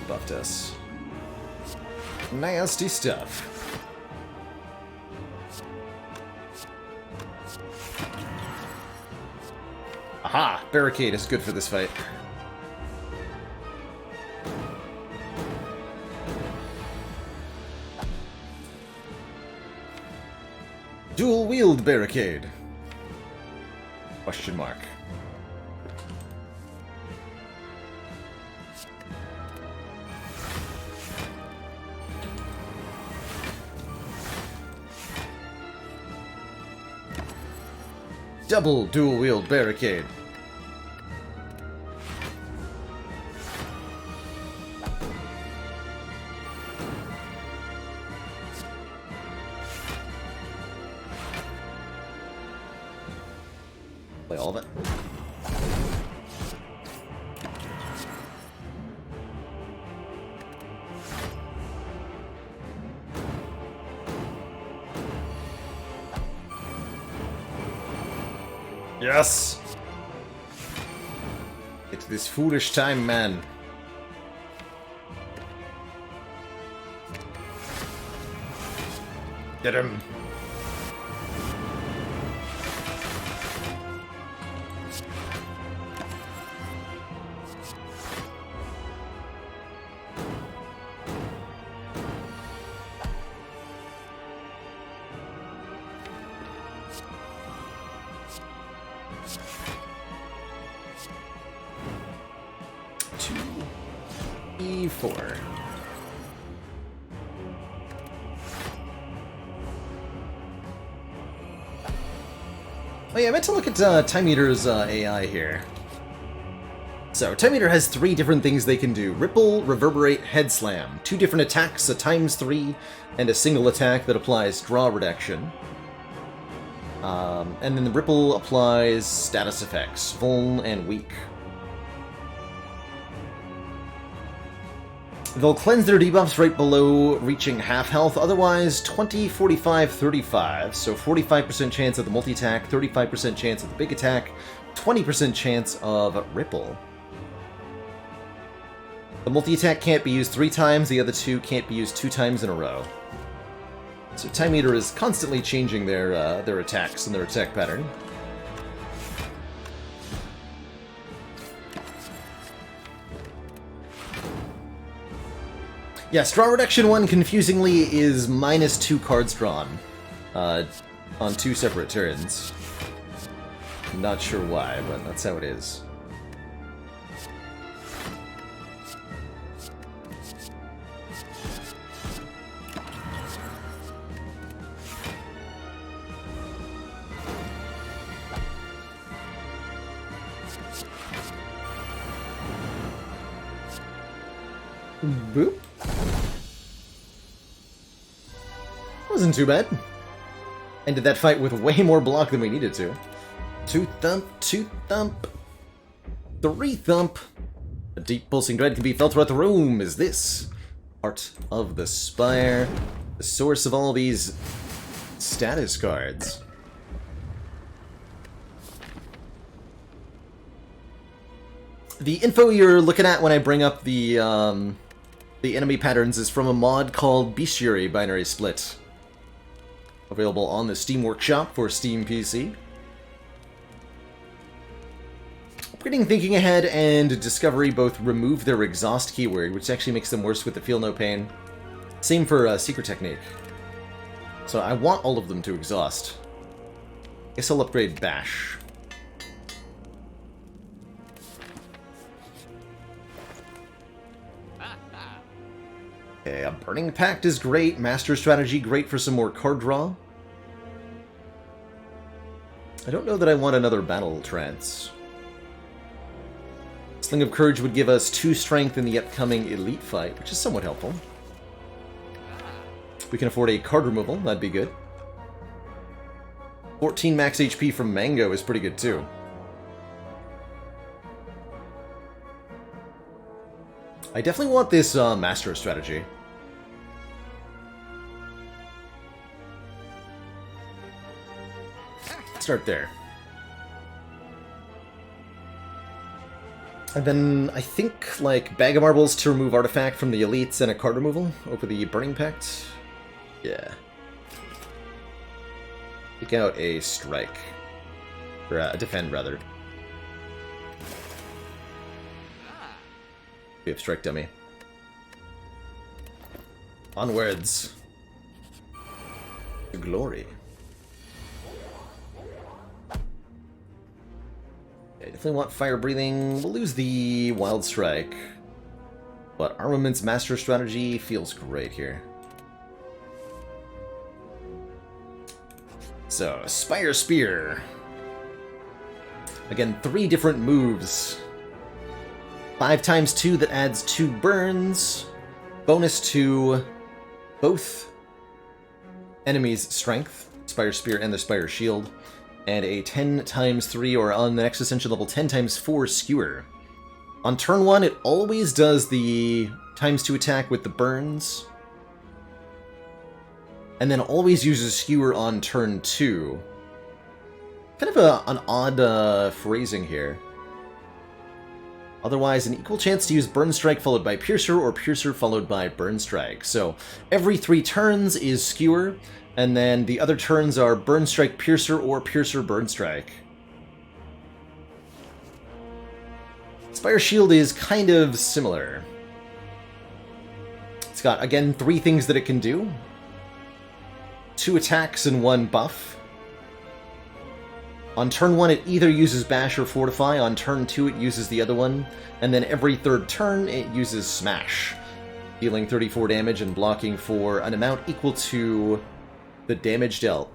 Buffed us. Nasty stuff. Aha! Barricade is good for this fight. Dual wield barricade. Question mark. Double dual wield barricade. Play all of it. Yes! It's this foolish time, man. Get him. E4. Oh yeah, I meant to look at Time Eater's AI here. So, Time Eater has 3 different things they can do. Ripple, Reverberate, Head Slam. 2 different attacks, a ×3, and a single attack that applies draw reduction. And then the Ripple applies status effects, Vuln and Weak. They'll cleanse their debuffs right below reaching half health, otherwise 20, 45, 35. So 45% chance of the multi-attack, 35% chance of the big attack, 20% chance of Ripple. The multi-attack can't be used 3 times, the other 2 can't be used 2 times in a row. So Time Eater is constantly changing their attacks and their attack pattern. Yes, draw reduction 1, confusingly, is -2 cards drawn on 2 separate turns. Not sure why, but that's how it is. Boop. Wasn't too bad. Ended that fight with way more block than we needed to. 2 thump, 2 thump, 3 thump. A deep pulsing dread can be felt throughout the room. Is this Heart of the Spire, the source of all these status cards? The info you're looking at when I bring up the enemy patterns is from a mod called Bestiary Binary Split. Available on the Steam Workshop for Steam PC. Upgrading Thinking Ahead and Discovery both remove their exhaust keyword, which actually makes them worse with the Feel No Pain. Same for Secret Technique. So I want all of them to exhaust. Guess I'll upgrade Bash. Okay, a Burning Pact is great. Master Strategy, great for some more card draw. I don't know that I want another Battle Trance. Sling of Courage would give us 2 strength in the upcoming Elite fight, which is somewhat helpful. We can afford a card removal, that'd be good. 14 max HP from Mango is pretty good too. I definitely want this Master Strategy. Start there. And then I think, like, Bag of Marbles to remove Artifact from the Elites and a card removal over the Burning Pact. Yeah. Pick out a Strike. Or a Defend, rather. We have Strike Dummy. Onwards. To glory. I definitely want Fire Breathing. We'll lose the Wild Strike. But Armament's Master Strategy feels great here. So, Spire Spear. Again, 3 different moves. 5 times 2 that adds 2 burns. Bonus to both enemies' strength, Spire Spear and the Spire Shield. And a 10 times 3, or on the next Ascension level, 10 times 4 Skewer. On turn 1, it always does the times 2 attack with the burns. And then always uses Skewer on turn 2. Kind of an odd phrasing here. Otherwise, an equal chance to use Burn Strike followed by Piercer, or Piercer followed by Burn Strike. So every 3 turns is Skewer, and then the other turns are Burn Strike Piercer or Piercer Burn Strike. Spire Shield is kind of similar. It's got, again, 3 things that it can do. 2 attacks and 1 buff. On turn 1, it either uses Bash or Fortify. On turn 2, it uses the other one. And then every third turn, it uses Smash, dealing 34 damage and blocking for an amount equal to the damage dealt.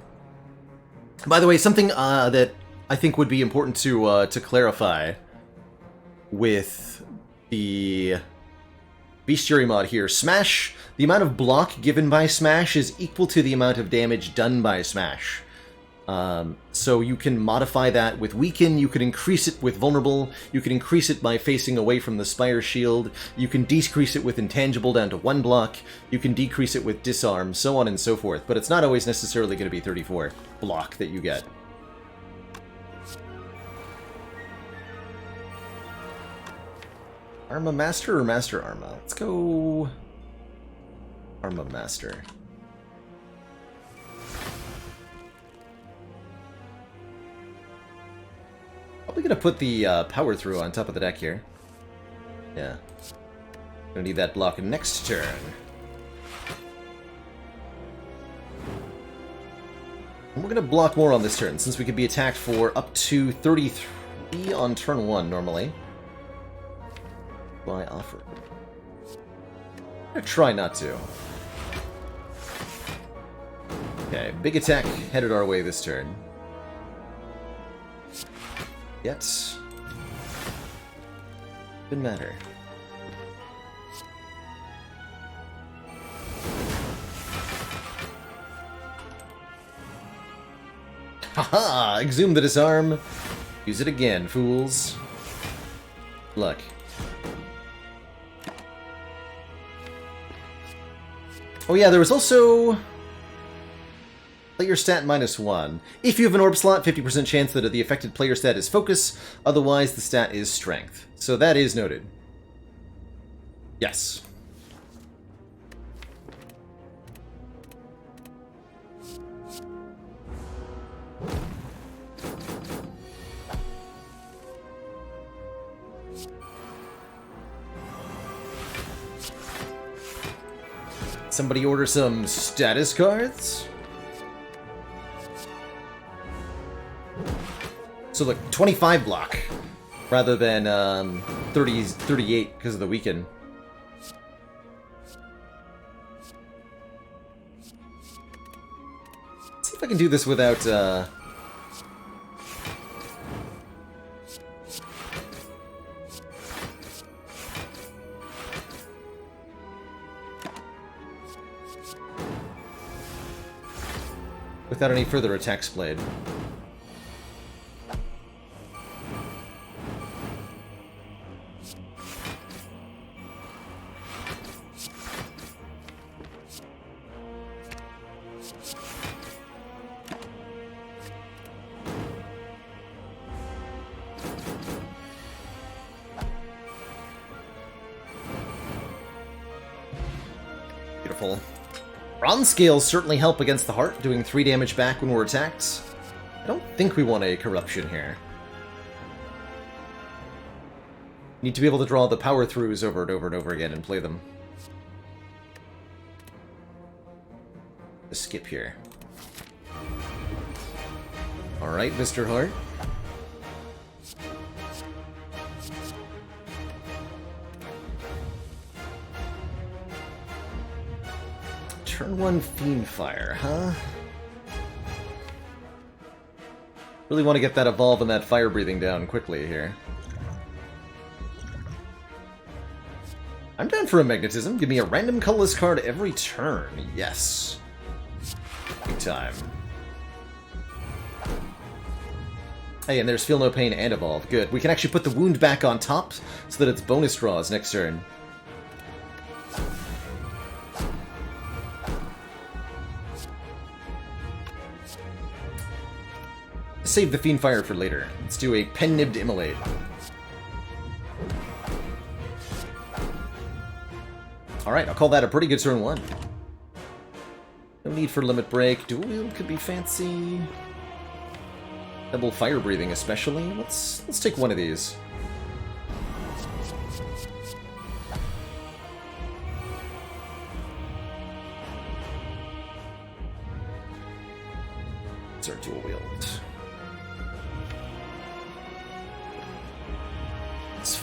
By the way, something that I think would be important to clarify with the Bestiary mod here. Smash, the amount of block given by Smash is equal to the amount of damage done by Smash. So you can modify that with Weaken, you can increase it with Vulnerable, you can increase it by facing away from the Spire Shield, you can decrease it with Intangible down to 1 block, you can decrease it with Disarm, so on and so forth, but it's not always necessarily going to be 34 block that you get. Arma Master or Master Arma? Let's go Arma Master. Probably gonna put the power through on top of the deck here. Yeah. Gonna need that block next turn. And we're gonna block more on this turn, since we could be attacked for up to 33 on turn 1 normally. By offer. I'm gonna try not to. Okay, big attack headed our way this turn. Yet. Didn't matter. Haha! Exhume the disarm. Use it again, fools. Luck. Oh yeah, there was also player stat -1. If you have an orb slot, 50% chance that the affected player stat is focus, otherwise the stat is strength. So that is noted. Yes. Somebody order some status cards? So look, 25 block, rather than 38 because of the weaken. Let's see if I can do this without, without any further attacks played. Beautiful. Bronze scales certainly help against the heart, doing 3 damage back when we're attacked. I don't think we want a corruption here. Need to be able to draw the power throughs over and over and over again and play them. Let's skip here. Alright, Mr. Hart. Turn 1 Fiend Fire, huh? Really want to get that evolve and that fire breathing down quickly here. I'm down for a magnetism. Give me a random colorless card every turn. Yes. Big time. Hey, and there's Feel No Pain and Evolve. Good. We can actually put the wound back on top so that it's bonus draws next turn. Save the Fiend Fire for later. Let's do a Pen-Nibbed Immolate. Alright, I'll call that a pretty good turn 1. No need for Limit Break. Dual Wield could be fancy. Double Fire Breathing especially. Let's take one of these. It's our Dual Wield.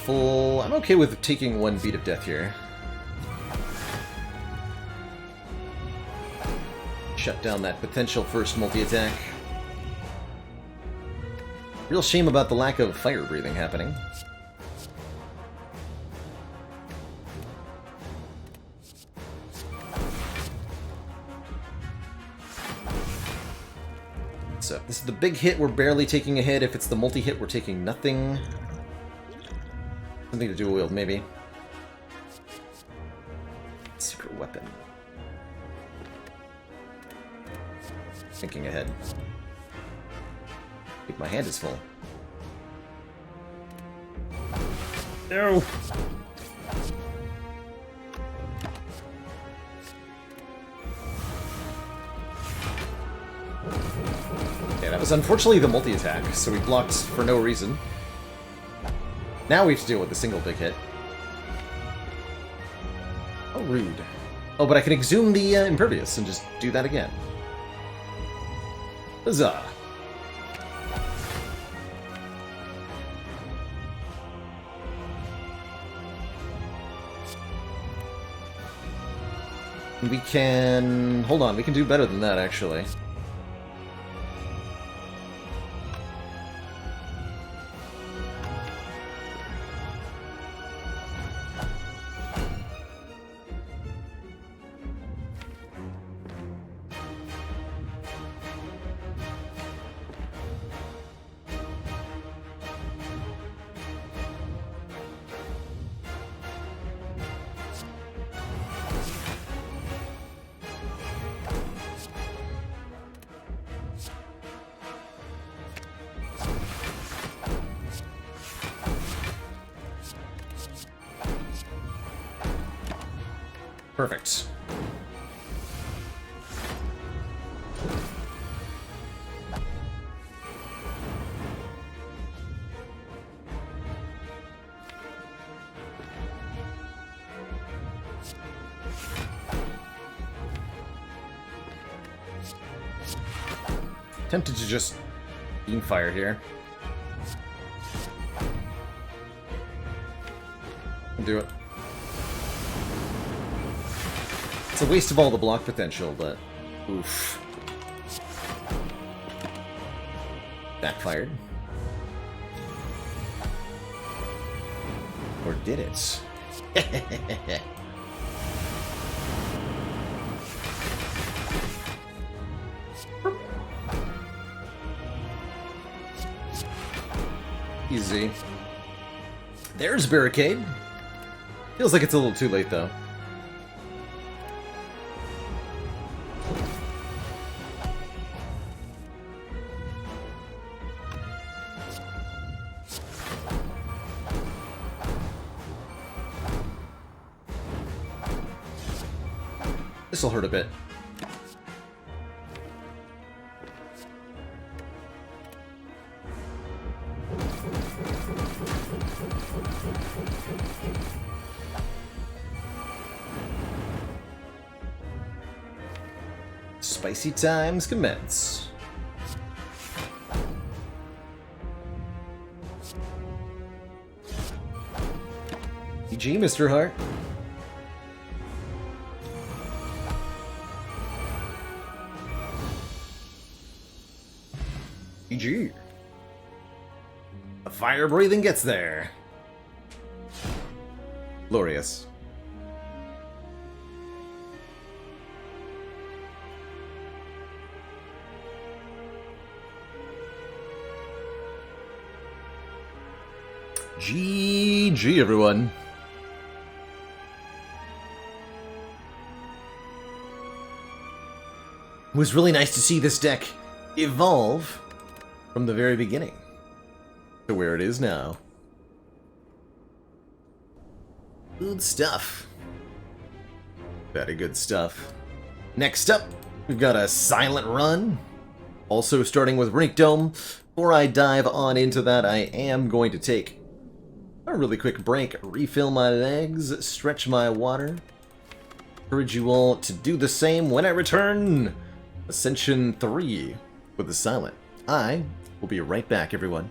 full. I'm okay with taking one beat of death here. Shut down that potential first multi-attack. Real shame about the lack of fire breathing happening. So, this is the big hit, we're barely taking a hit. If it's the multi-hit, we're taking nothing. Something to dual wield, maybe. Secret weapon. Thinking ahead. I think my hand is full. No! Yeah, that was unfortunately the multi-attack, so we blocked for no reason. Now we have to deal with a single big hit. Oh, rude. Oh, but I can exhume the Impervious and just do that again. Huzzah! We can... Hold on, we can do better than that, actually. Perfect. Tempted to just beam fire here. Do it. It's a waste of all the block potential, but... Oof. Backfired. Or did it? Easy. There's Barricade. Feels like it's a little too late, though. This'll hurt a bit. Spicy times commence. GG, Mr. Hart. GG. The fire breathing gets there. Glorious. GG, everyone. It was really nice to see this deck evolve from the very beginning to where it is now. Good stuff. Very good stuff. Next up, we've got a Silent Run. Also starting with Runic Dome. Before I dive on into that, I am going to take a really quick break, refill my legs, stretch my water. Encourage you all to do the same when I return. Ascension 3 with the Silent. I will be right back, everyone.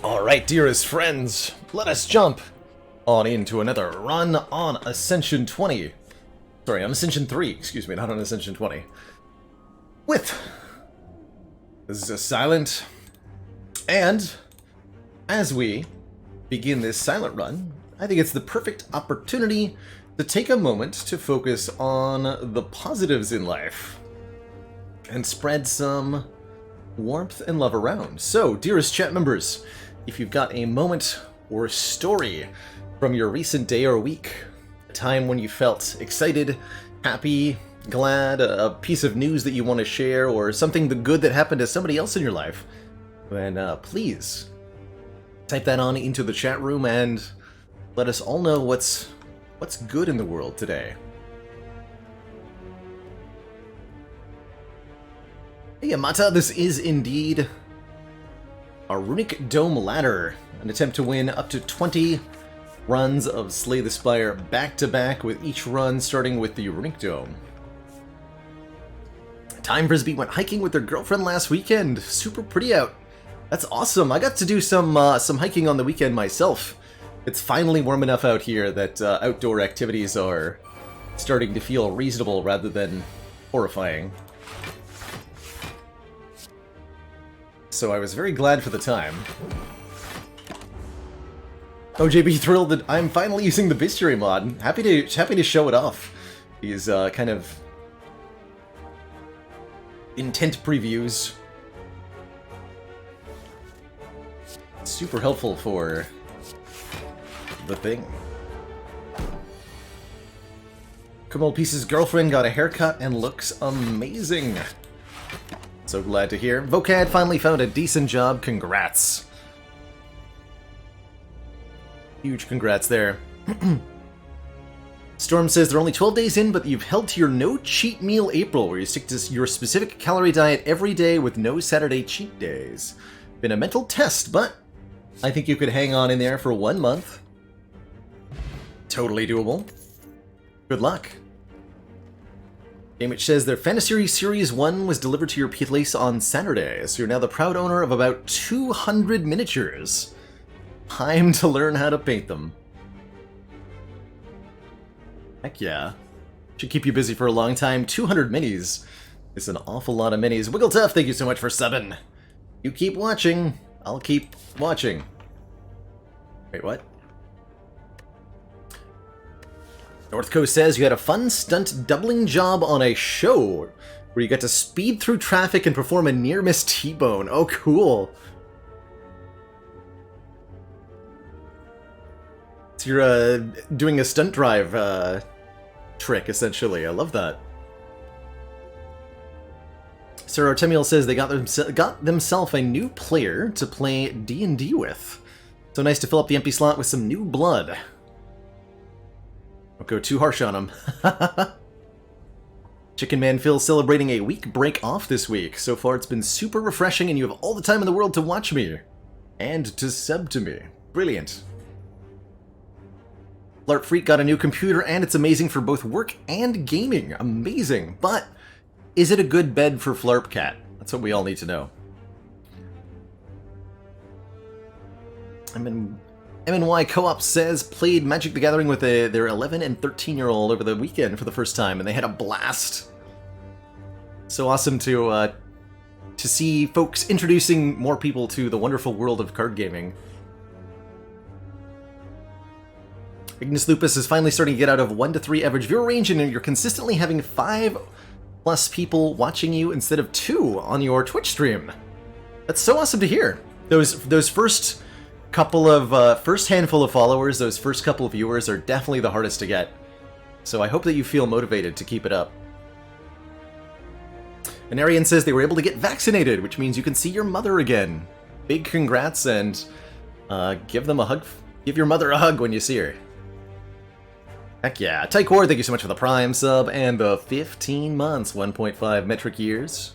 Alright, dearest friends, let us jump on into another run on Ascension 20. Sorry, on Ascension 3, excuse me, not on Ascension 20. With the Silent. And as we begin this silent run, I think it's the perfect opportunity to take a moment to focus on the positives in life and spread some warmth and love around. So, dearest chat members, if you've got a moment or story from your recent day or week, a time when you felt excited, happy, glad, a piece of news that you want to share, or something good that happened to somebody else in your life, then please type that on into the chat room and let us all know what's good in the world today. Hey Amata, this is indeed a Runic Dome Ladder, an attempt to win up to 20 runs of Slay the Spire back-to-back, with each run starting with the Runic Dome. Time Frisbee went hiking with their girlfriend last weekend. Super pretty out. That's awesome. I got to do some hiking on the weekend myself. It's finally warm enough out here that outdoor activities are starting to feel reasonable rather than horrifying. So I was very glad for the time. Oh, JB thrilled that I'm finally using the bestiary mod. Happy to show it off. These kind of intent previews. Super helpful for the thing. Kamal Piece's girlfriend got a haircut and looks amazing. So glad to hear. Vocad finally found a decent job. Congrats. Huge congrats there. Storm says they're only 12 days in, but you've held to your no cheat meal April, where you stick to your specific calorie diet every day with no Saturday cheat days. Been a mental test, but I think you could hang on in there for 1 month. Totally doable. Good luck. Gamage says their Fantasy Series 1 was delivered to your place on Saturday, so you're now the proud owner of about 200 miniatures. Time to learn how to paint them. Heck yeah. Should keep you busy for a long time. 200 minis. It's an awful lot of minis. Wiggletuff, thank you so much for subbing. You keep watching, I'll keep watching. Wait, what? North Coast says you had a fun stunt doubling job on a show where you got to speed through traffic and perform a near-miss T-bone. Oh, cool. So you're doing a stunt drive trick, essentially. I love that. Sir Artemiel says they got themselves a new player to play D&D with. So nice to fill up the empty slot with some new blood. Don't go too harsh on him. Chicken Man Phil celebrating a week break off this week. So far it's been super refreshing and you have all the time in the world to watch me. And to sub to me. Brilliant. Flarp Freak got a new computer and it's amazing for both work and gaming. Amazing. But is it a good bed for Flarp Cat? That's what we all need to know. MNY Co-op says played Magic the Gathering with their 11 and 13-year-old over the weekend for the first time, and they had a blast. So awesome to see folks introducing more people to the wonderful world of card gaming. Ignis Lupus is finally starting to get out of 1 to 3 average viewer range, and you're consistently having 5+ people watching you instead of 2 on your Twitch stream. That's so awesome to hear. Those first couple of first handful of followers, those first couple of viewers are definitely the hardest to get. So I hope that you feel motivated to keep it up. And Arian says they were able to get vaccinated, which means you can see your mother again. Big congrats, and give them a hug. Give your mother a hug when you see her. Heck yeah. Tycor, thank you so much for the Prime sub and the 15 months, 1.5 metric years.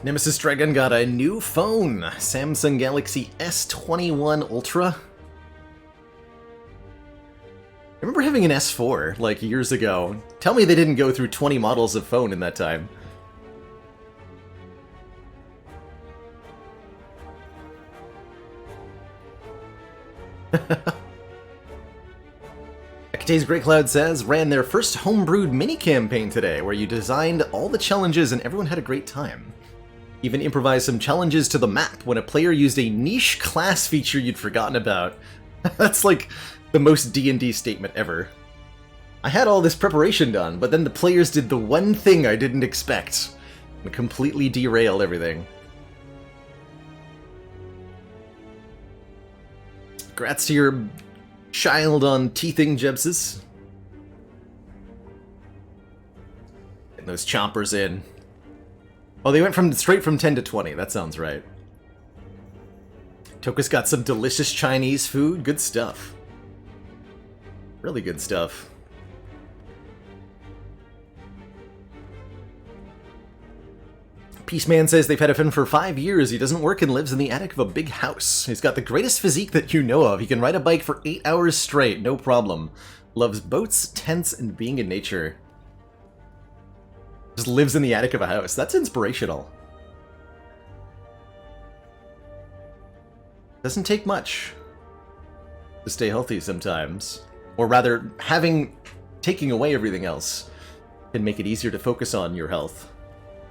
Nemesis Dragon got a new phone, Samsung Galaxy S21 Ultra. I remember having an S4, like, years ago. Tell me they didn't go through 20 models of phone in that time. Today's Grey Cloud says, ran their first homebrewed mini-campaign today, where you designed all the challenges and everyone had a great time. Even improvised some challenges to the map when a player used a niche class feature you'd forgotten about. That's like the most D&D statement ever. I had all this preparation done, but then the players did the one thing I didn't expect, and completely derailed everything. Congrats to your child on teething, Jebses. Getting those chompers in. Oh, they went straight from 10 to 20. That sounds right. Toka's got some delicious Chinese food. Good stuff. Really good stuff. Peaceman says they've had a friend for 5 years. He doesn't work and lives in the attic of a big house. He's got the greatest physique that you know of. He can ride a bike for 8 hours straight, no problem. Loves boats, tents, and being in nature. Just lives in the attic of a house. That's inspirational. Doesn't take much to stay healthy sometimes. Or rather, taking away everything else can make it easier to focus on your health.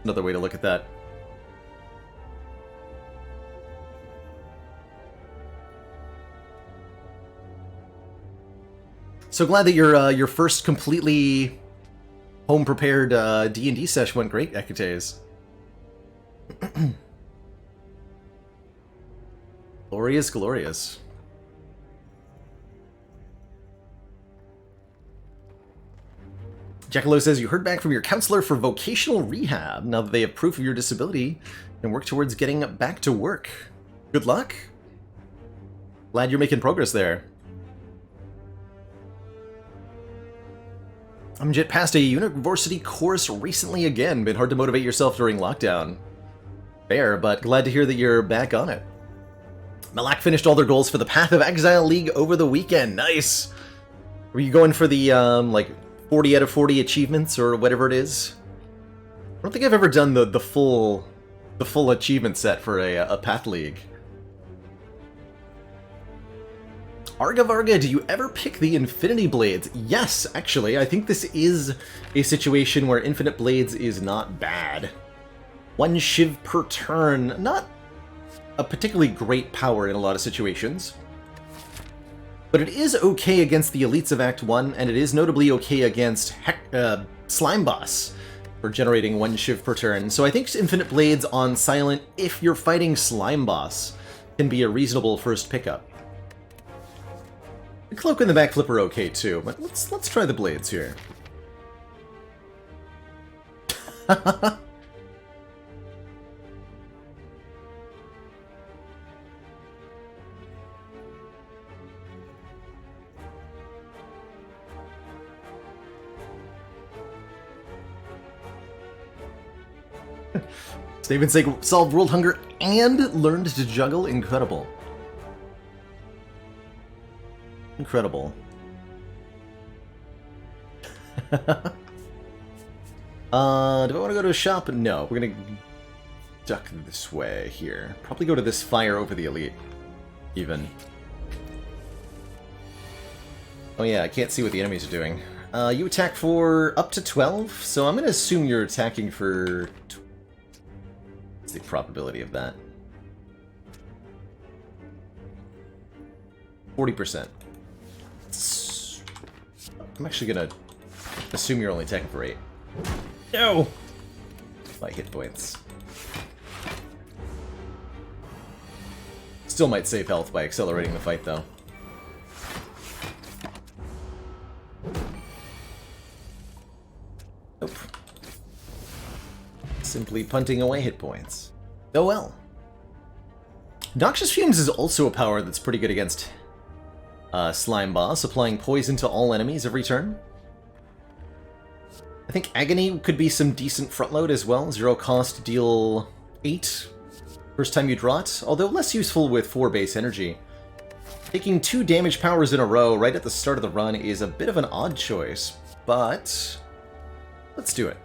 Another way to look at that. So glad that your first completely home-prepared D&D session went great, Ekates. Glorious, glorious. Jackalow says, you heard back from your counselor for vocational rehab. Now that they have proof of your disability, and work towards getting back to work. Good luck. Glad you're making progress there. Amjit passed a university course recently again. Been hard to motivate yourself during lockdown. Fair, but glad to hear that you're back on it. Malak finished all their goals for the Path of Exile League over the weekend. Nice! Were you going for the, like, 40 out of 40 achievements, or whatever it is? I don't think I've ever done the full achievement set for a Path League. Arga Varga, do you ever pick the Infinity Blades? Yes, actually. I think this is a situation where Infinite Blades is not bad. 1 Shiv per turn, not a particularly great power in a lot of situations. But it is okay against the elites of Act 1, and it is notably okay against Slime Boss for generating 1 Shiv per turn. So I think Infinite Blades on Silent, if you're fighting Slime Boss, can be a reasonable first pickup. The Cloak and the Backflip are okay too, but let's try the Blades here. Steven saying, solved world hunger and learned to juggle. Incredible. Incredible. Do I want to go to a shop? No, we're gonna duck this way here. Probably go to this fire over the elite, even. Oh yeah, I can't see what the enemies are doing. You attack for up to 12, so I'm gonna assume you're attacking for... What's the probability of that? 40%. I'm actually gonna assume you're only attacking for 8. No! My hit points. Still might save health by accelerating the fight, though. Nope. Simply punting away hit points. Oh well. Noxious Fumes is also a power that's pretty good against Slime Boss, applying poison to all enemies every turn. I think Agony could be some decent front load as well. 0 cost, deal 8 first time you draw it, although less useful with 4 base energy. Taking 2 damage powers in a row right at the start of the run is a bit of an odd choice, but let's do it.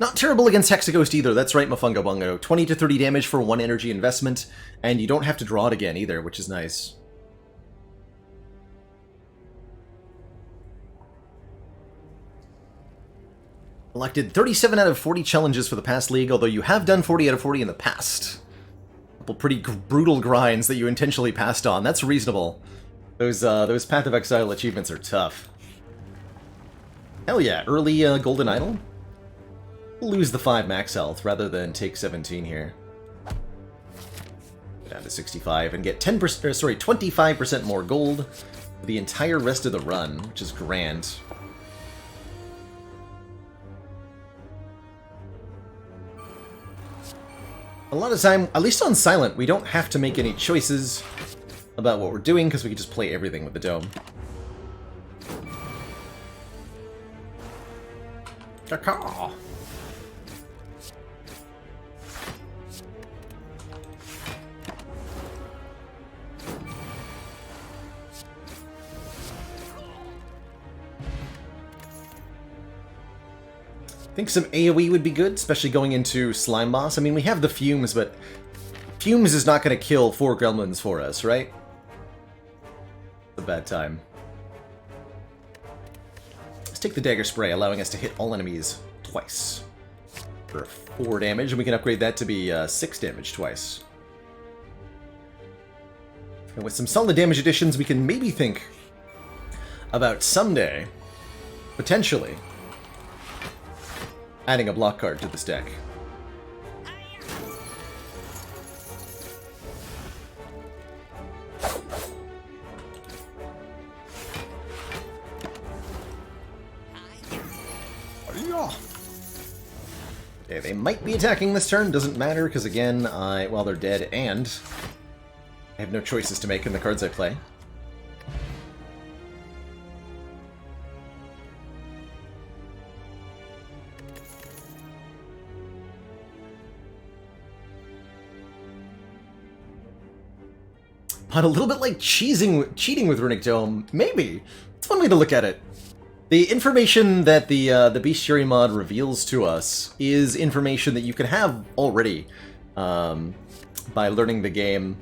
Not terrible against Hexaghost either, that's right, Mafungo Bungo. 20 to 30 damage for 1 energy investment, and you don't have to draw it again either, which is nice. Elected 37 out of 40 challenges for the past league, although you have done 40 out of 40 in the past. A couple pretty brutal grinds that you intentionally passed on, that's reasonable. Those Path of Exile achievements are tough. Hell yeah, early Golden Idol? We'll lose the 5 max health rather than take 17 here. Go down to 65 and get 10%, sorry, 25% more gold for the entire rest of the run, which is grand. A lot of time, at least on Silent, we don't have to make any choices about what we're doing because we can just play everything with the dome. Caw. I think some AoE would be good, especially going into Slime Boss. I mean, we have the Fumes, but Fumes is not going to kill 4 gremlins for us, right? It's a bad time. Let's take the Dagger Spray, allowing us to hit all enemies twice for 4 damage, and we can upgrade that to be 6 damage twice. And with some solid damage additions, we can maybe think about someday, potentially, adding a block card to this deck. Okay, they might be attacking this turn, doesn't matter, because again, well, they're dead, and I have no choices to make in the cards I play. But a little bit like cheating with Runic Dome, maybe. It's one way to look at it. The information that the Bestiary mod reveals to us is information that you can have already by learning the game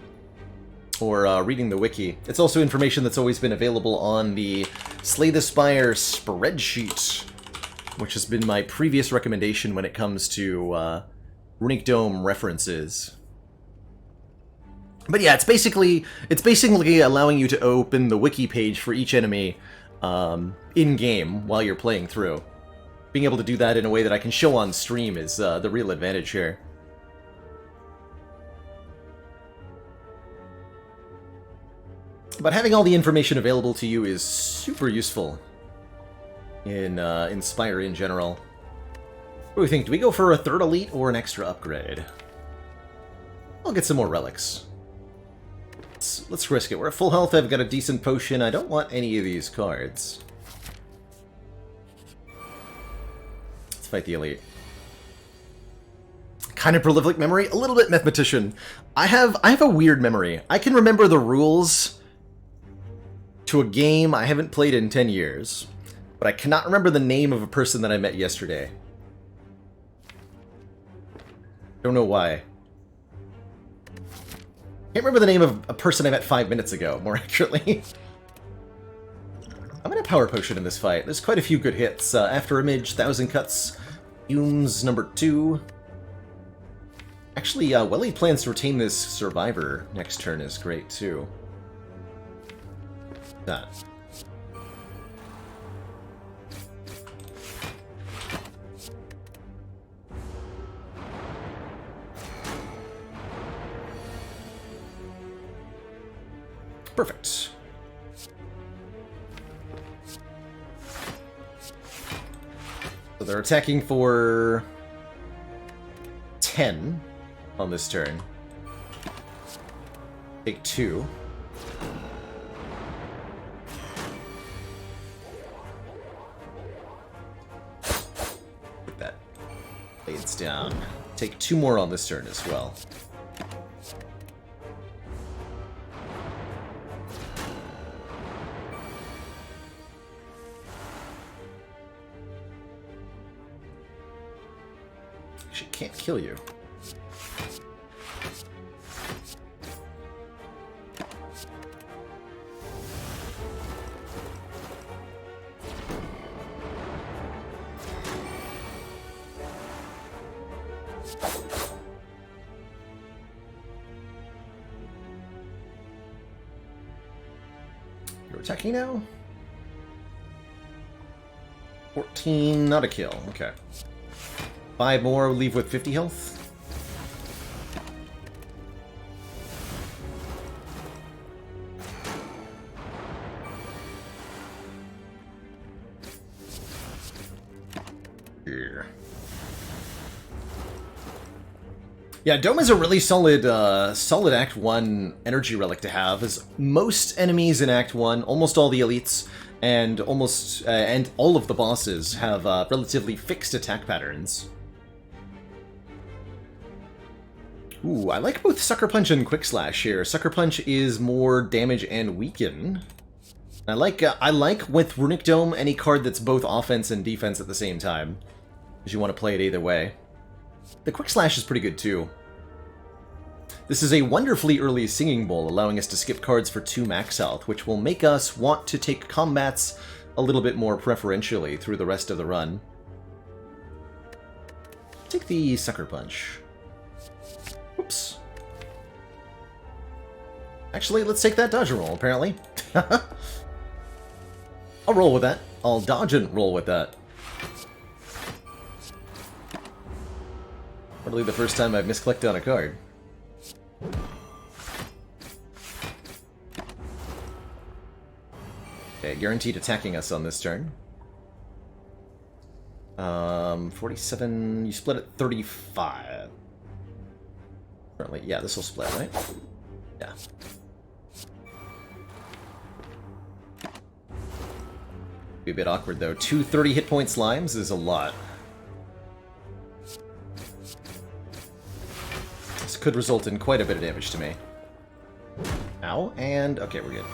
or reading the wiki. It's also information that's always been available on the Slay the Spire spreadsheet, which has been my previous recommendation when it comes to Runic Dome references. But yeah, it's basically allowing you to open the wiki page for each enemy in-game while you're playing through. Being able to do that in a way that I can show on stream is the real advantage here. But having all the information available to you is super useful in Spire in general. What do we think? Do we go for a 3rd elite or an extra upgrade? I'll get some more relics. Let's risk it. We're at full health, I've got a decent potion, I don't want any of these cards. Let's fight the elite. Kind of prolific memory, a little bit mathematician. I have a weird memory. I can remember the rules to a game I haven't played in 10 years, but I cannot remember the name of a person that I met yesterday. Don't know why. Can't remember the name of a person I met 5 minutes ago, more accurately. I'm gonna power potion in this fight. There's quite a few good hits. After Image, 1000 Cuts, Fumes #2. Actually, Welly plans to retain this Survivor next turn is great, too. That. Perfect. So they're attacking for 10 on this turn. Take 2. Put that blades down. Take 2 more on this turn as well. Actually, can't kill you. You're attacking now? 14, not a kill. Okay. 5 more, leave with 50 health. Here. Yeah, Dome is a really solid, solid Act 1 energy relic to have, as most enemies in Act 1, almost all the elites, and and all of the bosses have relatively fixed attack patterns. Ooh, I like both Sucker Punch and Quick Slash here. Sucker Punch is more damage and weaken. I like with Runic Dome any card that's both offense and defense at the same time, because you want to play it either way. The Quick Slash is pretty good too. This is a wonderfully early Singing Bowl, allowing us to skip cards for 2 max health, which will make us want to take combats a little bit more preferentially through the rest of the run. Take the Sucker Punch. Oops. Actually, let's take that dodge and roll, apparently. I'll roll with that. I'll dodge and roll with that. Probably the first time I've misclicked on a card. Okay, guaranteed attacking us on this turn. 47, you split at 35. Currently, yeah, this will split, right? Yeah. Be a bit awkward, though. 2 30 hit point slimes is a lot. This could result in quite a bit of damage to me. Ow, and... okay, we're good.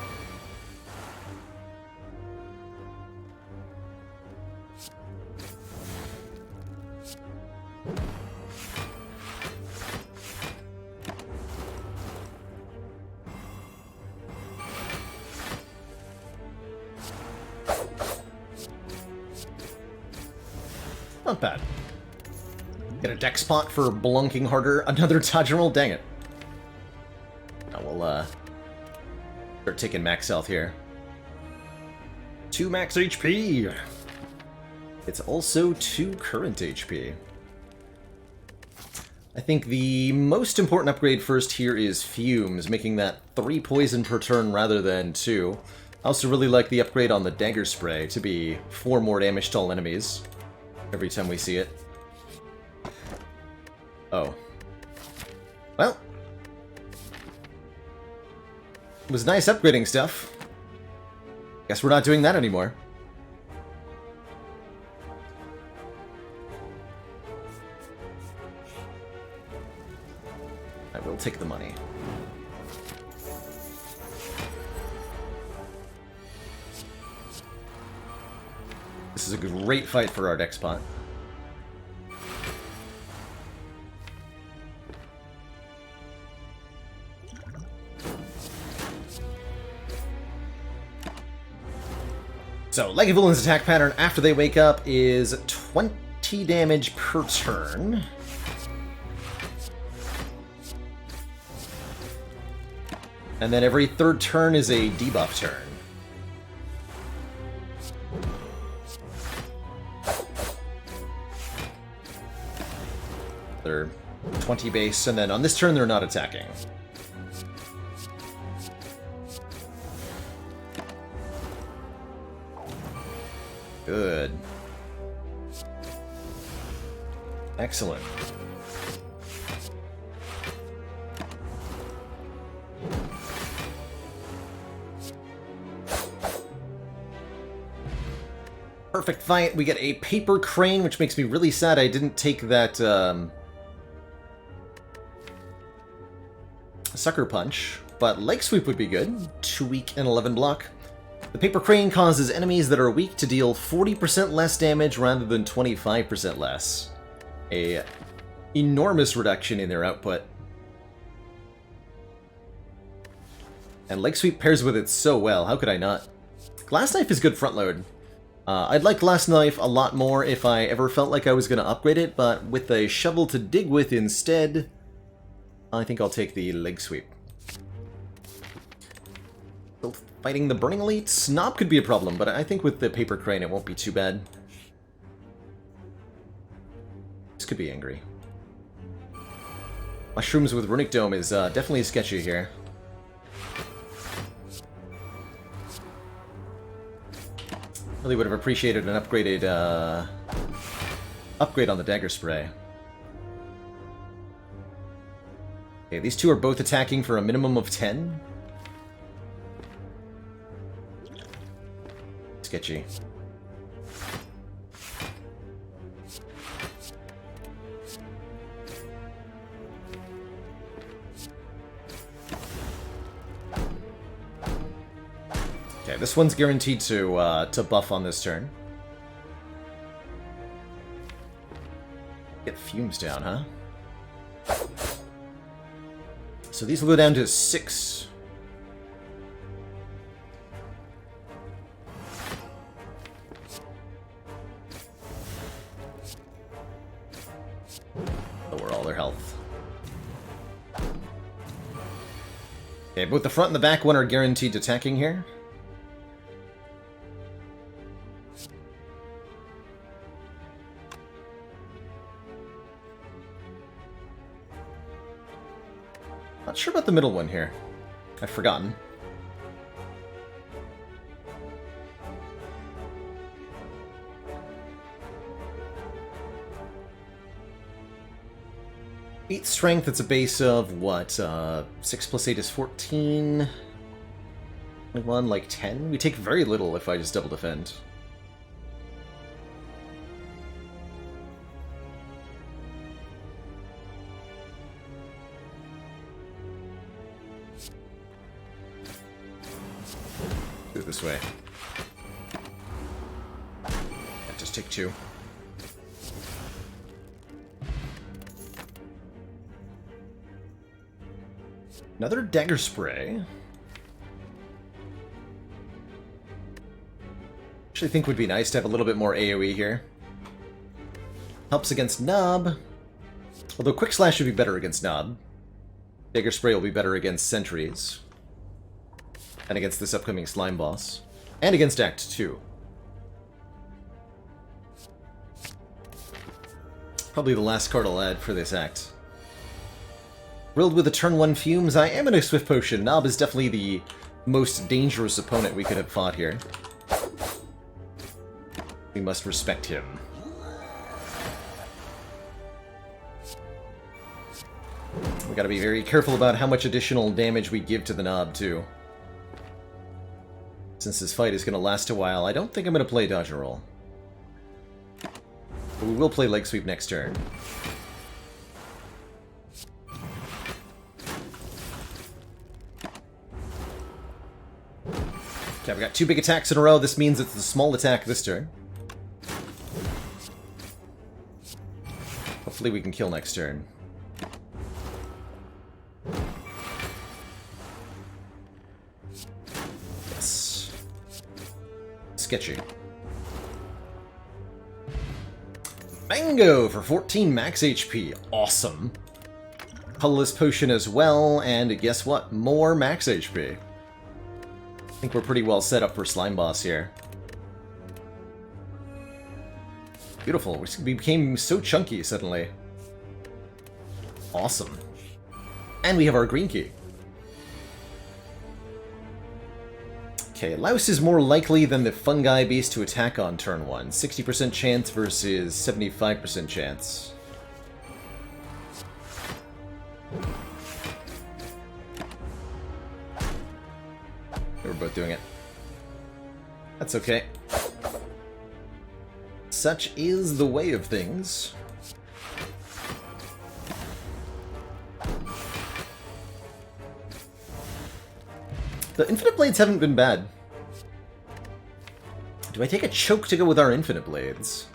Not bad. Get a deck spot for blunking harder. Another dodge roll? Dang it. Now we'll start taking max health here. 2 max HP! It's also 2 current HP. I think the most important upgrade first here is Fumes, making that 3 poison per turn rather than 2. I also really like the upgrade on the Dagger Spray to be 4 more damage to all enemies every time we see it. Oh. Well. It was nice upgrading stuff. Guess we're not doing that anymore. I will take the money. This is a great fight for our deck spot. So, Leggy Villain's attack pattern after they wake up is 20 damage per turn. And then every 3rd turn is a debuff turn. They're 20 base, and then on this turn they're not attacking. Good. Excellent. Perfect fight. We get a paper crane, which makes me really sad I didn't take that Sucker Punch, but Leg Sweep would be good. 2 weak and 11 block. The Paper Crane causes enemies that are weak to deal 40% less damage rather than 25% less. A enormous reduction in their output. And Leg Sweep pairs with it so well, how could I not? Glass Knife is good front load. I'd like Glass Knife a lot more if I ever felt like I was going to upgrade it, but with a shovel to dig with instead, I think I'll take the Leg Sweep. Still fighting the Burning Elite? Snob could be a problem, but I think with the Paper Crane it won't be too bad. This could be angry. Mushrooms with Runic Dome is definitely sketchy here. Really would have appreciated an upgraded upgrade on the Dagger Spray. Okay, these two are both attacking for a minimum of 10. Sketchy. Okay, this one's guaranteed to buff on this turn. Get fumes down, huh? So these will go down to 6. Lower all their health. Okay, both the front and the back one are guaranteed attacking here. Not sure about the middle one here. I've forgotten. Eight strength, it's a base of what? 6 plus 8 is 14. 21, like 10? We take very little if I just double defend. Do it this way. Just take 2. Another Dagger Spray. Actually think would be nice to have a little bit more AoE here. Helps against Nob. Although Quick Slash would be better against Nob. Dagger Spray will be better against Sentries. And against this upcoming Slime Boss. And against Act 2. Probably the last card I'll add for this act. Grilled with a turn 1 Fumes, I am in a Swift Potion. Nob is definitely the most dangerous opponent we could have fought here. We must respect him. We gotta be very careful about how much additional damage we give to the Nob, too. Since this fight is gonna last a while, I don't think I'm gonna play Dodge and Roll. But we will play Leg Sweep next turn. Okay, we got 2 big attacks in a row. This means it's the small attack this turn. Hopefully we can kill next turn. Yes. Sketchy. Mango for 14 max HP. Awesome. Colorless Potion as well, and guess what? More max HP. I think we're pretty well set up for Slime Boss here. Beautiful. We became so chunky suddenly. Awesome. And we have our green key. Okay, Louse is more likely than the Fungi Beast to attack on turn 1. 60% chance versus 75% chance. We're both doing it. That's okay. Such is the way of things. The Infinite Blades haven't been bad. Do I take a choke to go with our Infinite Blades?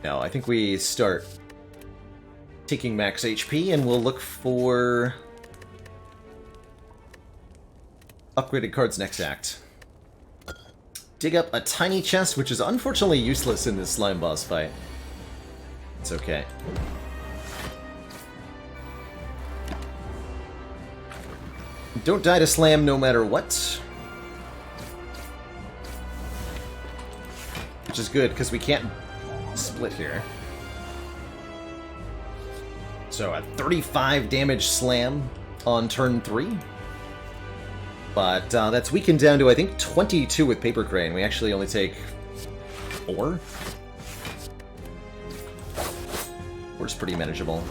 No, I think we start taking max HP, and we'll look for upgraded cards next act. Dig up a tiny chest, which is unfortunately useless in this slime boss fight. It's okay. Don't die to slam no matter what. Which is good, because we can't split here. So a 35 damage slam on turn 3. But that's weakened down to, I think, 22 with Paper Crane. We actually only take 4. 4's pretty manageable.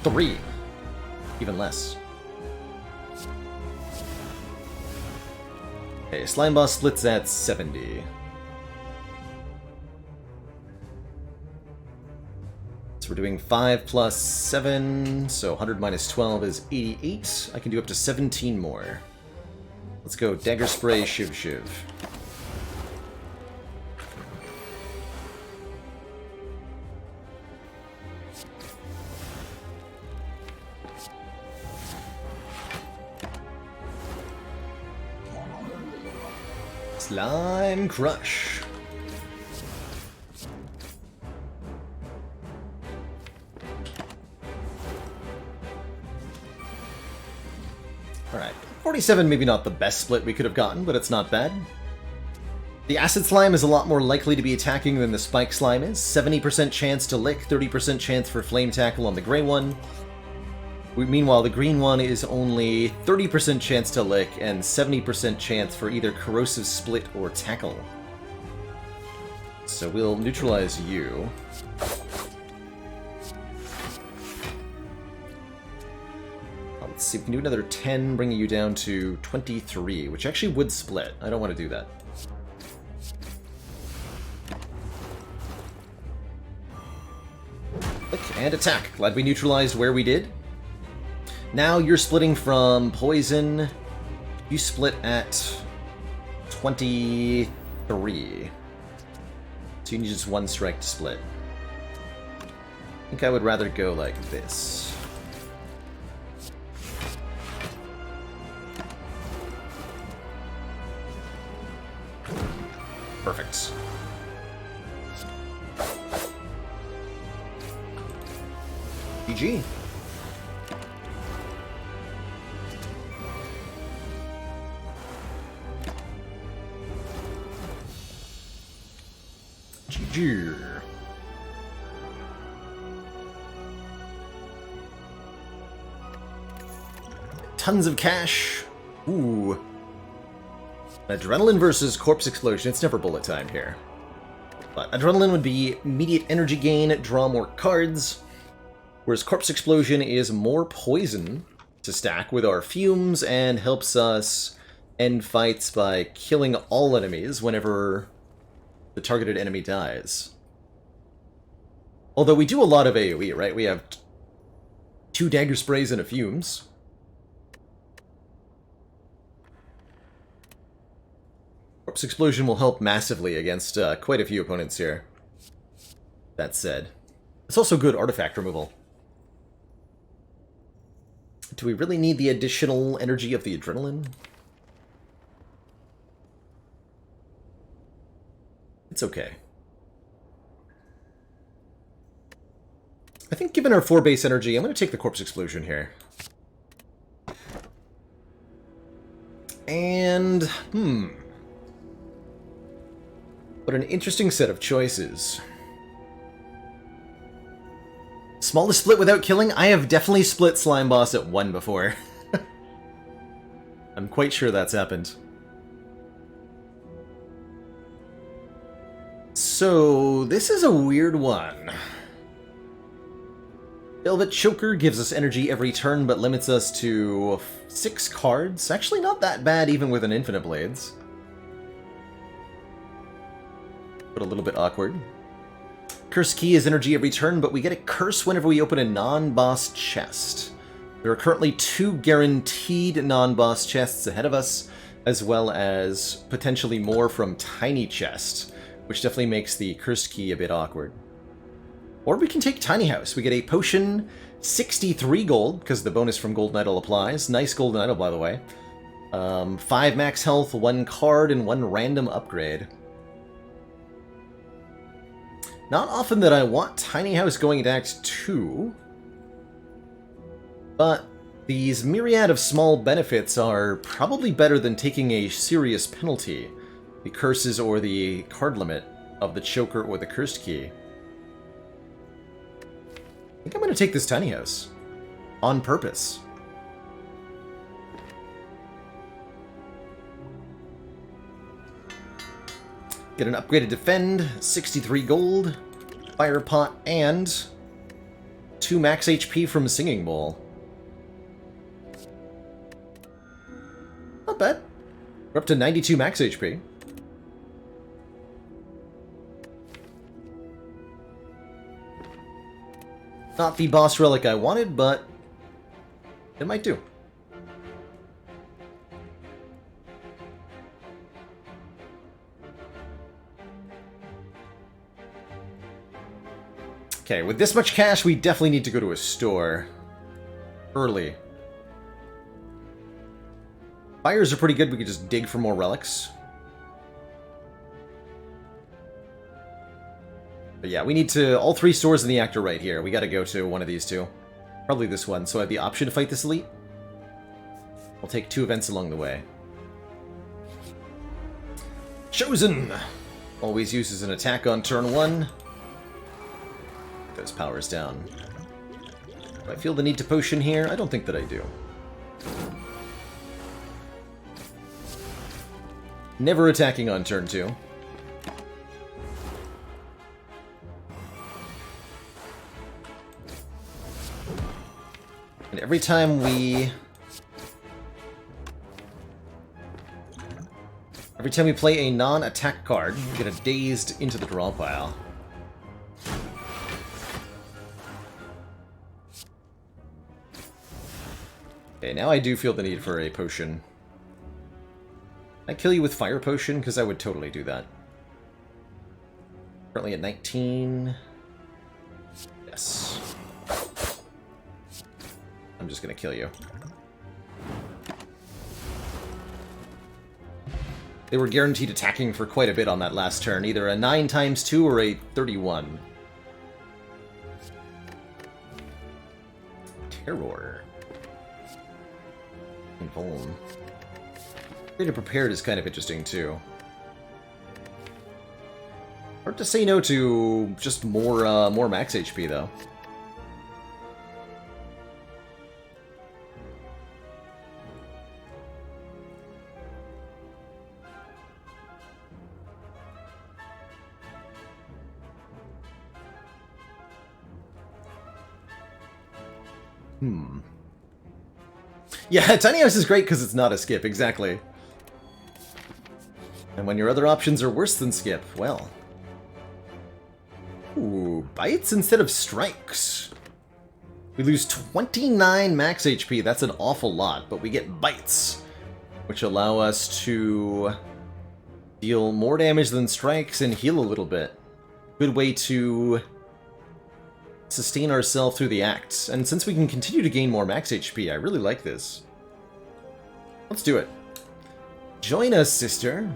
3. Even less. Okay, Slime Boss splits at 70. So we're doing 5 plus 7, so 100 minus 12 is 88. I can do up to 17 more. Let's go Dagger Spray, Shiv Shiv. Slime Crush. Alright, 47 maybe not the best split we could have gotten, but it's not bad. The Acid Slime is a lot more likely to be attacking than the Spike Slime is. 70% chance to lick, 30% chance for Flame Tackle on the gray one. Meanwhile, the green one is only 30% chance to lick and 70% chance for either Corrosive Split or Tackle. So we'll neutralize you. Let's see, we can do another 10, bringing you down to 23, which actually would split. I don't want to do that. Click and attack. Glad we neutralized where we did. Now you're splitting from poison. You split at 23. So you need just one strike to split. I think I would rather go like this. Perfect. GG. GG. Tons of cash. Ooh. Adrenaline versus Corpse Explosion. It's never bullet time here. But Adrenaline would be immediate energy gain, draw more cards. Whereas Corpse Explosion is more poison to stack with our fumes and helps us end fights by killing all enemies whenever the targeted enemy dies. Although we do a lot of AoE, right? We have 2 dagger sprays and a fumes. Corpse Explosion will help massively against quite a few opponents here. That said, it's also good artifact removal. Do we really need the additional energy of the adrenaline? It's okay. I think given our 4 base energy, I'm going to take the Corpse Explosion here. And, what an interesting set of choices. Smallest split without killing? I have definitely split Slime Boss at 1 before. I'm quite sure that's happened. So, this is a weird one. Velvet Choker gives us energy every turn, but limits us to 6 cards. Actually not that bad, even with an Infinite Blades. But a little bit awkward. Curse Key is energy every turn, but we get a curse whenever we open a non-boss chest. There are currently 2 guaranteed non-boss chests ahead of us, as well as potentially more from Tiny Chest, which definitely makes the Curse Key a bit awkward. Or we can take Tiny House. We get a potion, 63 gold, because the bonus from Golden Idol applies. Nice Golden Idol, by the way. 5 max health, 1 card, and 1 random upgrade. Not often that I want Tiny House going into Act 2, but these myriad of small benefits are probably better than taking a serious penalty, the curses or the card limit of the Choker or the Cursed Key. I think I'm going to take this Tiny House. On purpose. Get an upgraded Defend, 63 gold, Fire Pot, and 2 max HP from Singing Bowl. Not bad. We're up to 92 max HP. Not the boss relic I wanted, but it might do. Okay, with this much cash, we definitely need to go to a store. Early. Fires are pretty good, we could just dig for more relics. But yeah, we need to... all 3 stores in the act are right here. We gotta go to one of these 2. Probably this one, so I have the option to fight this elite. I'll take 2 events along the way. Chosen! Always uses an attack on turn 1. Those powers down. Do I feel the need to potion here? I don't think that I do. Never attacking on turn 2. And every time we... play a non-attack card, we get a Dazed into the draw pile. Okay, now I do feel the need for a potion. Can I kill you with Fire Potion? Because I would totally do that. Currently at 19. Yes. I'm just gonna kill you. They were guaranteed attacking for quite a bit on that last turn. Either a 9 times 2 or a 31. Terror. Invuln. Greater Prepared is kind of interesting, too. Hard to say no to just more max HP, though. Yeah, Tiny House is great because it's not a skip, exactly. And when your other options are worse than skip, well... Ooh, bites instead of strikes. We lose 29 max HP, that's an awful lot, but we get bites, which allow us to deal more damage than strikes and heal a little bit. Good way to sustain ourselves through the act. And since we can continue to gain more max HP, I really like this. Let's do it. Join us, sister.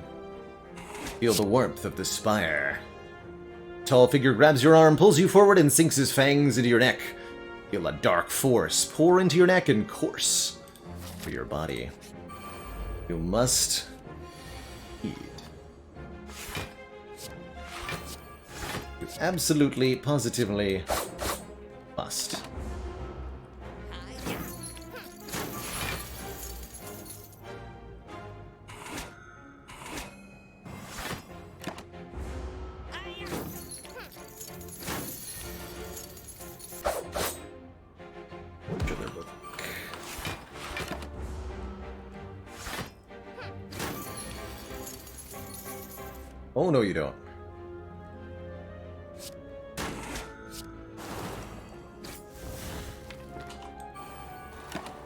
Feel the warmth of the Spire. Tall figure grabs your arm, pulls you forward, and sinks his fangs into your neck. Feel a dark force pour into your neck and course through your body. You must heed. You absolutely, positively must. Oh, no, you don't.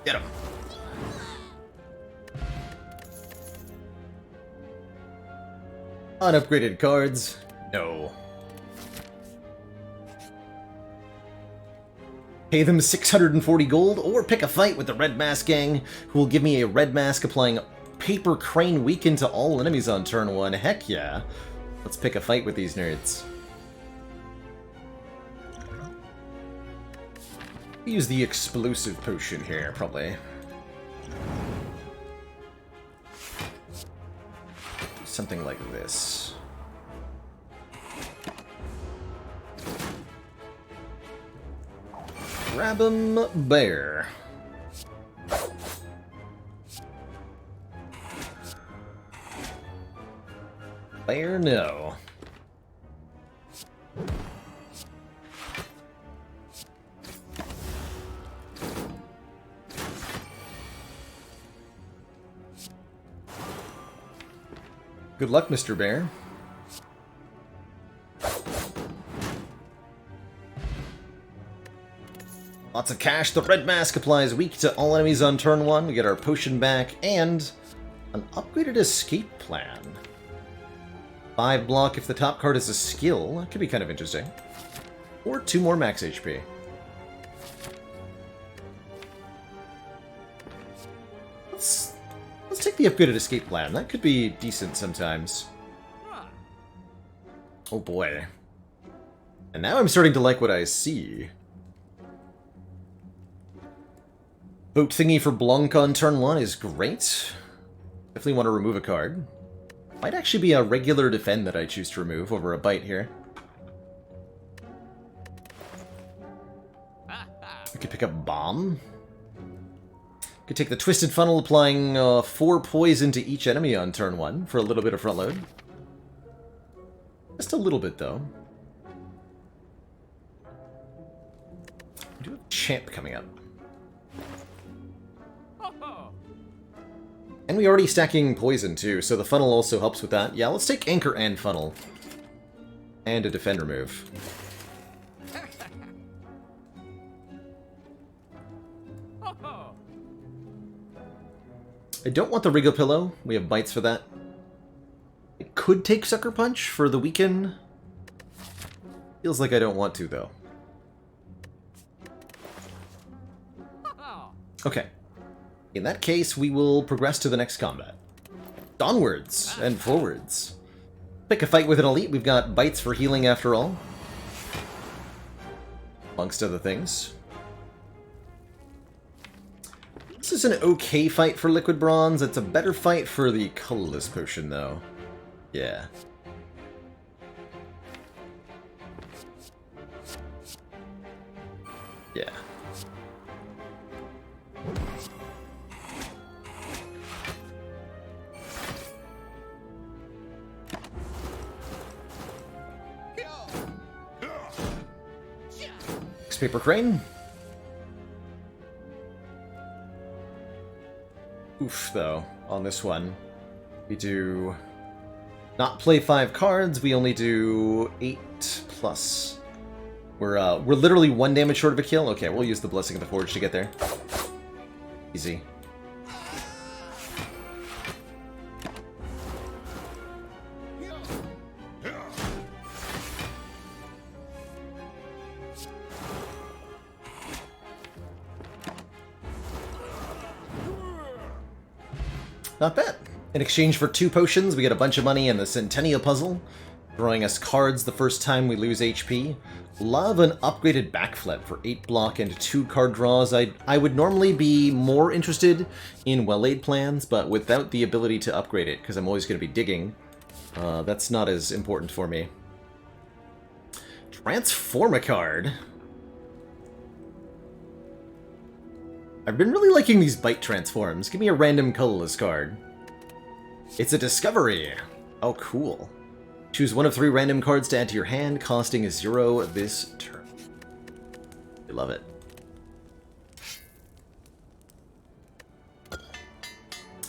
Get him. Unupgraded cards? No. Pay them 640 gold, or pick a fight with the Red Mask gang, who will give me a Red Mask applying Paper Crane weaken to all enemies on turn 1. Heck yeah. Let's pick a fight with these nerds. Use the explosive potion here, probably. Something like this. Grab 'em, bear. Bear, no. Good luck, Mr. Bear. Lots of cash. The Red Mask applies weak to all enemies on turn 1. We get our potion back, and an upgraded escape plan. 5 block if the top card is a skill. That could be kind of interesting. Or 2 more max HP. Let's take the upgraded escape plan. That could be decent sometimes. Oh boy. And now I'm starting to like what I see. Boat thingy for Blanc on turn 1 is great. Definitely want to remove a card. Might actually be a regular defend that I choose to remove over a bite here. I could pick up Bomb. Could take the Twisted Funnel, applying 4 poison to each enemy on turn 1 for a little bit of front load. Just a little bit, though. We do have Champ coming up. And we're already stacking poison, too, so the funnel also helps with that. Yeah, let's take Anchor and Funnel. And a defend remove. I don't want the Regal Pillow. We have bites for that. I could take Sucker Punch for the weaken. Feels like I don't want to, though. Okay. In that case, we will progress to the next combat. Onwards and forwards. Pick a fight with an elite. We've got bites for healing after all. Amongst other things. This is an okay fight for Liquid Bronze. It's a better fight for the Colorless Potion, though. Yeah. Yeah. Paper Crane. Oof, though, on this one. We do not play 5 cards, we only do 8 plus. We're literally 1 damage short of a kill. Okay, we'll use the Blessing of the Forge to get there. Easy. Not bad. In exchange for 2 potions, we get a bunch of money in the Centennial Puzzle, drawing us cards the first time we lose HP. Love an upgraded backflip for 8 block and 2 card draws. I would normally be more interested in well-laid plans, but without the ability to upgrade it, because I'm always going to be digging, that's not as important for me. Transform a card. I've been really liking these bite transforms. Give me a random colorless card. It's a discovery. Oh, cool. Choose 1 of 3 random cards to add to your hand, costing 0 this turn. I love it.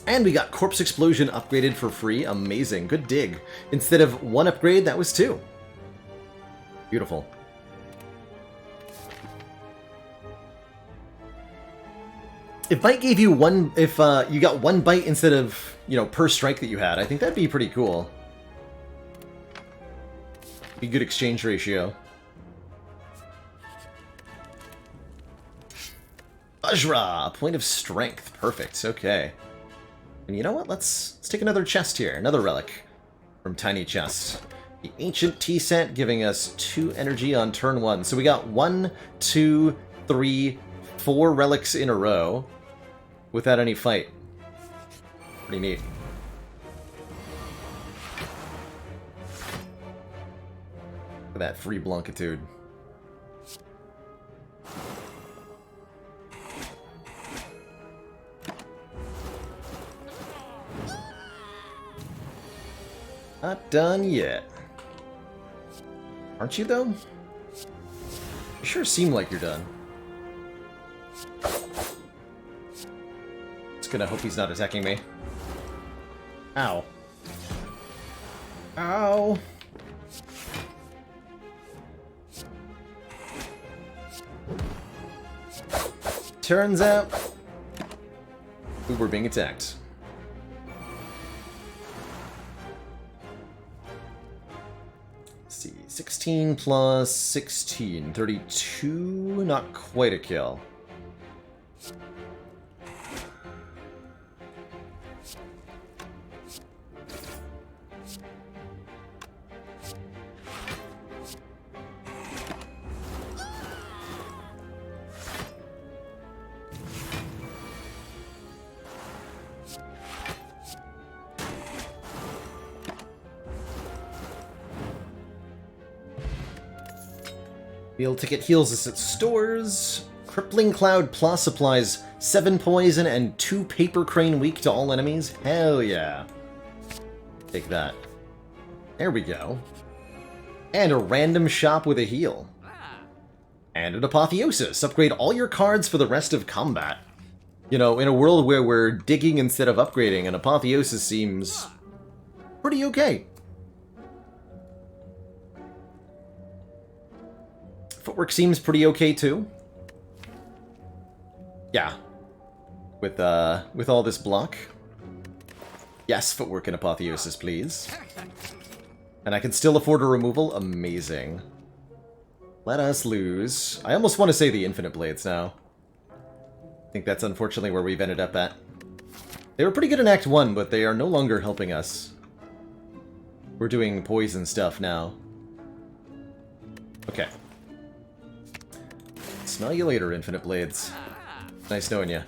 And we got Corpse Explosion upgraded for free. Amazing. Good dig. Instead of 1 upgrade, that was 2. Beautiful. If bite gave you 1, if you got 1 bite instead of, you know, per strike that you had, I think that'd be pretty cool. Be good exchange ratio. Vajra, point of strength. Perfect, okay. And you know what? Let's take another chest here. Another relic from Tiny Chest. The Ancient Tea Set giving us 2 energy on turn 1. So we got 1, 2, 3, 4 relics in a row without any fight. Pretty neat. Look at that free Blancitude. Not done yet. Aren't you, though? You sure seem like you're done. Just gonna hope he's not attacking me. Ow. Ow! Turns out we were being attacked. Let's see, 16 plus 16, 32, not quite a kill. Meal ticket heals us at stores. Crippling Cloud Plus applies 7 poison and 2 Paper Crane weak to all enemies. Hell yeah. Take that. There we go. And a random shop with a heal. And an Apotheosis. Upgrade all your cards for the rest of combat. You know, in a world where we're digging instead of upgrading, an Apotheosis seems pretty okay. Footwork seems pretty okay too. Yeah. With all this block. Yes, footwork and Apotheosis, please. And I can still afford a removal? Amazing. Let us lose. I almost want to say the Infinite Blades now. I think that's unfortunately where we've ended up at. They were pretty good in Act 1, but they are no longer helping us. We're doing poison stuff now. Okay. Smell you later, Infinite Blades. Nice knowing you.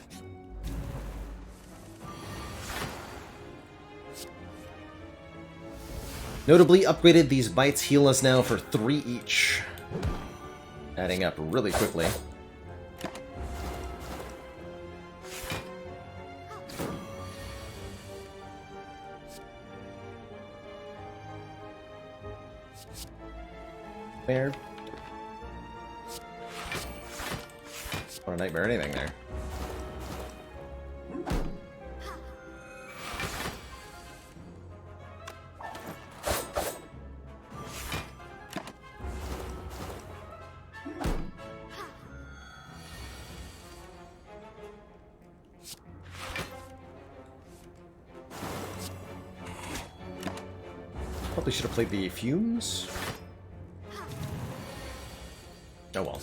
Notably upgraded, these bites heal us now for 3 each. Adding up really quickly. There. What a nightmare, anything there. Probably should have played the Fumes. Oh well.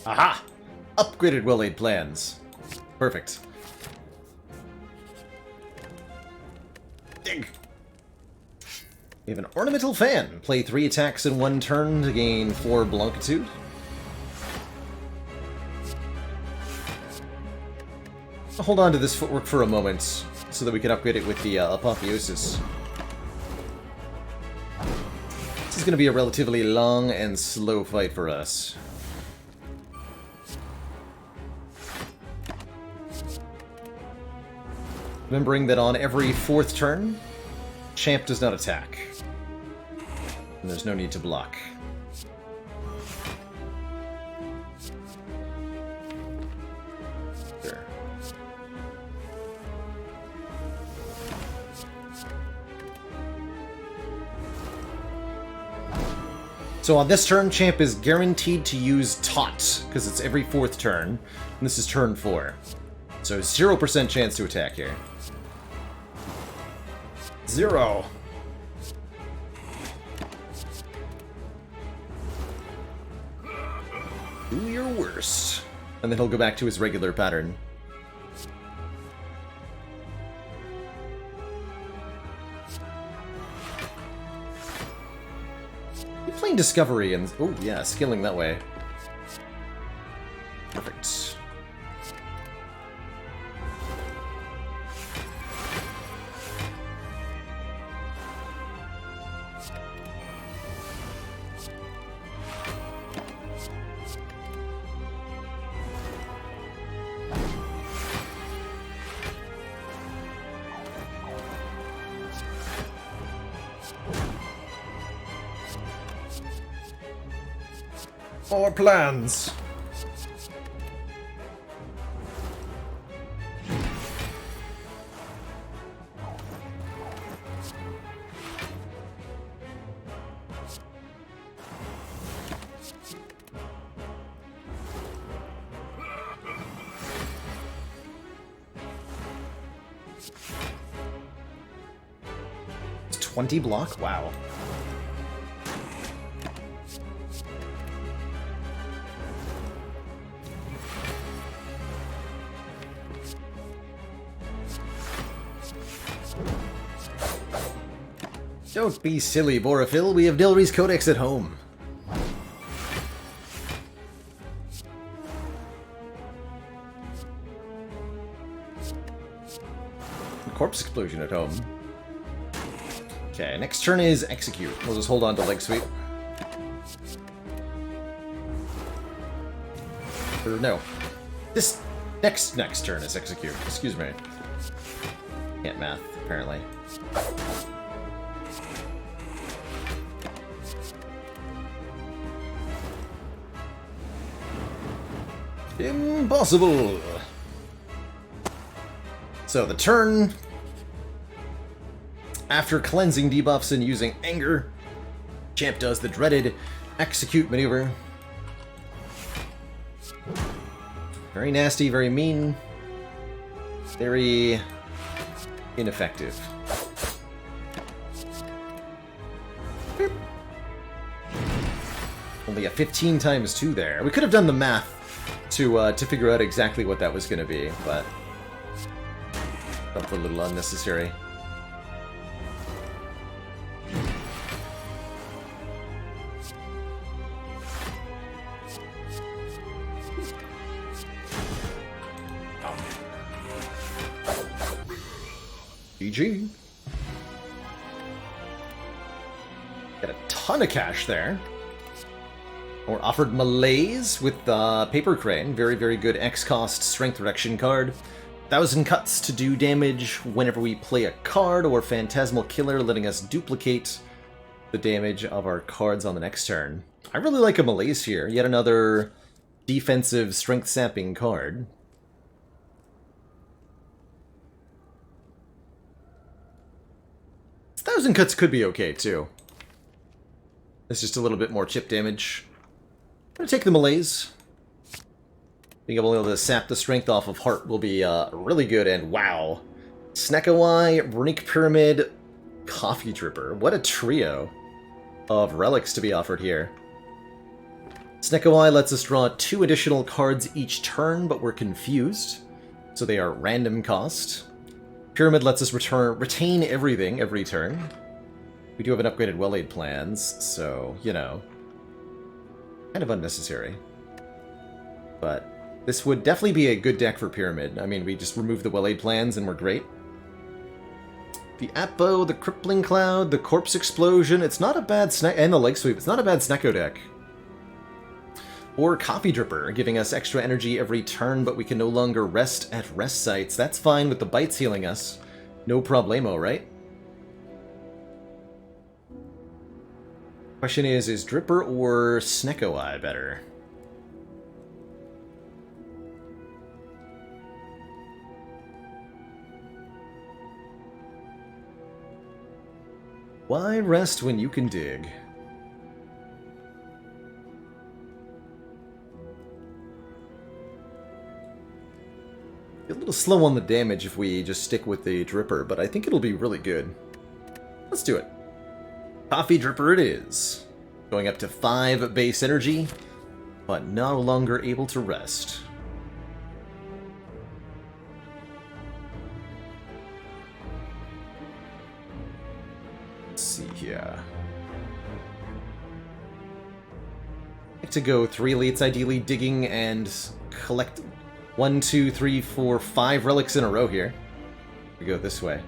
Aha! Upgraded well-laid plans. Perfect. Dig! We have an Ornamental Fan. Play 3 attacks in 1 turn to gain 4 Blancitude. I'll hold on to this footwork for a moment so that we can upgrade it with the Apotheosis. This is going to be a relatively long and slow fight for us. Remembering that on every 4th turn, Champ does not attack. And there's no need to block. Sure. So on this turn, Champ is guaranteed to use Taunt, because it's every 4th turn, and this is turn 4. So 0% chance to attack here. 0. Do your worst. And then he'll go back to his regular pattern. You're playing Discovery and... oh, yeah, skilling that way. Perfect. Our plans. It's 20 block? Wow. Don't be silly, Borophil. We have Dilry's Codex at home. Corpse Explosion at home. Okay, next turn is Execute. We'll just hold on to Leg Sweep. Or no. This next turn is Execute. Excuse me. Can't math, apparently. Impossible! So the turn, after cleansing debuffs and using Anger, Champ does the dreaded Execute maneuver. Very nasty, very mean, very ineffective. Boop. Only a 15 times 2 there. We could have done the math to figure out exactly what that was going to be, but felt a little unnecessary. GG. Got a ton of cash there. We're offered Malaise with Paper Crane. Very, very good X-cost strength reduction card. 1,000 cuts to do damage whenever we play a card, or Phantasmal Killer, letting us duplicate the damage of our cards on the next turn. I really like a Malaise here. Yet another defensive strength sapping card. This 1,000 cuts could be okay, too. It's just a little bit more chip damage. I'm gonna take the Malaise. Being able to sap the strength off of Heart will be really good, and wow. Snekawai, Runic Pyramid, Coffee Dripper. What a trio of relics to be offered here. Snekawai lets us draw 2 additional cards each turn, but we're confused, so they are random cost. Pyramid lets us retain everything every turn. We do have an upgraded Well-Aid plans, so, you know, kind of unnecessary. But this would definitely be a good deck for Pyramid. I mean, we just remove the Well-Aid plans and we're great. The Appo, the Crippling Cloud, the Corpse Explosion, it's not a bad and the Leg Sweep, it's not a bad Snecko deck. Or Coffee Dripper, giving us extra energy every turn, but we can no longer rest at rest sites. That's fine with the bites healing us. No problemo, right? Question is Dripper or Snecko Eye better? Why rest when you can dig? A little slow on the damage if we just stick with the dripper, but I think it'll be really good. Let's do it. Coffee dripper it is. Going up to 5 base energy, but no longer able to rest. Let's see here. I like to go 3 elites, ideally digging and collect 1, 2, 3, 4, 5 relics in a row here. We go this way.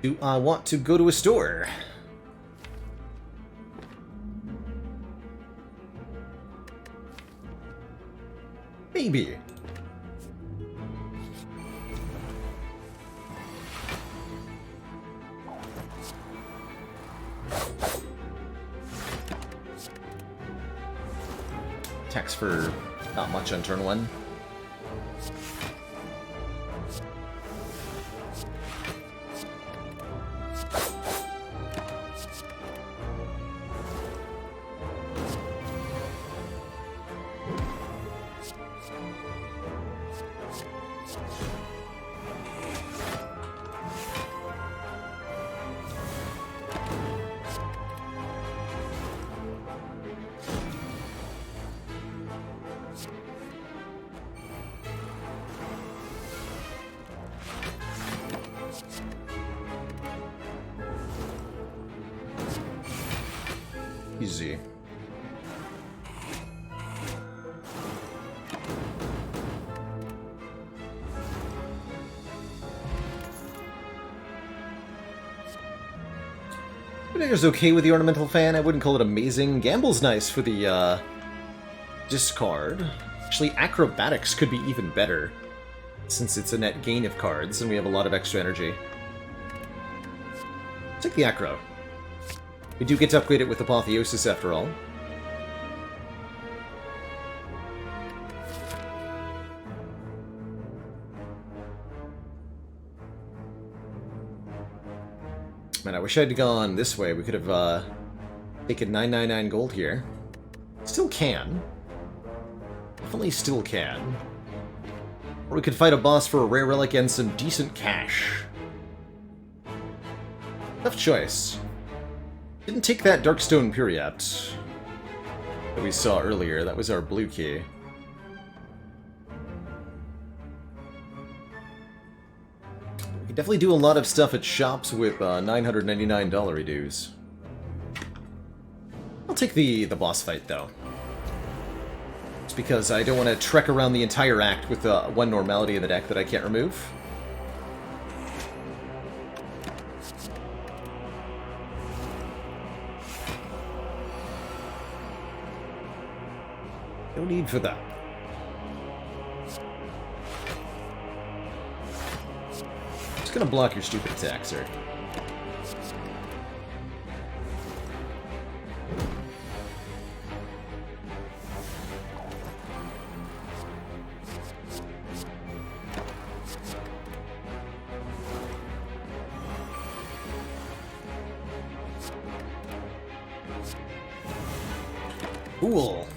Do I want to go to a store? Maybe. Attacks for not much on turn 1. Easy. Vinegar's okay with the Ornamental Fan. I wouldn't call it amazing. Gamble's nice for the discard. Actually, Acrobatics could be even better, since it's a net gain of cards and we have a lot of extra energy. Take the Acro. We do get to upgrade it with Apotheosis after all. Man, I wish I'd gone this way. We could have taken 999 gold here. Still can. Definitely still can. Or we could fight a boss for a rare relic and some decent cash. Tough choice. Didn't take that Darkstone Puriapt that we saw earlier. That was our blue key. We can definitely do a lot of stuff at shops with $999 dues. I'll take the boss fight, though. It's because I don't want to trek around the entire act with one normality in the deck that I can't remove. No need for that. Just gonna block your stupid attack, sir. Cool.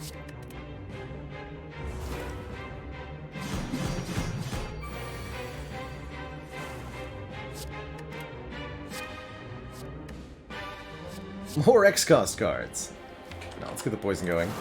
More X-Cost cards. Now let's get the poison going.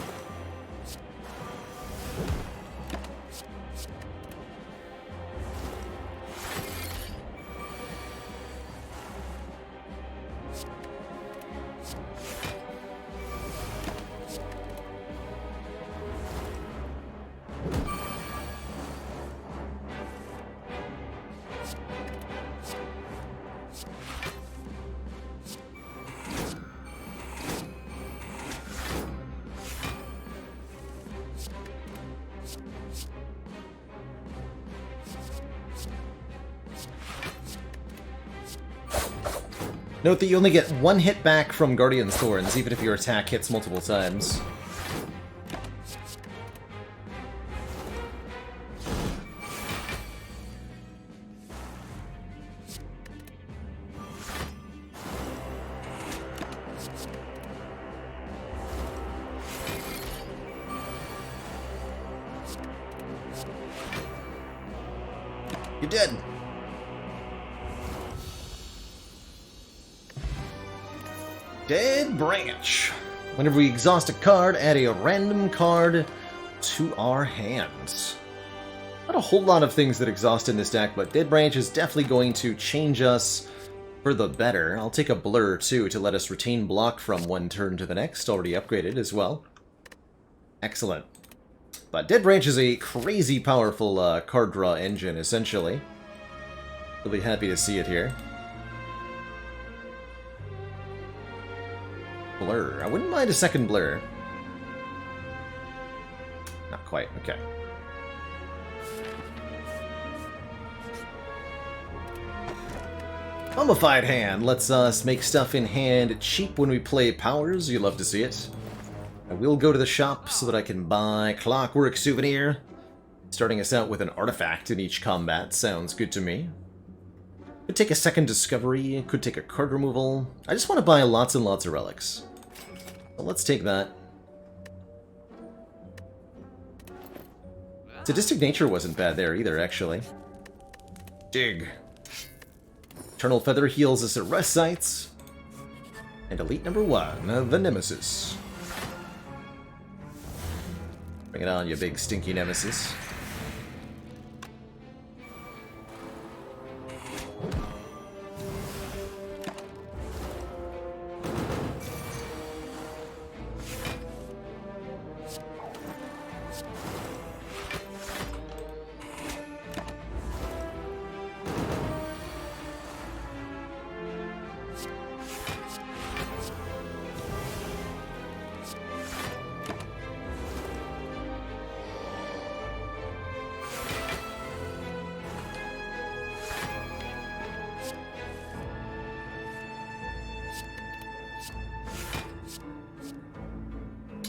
Note that you only get 1 hit back from Guardian's Thorns, even if your attack hits multiple times. You're dead. Dead Branch. Whenever we exhaust a card, add a random card to our hands. Not a whole lot of things that exhaust in this deck, but Dead Branch is definitely going to change us for the better. I'll take a Blur, too, to let us retain block from one turn to the next, already upgraded as well. Excellent. But Dead Branch is a crazy powerful card draw engine, essentially. Really happy to see it here. Blur. I wouldn't mind a second Blur. Not quite. Okay. Mummified Hand lets us make stuff in hand cheap when we play powers. You love to see it. I will go to the shop so that I can buy Clockwork Souvenir. Starting us out with an artifact in each combat sounds good to me. Could take a second discovery, could take a card removal. I just want to buy lots and lots of relics. So let's take that. Sadistic Nature wasn't bad there either, actually. Dig. Eternal Feather heals us at rest sites. And Elite number 1, the Nemesis. Bring it on, you big stinky Nemesis.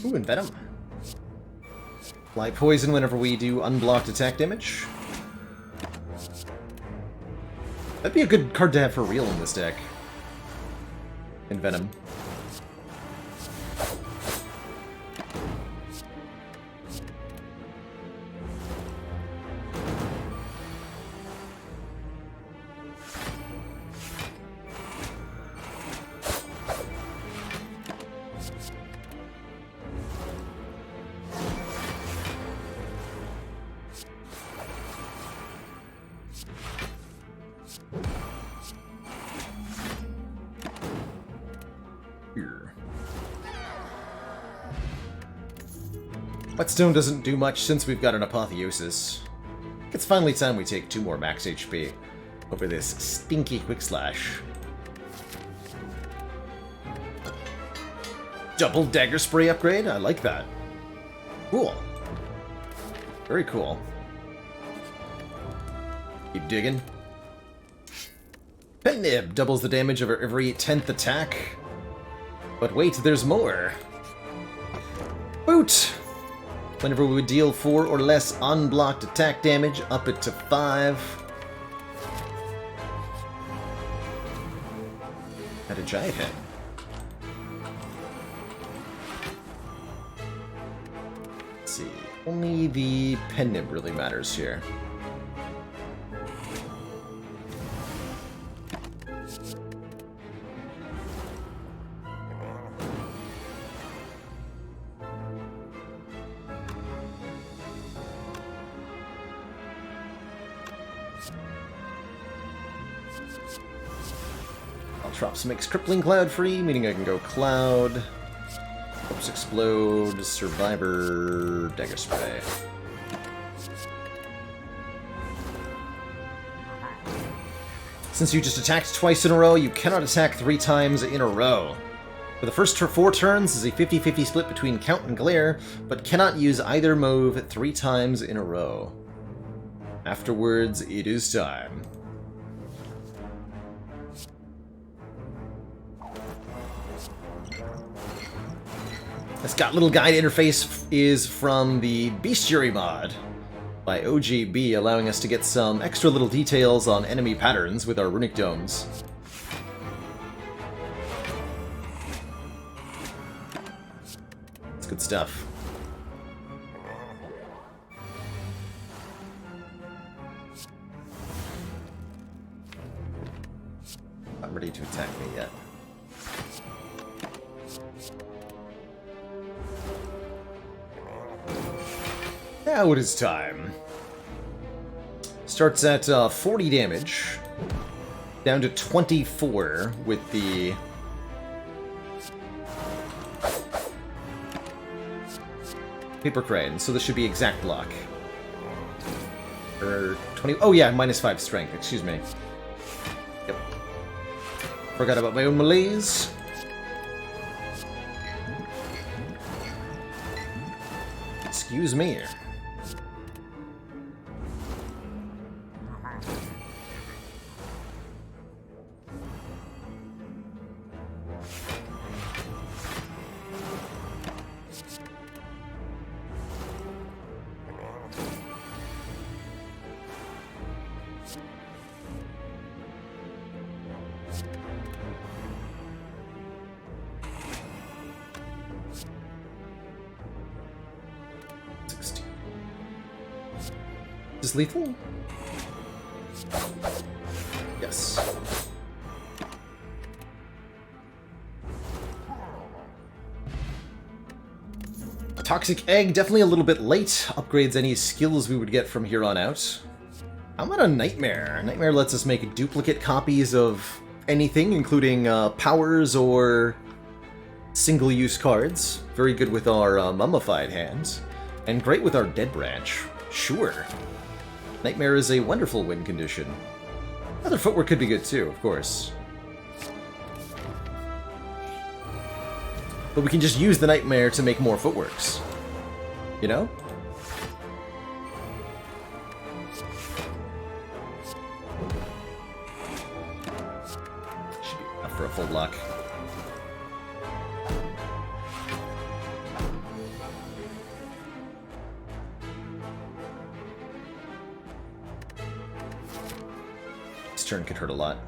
Ooh, and Venom. Apply poison whenever we do unblocked attack damage. That'd be a good card to have for real in this deck. And Venom. Whetstone doesn't do much since we've got an Apotheosis. It's finally time we take 2 more max HP over this stinky Quick Slash. Double Dagger Spray upgrade? I like that. Cool. Very cool. Keep digging. Pen Nib doubles the damage of every 10th attack. But wait, there's more. Boot! Whenever we would deal 4 or less unblocked attack damage, up it to 5. Had a giant hit. Let's see. Only the Pen Nib really matters here. Drops makes Crippling Cloud free, meaning I can go Cloud, Corpse Explode, Survivor, Dagger Spray. Since you just attacked twice in a row, you cannot attack 3 times in a row. For the first 4 turns is a 50-50 split between Count and Glare, but cannot use either move 3 times in a row. Afterwards, it is time. This got little guide interface is from the Bestiary mod by OGB, allowing us to get some extra little details on enemy patterns with our runic domes. It's good stuff. ready to attack me yet. Now it is time. Starts at 40 damage, down to 24 with the paper crane, so this should be exact block. Or 20. Oh yeah, -5 strength. Excuse me. Yep. Forgot about my own malaise. Excuse me. Is this lethal? Yes. Toxic Egg, definitely a little bit late. Upgrades any skills we would get from here on out. How about a Nightmare? Nightmare lets us make duplicate copies of anything, including powers or single-use cards. Very good with our Mummified hands. And great with our Dead Branch. Sure. Nightmare is a wonderful win condition. Other footwork could be good too, of course. But we can just use the Nightmare to make more footworks. You know? Should be enough for a full block. This turn could hurt a lot.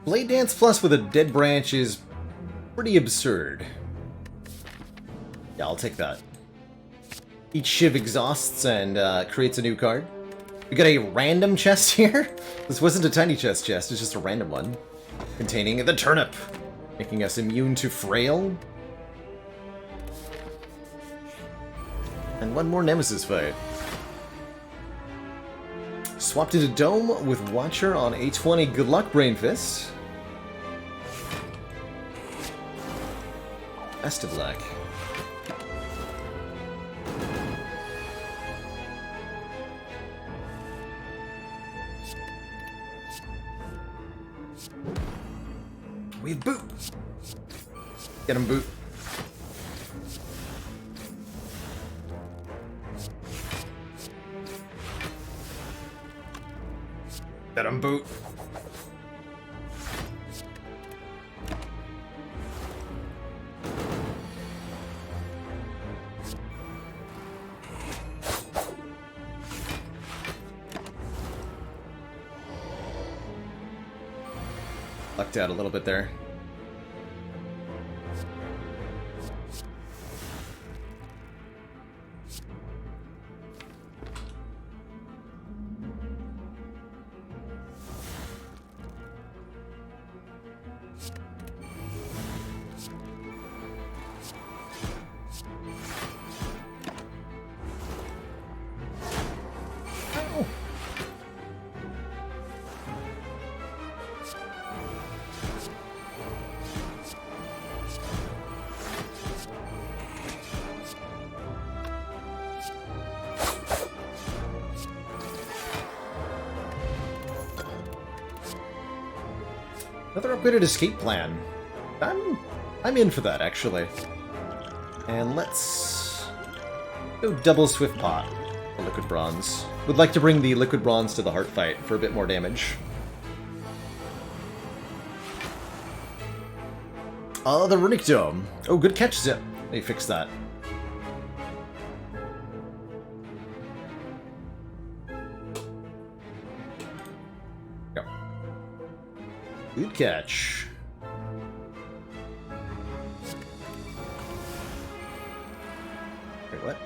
Blade Dance Plus with a Dead Branch is pretty absurd. Yeah, I'll take that. Each Shiv exhausts and creates a new card. We got a random chest here? This wasn't a tiny chest, it's just a random one. Containing the turnip, making us immune to frail. And one more Nemesis fight. Swapped into Dome with Watcher on A20. Good luck, Brain Fist. Best of luck. We have Boot. Get him, Boot. Get him, Boot. Lucked out a little bit there. Another upgraded escape plan. I'm in for that, actually. And let's go double Swift Pot for Liquid Bronze. Would like to bring the Liquid Bronze to the Heart Fight for a bit more damage. The Runic Dome. Oh, good catch, Zip. They fixed that. Go. Good catch. Wait, what?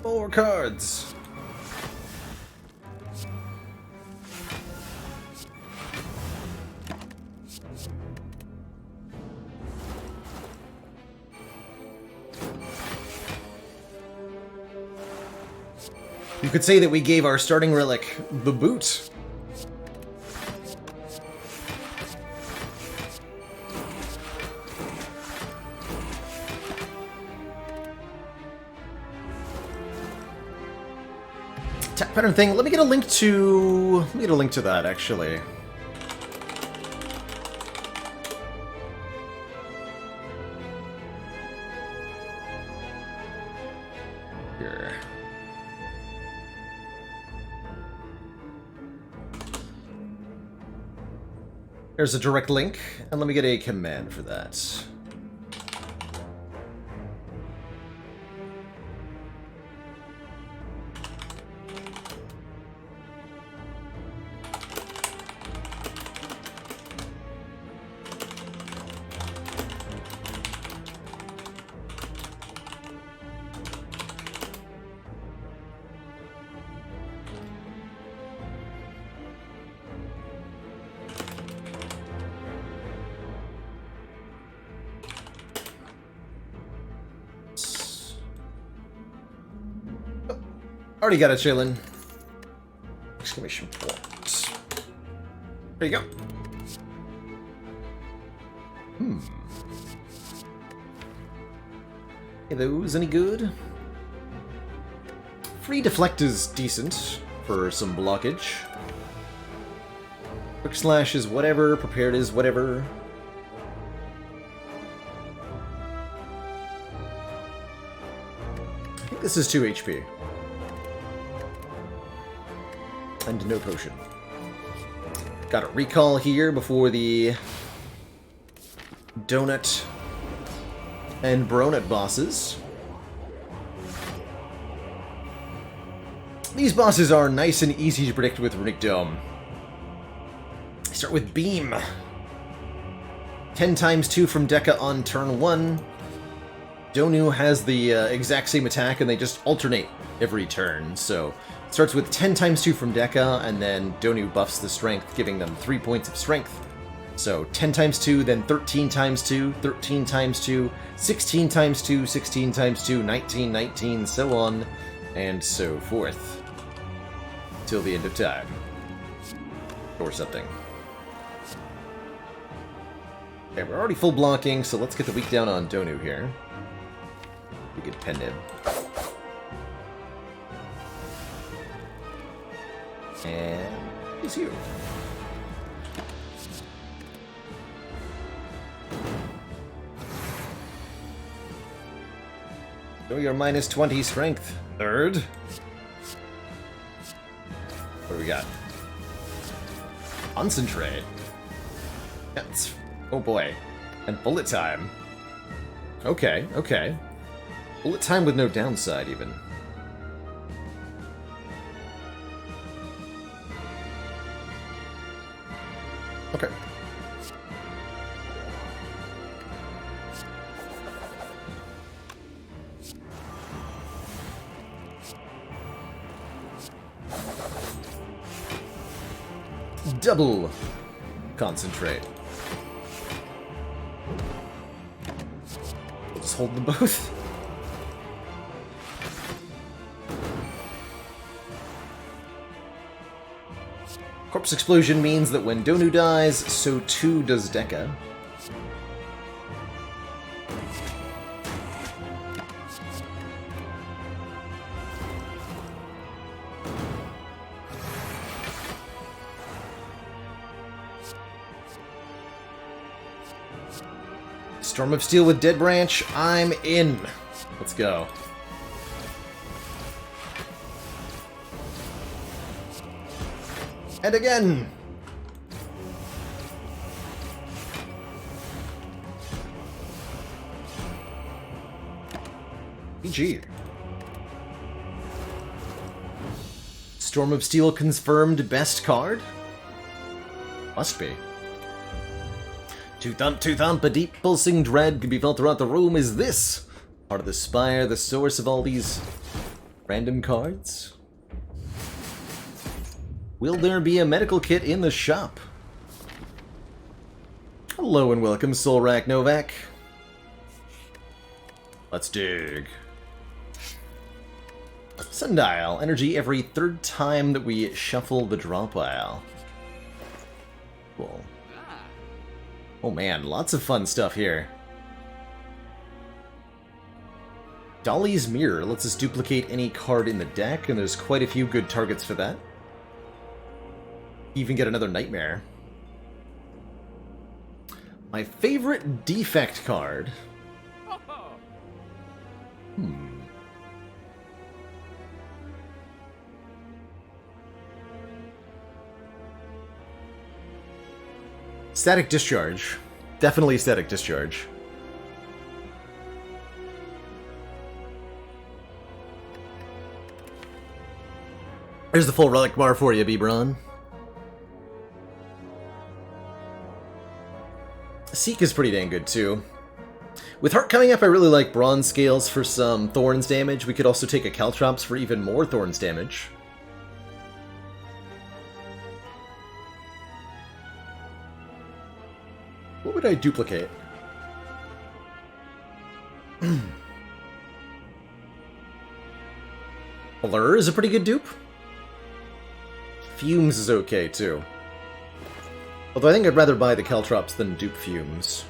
Four cards. You could say that we gave our starting relic the boot. Tap pattern thing. Let me get a link to that actually. Here. There's a direct link, and let me get a command for that. Already got it chillin'. Exclamation point. There you go. Are those any good? Free deflect is decent for some blockage. Quick slash is whatever, prepared is whatever. I think this is 2 HP. And no potion. Got a recall here before the Donut and Bronut bosses. These bosses are nice and easy to predict with Runic Dome. Start with Beam. 10 times 2 from Deca on turn 1. Donu has the exact same attack and they just alternate every turn, so it starts with 10 times 2 from Deca, and then Donu buffs the strength, giving them 3 points of strength. So 10 times 2, then 13 times 2, 13 times 2, 16 times 2, 16 times 2, 19, 19, so on, and so forth. Till the end of time. Or something. Okay, we're already full blocking, so let's get the weak down on Donu here. We could pen him. And he's you. Show your minus 20 strength, nerd. What do we got? Concentrate. That's... oh boy. And bullet time. Okay, okay. Bullet time with no downside, even. Okay. Double concentrate. We'll just hold them both. Corpse explosion means that when Donu dies, so too does Dekka. Storm of Steel with Dead Branch, I'm in. Let's go. And again! GG. Storm of Steel confirmed best card? Must be. Two thump, a deep pulsing dread can be felt throughout the room. Is this part of the Spire the source of all these random cards? Will there be a medical kit in the shop? Hello and welcome, Solrak Novak. Let's dig. Sundial. Energy every third time that we shuffle the draw pile. Cool. Oh man, lots of fun stuff here. Dolly's Mirror lets us duplicate any card in the deck, and there's quite a few good targets for that. Even get another Nightmare. My favorite defect card. Static Discharge. Definitely Static Discharge. There's the full relic bar for you, B-Bron. Seek is pretty dang good, too. With Heart coming up, I really like Bronze Scales for some Thorns damage. We could also take a Caltrops for even more Thorns damage. What would I duplicate? Allure is a pretty good dupe. Fumes is okay, too. Although I think I'd rather buy the Caltrops than dupe Fumes.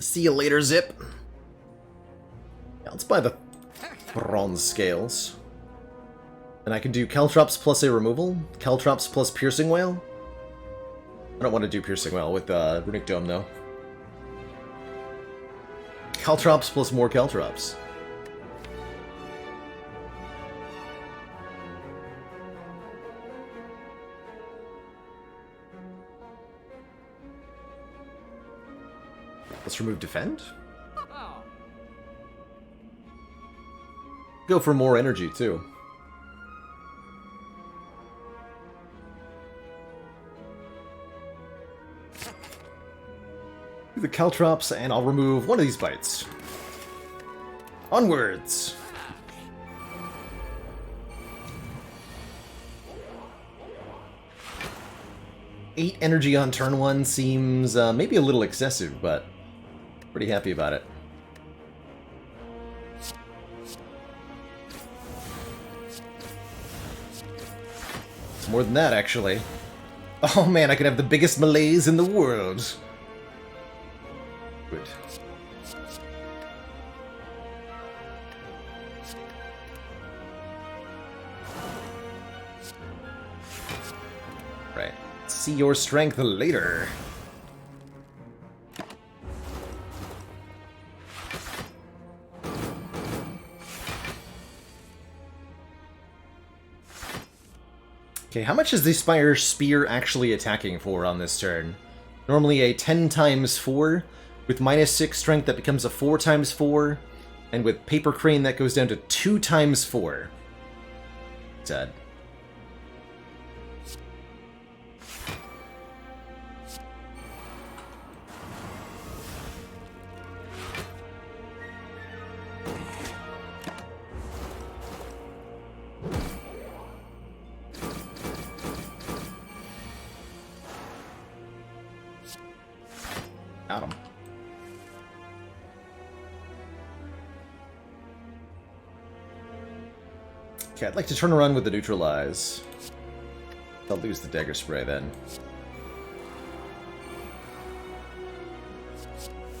See you later, Zip. Yeah, let's buy the Bronze Scales. And I can do Caltrops plus a removal. Caltrops plus Piercing Whale. I don't want to do Piercing Whale with Runic Dome, though. Caltrops plus more Caltrops. Let's remove Defend. Go for more energy, too. The Caltrops, and I'll remove one of these bites. Onwards! Eight energy on turn one seems maybe a little excessive, but pretty happy about it. It's more than that, actually. Oh man, I could have the biggest malaise in the world. Good. Right. See your strength later. Okay, how much is the Spire Spear actually attacking for on this turn? Normally a 10 times 4. With -6 strength, that becomes a 4 times 4. And with Paper Crane, that goes down to 2 times 4. Sad. Got him. Okay, I'd like to turn around with the neutralize. They'll lose the dagger spray then.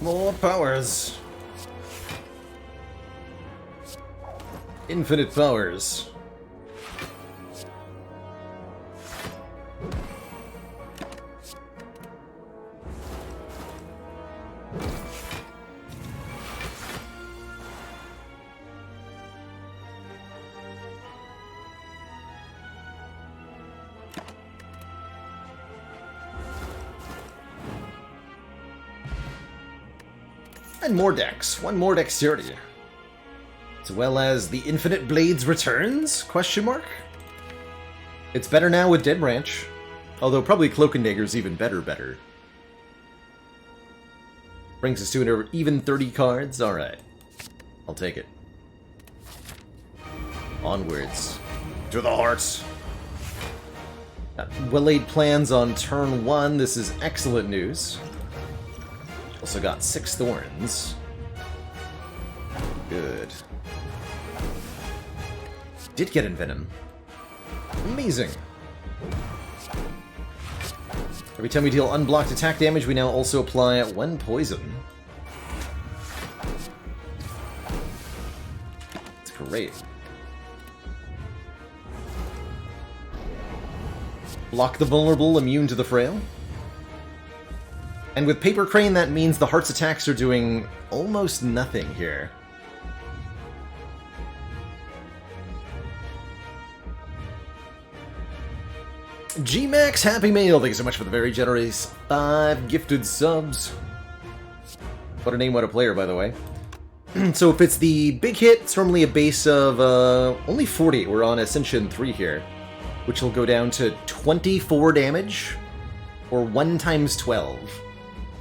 More powers. Infinite powers. And more dex. One more dexterity. As well as the Infinite Blades returns? Question mark? It's better now with Dead Branch. Although probably Cloak and Dagger's even better. Brings us to an even 30 cards. Alright. I'll take it. Onwards. To the hearts. Well-laid plans on turn 1. This is excellent news. Also got 6 thorns. Good. Did get Envenom. Amazing. Every time we deal unblocked attack damage, we now also apply 1 poison. It's great. Block the vulnerable, immune to the frail. And with Paper Crane, that means the Heart's attacks are doing almost nothing here. G-Max Happy Mail, thank you so much for the very generous 5 gifted subs. What a name, what a player, by the way. So if it's the big hit, it's normally a base of only 40. We're on Ascension 3 here, which will go down to 24 damage, or 1 times 12.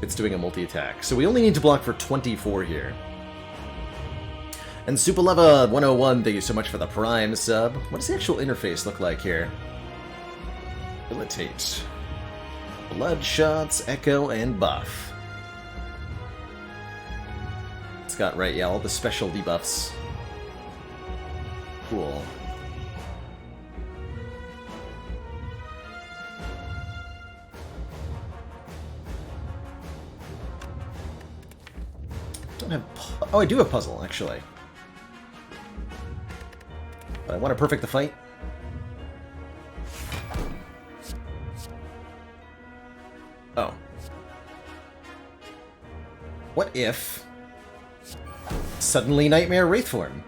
It's doing a multi-attack. So we only need to block for 24 here. And Supaleva 101, thank you so much for the Prime sub. What does the actual interface look like here? Debilitate. Bloodshots, Echo, and Buff. It's got, right, yeah, all the special debuffs. Cool. Don't have... Oh, I do have Puzzle, actually. But I want to perfect the fight. Oh. What if... Suddenly Nightmare Wraithform?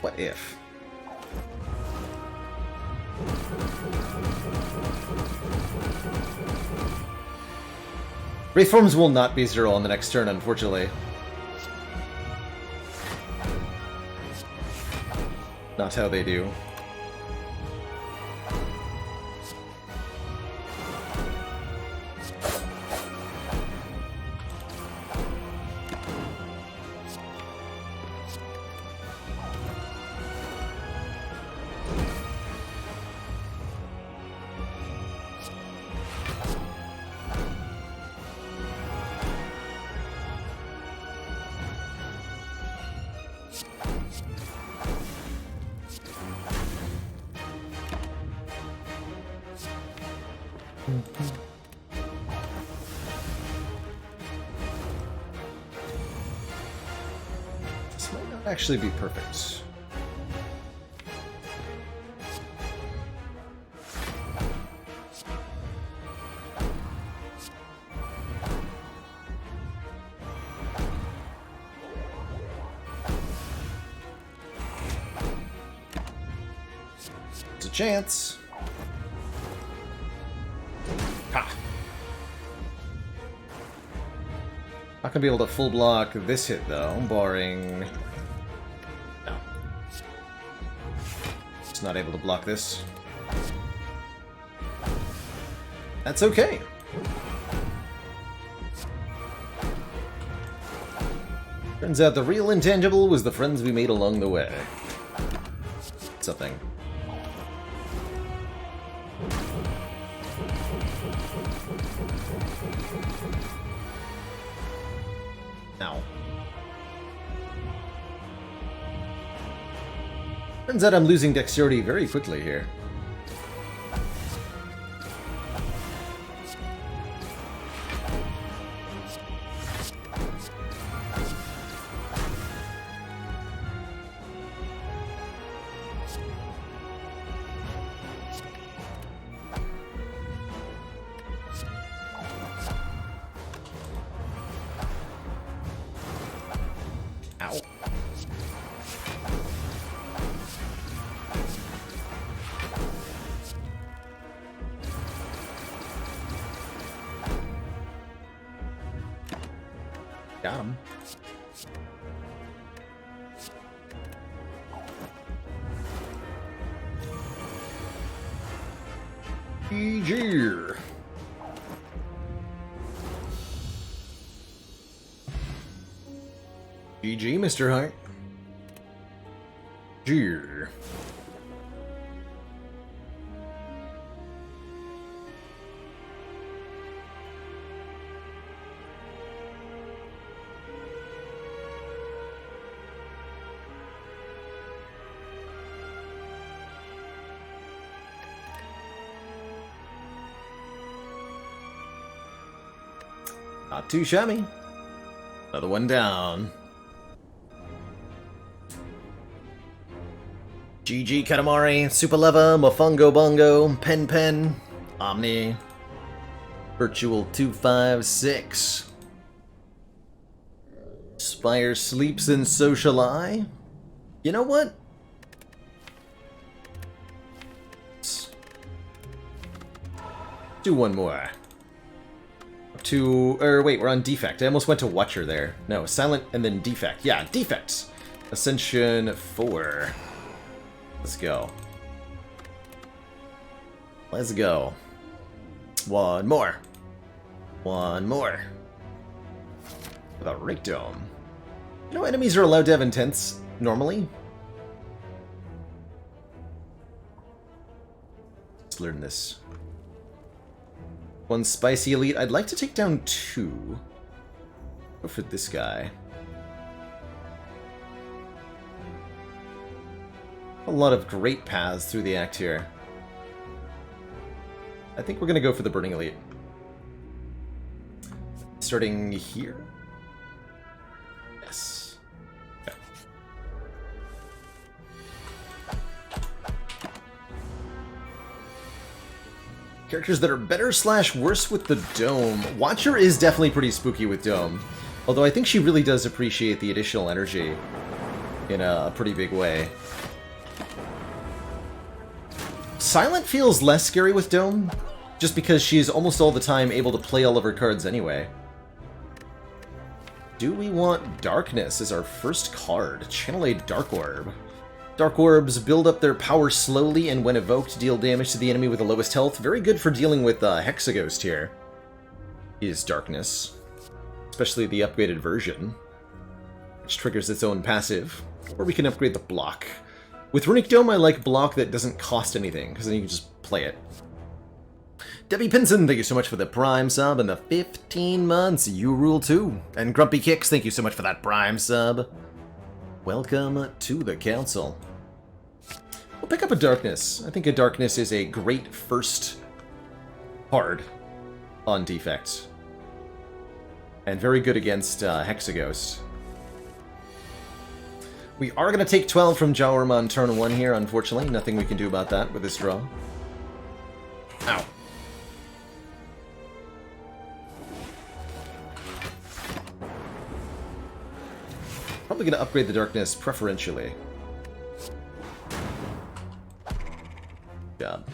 What if? Wraithforms will not be 0 on the next turn, unfortunately. Not how they do. This might not actually be perfect. chance. Ha! Not gonna be able to full block this hit though, barring... No. Just not able to block this. That's okay. Turns out the real intangible was the friends we made along the way. Something. Ow. Turns out I'm losing dexterity very quickly here. Ow. Got him. GG. GG, Mr. Hart. Jeer. Not too shabby. Another one down. GG Katamari, Supaleva, Mofongo Bongo, Pen Pen, Omni, Virtual 256. Spire sleeps in Social Eye. You know what? Let's do one more. Wait, we're on Defect. I almost went to Watcher there. No, Silent and then Defect. Yeah, Defects. Ascension 4. Let's go. Let's go. One more. One more. With a Rake Dome. You know, enemies are allowed to have intents normally. Let's learn this. One spicy elite. I'd like to take down 2. Go for this guy. A lot of great paths through the act here. I think we're going to go for the Burning Elite. Starting here? Yes. Okay. Characters that are better / worse with the Dome. Watcher is definitely pretty spooky with Dome. Although I think she really does appreciate the additional energy in a pretty big way. Silent feels less scary with Dome, just because she's almost all the time able to play all of her cards anyway. Do we want Darkness as our first card? Channel a Dark Orb. Dark Orbs build up their power slowly and when evoked deal damage to the enemy with the lowest health. Very good for dealing with Hexaghost here. Is Darkness. Especially the upgraded version, which triggers its own passive. Or we can upgrade the block. With Runic Dome, I like block that doesn't cost anything, because then you can just play it. Debbie Pinson, thank you so much for the Prime sub and the 15 months. You rule too. And Grumpy Kicks, thank you so much for that Prime sub. Welcome to the Council. We'll pick up a Darkness. I think a Darkness is a great first card on Defect. And very good against Hexaghost. We are going to take 12 from Jaworm on turn 1 here, unfortunately. Nothing we can do about that with this draw. Ow. Probably going to upgrade the Darkness preferentially. Good job.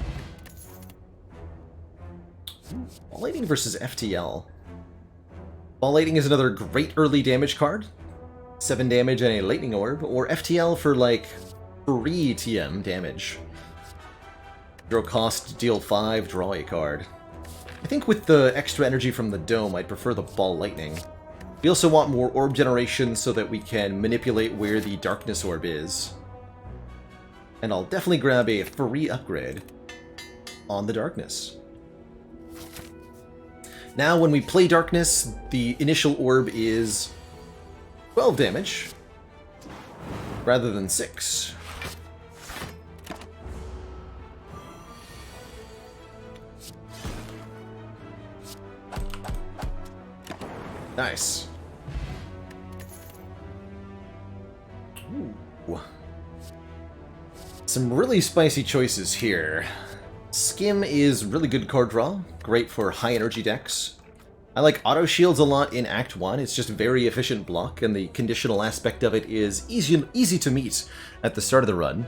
Ball Lightning versus FTL. Ball Lightning is another great early damage card. 7 damage and a Lightning Orb, or FTL for like free TM damage. Draw cost, deal 5, draw a card. I think with the extra energy from the Dome, I'd prefer the Ball Lightning. We also want more orb generation so that we can manipulate where the Darkness Orb is. And I'll definitely grab a free upgrade on the Darkness. Now, when we play Darkness, the initial orb is 12 damage, rather than 6. Nice. Ooh. Some really spicy choices here. Skim is really good card draw, great for high energy decks. I like Auto Shields a lot in Act 1, it's just very efficient block, and the conditional aspect of it is easy to meet at the start of the run.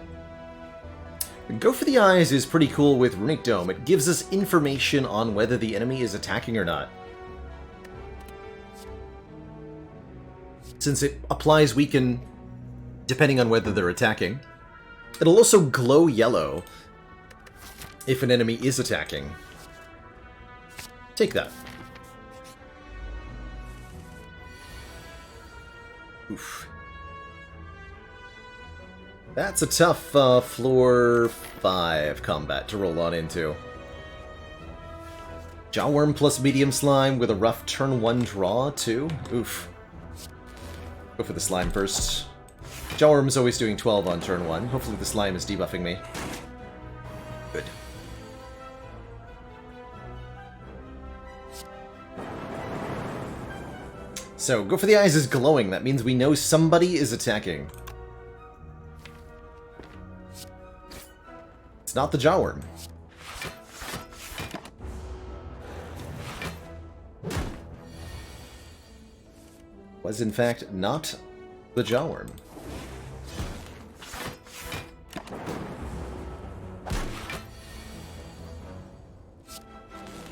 Go for the Eyes is pretty cool with Runic Dome. It gives us information on whether the enemy is attacking or not. Since it applies Weaken depending on whether they're attacking. It'll also glow yellow if an enemy is attacking. Take that. Oof. That's a tough floor 5 combat to roll on into. Jawworm plus medium slime with a rough turn 1 draw too? Oof. Go for the slime first. Jawworm's always doing 12 on turn 1. Hopefully the slime is debuffing me. Good. So, Go for the Eyes is glowing. That means we know somebody is attacking. It's not the Jawworm. Was in fact not the Jawworm.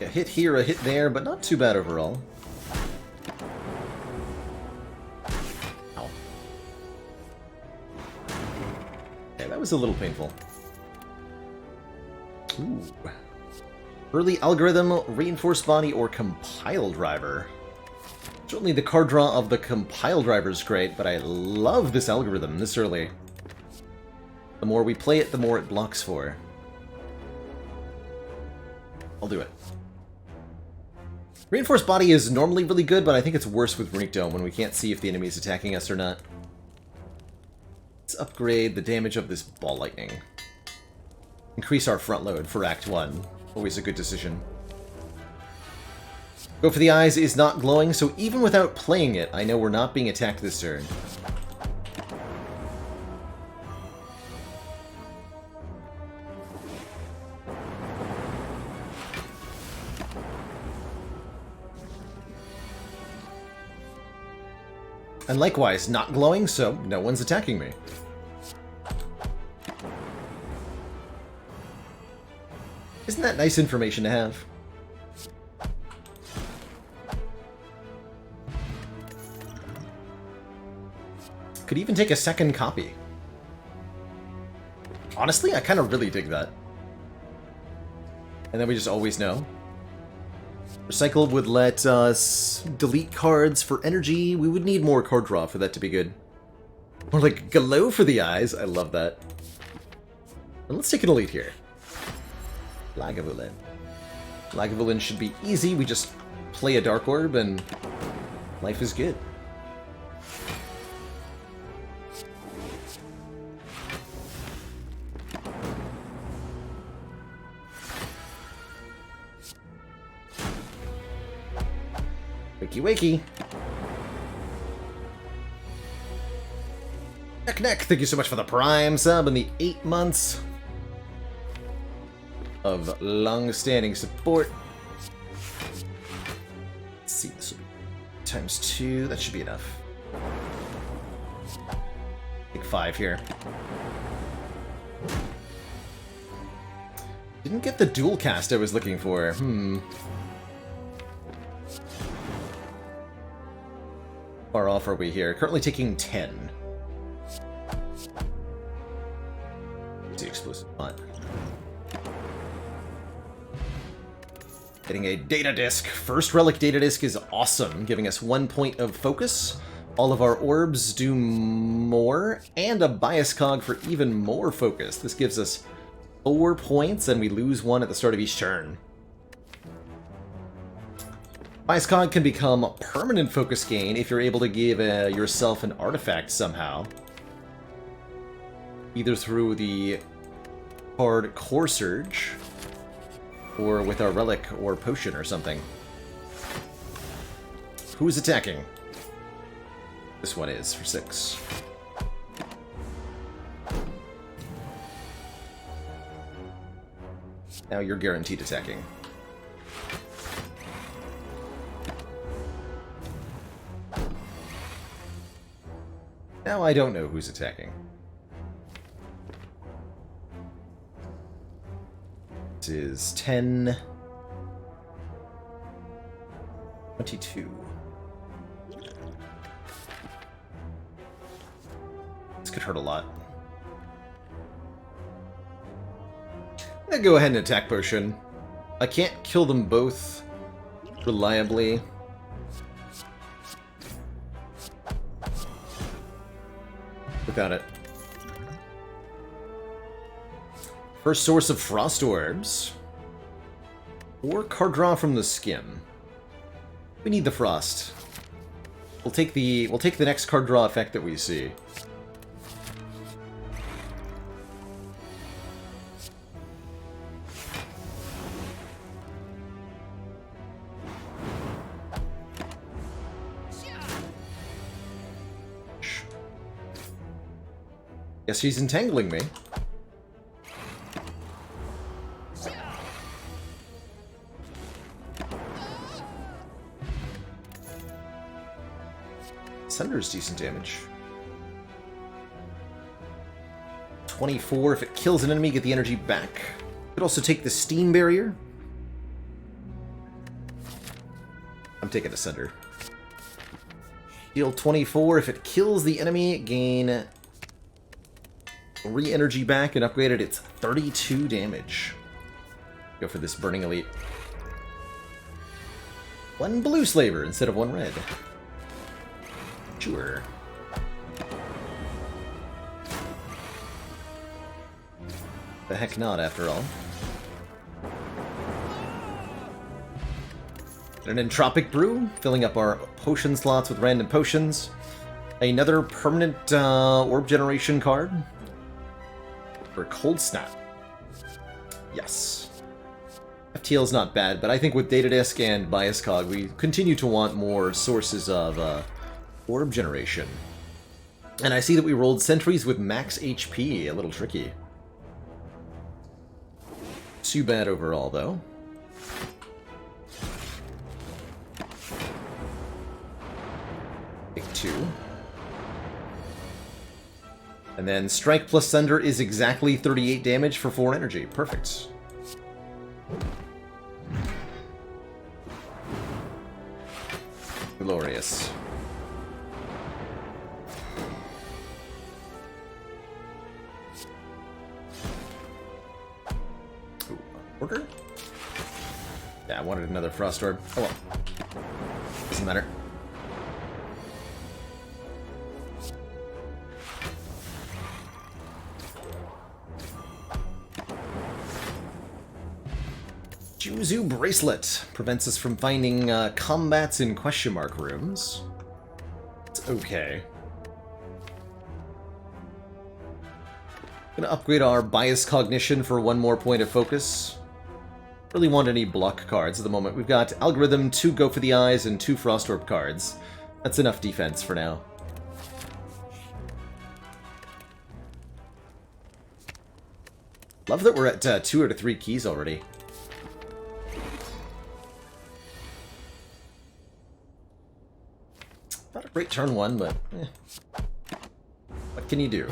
A hit here, a hit there, but not too bad overall. Ow. Okay, that was a little painful. Ooh. Early Algorithm, Reinforced Body, or Compile Driver. Certainly the card draw of the Compile Driver is great, but I love this algorithm this early. The more we play it, the more it blocks for. I'll do it. Reinforced Body is normally really good, but I think it's worse with Runic Dome when we can't see if the enemy is attacking us or not. Let's upgrade the damage of this Ball Lightning. Increase our front load for Act 1. Always a good decision. Go for the Eyes is not glowing, so even without playing it, I know we're not being attacked this turn. And likewise, not glowing, so no one's attacking me. Isn't that nice information to have? Could even take a second copy. Honestly, I kind of really dig that. And then we just always know. Recycle would let us delete cards for energy. We would need more card draw for that to be good. Or like glow for the Eyes. I love that. And let's take an elite here. Lagavulin. Lagavulin should be easy. We just play a Dark Orb and life is good. Wakey wakey. Neck, thank you so much for the Prime sub and the 8 months of long-standing support. Let's see, this will be ×2. That should be enough. Take 5 here. Didn't get the dual cast I was looking for. Far off are we here? Currently taking 10. The explosive butt. Getting a data disc. First relic data disc is awesome, giving us 1 point of focus. All of our orbs do more, and a bias cog for even more focus. This gives us 4 points, and we lose 1 at the start of each turn. Bias cog can become permanent focus gain if you're able to give yourself an artifact somehow. Either through the card Core Surge, or with our relic or potion or something. Who's attacking? This one is for 6. Now you're guaranteed attacking. Now I don't know who's attacking. This is 10... 22. This could hurt a lot. I'm gonna go ahead and attack potion. I can't kill them both reliably. Without it. First source of frost orbs. Or card draw from the skim. We need the frost. We'll take the next card draw effect that we see. Guess she's entangling me. Sunder's decent damage. 24 if it kills an enemy, get the energy back. Could also take the steam barrier. I'm taking a Sunder. Heal 24 if it kills the enemy, gain re-energy back and upgraded. It's 32 damage. Go for this Burning Elite. 1 blue slaver instead of 1 red. Sure. The heck not, after all. An Entropic Brew, filling up our potion slots with random potions. Another permanent orb generation card. For Cold Snap. Yes. FTL is not bad, but I think with Data Disc and Bias Cog, we continue to want more sources of orb generation. And I see that we rolled sentries with max HP, a little tricky. Too bad overall, though. Take 2. And then Strike plus Thunder is exactly 38 damage for 4 energy. Perfect. Glorious. Ooh, order? Yeah, I wanted another Frost Orb. Oh well. Doesn't matter. Juzu Bracelet prevents us from finding combats in question mark rooms. It's okay. Gonna upgrade our Bias Cognition for 1 more point of focus. Really want any block cards at the moment. We've got Algorithm, 2 Go for the Eyes, and 2 Frost Orb cards. That's enough defense for now. Love that we're at 2 out of 3 keys already. Not a great turn 1, but what can you do?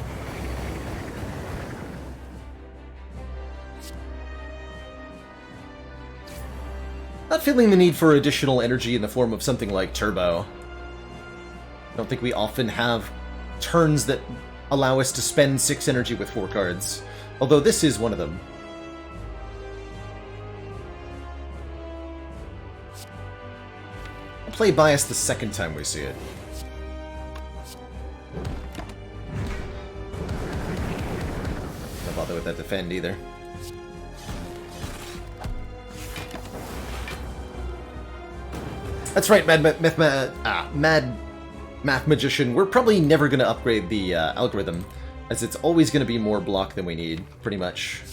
Not feeling the need for additional energy in the form of something like Turbo. I don't think we often have turns that allow us to spend 6 energy with 4 cards. Although this is one of them. I'll play Bias the second time we see it. Don't bother with that defend either. That's right, Mad Math Magician. We're probably never going to upgrade the algorithm, as it's always going to be more block than we need, pretty much.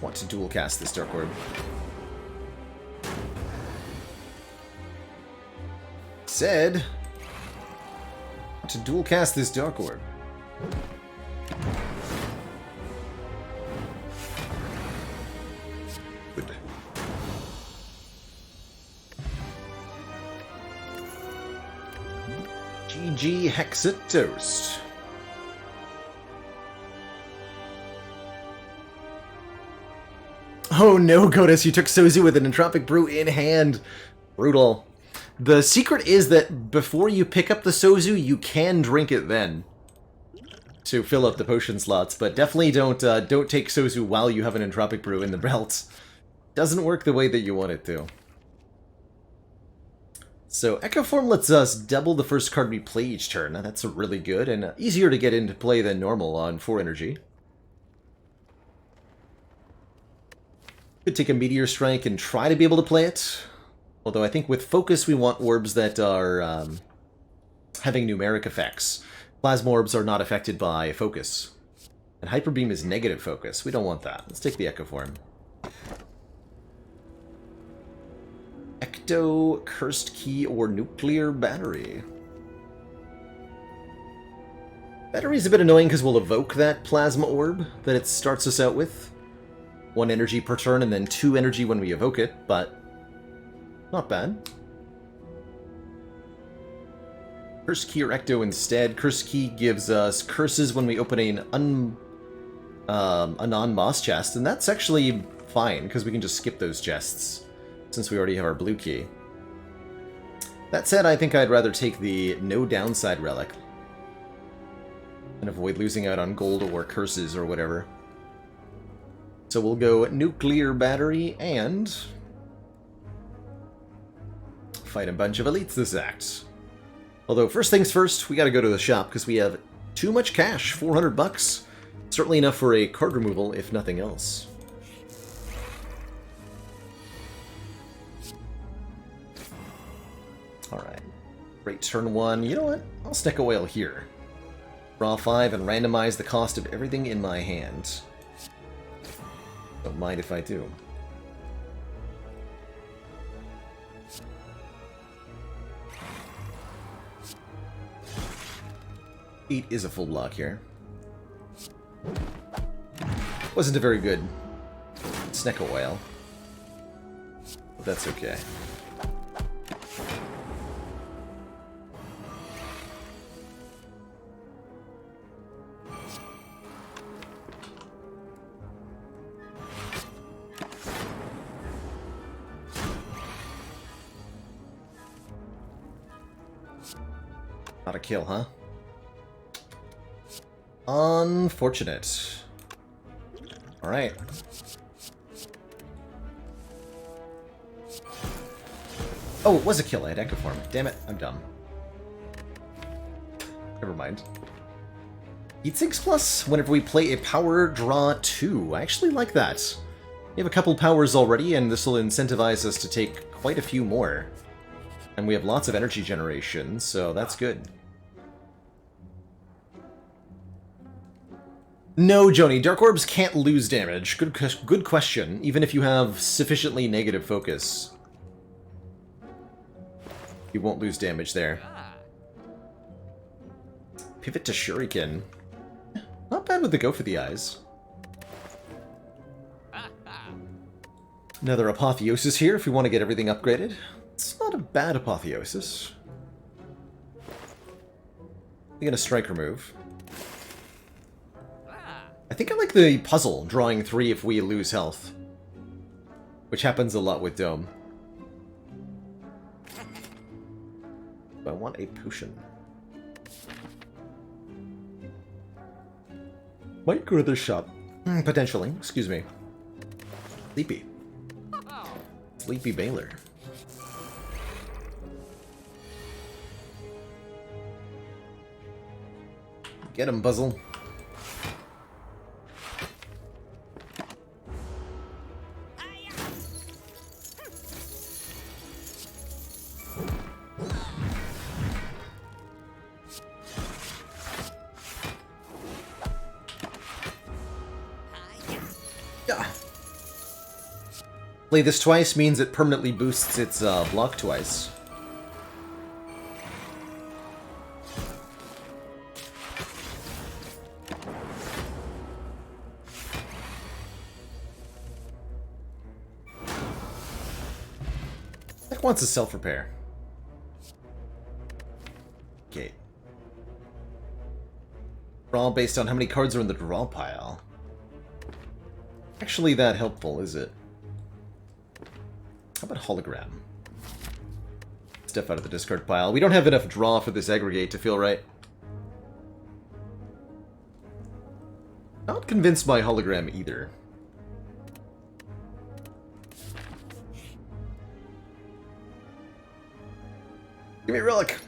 Want to dual cast this Dark Orb. Said... to dual cast this Dark Orb. Good. GG Hexa Toast. Oh no, Godus, you took Sozu with an Entropic Brew in hand. Brutal. The secret is that before you pick up the Sozu, you can drink it then to fill up the potion slots, but definitely don't take Sozu while you have an Entropic Brew in the belt. Doesn't work the way that you want it to. So Echo Form lets us double the first card we play each turn. Now, that's really good and easier to get into play than normal on 4 energy. Could take a Meteor Strike and try to be able to play it. Although I think with Focus we want orbs that are having numeric effects. Plasma orbs are not affected by Focus. And Hyper Beam is negative Focus. We don't want that. Let's take the Echo Form. Ecto, Cursed Key, or Nuclear Battery. Battery's a bit annoying because we'll evoke that Plasma Orb that it starts us out with. 1 energy per turn and then 2 energy when we evoke it, but not bad. Curse Key or Ecto instead. Curse Key gives us curses when we open a non-boss chest, and that's actually fine, because we can just skip those chests, since we already have our blue key. That said, I think I'd rather take the no downside relic, and avoid losing out on gold or curses or whatever. So we'll go Nuclear Battery and fight a bunch of elites this act. Although, first things first, we gotta go to the shop because we have too much cash, 400 bucks. Certainly enough for a card removal, if nothing else. Alright. Great turn 1. You know what? I'll stick a whale here. Draw 5 and randomize the cost of everything in my hand. Don't mind if I do. Eight is a full block here. Wasn't a very good Snecko Whale, but that's okay. Not a kill, huh? Unfortunate. Alright. Oh, it was a kill. I had Echo Form. Damn it, I'm dumb. Never mind. Heat Sinks Plus, whenever we play a power, draw 2. I actually like that. We have a couple powers already, and this will incentivize us to take quite a few more. And we have lots of energy generation, so that's good. No, Joni, Dark Orbs can't lose damage. Good question, even if you have sufficiently negative focus. You won't lose damage there. Pivot to Shuriken. Not bad with the go for the eyes. Another Apotheosis here if we want to get everything upgraded. It's not a bad Apotheosis. I'm gonna striker move. I think I like the puzzle, drawing 3 if we lose health. Which happens a lot with Dome. I want a potion. Might go to the shop. Potentially. Excuse me. Sleepy. Sleepy Baylor. Get him, Buzzle. Play this twice means it permanently boosts its block twice. That wants a self-repair. Okay. Draw based on how many cards are in the draw pile. Actually that helpful, is it? How about hologram? Stuff out of the discard pile. We don't have enough draw for this aggregate to feel right. Not convinced by hologram either. Give me a relic.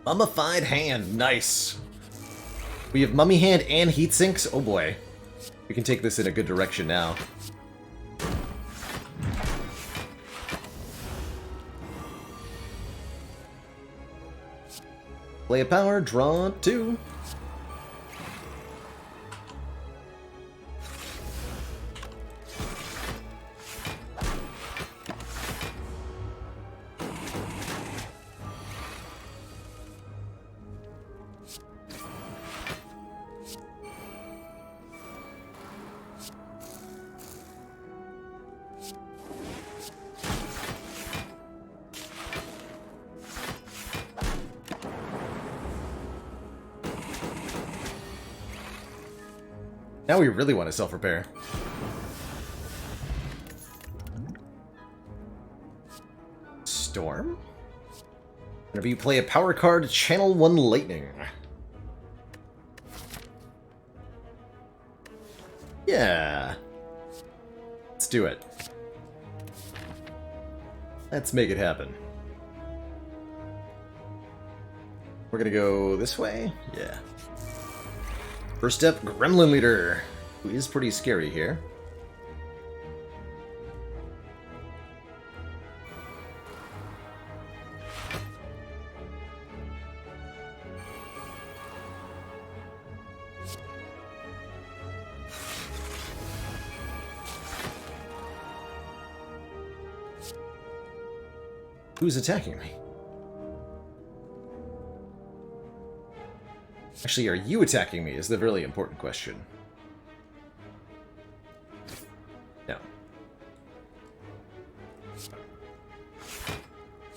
Mummified hand. Nice. We have mummy hand and heat sinks. Oh boy. We can take this in a good direction now. Play a power, draw 2. Now we really want to self-repair. Storm? Whenever you play a power card, channel 1 lightning. Yeah. Let's do it. Let's make it happen. We're gonna go this way? Yeah. First up, Gremlin Leader, who is pretty scary here. Who's attacking me? Actually, are you attacking me is the really important question. No.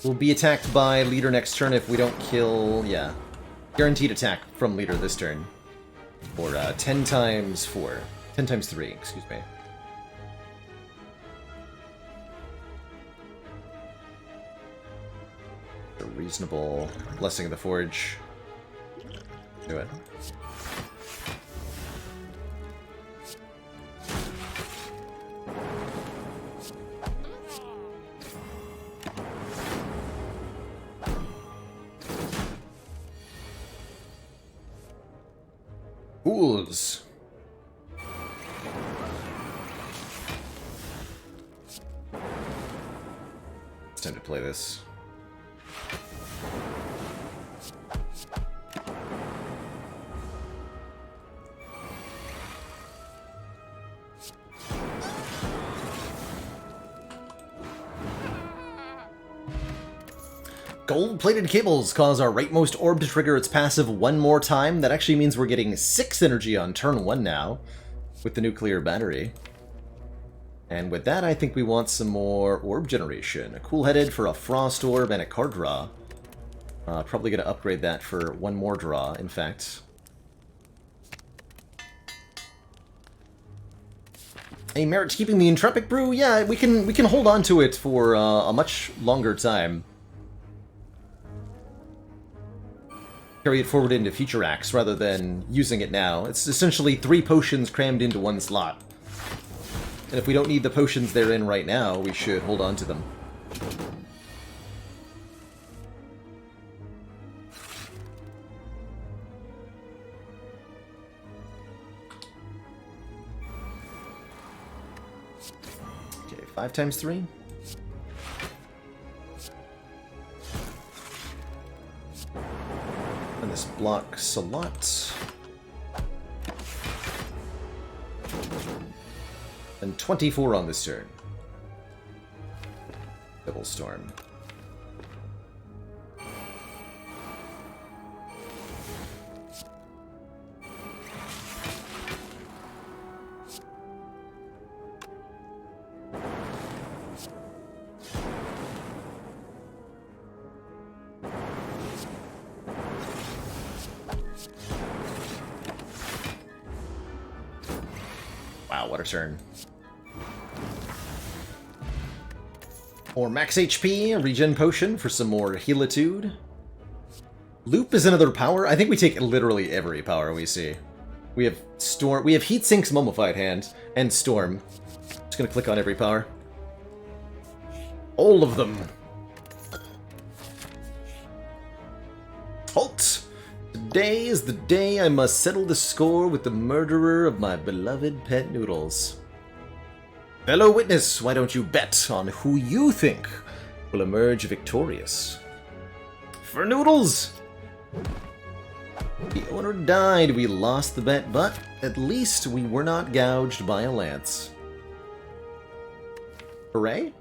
We'll be attacked by leader next turn if we don't kill... yeah. Guaranteed attack from leader this turn. Or 10 times 4. 10 times 3, excuse me. A reasonable Blessing of the Forge. Do it. Fools. It's time to play this. Gold-plated cables cause our rightmost orb to trigger its passive one more time. That actually means we're getting 6 energy on turn 1 now, with the nuclear battery. And with that, I think we want some more orb generation. A cool-headed for a frost orb and a card draw. Probably going to upgrade that for one more draw, in fact. Hey, Merritt, keeping the Intrepic Brew? Yeah, we can hold on to it for a much longer time. Carry it forward into future acts rather than using it now. It's essentially 3 potions crammed into one slot. And if we don't need the potions they're in right now, we should hold on to them. Okay, 5 times 3. And this blocks a lot. And 24 on this turn. Double Storm. Wow, what a turn. More max HP, a regen potion for some more healitude. Loop is another power. I think we take literally every power we see. We have Storm, we have Heatsink's Mummified Hand, and Storm. Just gonna click on every power. All of them. Halt! Today is the day I must settle the score with the murderer of my beloved pet Noodles. Fellow witness, why don't you bet on who you think will emerge victorious? For Noodles! The owner died, we lost the bet, but at least we were not gouged by a lance. Hooray?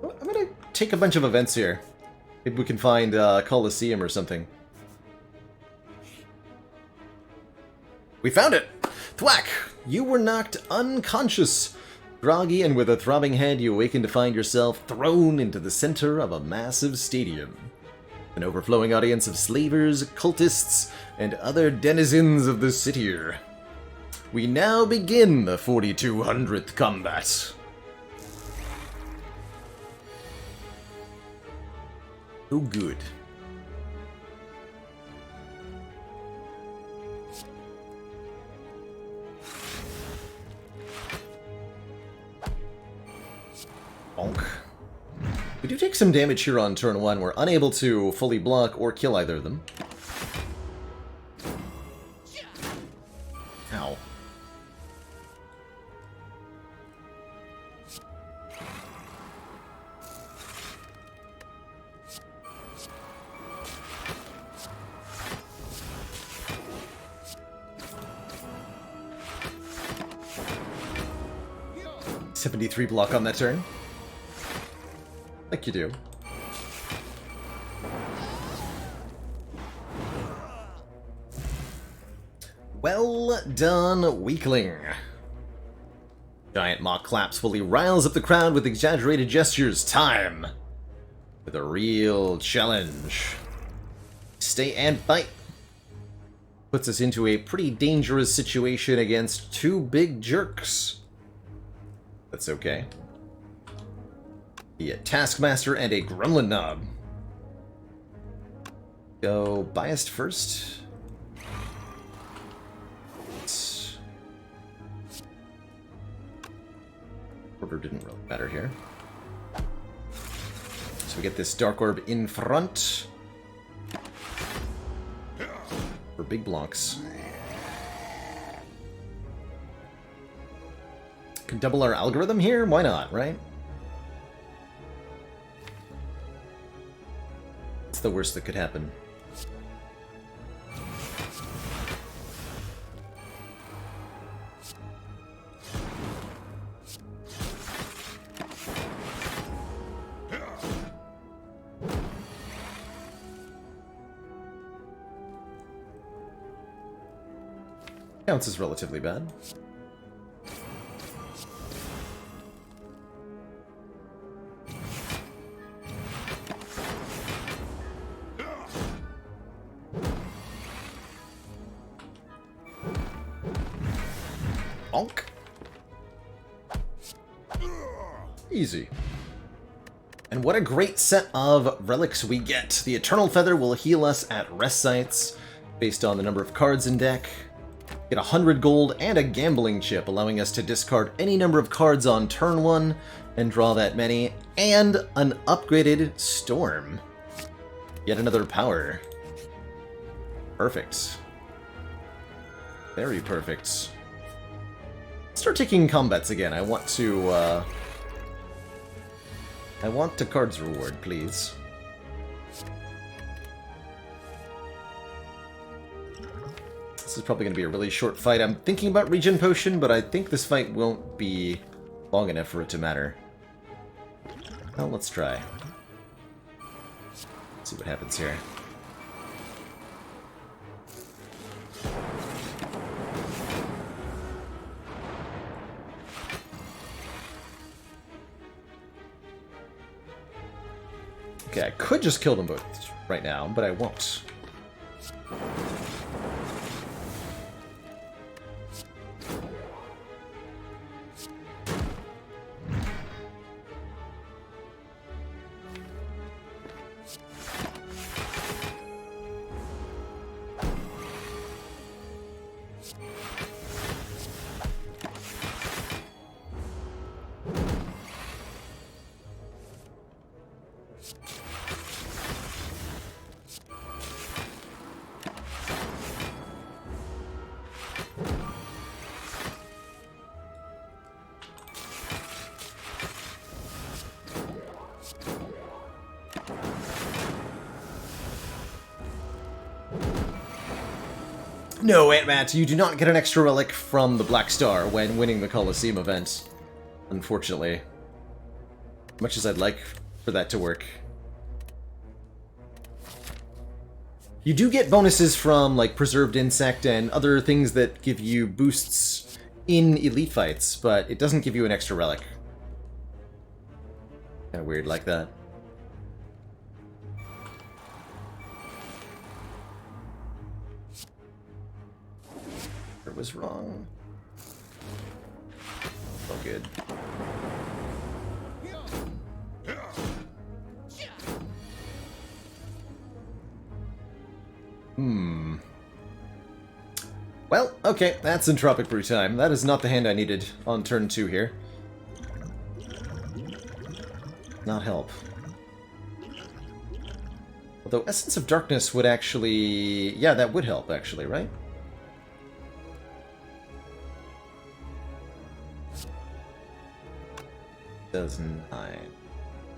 I'm gonna take a bunch of events here. Maybe we can find Colosseum or something. We found it! Thwack! You were knocked unconscious. Groggy and with a throbbing head, you awaken to find yourself thrown into the center of a massive stadium. An overflowing audience of slavers, cultists, and other denizens of the city. We now begin the 4200th combat. Oh, good. Bonk. We do take some damage here on turn 1. We're unable to fully block or kill either of them. Ow. .73 block on that turn. Like you do. Well done, weakling. Giant mock claps while he riles up the crowd with exaggerated gestures. Time for the real challenge. Stay and fight. Puts us into a pretty dangerous situation against 2 big jerks. That's okay. Be a Taskmaster and a Gremlin Knob. Go biased first. Order didn't really matter here. So we get this Dark Orb in front. For big blocks. Can double our algorithm here? Why not, right? It's the worst that could happen. Counts as relatively bad. Bonk. Easy. And what a great set of relics we get. The Eternal Feather will heal us at rest sites based on the number of cards in deck. Get 100 gold and a gambling chip, allowing us to discard any number of cards on turn 1 and draw that many. And an upgraded Storm. Yet another power. Perfect. Very perfect. Start taking combats again. I want to cards reward, please. This is probably going to be a really short fight. I'm thinking about regen potion, but I think this fight won't be long enough for it to matter. Well, let's try. Let's see what happens here. Okay, I could just kill them both right now, but I won't. No, Ant-Matt, you do not get an extra relic from the Black Star when winning the Colosseum event. Unfortunately. Much as I'd like for that to work. You do get bonuses from, like, Preserved Insect and other things that give you boosts in elite fights, but it doesn't give you an extra relic. Kinda weird like that. Was wrong. Oh, good. Well, okay, that's Entropic Brew time. That is not the hand I needed on turn 2 here. Not help. Although Essence of Darkness would actually... Yeah, that would help, actually, right? Does 9.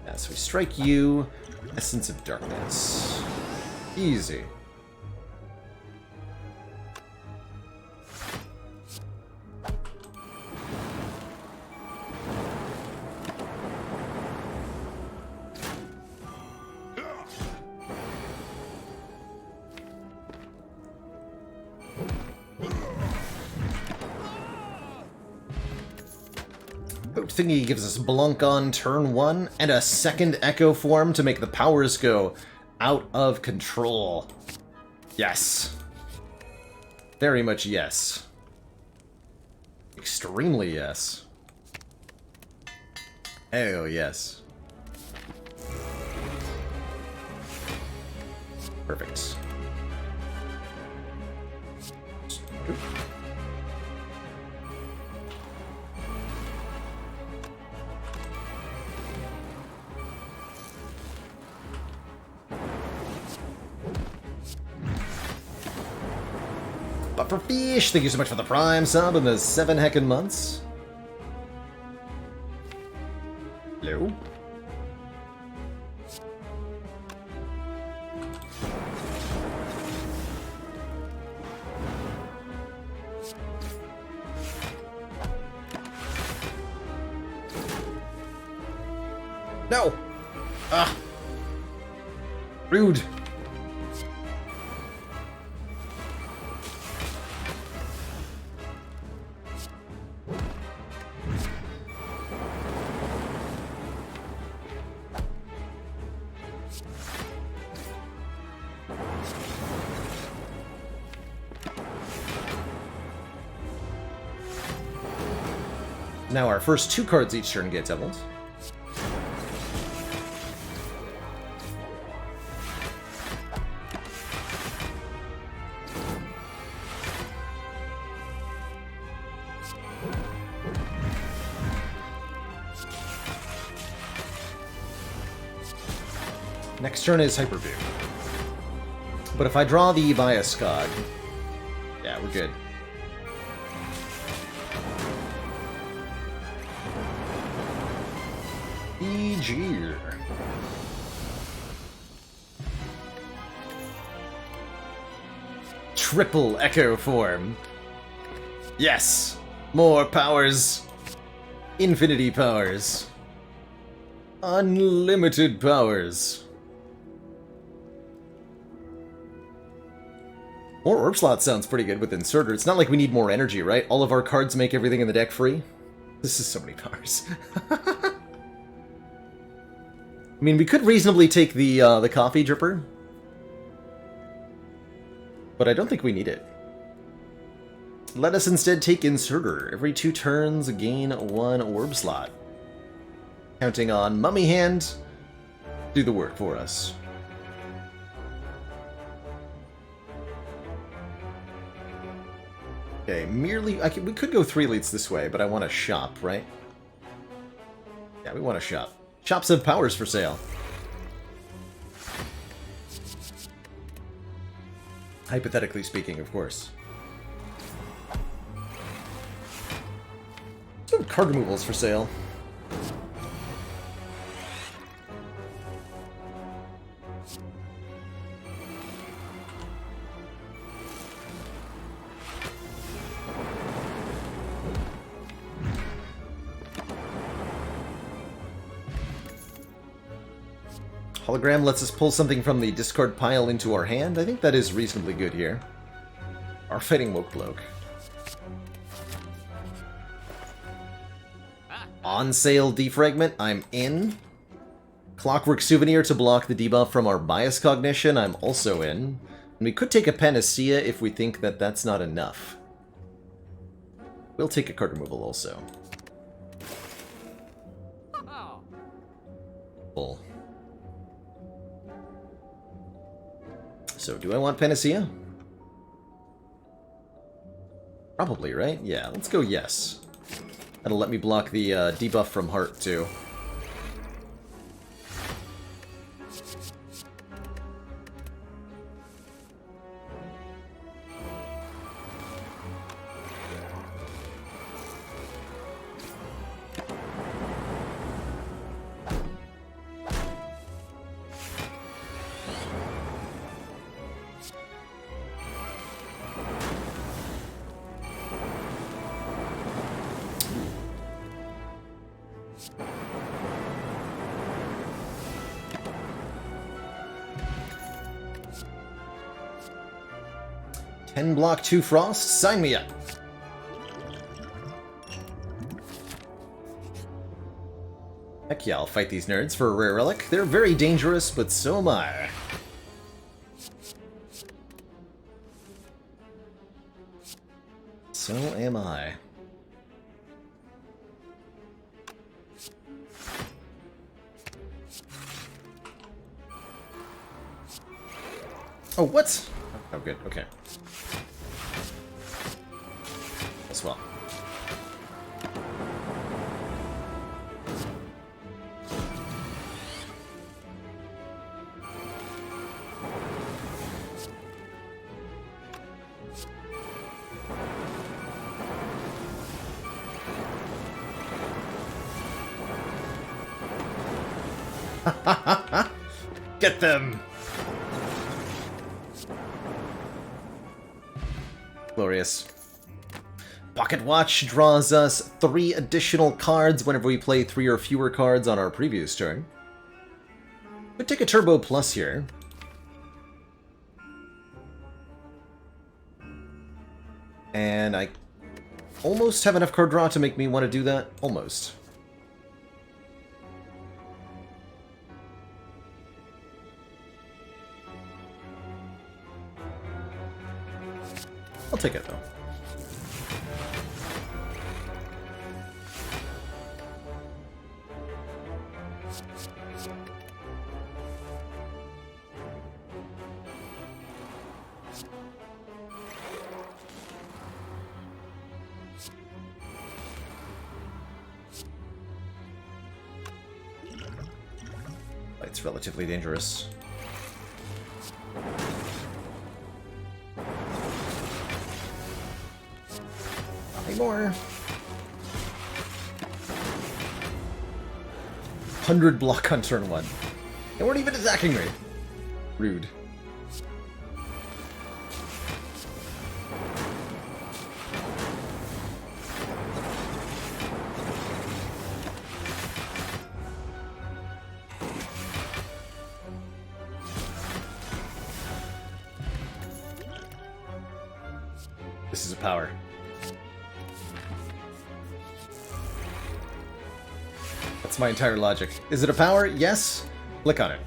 Yeah, so we strike you. Essence of Darkness. Easy. Thingy gives us Blunk on turn 1, and a second Echo Form to make the powers go out of control. Yes. Very much yes. Extremely yes. Oh, yes. Perfect. Oop. For Fish, thank you so much for the Prime sub and the 7 heckin' months. Hello? No! Ah! Rude! Now our first 2 cards each turn get doubled. Next turn is Hyper View. But if I draw the Bias Cog, yeah, we're good. EG. Triple Echo Form. Yes! More powers. Infinity powers. Unlimited powers. More Orb Slot sounds pretty good with Inserter. It's not like we need more energy, right? All of our cards make everything in the deck free. This is so many powers. I mean, we could reasonably take the Coffee Dripper. But I don't think we need it. Let us instead take Inserter. Every 2 turns, gain 1 Orb Slot. Counting on Mummy Hand, do the work for us. Okay, merely... we could go 3 elites this way, but I want to shop, right? Yeah, we want to shop. Shops have powers for sale. Hypothetically speaking, of course. Some card removals for sale. Hologram lets us pull something from the discard pile into our hand. I think that is reasonably good here. Our Fighting Woke Bloke. On sale Defragment, I'm in. Clockwork Souvenir to block the debuff from our Bias Cognition, I'm also in. And we could take a Panacea if we think that that's not enough. We'll take a card removal also. Full. So, do I want Panacea? Probably, right? Yeah, let's go yes. That'll let me block the debuff from Heart, too. Block 2 Frost, sign me up! Heck yeah, I'll fight these nerds for a rare relic. They're very dangerous, but so am I. So am I. Oh, what? Oh, good, okay. As well. Get them! Glorious. Pocket Watch draws us 3 additional cards whenever we play 3 or fewer cards on our previous turn. Could take a Turbo Plus here. And I almost have enough card draw to make me want to do that. Almost. I'll take it, though. It's relatively dangerous. Nothing more. 100 block on turn 1. They weren't even attacking me. Rude. This is a power. That's my entire logic. Is it a power? Yes. Click on it.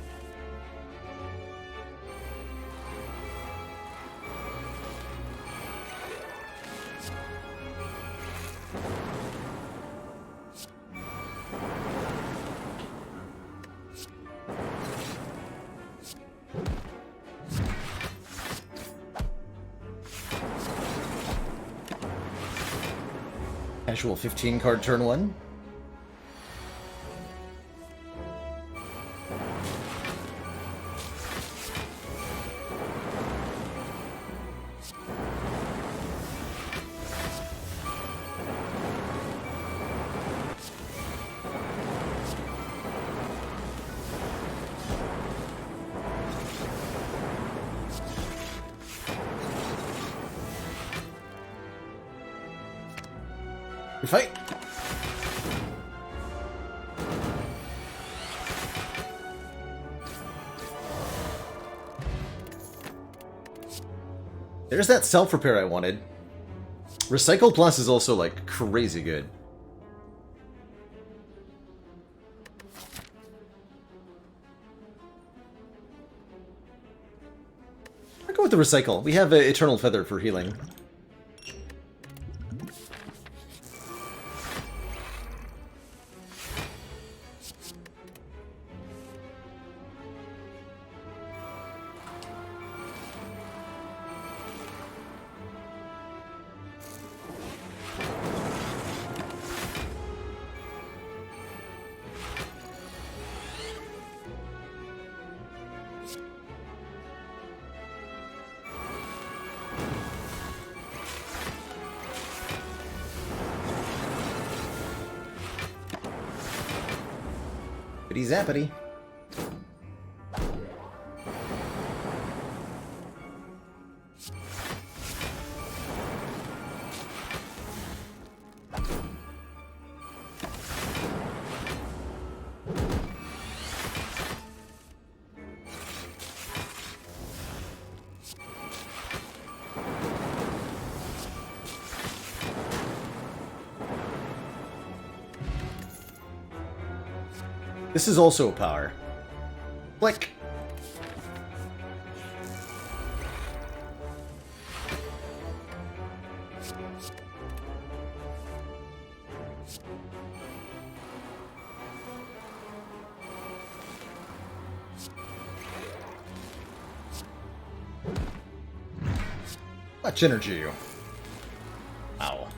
Casual 15 card turn 1. We fight. There's that self-repair I wanted. Recycle Plus is also, like, crazy good. I'll go with the Recycle. We have Eternal Feather for healing. Bippity zappity. This is also a power. Click. Much energy. Ow.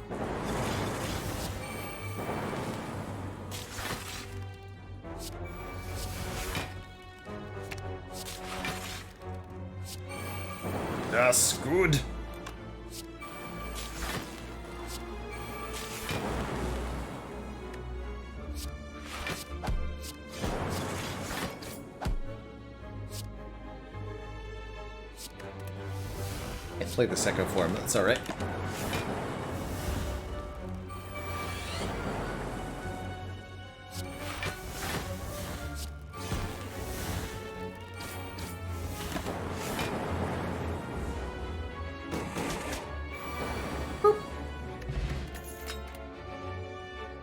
That's good. Can't play the second form, that's alright.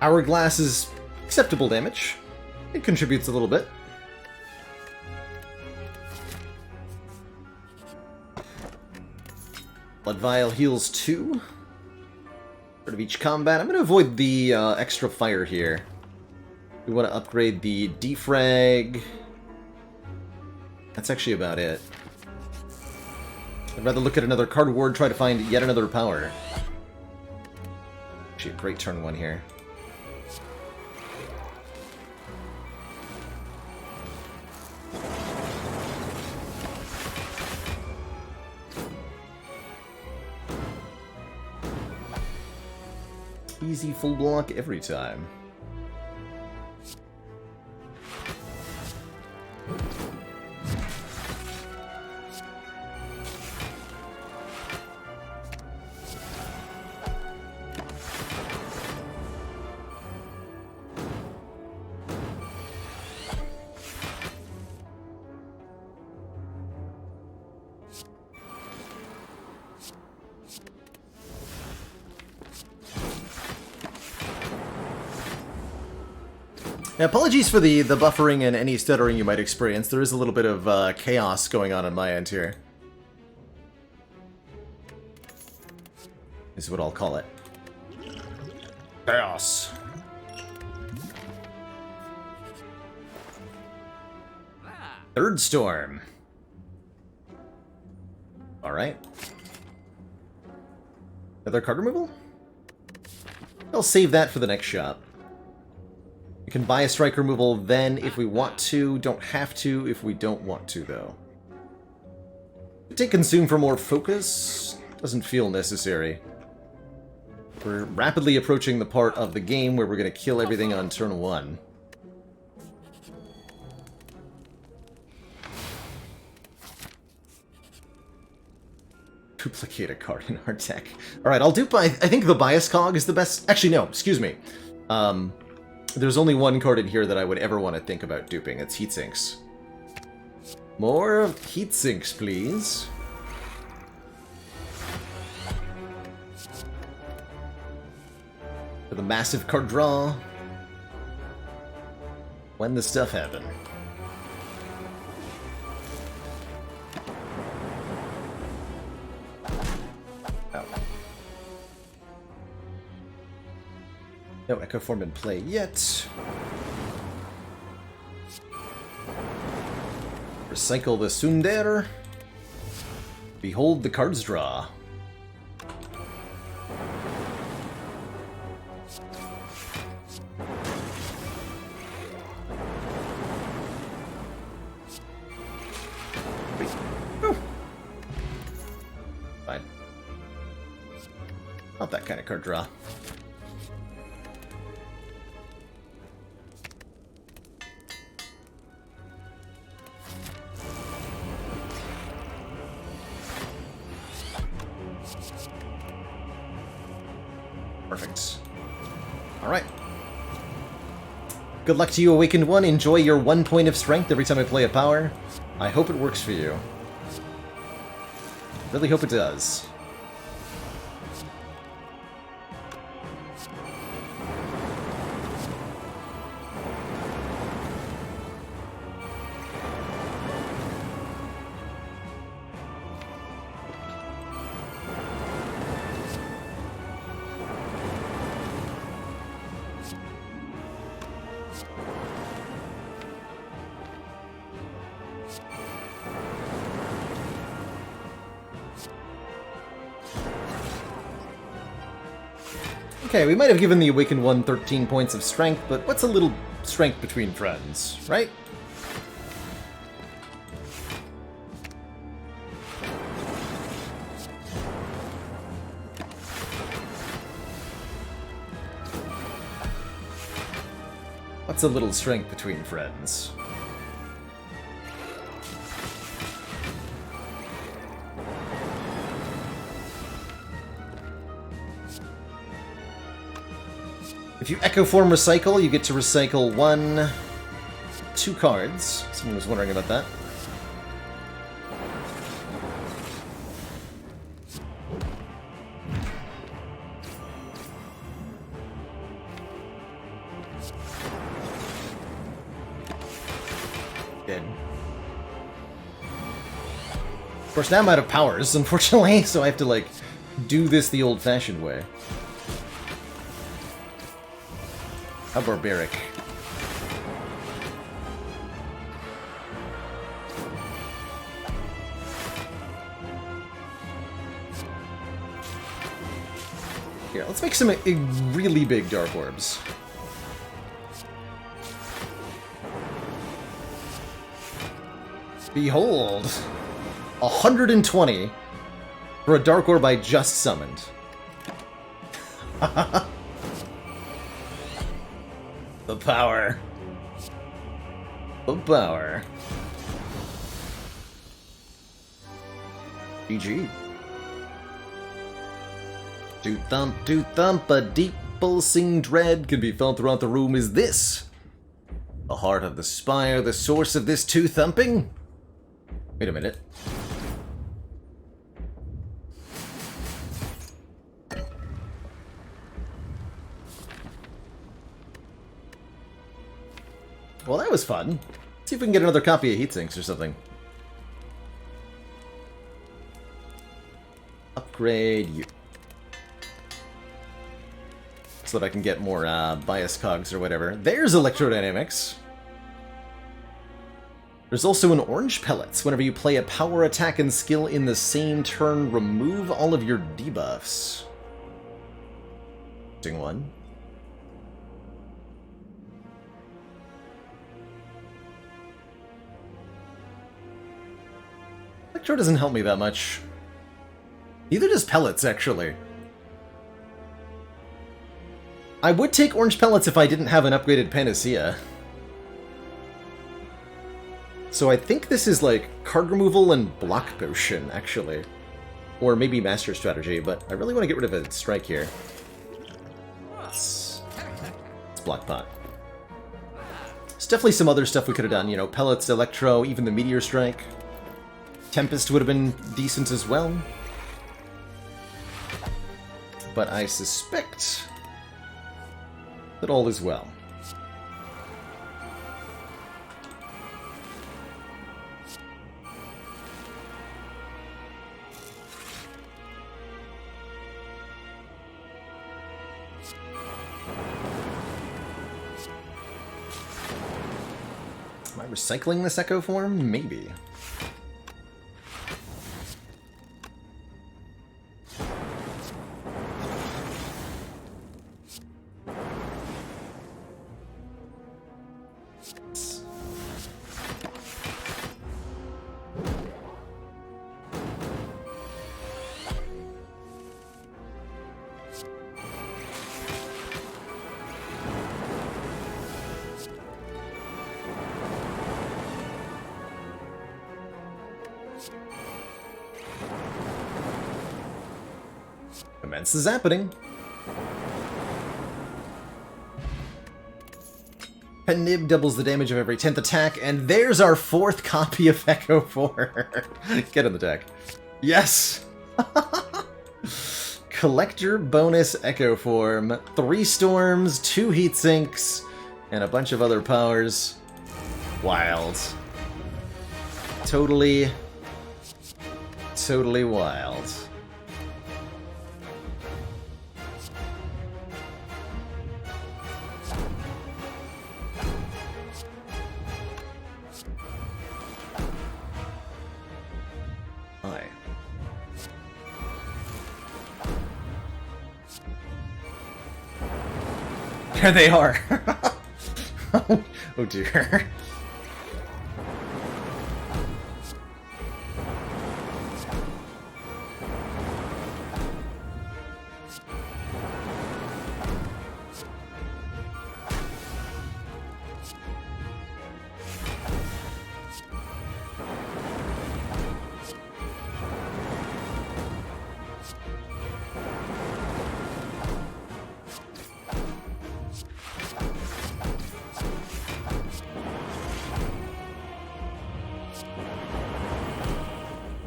Hourglass is acceptable damage. It contributes a little bit. Blood Vial heals 2. Part of each combat. I'm going to avoid the extra fire here. We want to upgrade the defrag. That's actually about it. I'd rather look at another card ward, try to find yet another power. Actually, a great turn 1 here. Easy full block every time. Apologies for the buffering and any stuttering you might experience. There is a little bit of chaos going on my end here. Is what I'll call it. Chaos. Third storm. Alright. Another card removal? I'll save that for the next shop. We can buy a strike removal then if we want to. Don't have to if we don't want to, though. Take consume for more focus. Doesn't feel necessary. We're rapidly approaching the part of the game where we're going to kill everything on turn 1. Duplicate a card in our deck. Alright, I'll dupe. I think the bias cog is the best. Actually, no, excuse me. There's only one card in here that I would ever want to think about duping. It's Heatsinks. More Heatsinks, please. For the massive card draw. When the stuff happen. No Echo Form in play yet. Recycle the Sundar. Behold the cards draw. Oh. Fine. Not that kind of card draw. Perfect. Alright. Good luck to you, Awakened One. Enjoy your 1 point of strength every time I play a power. I hope it works for you. Really hope it does. Okay, we might have given the Awakened One 13 points of strength, but what's a little strength between friends, right? What's a little strength between friends? If you Echo Form Recycle, you get to recycle 2 cards. Someone was wondering about that. Dead. Of course, now I'm out of powers, unfortunately, so I have to, like, do this the old-fashioned way. How barbaric. Here, let's make some really big Dark Orbs. Behold! 120 for a Dark Orb I just summoned. The power. The power. GG. Do thump, a deep pulsing dread can be felt throughout the room. Is this the heart of the spire, the source of this two thumping? Wait a minute. Well, that was fun. Let's see if we can get another copy of Heatsinks or something. Upgrade you. So that I can get more bias cogs or whatever. There's electrodynamics. There's also an orange pellets. Whenever you play a power attack and skill in the same turn, remove all of your debuffs. Interesting one. Electro doesn't help me that much. Neither does pellets, actually. I would take orange pellets if I didn't have an upgraded panacea. So I think this is like card removal and block potion, actually. Or maybe master strategy, but I really want to get rid of a strike here. It's block pot. There's definitely some other stuff we could have done, you know, pellets, electro, even the meteor strike. Tempest would have been decent as well. But I suspect that all is well. Am I recycling this echo form? Maybe. Commence is happening. Nib doubles the damage of every 10th attack, and there's our 4th copy of Echo 4. Get in the deck. Yes! Collector bonus Echo form. 3 storms, 2 heat sinks, and a bunch of other powers. Wild. Totally wild. There they are. Oh dear.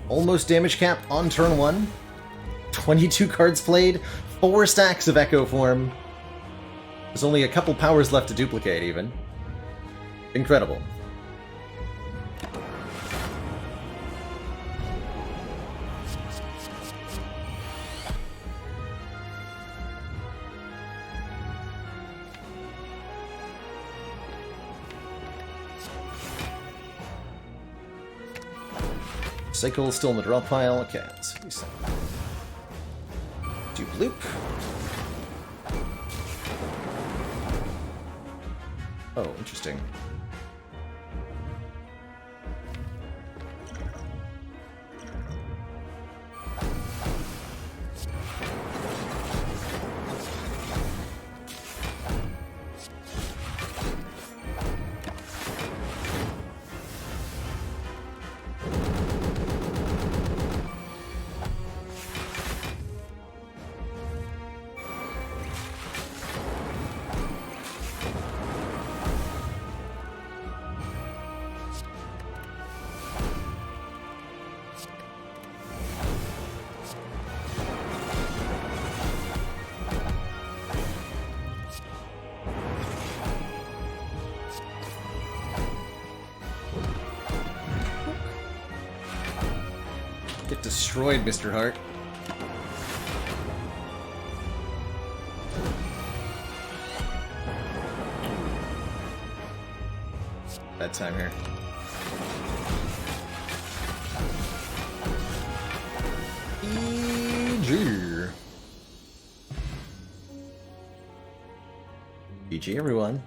Almost damage cap on turn 1. 22 cards played, 4 stacks of Echo form. There's only a couple powers left to duplicate, even. Incredible. Cycle still in the draw pile. Okay, let's do bloop. Oh, interesting. Get destroyed, Mr. Hart. Bad time here. GG. GG, everyone.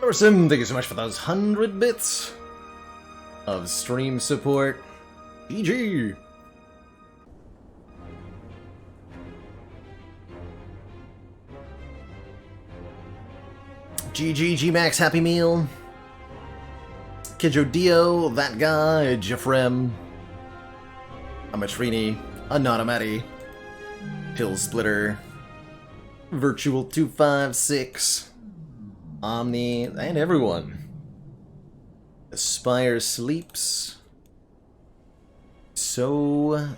Sim, thank you so much for those 100 bits of stream support. GG! GG, G-Max, Happy Meal. Kijo Dio, That Guy, Jeffrem. Amatrini, Anonymati. Pill Splitter. Virtual 256. Omni, and everyone. The Spire sleeps. So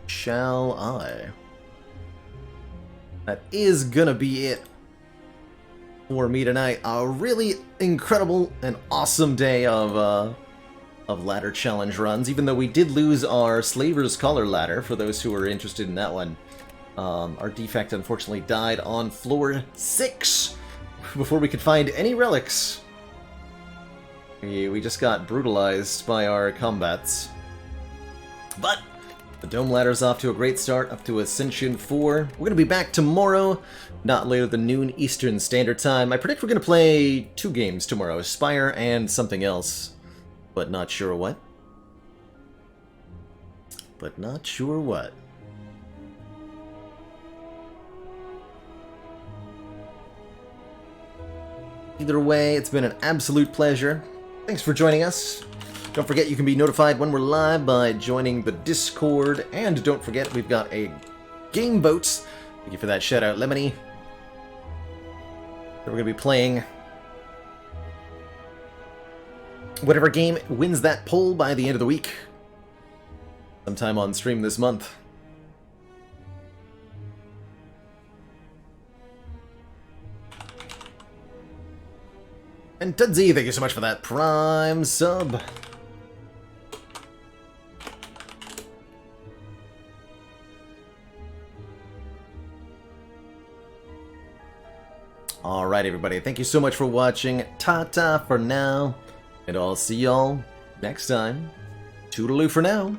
shall I. That is gonna be it for me tonight. A really incredible and awesome day of ladder challenge runs, even though we did lose our Slaver's Collar ladder, for those who are interested in that one. Our defect unfortunately died on floor 6. Before we could find any relics. We just got brutalized by our combats. But the Dome Ladder's off to a great start, up to Ascension 4. We're going to be back tomorrow, not later than noon Eastern Standard Time. I predict we're going to play 2 games tomorrow, Spire and something else. But not sure what. Either way, it's been an absolute pleasure. Thanks for joining us. Don't forget you can be notified when we're live by joining the Discord. And don't forget we've got a game vote. Thank you for that shout out, Lemony. We're going to be playing whatever game wins that poll by the end of the week. Sometime on stream this month. And Tudsy, thank you so much for that Prime sub. Alright everybody, thank you so much for watching. Ta-ta for now. And I'll see y'all next time. Toodaloo for now.